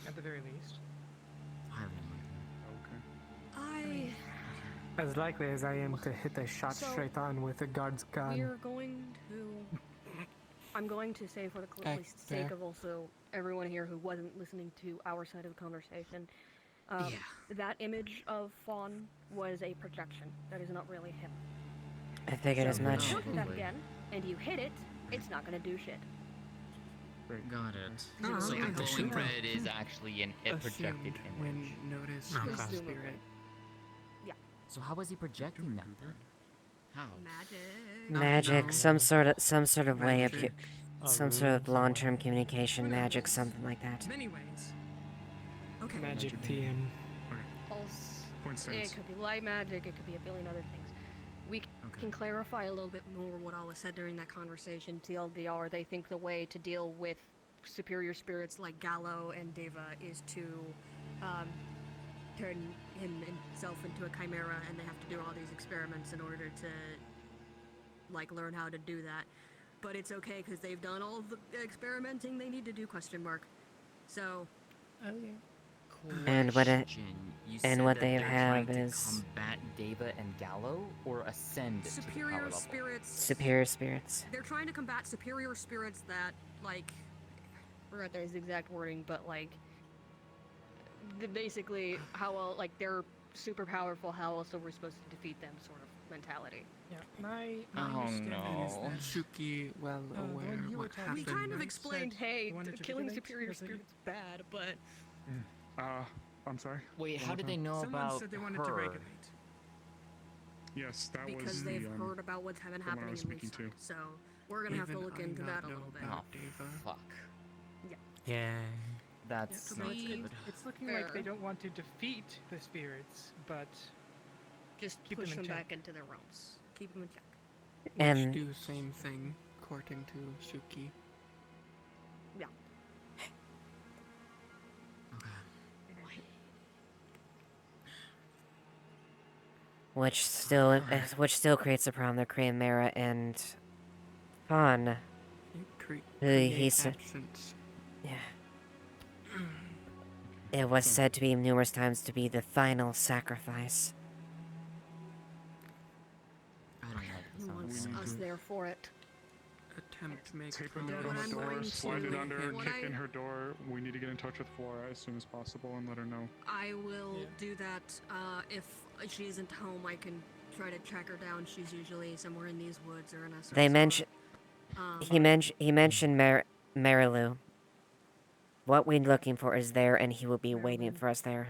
At the very least. Okay. As likely as I am to hit a shot So, straight on with a guard's gun. We're going to... I'm going to say for the sake fair. of also everyone here who wasn't listening to our side of the conversation, that image of Fawn was a projection. That is not really him. I figured as much. If you look at that again, and you hit it, it's not going to do shit. Got it. Oh, So okay. the glowing red is actually a projected image. When noticed Okay. spirit. Yeah. So how was he projecting that then? How? Magic, some sort of way of, Magic. some sort of long-term communication, magic, something like that. Many ways. Okay. Magic TM. Pulse. Point It stands. could be light magic, it could be a billion other things. We can clarify a little bit more what all was said during that conversation. TLDR, they think the way to deal with superior spirits like Gallo and Deva is to turn himself into a chimera, and they have to do all these experiments in order to like learn how to do that. But it's okay because they've done all the experimenting they need to do, question mark. So And what it, You and said what that they they're have trying is to combat Deva and Gallo, or ascend to the power superior level? spirits. superior spirits. They're trying to combat superior spirits that, like, I forgot there's the exact wording, but like, basically how like they're super powerful. How else are we supposed to defeat them? Sort of mentality. Yeah, my Oh, understanding is no. that Shuki, well aware when you were what talking, happened. We kind of Right, explained, said hey, you wanted to killing regulate superior your thinking? spirits is bad, but I'm sorry. Wait, One how more did time. they know Someone about said they wanted her? to regulate. Yes, that was because the, they've heard about what's been the one I happening was in speaking Leafside. to. So we're gonna have to Even look I into not that a know little bit. about Oh, Deva. fuck. Yeah. Yeah. That's So not it's, good. it's looking like they Fair. don't want to defeat the spirits, but Just keep push them in them check. back into their realms. Keep them in check. Which And do same thing, courting to Shuki. Yeah. which still creates a problem. The chimera and Fawn. He said, Absence. yeah. It was said to be numerous times to be the final sacrifice. I don't like He the sound wants of that. us there for it. Attempt to make Tape her contact down What the I'm door, going slide it to- under, what kick I- in her door. We need to get in touch with Flora as soon as possible and let her know. I will do that. If she isn't home, I can try to track her down. She's usually somewhere in these woods or in a. They mentioned he mentioned Marilu. What we're looking for is there, and he will be waiting for us there.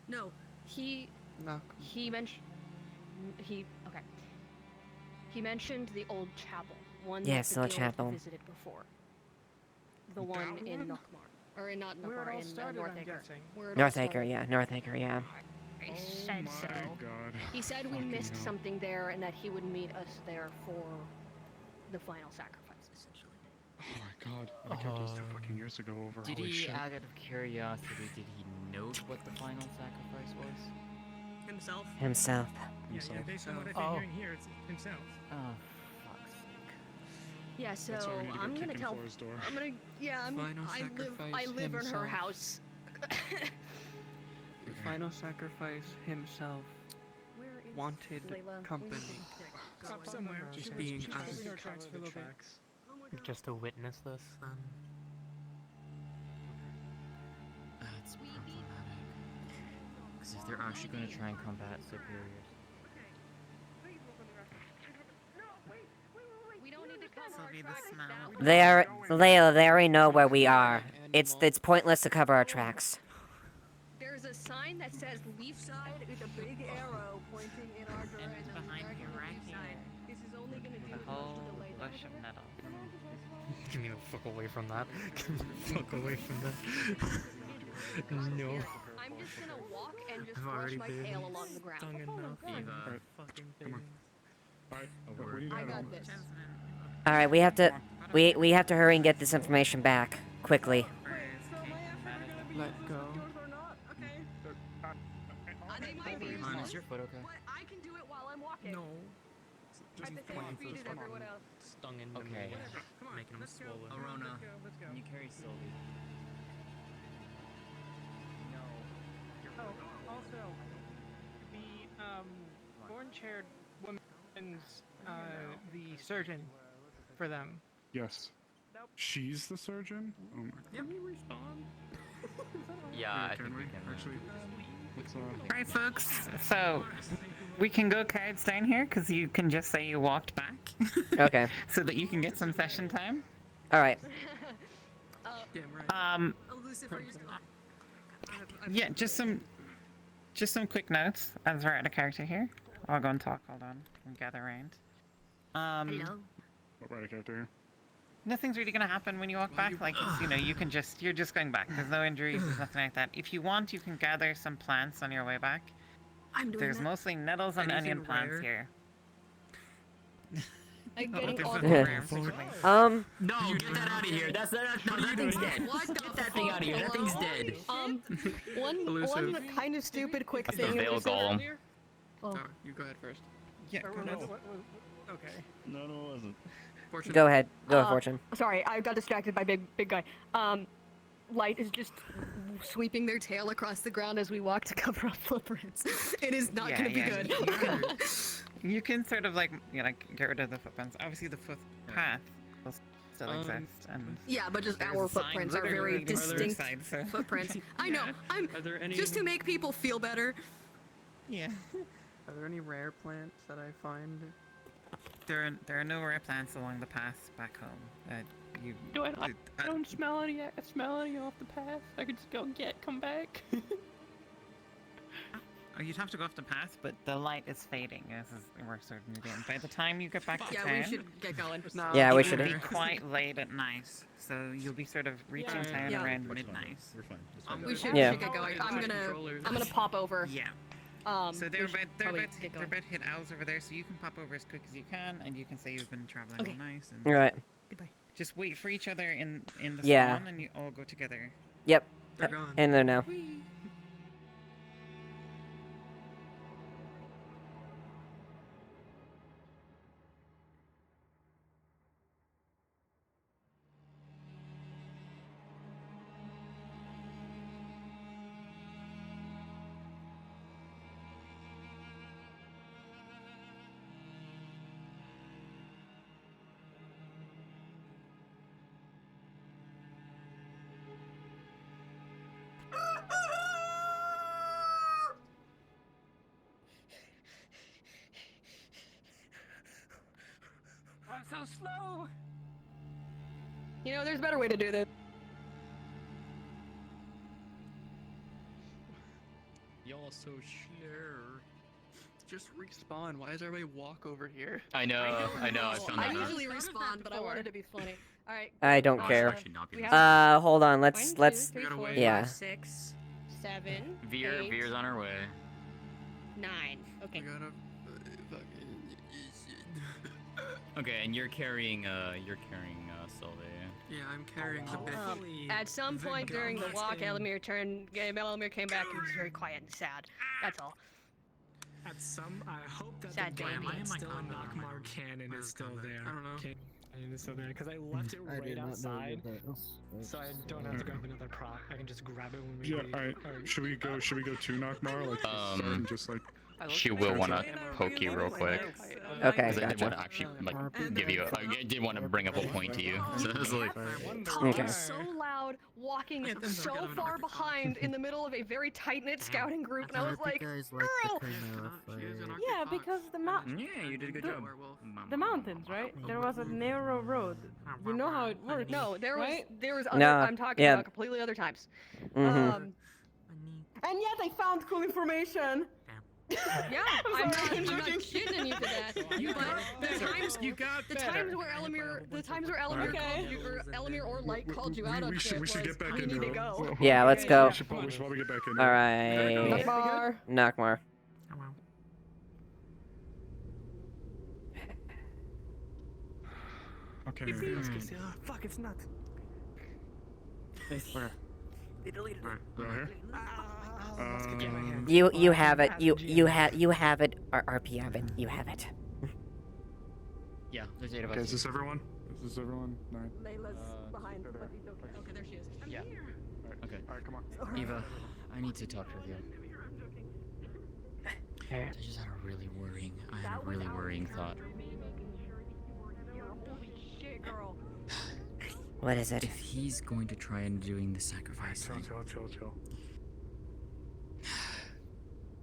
No, he mentioned okay. He mentioned the old chapel, one Yes, that the the old guild chapel. visited before. The one in Nookmar, or not Where it Nookmar, all in started, I'm Northacre. guessing. Where it all Northacre, started. yeah, Northacre, yeah. I said my so. God. He said we Fucking missed hell. something there, and that he would meet us there for the final sacrifice, essentially. Oh my God. I kept this 2 fucking years ago over. Did Holy he, shit. out of curiosity, did he note what the final sacrifice was? Himself. Himself. Yeah, based on what I've been hearing here, it's himself. Oh, fuck's sake. Yeah, so That's why we need to go I'm kick gonna in tell. Flora's door. I'm gonna. Yeah, Final I live sacrifice in her himself. house. Final sacrifice himself Where is wanted Layla? company. Up somewhere. Just She being was honest. covering her tracks for a little bit. Just to witness this, then. That's problematic. Because if they're actually going to try and combat superiors. We don't need to cover This'll our be the tracks smell. that way. They are Layla. They already know where we are. It's pointless to cover our tracks. There's a sign that says Leafside with a big arrow pointing in our direction. behind you, right here. This is only gonna do A as whole much delay. bush of metal. Give me the fuck away from that. Get me the fuck away from that. No. I'm just gonna walk and just I've brush already my been tail along the ground. stung enough. Alright, Fucking come on. Alright, we need to I head got home. this. All right, we have to hurry and get this information back quickly. Let go. They might be Ron, is your foot okay? but I can do it while I'm walking. No. At the same speed as everyone else. Stung into Okay. me. Come on, Making him let's go. swollen. Arona, Let's go. can you carry Sylvie? No. Oh, also, the orange-haired woman's the surgeon for them. Yes. She's the surgeon? Oh my God. Can you respond? Yeah, I can think we we? can. Actually, let's Alright, folks. So, we can go cards down here because you can just say you walked back. Okay. So that you can get some session time. All right. Lucifer, Yeah, just some quick notes as we're out of character here. I'll go and talk. Hold on, and gather around. Hello. what right character here? Nothing's really gonna happen when you walk back. Like you're just going back. There's no injuries. There's nothing like that. If you want, you can gather some plants on your way back. I'm doing There's that. mostly nettles and Anything onion plants rare? here. I'm getting this is all the the rare siblings. No, get that out of here. That's no, that thing's dead. Get that thing out of here. That thing's dead. One kind of stupid quick That's thing. the Veil Golem. Oh. Oh, you go ahead first. Yeah, go no. ahead. Okay. No, it wasn't. Fortune. Go ahead. Go, Fortune. Sorry, I got distracted by big guy. Light is just sweeping their tail across the ground as we walk to cover up footprints. It is not gonna be good. You can sort of like, get rid of the footprints. Obviously, the footpath will still exist. And Yeah, but just there's our a sign footprints are very literally on the other distinct side, so- footprints. I know. Are there any? Just to make people feel better. Yeah. Are there any rare plants that I find? There are no rare plants along the path back home. I don't smell any off the path. I could just come back. Oh, you'd have to go off the path, but the light is fading as we're sort of moving. By the time you get back to Yeah, town, we should get going. Yeah, we it should. will be quite late at night, so you'll be sort of reaching town Yeah. around midnight. We're fine. We should Yeah. get going. I'm gonna pop over. Yeah. we So should they're probably about get to going. hit owls over there, so you can pop over as quick as you can, and you can say you've been traveling Okay. all night. And Right. Goodbye. just wait for each other in the Yeah. spawn, and you all go together. Yep. They're gone. In there now. I'm so slow. You know, there's a better way to do this. Y'all so slow. Just respawn. Why does everybody walk over here? I know. I found I that out. usually respond, but I wanted to be funny. All right. I don't care. Should not be the Hold on. 1, Let's 2, 3, 4, yeah. 5, 6, 7, Veer's on her way. 9. Okay. I gotta Okay, and you're carrying Sylvia. Yeah, I'm carrying the bit. At some point during the walk, Elamir came back and was very quiet and sad. That's all. I hope that Sad the baby. cannon still a Knockmar cannon is still there. I don't know. Cannon is still there because I left it right outside, so I don't have to grab another prop. I can just grab it when we Yeah, leave. alright. Should we go to Nakmar? Like, start and just like. She will want to poke you real quick. Okay, Because I did gotcha. want to actually give you. I did want to bring up a point to you. So it was like. Okay. So loud, walking so far behind in the middle of a very tight-knit scouting group, and I was like, girl! Yeah, because the mountain. Yeah, you did a good job. The mountains, right? There was a narrow road. You know how it works. No, there was other. No, I'm talking yeah. about completely other times. Mhm. Um, And yet I found cool information. yeah, I'm not shitting you for that. But the times where Elamir or Light called you out on We shit should get back you into need to it. go. Yeah, let's go. We should probably get back into All it. right. Knockmar. Knockmar. Okay. Fuck, it's not. They deleted it. Right here. You have it. You have it. RP have it. You have it. Yeah, there's 8 of Okay, us. is this everyone? Is this everyone? Alright. Layla's behind, but he's okay. Okay, there she is. Yeah. Okay. Alright, come on. Eva, I need to talk with you. I just had a really worrying thought. Holy shit, girl. What is it? If he's going to try and doing the sacrifice thing, Chill.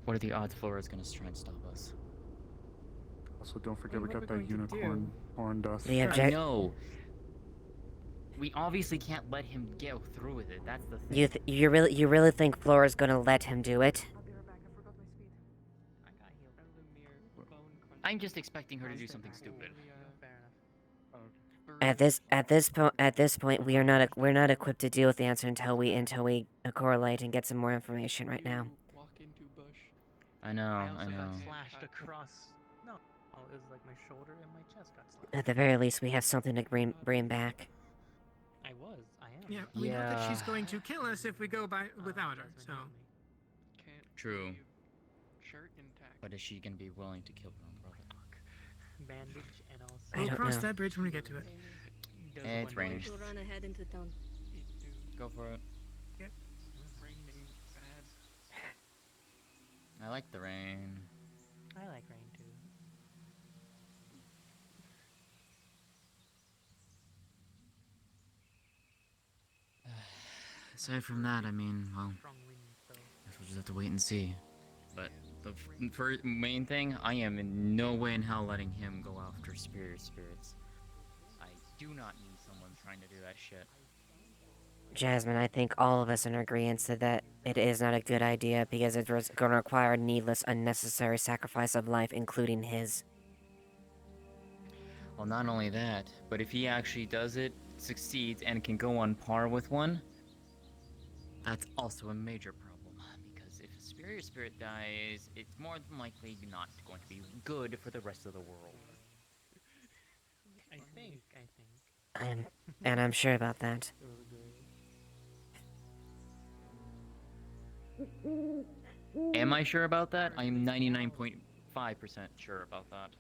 what are the odds Flora's gonna try and stop us? Also, don't forget we got that unicorn horn dust. The I object. know. We obviously can't let him go through with it. That's the thing. You really think Flora's gonna let him do it? I'm just expecting her to do something stupid. At this point, we're not equipped to deal with the answer until we correlate and get some more information right now. Walk into bush. I know. Flashed across. No. Oh felt is like my shoulder and my chest got slashed. At the very least, we have something to bring back. I am. Yeah, we know that she's going to kill us if we go by without her. So. True. Shirt intact. But is she gonna be willing to kill her own brother? Bandage and also. I We'll don't cross know. that bridge when we get to it. It's raining. We'll run ahead into town. Go for it. Yep. Raining bad. I like the rain. I like rain too. Aside from that, I mean, well, guess we'll just have to wait and see. But the main thing, I am in no way in hell letting him go after superior spirits. I do not need someone trying to do that shit. Jasmine, I think all of us are in agreement that it is not a good idea because it's going to require needless, unnecessary sacrifice of life, including his. Well, not only that, but if he actually does it, succeeds, and can go on par with one, that's also a major problem. Because if a superior spirit dies, it's more than likely not going to be good for the rest of the world. I think. I'm sure about that. Am I sure about that? I am 99.5% sure about that.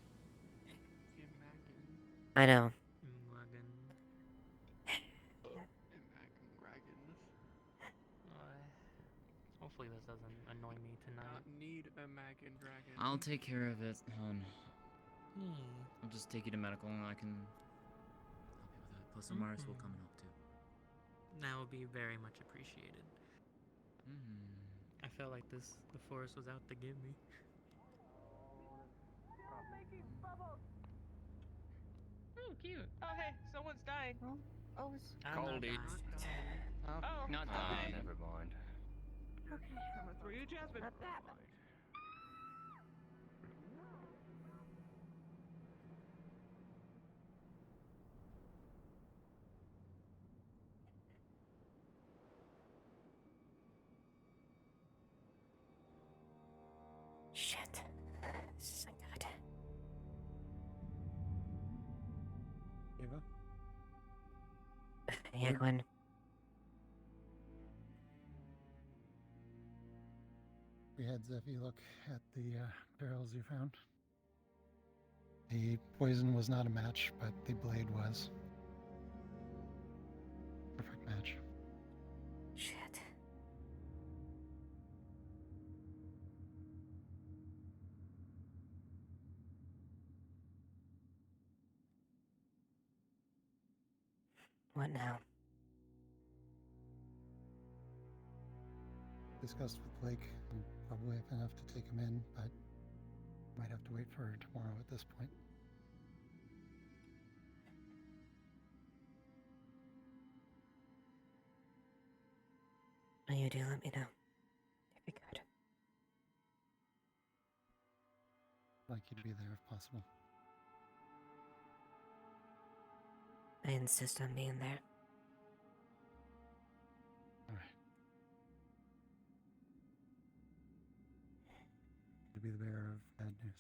I know. Hopefully this doesn't annoy me tonight. Need a Magan dragon. I'll take care of it, hon. Hmm. I'll just take you to medical and I can help you with that. Plus, Amaris will come and help too. That would be very much appreciated. I felt like the forest was out to get me. Oh, cute. Oh, hey, someone's dying. Oh, Goldie. Oh, Not Ah, dying. never mind. Okay. I'm gonna throw you, Jasmine. Not that. Shit. This isn't good. Ava? Yeah, Gwen. We had Zeffy look at the barrels you found. The poison was not a match, but the blade was. Perfect match. Shit. What now? Discussed with Blake. We probably have enough to take him in, but might have to wait for tomorrow at this point. When you do, let me know. If you could. I'd like you to be there if possible. I insist on being there. All right. To be the bearer of bad news.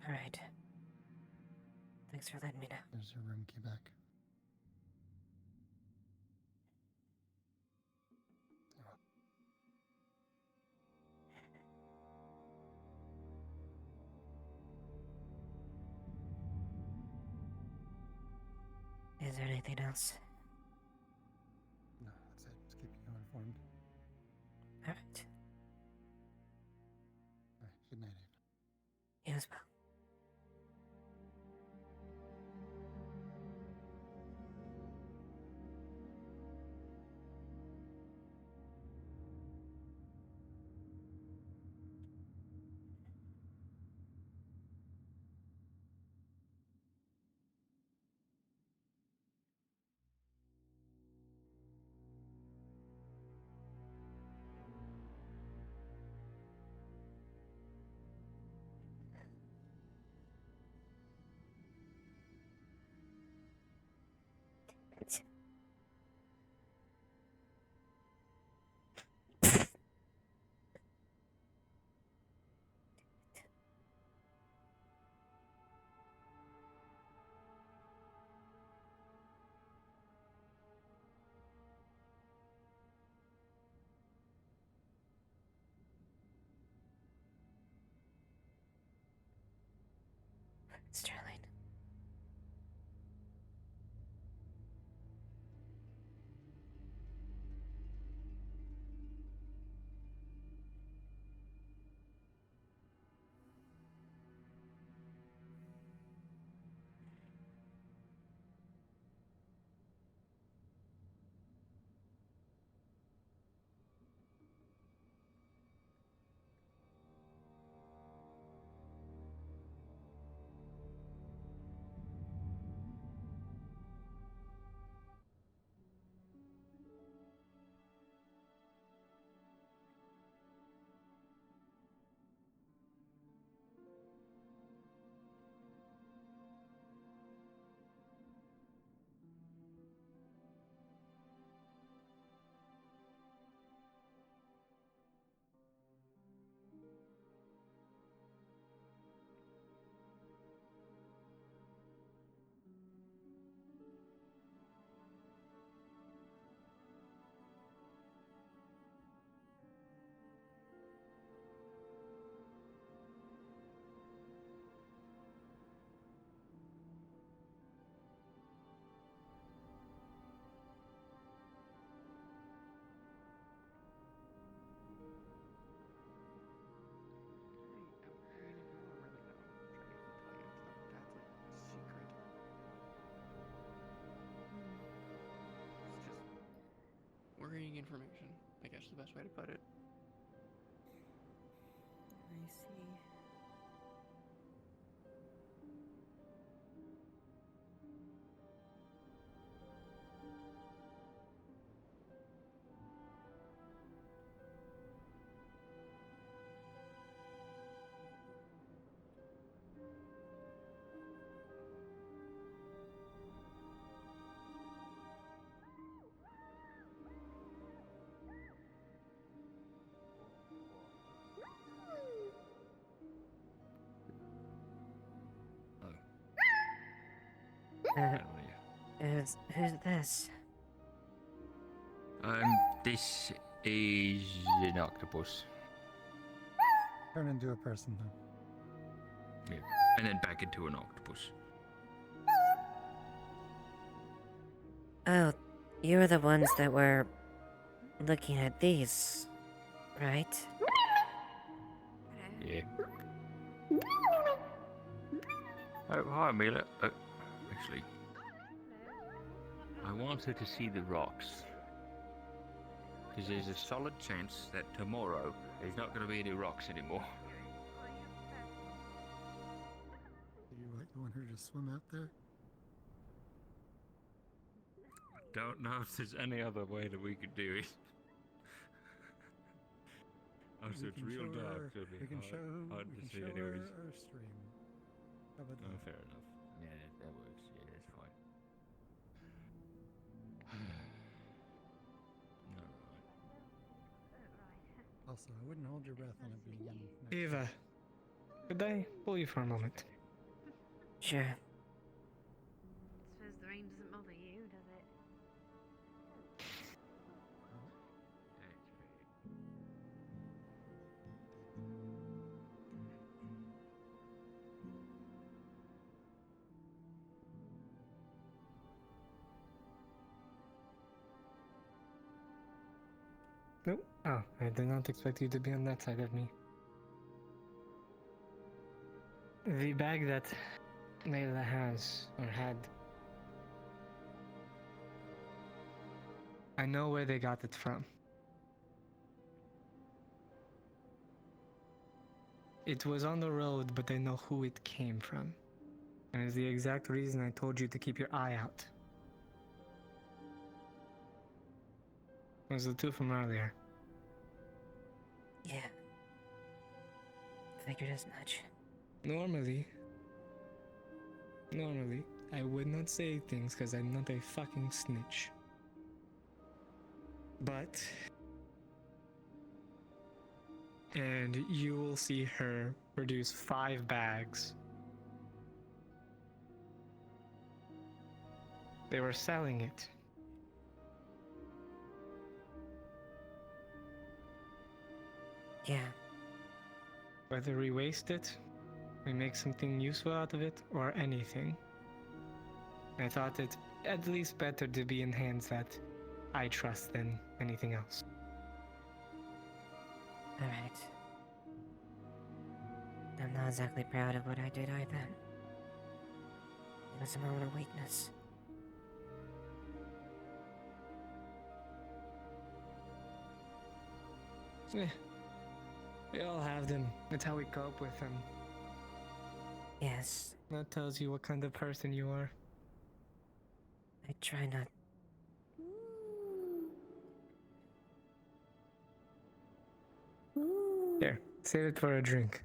Alright. Thanks for letting me know. There's your room key back. Is there anything else? No, that's it. Just keeping you informed. Alright. All right. Good night, Ava. You as well. Sterling. Worrying information, I guess is the best way to put it. I see. Who's this? This is an octopus. Turn into a person then. Yeah. And then back into an octopus. Oh, you were the ones that were looking at these, right? Yeah. Oh, hi, Amelia. Actually, I wanted to see the rocks. Because there's a solid chance that tomorrow there's not going to be any rocks anymore. You want her to swim out there? Don't know if there's any other way that we could do it. Also, it's real dark, so We can show hard to see her anyways. our stream. How about Oh, that? fair enough. Yeah, that works. Yeah, that's fine. Also, I wouldn't hold your breath on it being next Eva, could I pull you for a moment? Sure. Suppose the rain doesn't bother you, does it? Nope. Oh, I did not expect you to be on that side of me. The bag that Layla has, or had, I know where they got it from. It was on the road, but I know who it came from. And it's the exact reason I told you to keep your eye out. It was the two from earlier. Yeah. Figured as much. Normally, I would not say things because I'm not a fucking snitch. But, and you will see her produce 5 bags. They were selling it. Yeah. Whether we waste it we make something useful out of it, or anything. I thought it at least better to be in hands that I trust than anything else. Alright. I'm not exactly proud of what I did either. It was a moment of weakness. Yeah. We all have them. That's how we cope with them. Yes. That tells you what kind of person you are. I try not. Here, save it for a drink.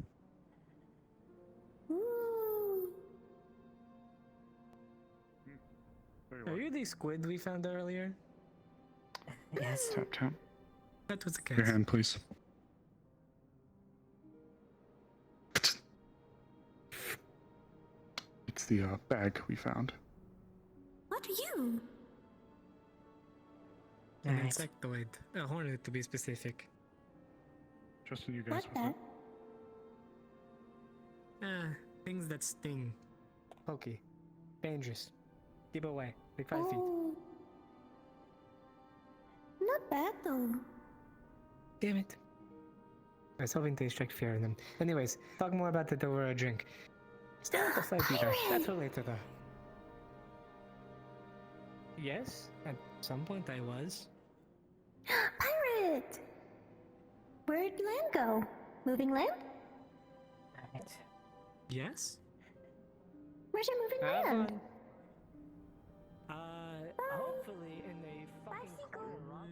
Are you the squid we found earlier? Yes. Tap tap. That was a guess. Your hand, please. It's the bag we found. What are you? An insectoid. A hornet, to be specific. Justin, you guys What with it? Things that sting. Pokey. Dangerous. Keep away. Like 5 feet. Oh. Not bad though. Damn it. I was hoping to strike fear in them. Anyways, talk more about it over a drink. Still at the 5 feet. That's for later though. Yes, at some point I was. Pirate! Where'd land go? Moving land? Alright. Yes? Where's your moving Have land? fun. Hopefully in a fucking corner rocket.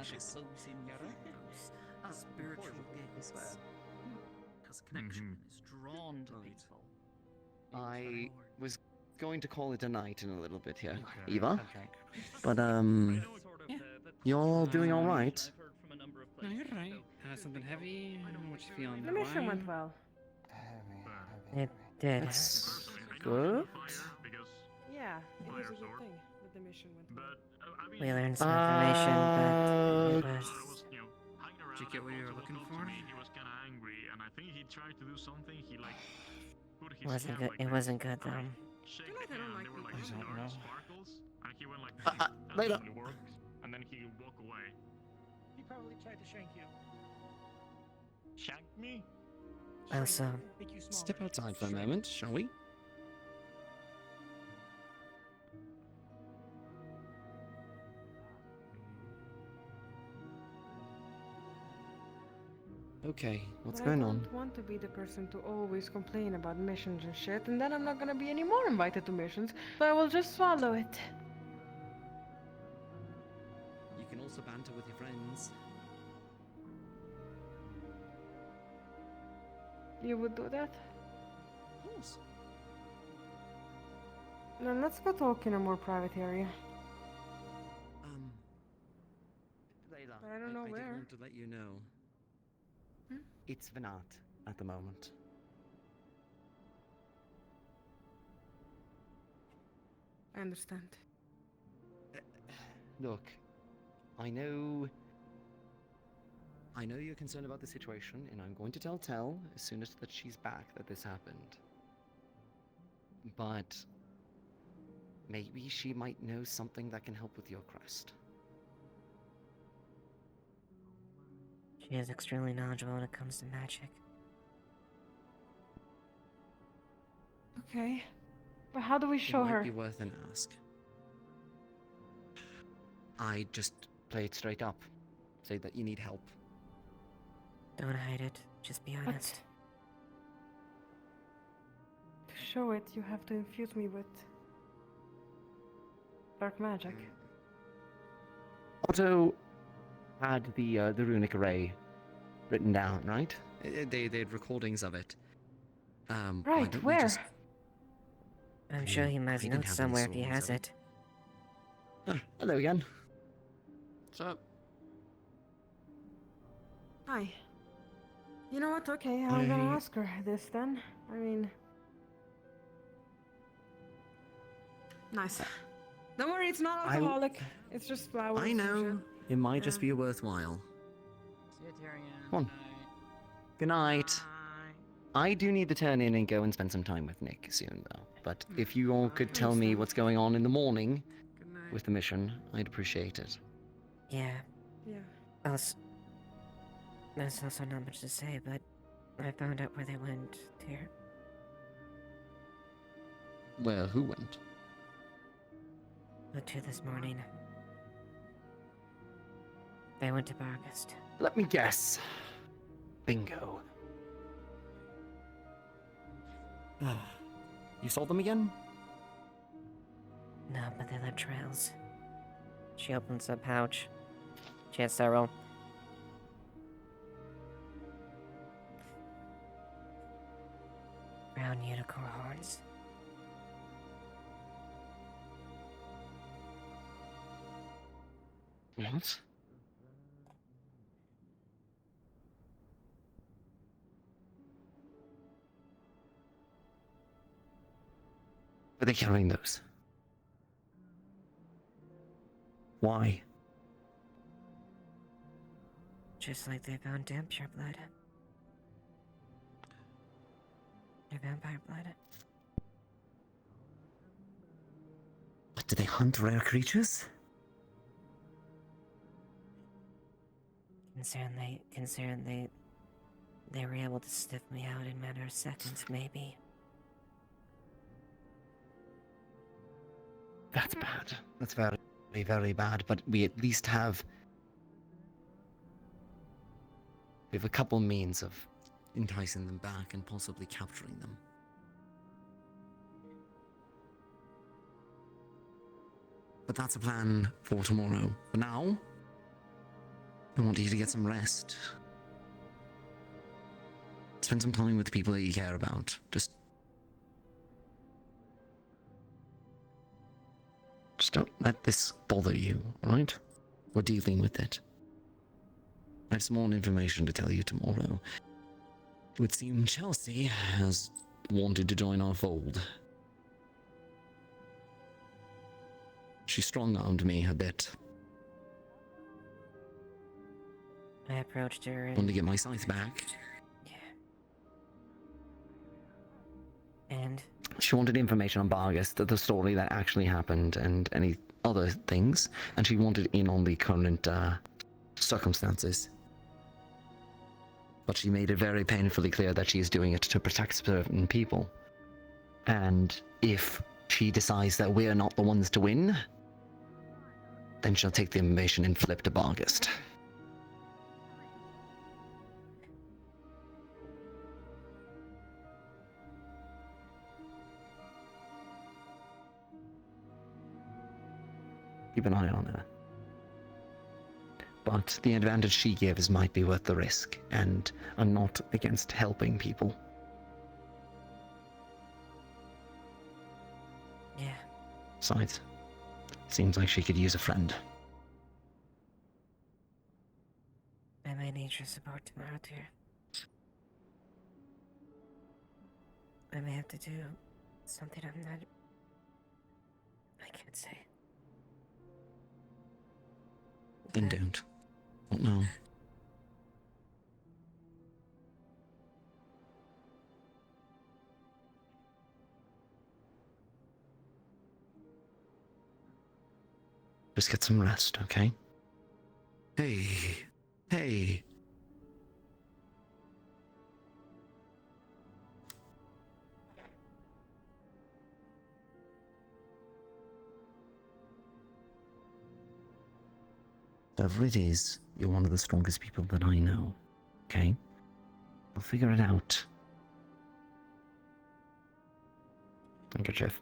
magic close in your those spiritual gifts. Has a connection and is drawn to people. I was going to call it a night in a little bit here, Okay, Eva. okay. But you're all doing all right. No, you're right. Something heavy. What you feeling? The mission went well. It did. That's good. Yeah, it was a good thing that the mission went well. We learned some information, but it was Did you get what you were looking for? wasn't good. It wasn't good though. I don't know. Later. And then he walk away. He probably tried to shank you. Shank me? Also, Step outside for a moment, shall we? Okay, what's But going I on? don't want to be the person to always complain about missions and shit, and then I'm not gonna be any more invited to missions, so I will just swallow it. You can also banter with your friends. You would do that? Of course. Then let's go talk in a more private area. Layla, I don't know I did where. want to let you know. It's Venat at the moment. I understand. Look, I know you're concerned about the situation, and I'm going to tell Tell as soon as that she's back that this happened. But maybe she might know something that can help with your quest. she is extremely knowledgeable when it comes to magic. Okay. But how do we show It her? might be worth an ask. I just play it straight up. Say that you need help. Don't hide it. Just be honest. To show it, you have to infuse me with dark magic. Otto had the runic array written down, right? They had recordings of it. Why Right, don't we where? just- I'm sure he must didn't know have any somewhere if he swords has of it. Hello again. What's up? Hi. You know what? Okay, I'm gonna ask her this then. I mean... Nice. Don't worry, it's not I- alcoholic. It's just flowers. I and know. It might just Yeah. be worthwhile. See you, Tyrion. Come on. Good night. I do need to turn in and go and spend some time with Nick soon, though. But if you all could tell me what's going on in the morning with the mission, I'd appreciate it. Yeah. Yeah. Also, there's also not much to say, but I found out where they went here. Well, who went? Went to this morning. They went to Bargast. Let me guess. Bingo. You saw them again? No, but they left trails. She opens a pouch. She has several. Brown unicorn horns. What? Were they carrying those? Why? Just like they found damn pure blood. Or vampire blood. What, do they hunt rare creatures? Concerned they were able to sniff me out in a matter of seconds, maybe. That's bad. That's very, very bad, but we at least have... We have a couple means of enticing them back and possibly capturing them. But that's a plan for tomorrow. For now, I want you to get some rest. Spend some time with the people that you care about. Just don't let this bother you, alright? We're dealing with it. I have some more information to tell you tomorrow. It would seem Chelsea has wanted to join our fold. She strong-armed me a bit. I approached her and... Wanted to get my scythe back. And? She wanted information on Bargus, the story that actually happened, and any other things. And she wanted in on the current circumstances. But she made it very painfully clear that she is doing it to protect certain people. And if she decides that we're not the ones to win, then she'll take the information and flip to Bargus. Keep an eye on her. But the advantage she gives might be worth the risk, and I'm not against helping people. Yeah. Besides, seems like she could use a friend. I might need your support tomorrow, dear. I may have to do something I can't say. Then don't. No. Just get some rest, okay? Hey. Hey. Whatever it is, you're one of the strongest people that I know, okay? We'll figure it out. Handkerchief.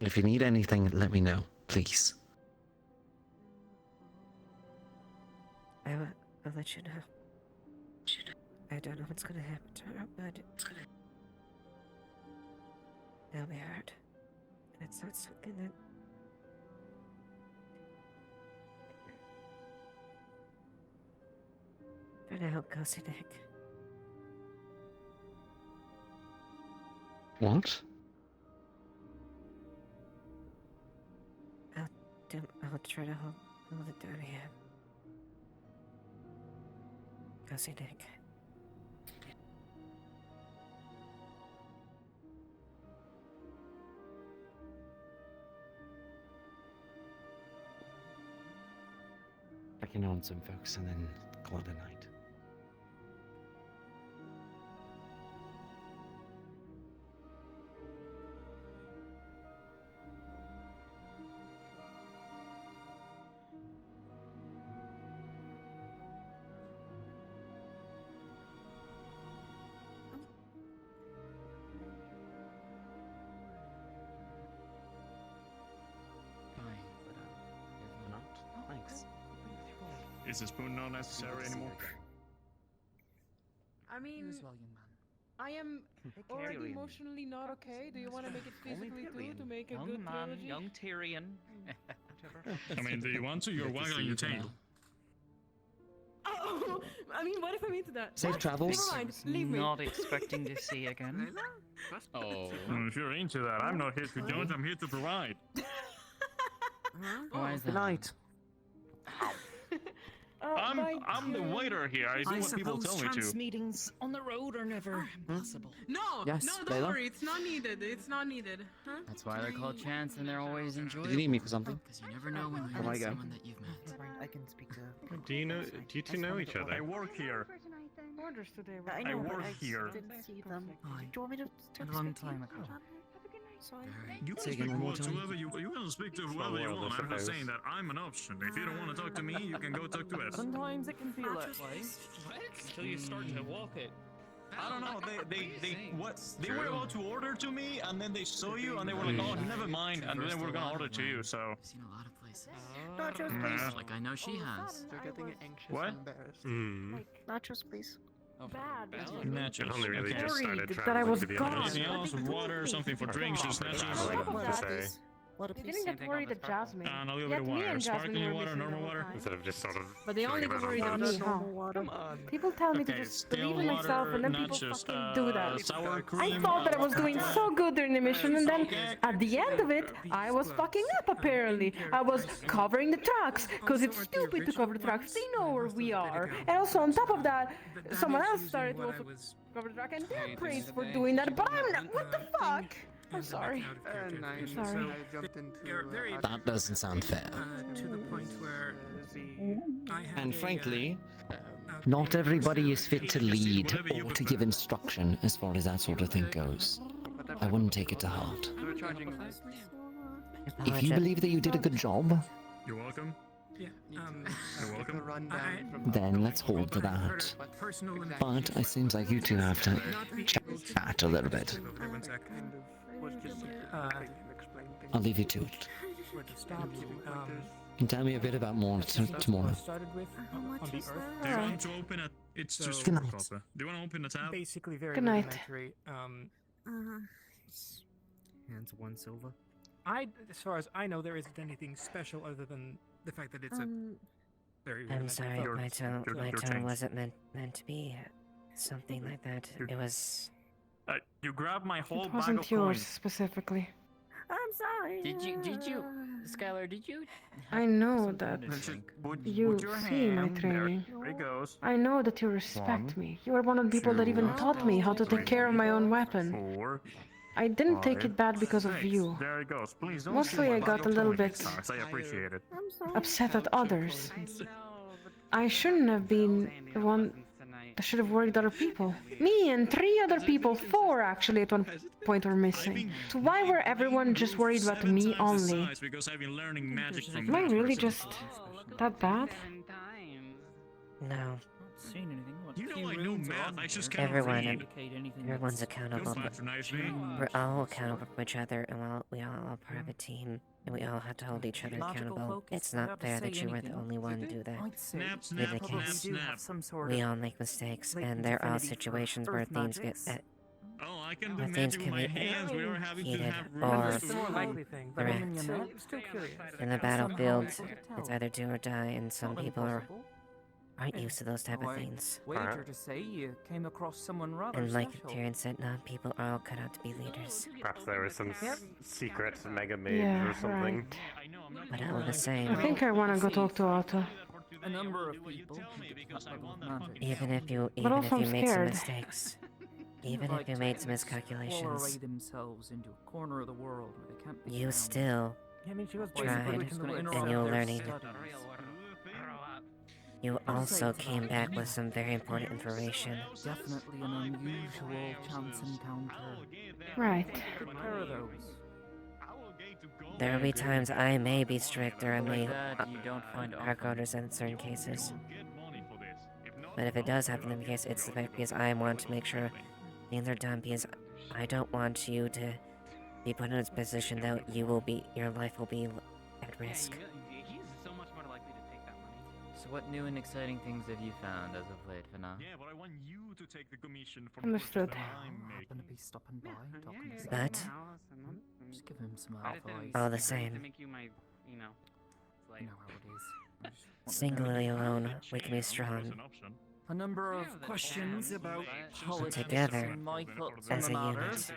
If you need anything, let me know, please. I'll let you know. I don't know what's gonna happen tomorrow, but it'll be hard. And it's not something that... Trying to help Cozy Nick. What? I'll try to hold it down here. Cozy Nick. Checking on some folks and then call it a night. Thanks. Is the spoon not necessary anymore? I mean, I am already emotionally not okay. Do you want to make it physically too to make a good trilogy? Young Tyrion. I mean, do you want to? You're waggling your tail. Oh, I mean, what if I'm into that? Safe travels. Never mind, leave me. Not expecting to see again. Oh. If you're into that, I'm not here to judge. I'm here to provide. Why is that? Good night. I'm the waiter here. I do what people tell me to. Meetings on the road are never possible. No, Yes, no, don't Layla? worry. It's not needed. It's not needed. Huh? That's why they're called chance, and they're always enjoyable. Do you need me for something? Because you never know when Where you're do I with go? someone that you've met. I can speak to. Do you two know each other? I work here. Orders today. I I know, but work I here. didn't see them. Hi. Do you want me to A long time ago. Sorry. You can Say speak again one more time. whatsoever you can speak to whoever you want. I'm just saying that I'm an option. If you don't want to talk to me, you can go talk to us. Sometimes it can feel that way. What? Until you start to walk it. I don't know. They were about to order to me, and then they saw you, and they were like, "Oh, never mind," and then we're gonna order to you. So. I've seen a lot of places. Nachos, Yeah. please. Like I know she has. They're getting anxious What? and embarrassed. Nachos, please. Bad. Nachos. I've only really Okay. just started That I traveling, was to be gone. honest. Anything else? Water, something for drinks, just I nachos. don't know what to say. You didn't get worried at Jasmine. And a little Yet bit of me water. and Jasmine Sparkling were water, missing the normal whole water. time. Instead of just sort of. But they only feeling got about worried it about first. me, huh? Come on. People tell me to Okay, just still believe in myself, water, and then people nachos, fucking do that. sour I cream. thought that I was doing so good during the mission, and then at the end of it, I was fucking up apparently. I was covering the tracks, because it's stupid to cover the tracks. They know where we are. And also, on top of that, someone else started to also cover the track, and they're praised for doing that, but I'm not. What the fuck? I'm sorry. Nice. Sorry. I jumped into. That doesn't sound fair. To the point where I had And a, frankly, not everybody is fit to lead or to give instruction as far as that sort of thing goes. I wouldn't take it to heart. So we're charging. If you believe that you did a good job, You're welcome. Yeah. You're welcome. then let's hold to that. Personal But it seems like you two have to chat a little bit. I'll leave you to it. And tell me a bit about more tomorrow. Started with on the Earth. Do you want to open a? It's just Good for night. Copper. Do you want to open the tab? Basically very Good night. rudimentary. Hands 1 silver. As far as I know, there isn't anything special other than the fact that it's a very. I'm rudimentary sorry, focus. my tone wasn't meant to be something like that. It was. You grabbed my whole It bag wasn't of yours coins. specifically. I'm sorry. Did you, Skylar? Did you? I know that you Put your see my hand training. There it goes. I know that you respect One, me. You are one of the people that even taught me how to take care of my own weapon. 4. I didn't take Five, it bad because of 6. you. There it goes. Please don't. Mostly steal my I got bag a of little coins, bit Stars. I appreciate it. upset at others. I shouldn't have been the one that should have worried other people. Me and 3 other people, 4 actually at one point were missing. So why were everyone just worried about me only? Because I've been learning magic from Am I that really person. just that bad? No. Seen anything? What, You know few I know runes are math, on I just there. cannot read. Everyone's accountable. Don't patronize me. We're all accountable for each other, and we all are part of a team, and we all have to hold each other Logical accountable. focus, It's I not ought to fair say that you were the anything. only one to do that. I'd say Snap, In snap, the snap, case, do have snap. some sort we of all make mistakes, latent and there are affinity for situations where earth things get magics. Oh, I can do where things magic with can my be hands. We are having to heated have or rules. It's the more likely thing, but Correct. I'm still curious. in the battlefield. It's either do or die, and some people aren't used to those type of things. Wager to say you came across someone rather And like special. Tyrion said, not people are all cut out to be leaders. Perhaps there was some Yep. secret mega mage Yeah, or something. right. But all the same, I think I want to go talk to Otto. A number of people. even if you But also I'm made some scared. mistakes, even if you made some miscalculations, Array themselves into a corner of the world where they can't be you found. still I mean, she was tried, basically Just gonna and interrupt you're their learning. studies. You also came back with some very important information. Definitely an unusual chance encounter. Right. Good pair of those. There will be times I may be strict or I may that you don't find arc orders in certain cases. But if it does happen in the case, it's the fact because I want to make sure things are done because I don't want you to be put in a position that your life will be at risk. So what new and exciting things have you found as of late, Fana? Yeah, but I want you to take the commission for Understood. the question I'm Happen to making. be stopping by, talking to But someone. Just give him some All advice. all the same, You know how it is. singularly alone, we can be strong. A number of questions about politics Together, and my thoughts on as the a matter. unit,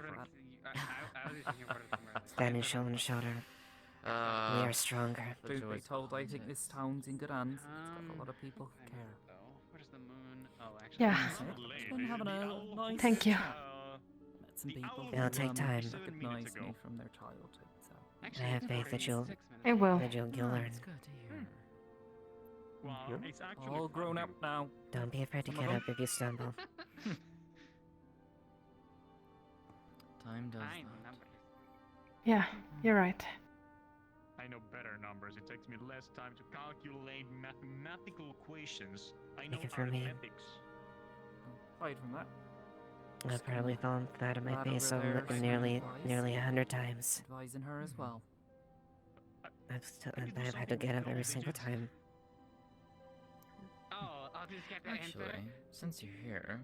standing shoulder to shoulder, we are stronger. Truth be told, I think this town's in good hands. It's got a lot of people who care. Where's the moon? Oh, actually. Yeah. It's been having a nice Thank you. met some people It'll who take time. recognize me from their childhood. So. I have faith that you'll It will. you'll learn. Well, it's actually All grown up now. Don't be afraid to Some of get them. up if you stumble. Time does Yeah, you're right. I know better numbers. It takes me less time to calculate mathematical equations. I know Take it from me. arithmetics. Aside from that, I've probably fallen flat on my Lad face over there over seemed nearly advised. 100 times. Advising her as well. I've had to get up every single time. Oh, I'll just get the Actually, answer. since you're here,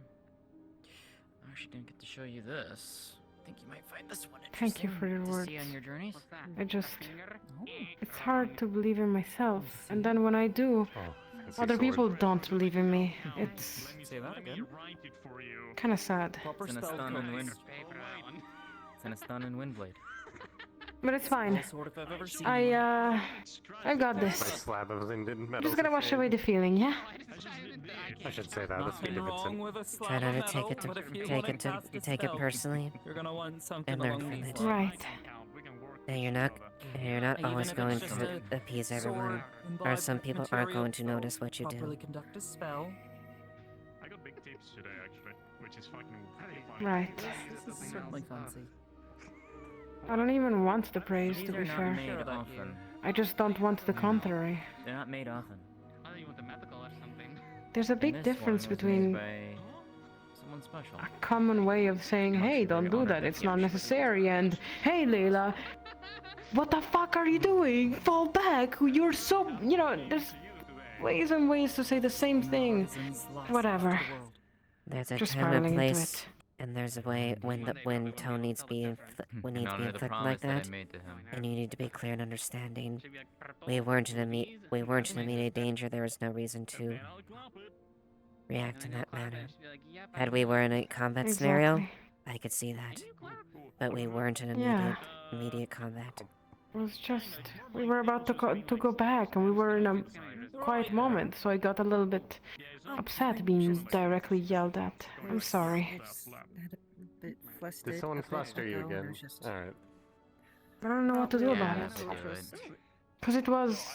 I actually didn't get to show you this. I think you might find this one Thank you interesting for your to words. see on your journeys. I just... Oh. It's hard to believe in myself, and then when I do, other people don't believe in me. It's Say that again. kind of sad. It's in a stun and wind. It's in a stun and windblade. But it's fine. All sort of I've ever seen. I got My this. slab of linden I'm metal. just gonna wash away the feeling, yeah? I should say that. That's Nothing wrong Davidson. with a Try slab not of to take metal, but if you take wanna it to cast a take it spell, personally, you're gonna want something and learn along from these it. lines. Right. And you're not Even always if going it's just to a appease everyone, sword or imbibed some with people aren't material going to notice what you properly do. conduct a spell. I got big tips today, actually, which is fucking funny. Right. This is certainly fancy. I don't even want the praise, These to are be not fair. made often. I just don't want the contrary. They're not made often. I thought you want the mythical or something. There's a And big this difference one was between made by someone special. a common way of saying, hey, don't do that, it's not necessary, and hey, Layla, what the fuck are you doing? Fall back, you're so... You know, there's ways and ways to say the same thing. Whatever. There's a Just time and a spiraling into place, it. and there's a way when tone needs to be when needs to be honor the inflicted promise like that I that, made to him. and you need to be clear and understanding. We weren't in immediate danger. There was no reason to react in that manner. Had we were in a combat scenario, Exactly. I could see that, but we weren't in Yeah. immediate combat. It was just... We were about to go back, and we were in a quiet moment, so I got a little bit upset being directly yelled at. I'm sorry. Did someone fluster you again? Alright. I don't know what to do about Yeah, it. that's good. Because it was...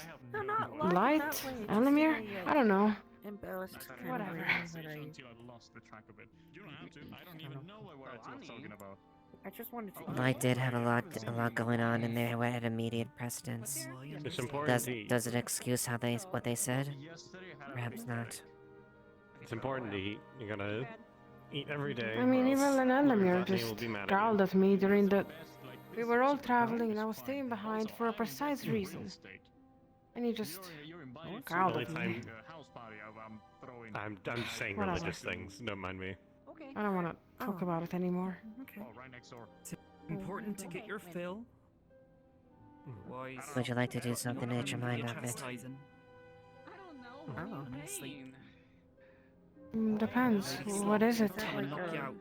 Light? Elamir? I don't know. Embellished Whatever. Until I lost the track of it. You don't have to. I don't even know what I was talking about. I just wanted to. Light did have a lot going on, and they had immediate precedence. It's important Does it excuse what they said? Perhaps not. It's important to eat. You're gonna eat every day. I mean, or even else Elamir Gluttony just will be mad at growled at me during the... We were all traveling, and I was staying behind for a precise reason. And he just growled Only at me. time- I'm just saying Whatever. religious things. Don't mind me. I don't want to talk about it anymore. Oh, right next door. It's important to get your fill. Wise. Would you like to do something to get your mind off it? Chastising. Oh, And sleep. Depends. What is it? And knock you out.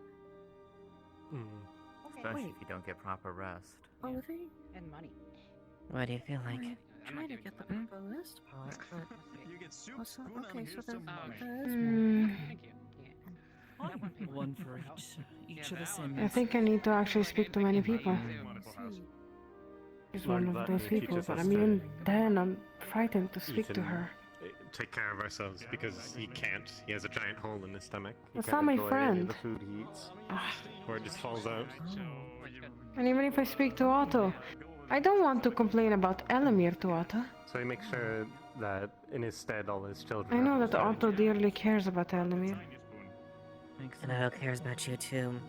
Especially if you don't get proper rest. Oh, they and money. What do you feel like? Trying to get the proper list part, but You get soup, also, spoon, okay, and so here's there's some money. Thank you. One for each of the sins. I think I need to actually speak to many people. She's Lord one of Gluttony those people, teaches but us I mean, to then I'm frightened to speak to Ethan, her. Take care of ourselves because he can't. He has a giant hole in his stomach. He That's can't not my enjoy any of friend. the food he eats, Ah. or it just falls out. And even if I speak to Otto, I don't want to complain about Elamir to Otto. So he makes sure that in his stead all his children. I know are that preserved. Otto dearly cares about Elamir. And Otto cares about you too.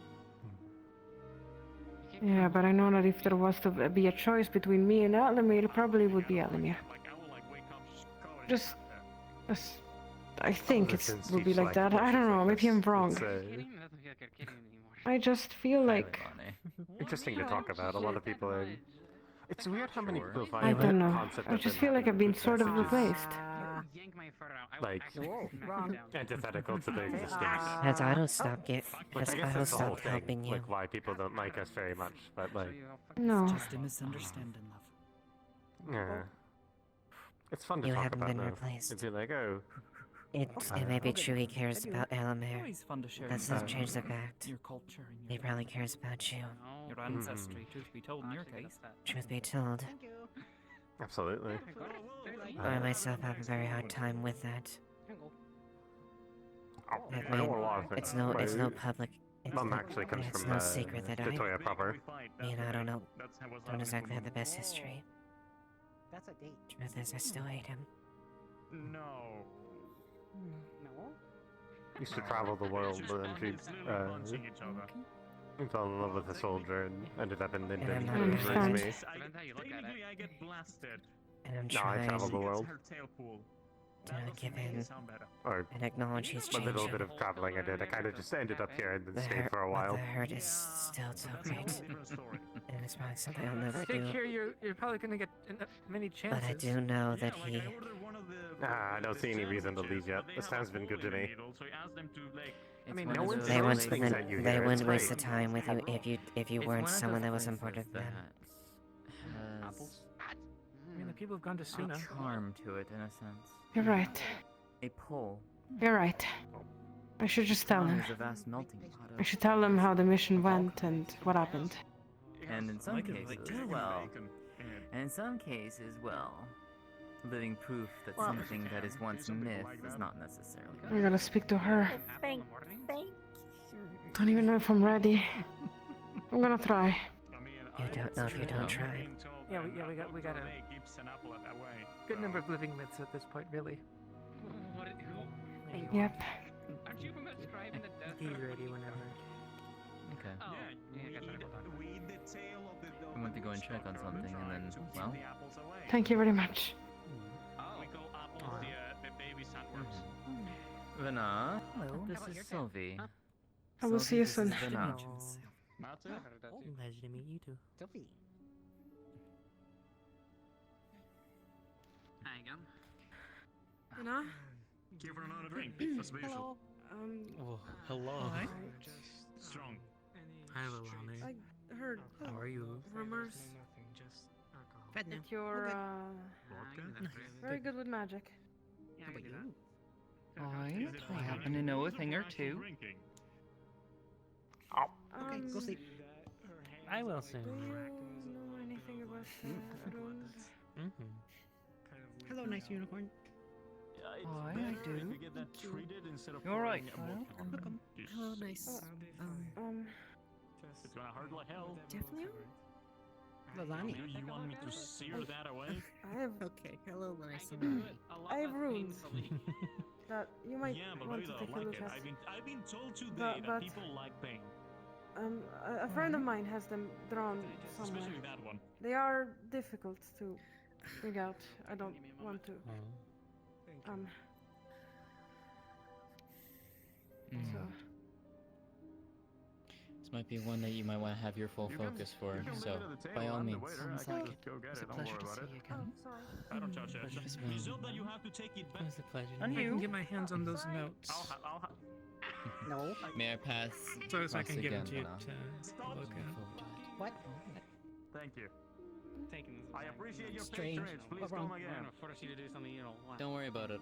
Yeah, but I know that if there was to be a choice between me and Elamir, it probably would be Elamir. Just... I think it Since would be he's like that. I don't know, maybe I'm wrong. It's I just feel like... interesting to talk about. A lot of people are. It's weird how many people find I the don't know. concept I of just them feel like having I've been food sort of messages, replaced. like antithetical to the existence. Has Otto stopped Like, Has I guess Otto that's the whole stopped thing. helping you? Like why people don't like us very much, but like. No. It's just a misunderstanding, love. Yeah. It's fun to You talk haven't about been though. replaced. It'd be like, oh. It may be true he cares about Elamir. Always fun to share That doesn't your change the fact. Your culture and He probably cares about you. your ancestry, truth be told, in your case. Truth be told, Absolutely. I myself have a very hard time with that. I know a lot of things. It's no public. Mum actually comes It's from no secret that Victoria proper. me and Otto don't exactly have the best history. That's a date. Truth is, I still hate him. No. No. used to travel the world, but then she fell in love with a soldier and ended up in Linden. And Who I'm raised not me. Technically, I get blasted. And I'm No, I trying travel the world. Her tail pool. to not give in Or and acknowledge he's a changing. little bit of traveling I did. I kind of just ended up here and then The stayed hurt, for a but while. the hurt is still so great. And it's probably something I'll never Take do. care, you're probably gonna get many chances. But I do know that he... I don't see any reason to leave yet. This town's been good to me. I mean, no one's They wouldn't, things at you they here. wouldn't It's waste the great. time with you if you It's weren't one of someone those that was places important to them. that has I mean, the people have gone to a Suna. charm to it in a sense. You're right. A pull. You're right. I should just tell him. There's a vast melting pot I of, should tell him how the mission went and what happened. and in some cases, well, living proof that something that is once myth is not necessarily. I'm gonna speak to her. Thank Don't even know if I'm ready. I'm gonna try. You don't know if you don't try. Yeah, we got a good number of living myths at this point, really. Yep. Aren't you from driving the death? He's ready whenever. Okay. Oh, yeah, I got I went to go and check on something, and then, well, Thank you very much. Vena, this is Sylvie. I will see you Sylvie, soon. this is Vena. Pleasure to meet you too. Sophie. Hi again. You know? Give her another drink. That's the usual. Oh, hello. Hi. Strong. Hi, Lalani. I heard How are you? rumors Fed now. that you're very good with magic. How about you? I happen to know a thing or two. Okay, go sleep. I will soon. Do you know anything about runes? Hello, nice unicorn. I do. You're right. Welcome. Hello, nice. It's gonna hurt like hell. Definitely. Lalani. You want me to sear that away? I have Okay, hello, nice. I have runes that you might Yeah, but want maybe to they'll take a like look it. at. I've been told today that people like pain. A friend of mine has them drawn somewhere. Especially that one. They are difficult to bring out. I don't want to. So This might be one that you might want to have your full focus for, so by all means. It's a pleasure to see you again. I don't touch it. It's not that you have to take it back. It's a pleasure. I can get my hands on those notes. No. May I pass? So I once can give them again, to you Vena? to look at. What? Thank you. Taking this I appreciate your Strange. patronage. Please What's come wrong? again. Force you to do something you don't want. Don't worry about it.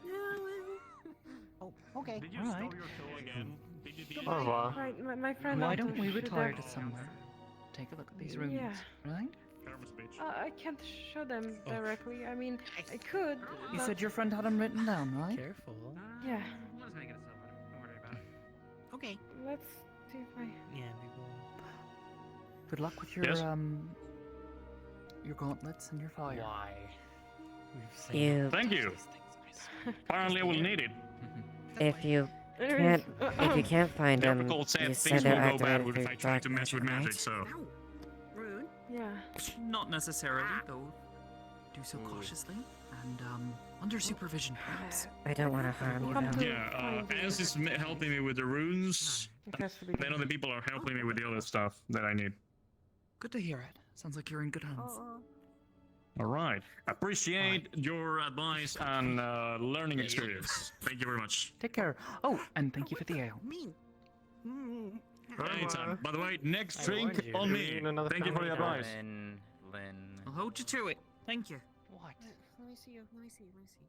Oh, okay. Did you Alright. stub your toe again? Did you Au revoir. right, my friend. Why Otto don't we should retire have- to somewhere? Take a look at these rooms, Yeah. right? Careful speech. I can't show them directly. I mean, I could. You but- said your friend had them written down, right? Careful. Yeah. We'll just make it a silver. Don't worry about it. Okay. Let's see if I. Yeah, we will. Good luck with your Yes? your gauntlets and your fire. Why? You, Thank you. Apparently I will need it. if you Anyways, can't find The them, Oracle you said said things will they're go bad activated if I through try dark to mess with magic, right? so. Rude. Yeah. Not necessarily, though. Do so cautiously and under supervision, perhaps. I don't want to harm you Come though. to Yeah, find you. Az is helping me with the runes. It has to be. Then other people are helping me with the other stuff that I need. Good to hear it. Sounds like you're in good hands. Alright. Appreciate your advice and learning experience. Thank you very much. Take care. Oh, and thank you for the ale. Mean. Anytime. By the way, next drink warned you. on Do me. we need another Thank you for the family? advice. Lynn. I'll hold you to it. Thank you. What? Let me see you. Let me see. Let me see.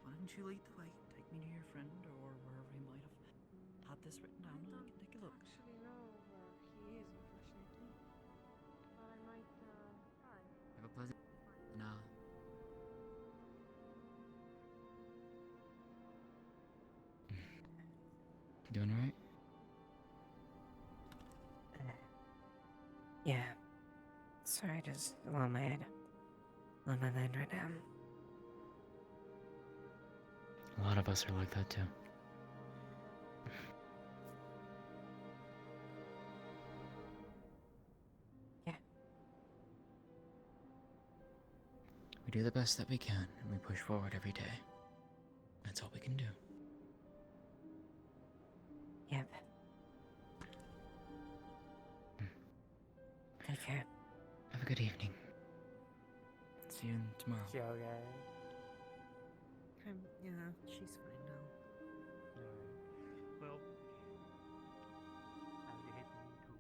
Why don't you lead the way? Take me to your friend or wherever he might have had this written down and I can take a look. Actually know where he is, unfortunately. But I might try. Have a pleasant. No. You doing alright? Yeah. Sorry, just on my head. On my mind right now. A lot of us are like that too. Yeah. We do the best that we can, and we push forward every day. That's all we can do. Yep. Take care. Have a good evening. See you tomorrow. She okay? Yeah, she's fine now. Well, I really hate to leave too.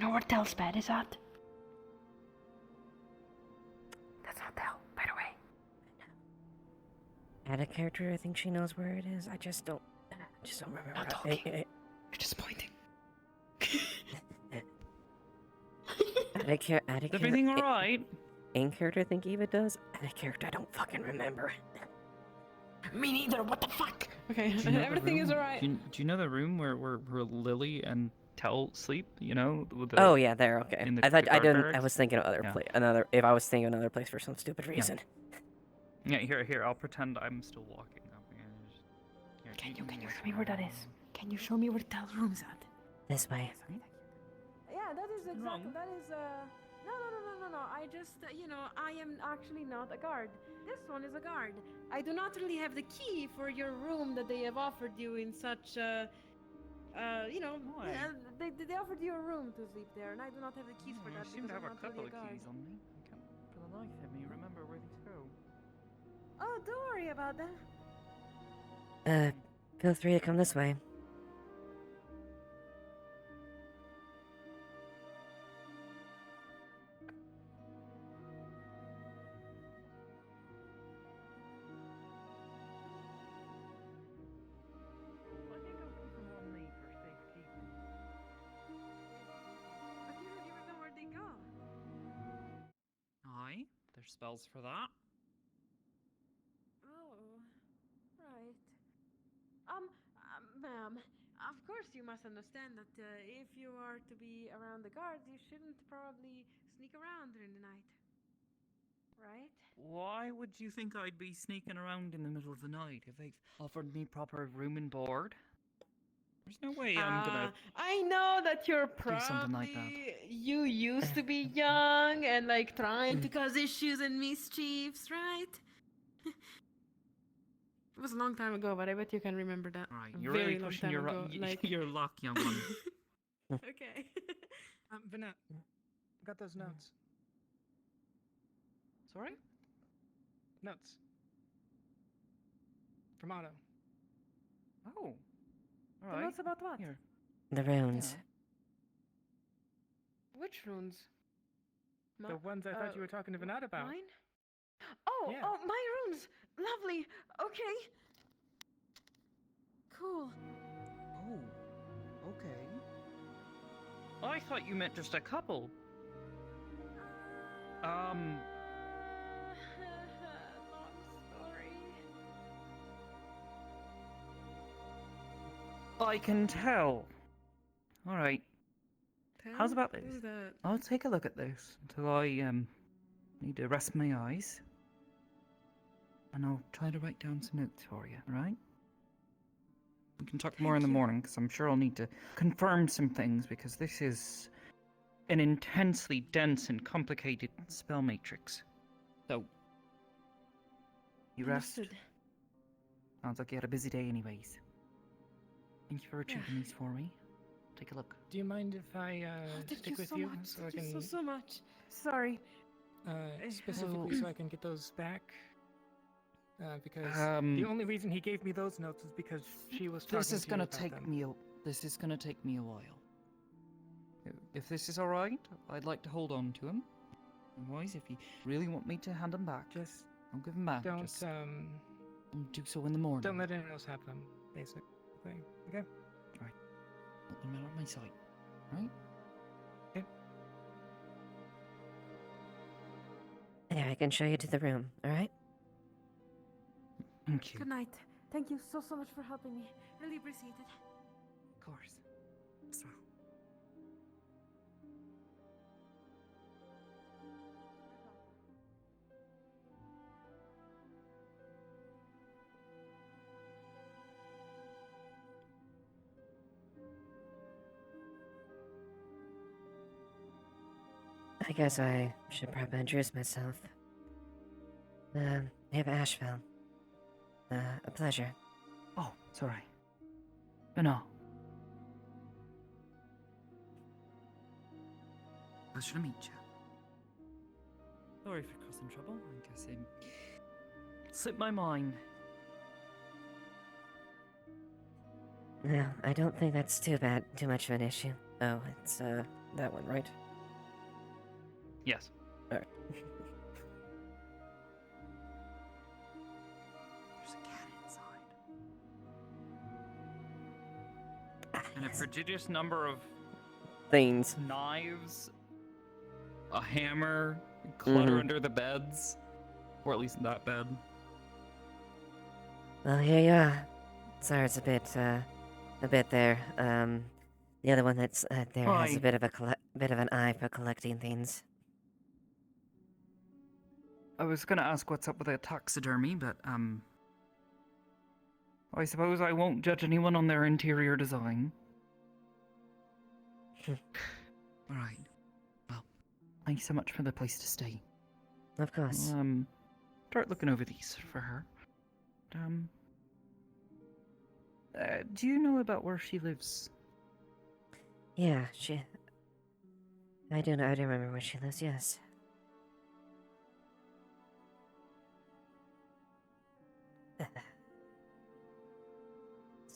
know where Tel's bed is at? That's not Tel, by the way. Add a character, I think she knows where it is. I just don't remember. Not talking. You're just pointing. Add a Everything alright? In character, I think Eva does. Add a character, I don't fucking remember. Me neither. What the fuck? Okay, Do you know the everything is room- alright. Do you know the room where Lily and Tell sleep? You know. With the, Oh yeah, there. Okay. in the- I thought the I guard didn't. I barracks? was thinking of other Yeah. place. If I was thinking of another place for some stupid reason. Yeah, here. I'll pretend I'm still walking up. Here, Can you show me where that is? Can you show me where Tel's room is at? This way. Yeah, that is exactly. That is No. I just, I am actually not a guard. This one is a guard. I do not really have the key for your room that they have offered you in such, Why? they offered you a room to sleep there, and I do not have the keys for I that seem because to have I'm a not couple really of a guard. keys on me. I can't for the life of me remember where these go. Oh, don't worry about that. Feel free to come this way. But you don't even know where they go. Aye, there's spells for that. Oh, right. Ma'am, of course you must understand that if you are to be around the guards, you shouldn't probably sneak around during the night. Right? Why would you think I'd be sneaking around in the middle of the night if they've offered me proper room and board? There's no way I'm gonna. I know that you're do something like that. probably you used to be young and like trying to cause issues and mischiefs, right? It was a long time ago, but I bet you can remember that. Right, A you're very really long pushing time your ago, like... your luck, young one. Okay. Vanette, got those notes. Sorry? Notes. From Otto. Oh. The Alright. notes about what? Here. The runes. Which runes? The ones I thought you were talking to Vanette about. Mine? Oh, Yeah. oh, my runes! Lovely! Okay. Cool. Oh. Okay. I thought you meant just a couple. Long story. I can tell. Alright. How's about this? Who's that? I'll take a look at this until I need to rest my eyes. And I'll try to write down some notes for you, alright? We can talk more in the morning, because I'm sure I'll need to confirm some things, because this is an intensely dense and complicated spell matrix. So, you rest. Understood. Sounds like you had a busy day anyways. Thank you for retrieving these for me. Take a look. Do you mind if I Thank stick you with so you much. so I Thank can you so much. Sorry. specifically so I can get those back? Because Um, the only reason he gave me those notes was because she was talking This is to you gonna about take them. me. This is gonna take me a while. If this is all right, I'd like to hold on to him. Otherwise, if you really want me to hand them back, Just I'll give them back. don't Just do so in the morning. don't let anyone else have them, basically. Okay? Right. Let them out of my sight. Right? There, I can show you to the room, alright? Thank you. Good night. Thank you so much for helping me. Really appreciate it. Of course. So. I guess I should probably introduce myself. I have Ashevail. A pleasure. Oh, it's alright. No. Pleasure to meet you. Sorry for causing trouble. I guess it slipped my mind. No, I don't think that's too much of an issue. Oh, it's, that one, right? Yes. Alright. There's a cat inside. And a prodigious number of things. Knives, a hammer, clutter Mhm. under the beds. Or at least that bed. Well, here you are. Sorry, it's a bit there. The other one that's there has a Hi. bit of an eye for collecting things. I was gonna ask what's up with the taxidermy, but, I suppose I won't judge anyone on their interior design. Alright. Well, thanks so much for the place to stay. Of course. I'll, start looking over these for her. Do you know about where she lives? Yeah, I do know. I do remember where she lives. Yes.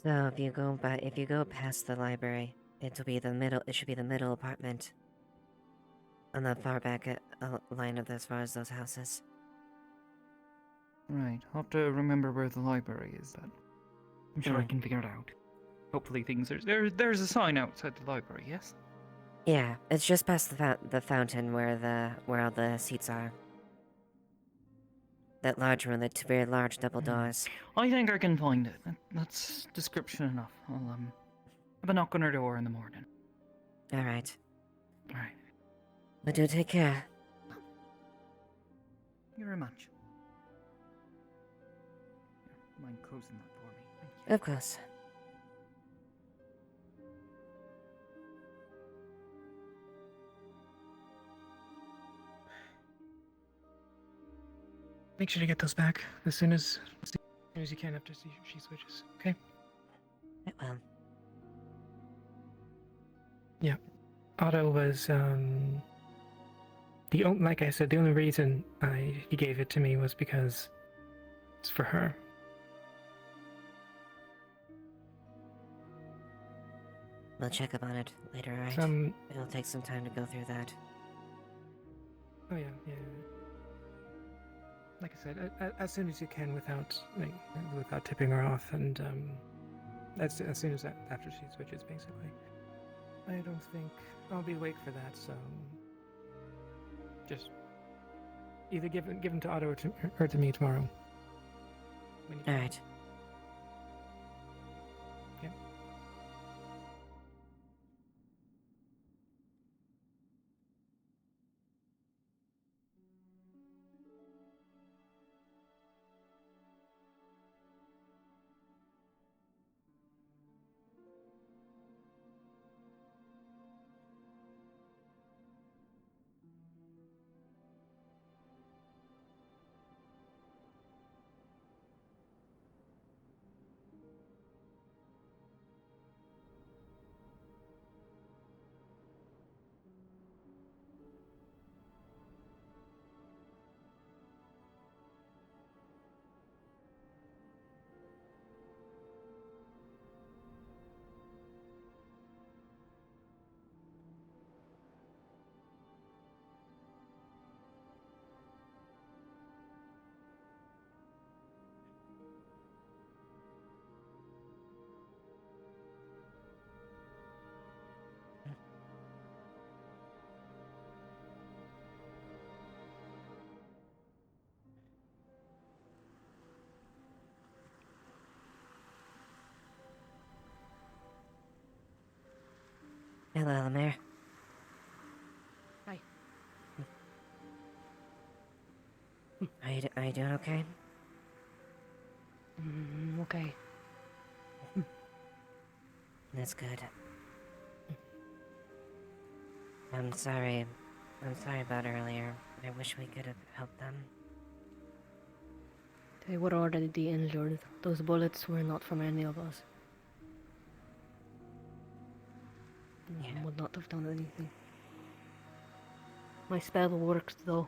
So if you go past the library, it'll be the middle. It should be the middle apartment. On the far back line of as far as those houses. Right, I'll have to remember where the library is then. I'm sure I Mm. can figure it out. Hopefully things there's a sign outside the library, yes? Yeah, it's just past the fountain where all the seats are. That large room, the two very large double doors. I think I can find it. That's description enough. I'll have a knock on her door in the morning. All right. All right. But do take care. Thank you very much. Mind closing that for me? Thank you. Of course. Make sure to get those back as soon as you can after she switches. Okay. I will. Yeah. Otto was like I said, the only reason he gave it to me was because it's for her. We'll check up on it later, alright? It'll take some time to go through that. Oh yeah. Like I said, as soon as you can, without tipping her off, and as soon as after she switches, basically. I don't think I'll be awake for that, so just either give them to Otto or to me tomorrow. All right. Okay. Hello, Lemire. Hi. Are you doing okay? Okay. That's good. I'm sorry about earlier. I wish we could have helped them. They were already injured. Those bullets were not from any of us. Yeah. Would not have done anything. My spell worked though.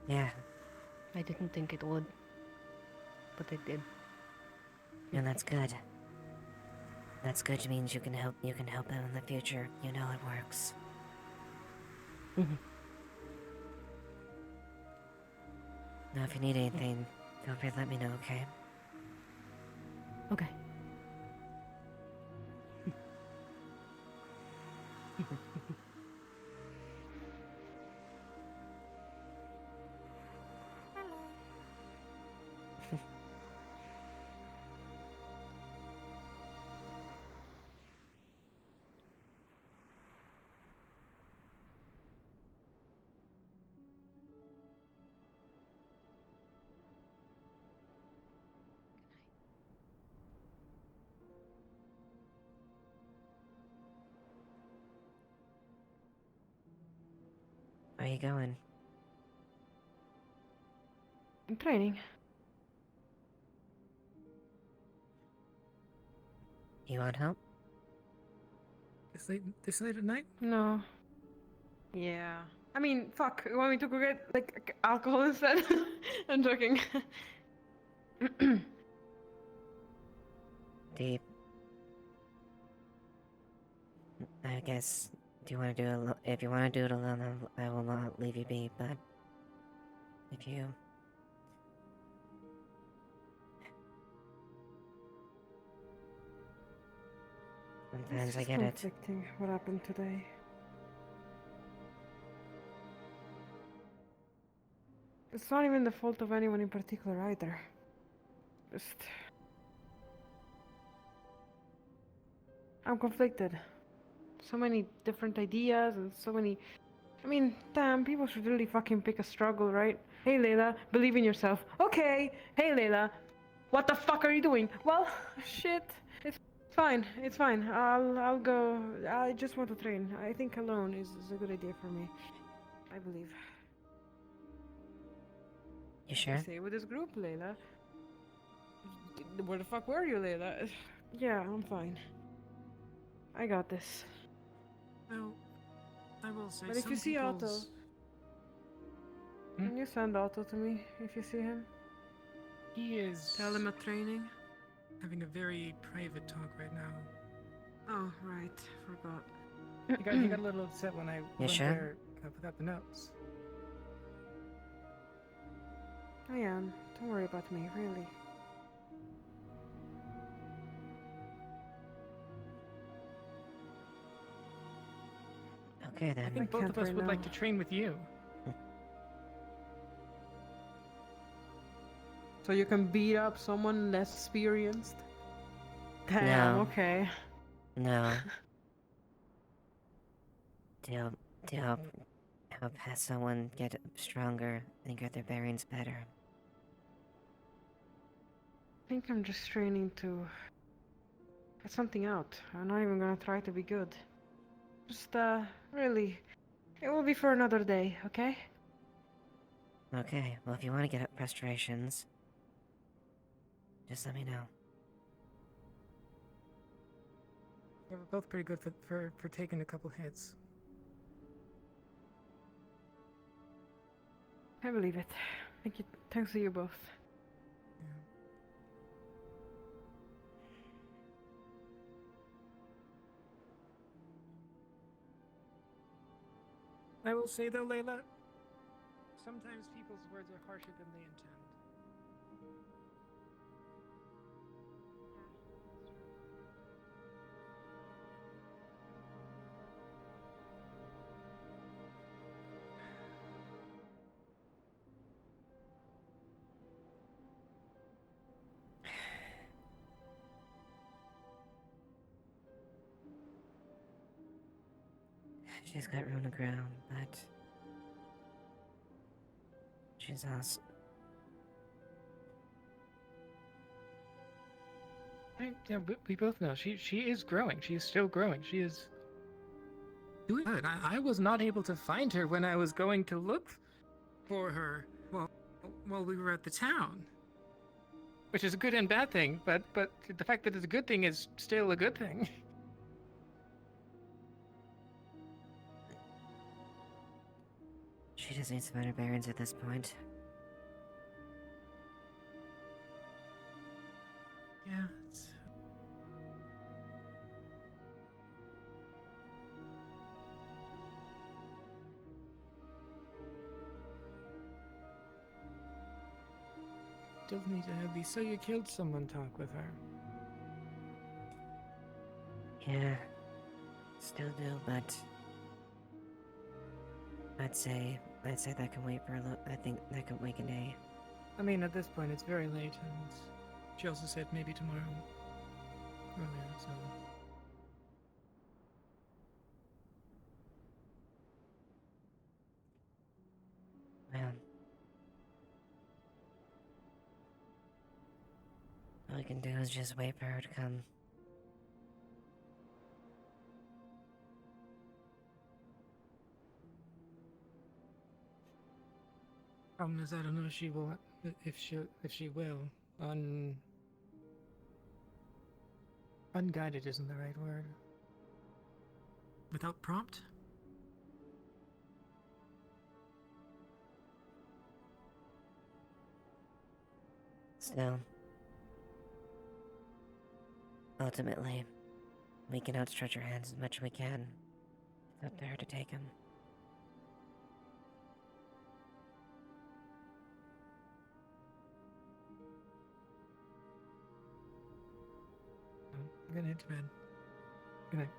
Yeah. I didn't think it would, but it did. And that's good. That's good. It means you can help him in the future. You know it works. Now, if you need anything, feel free to let me know, okay? Okay. Where are you going? I'm training. You want help? This late at night? No. Yeah. I mean, fuck. You want me to go get, like, alcohol instead? I'm joking. Deep. I guess. Do you want to do it? If you want to do it alone, I will not leave you be. But if you, sometimes I get it. Conflicting. What happened today? It's not even the fault of anyone in particular either. Just, I'm conflicted. So many different ideas and so many. I mean, damn, people should really fucking pick a struggle, right? Hey Layla, believe in yourself. Okay. Hey Layla, what the fuck are you doing? Well, shit. It's fine. It's fine. I'll go. I just want to train. I think alone is a good idea for me. I believe. You sure? Stay with this group, Layla. Where the fuck were you, Layla? Yeah, I'm fine. I got this. Well, I will say But if you see Otto, can you send Otto to me if you see him? He is. Tell him at training. Having a very private talk right now. Oh, right. Forgot. He got a little upset when I went sure? there without the notes. I am. Don't worry about me, really. Okay then. I think both of us would like to train with you. So you can beat up someone less experienced? Damn, No. okay. No. To help have someone get stronger and get their bearings better. I think I'm just training to get something out. I'm not even gonna try to be good. Just, really, it will be for another day, okay? Okay, well if you want to get up frustrations, just let me know. Yeah, we're both pretty good for taking a couple hits. I believe it. Thank you. Thanks to you both. I will say though, Layla, sometimes people's words are harsher than they intend. She's got room to grow, but she's also. Yeah, we both know she is growing. She is still growing. She is doing good. I was not able to find her when I was going to look for her. Well, while we were at the town, which is a good and bad thing. But the fact that it's a good thing is still a good thing. She just needs better bearings at this point. Yeah. still need to have the "so you killed someone" talk with her. Yeah, still do, but I'd say that can wait for a little. I think that can wait a day. I mean, at this point, it's very late, and she also said maybe tomorrow. Earlier, so. Well, all we can do is just wait for her to come. Problem is, I don't know if she will. If she will. Unguided isn't the right word. Without prompt? Still, ultimately, we can outstretch our hands as much as we can. It's up to her to take them. I'm gonna head to bed. Good night.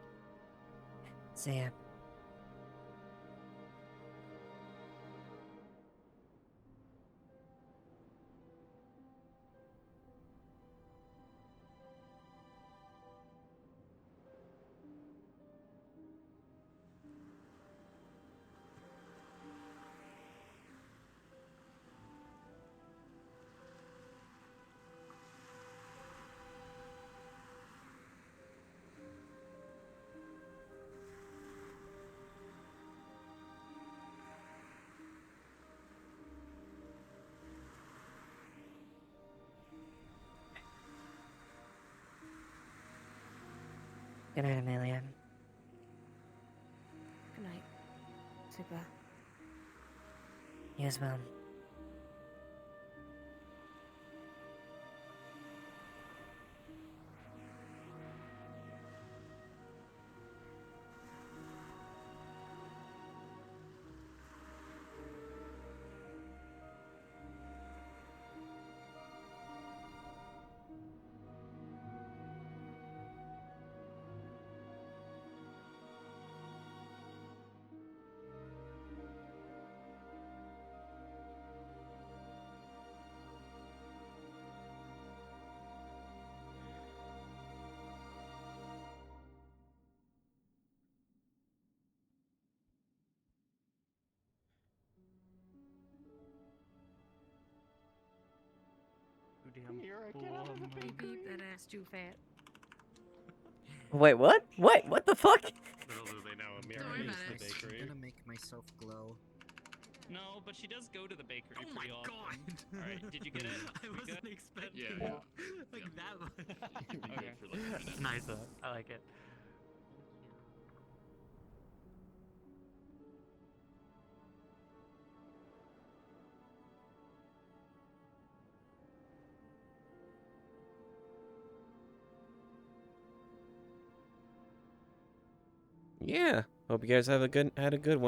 See ya. Good night, Amelia. Good night. Super. You as well. Beep beep, that ass too fat. Wait, what? What? What the fuck? Little do they know, Amira Don't worry is about the it. bakery. I'm gonna make myself glow. No, but she does go to the bakery Oh pretty my often. god! Alright, did you get it? I We wasn't good? expecting like that one. Okay. That's nice though. I like it. Yeah. Hope you guys had a good one.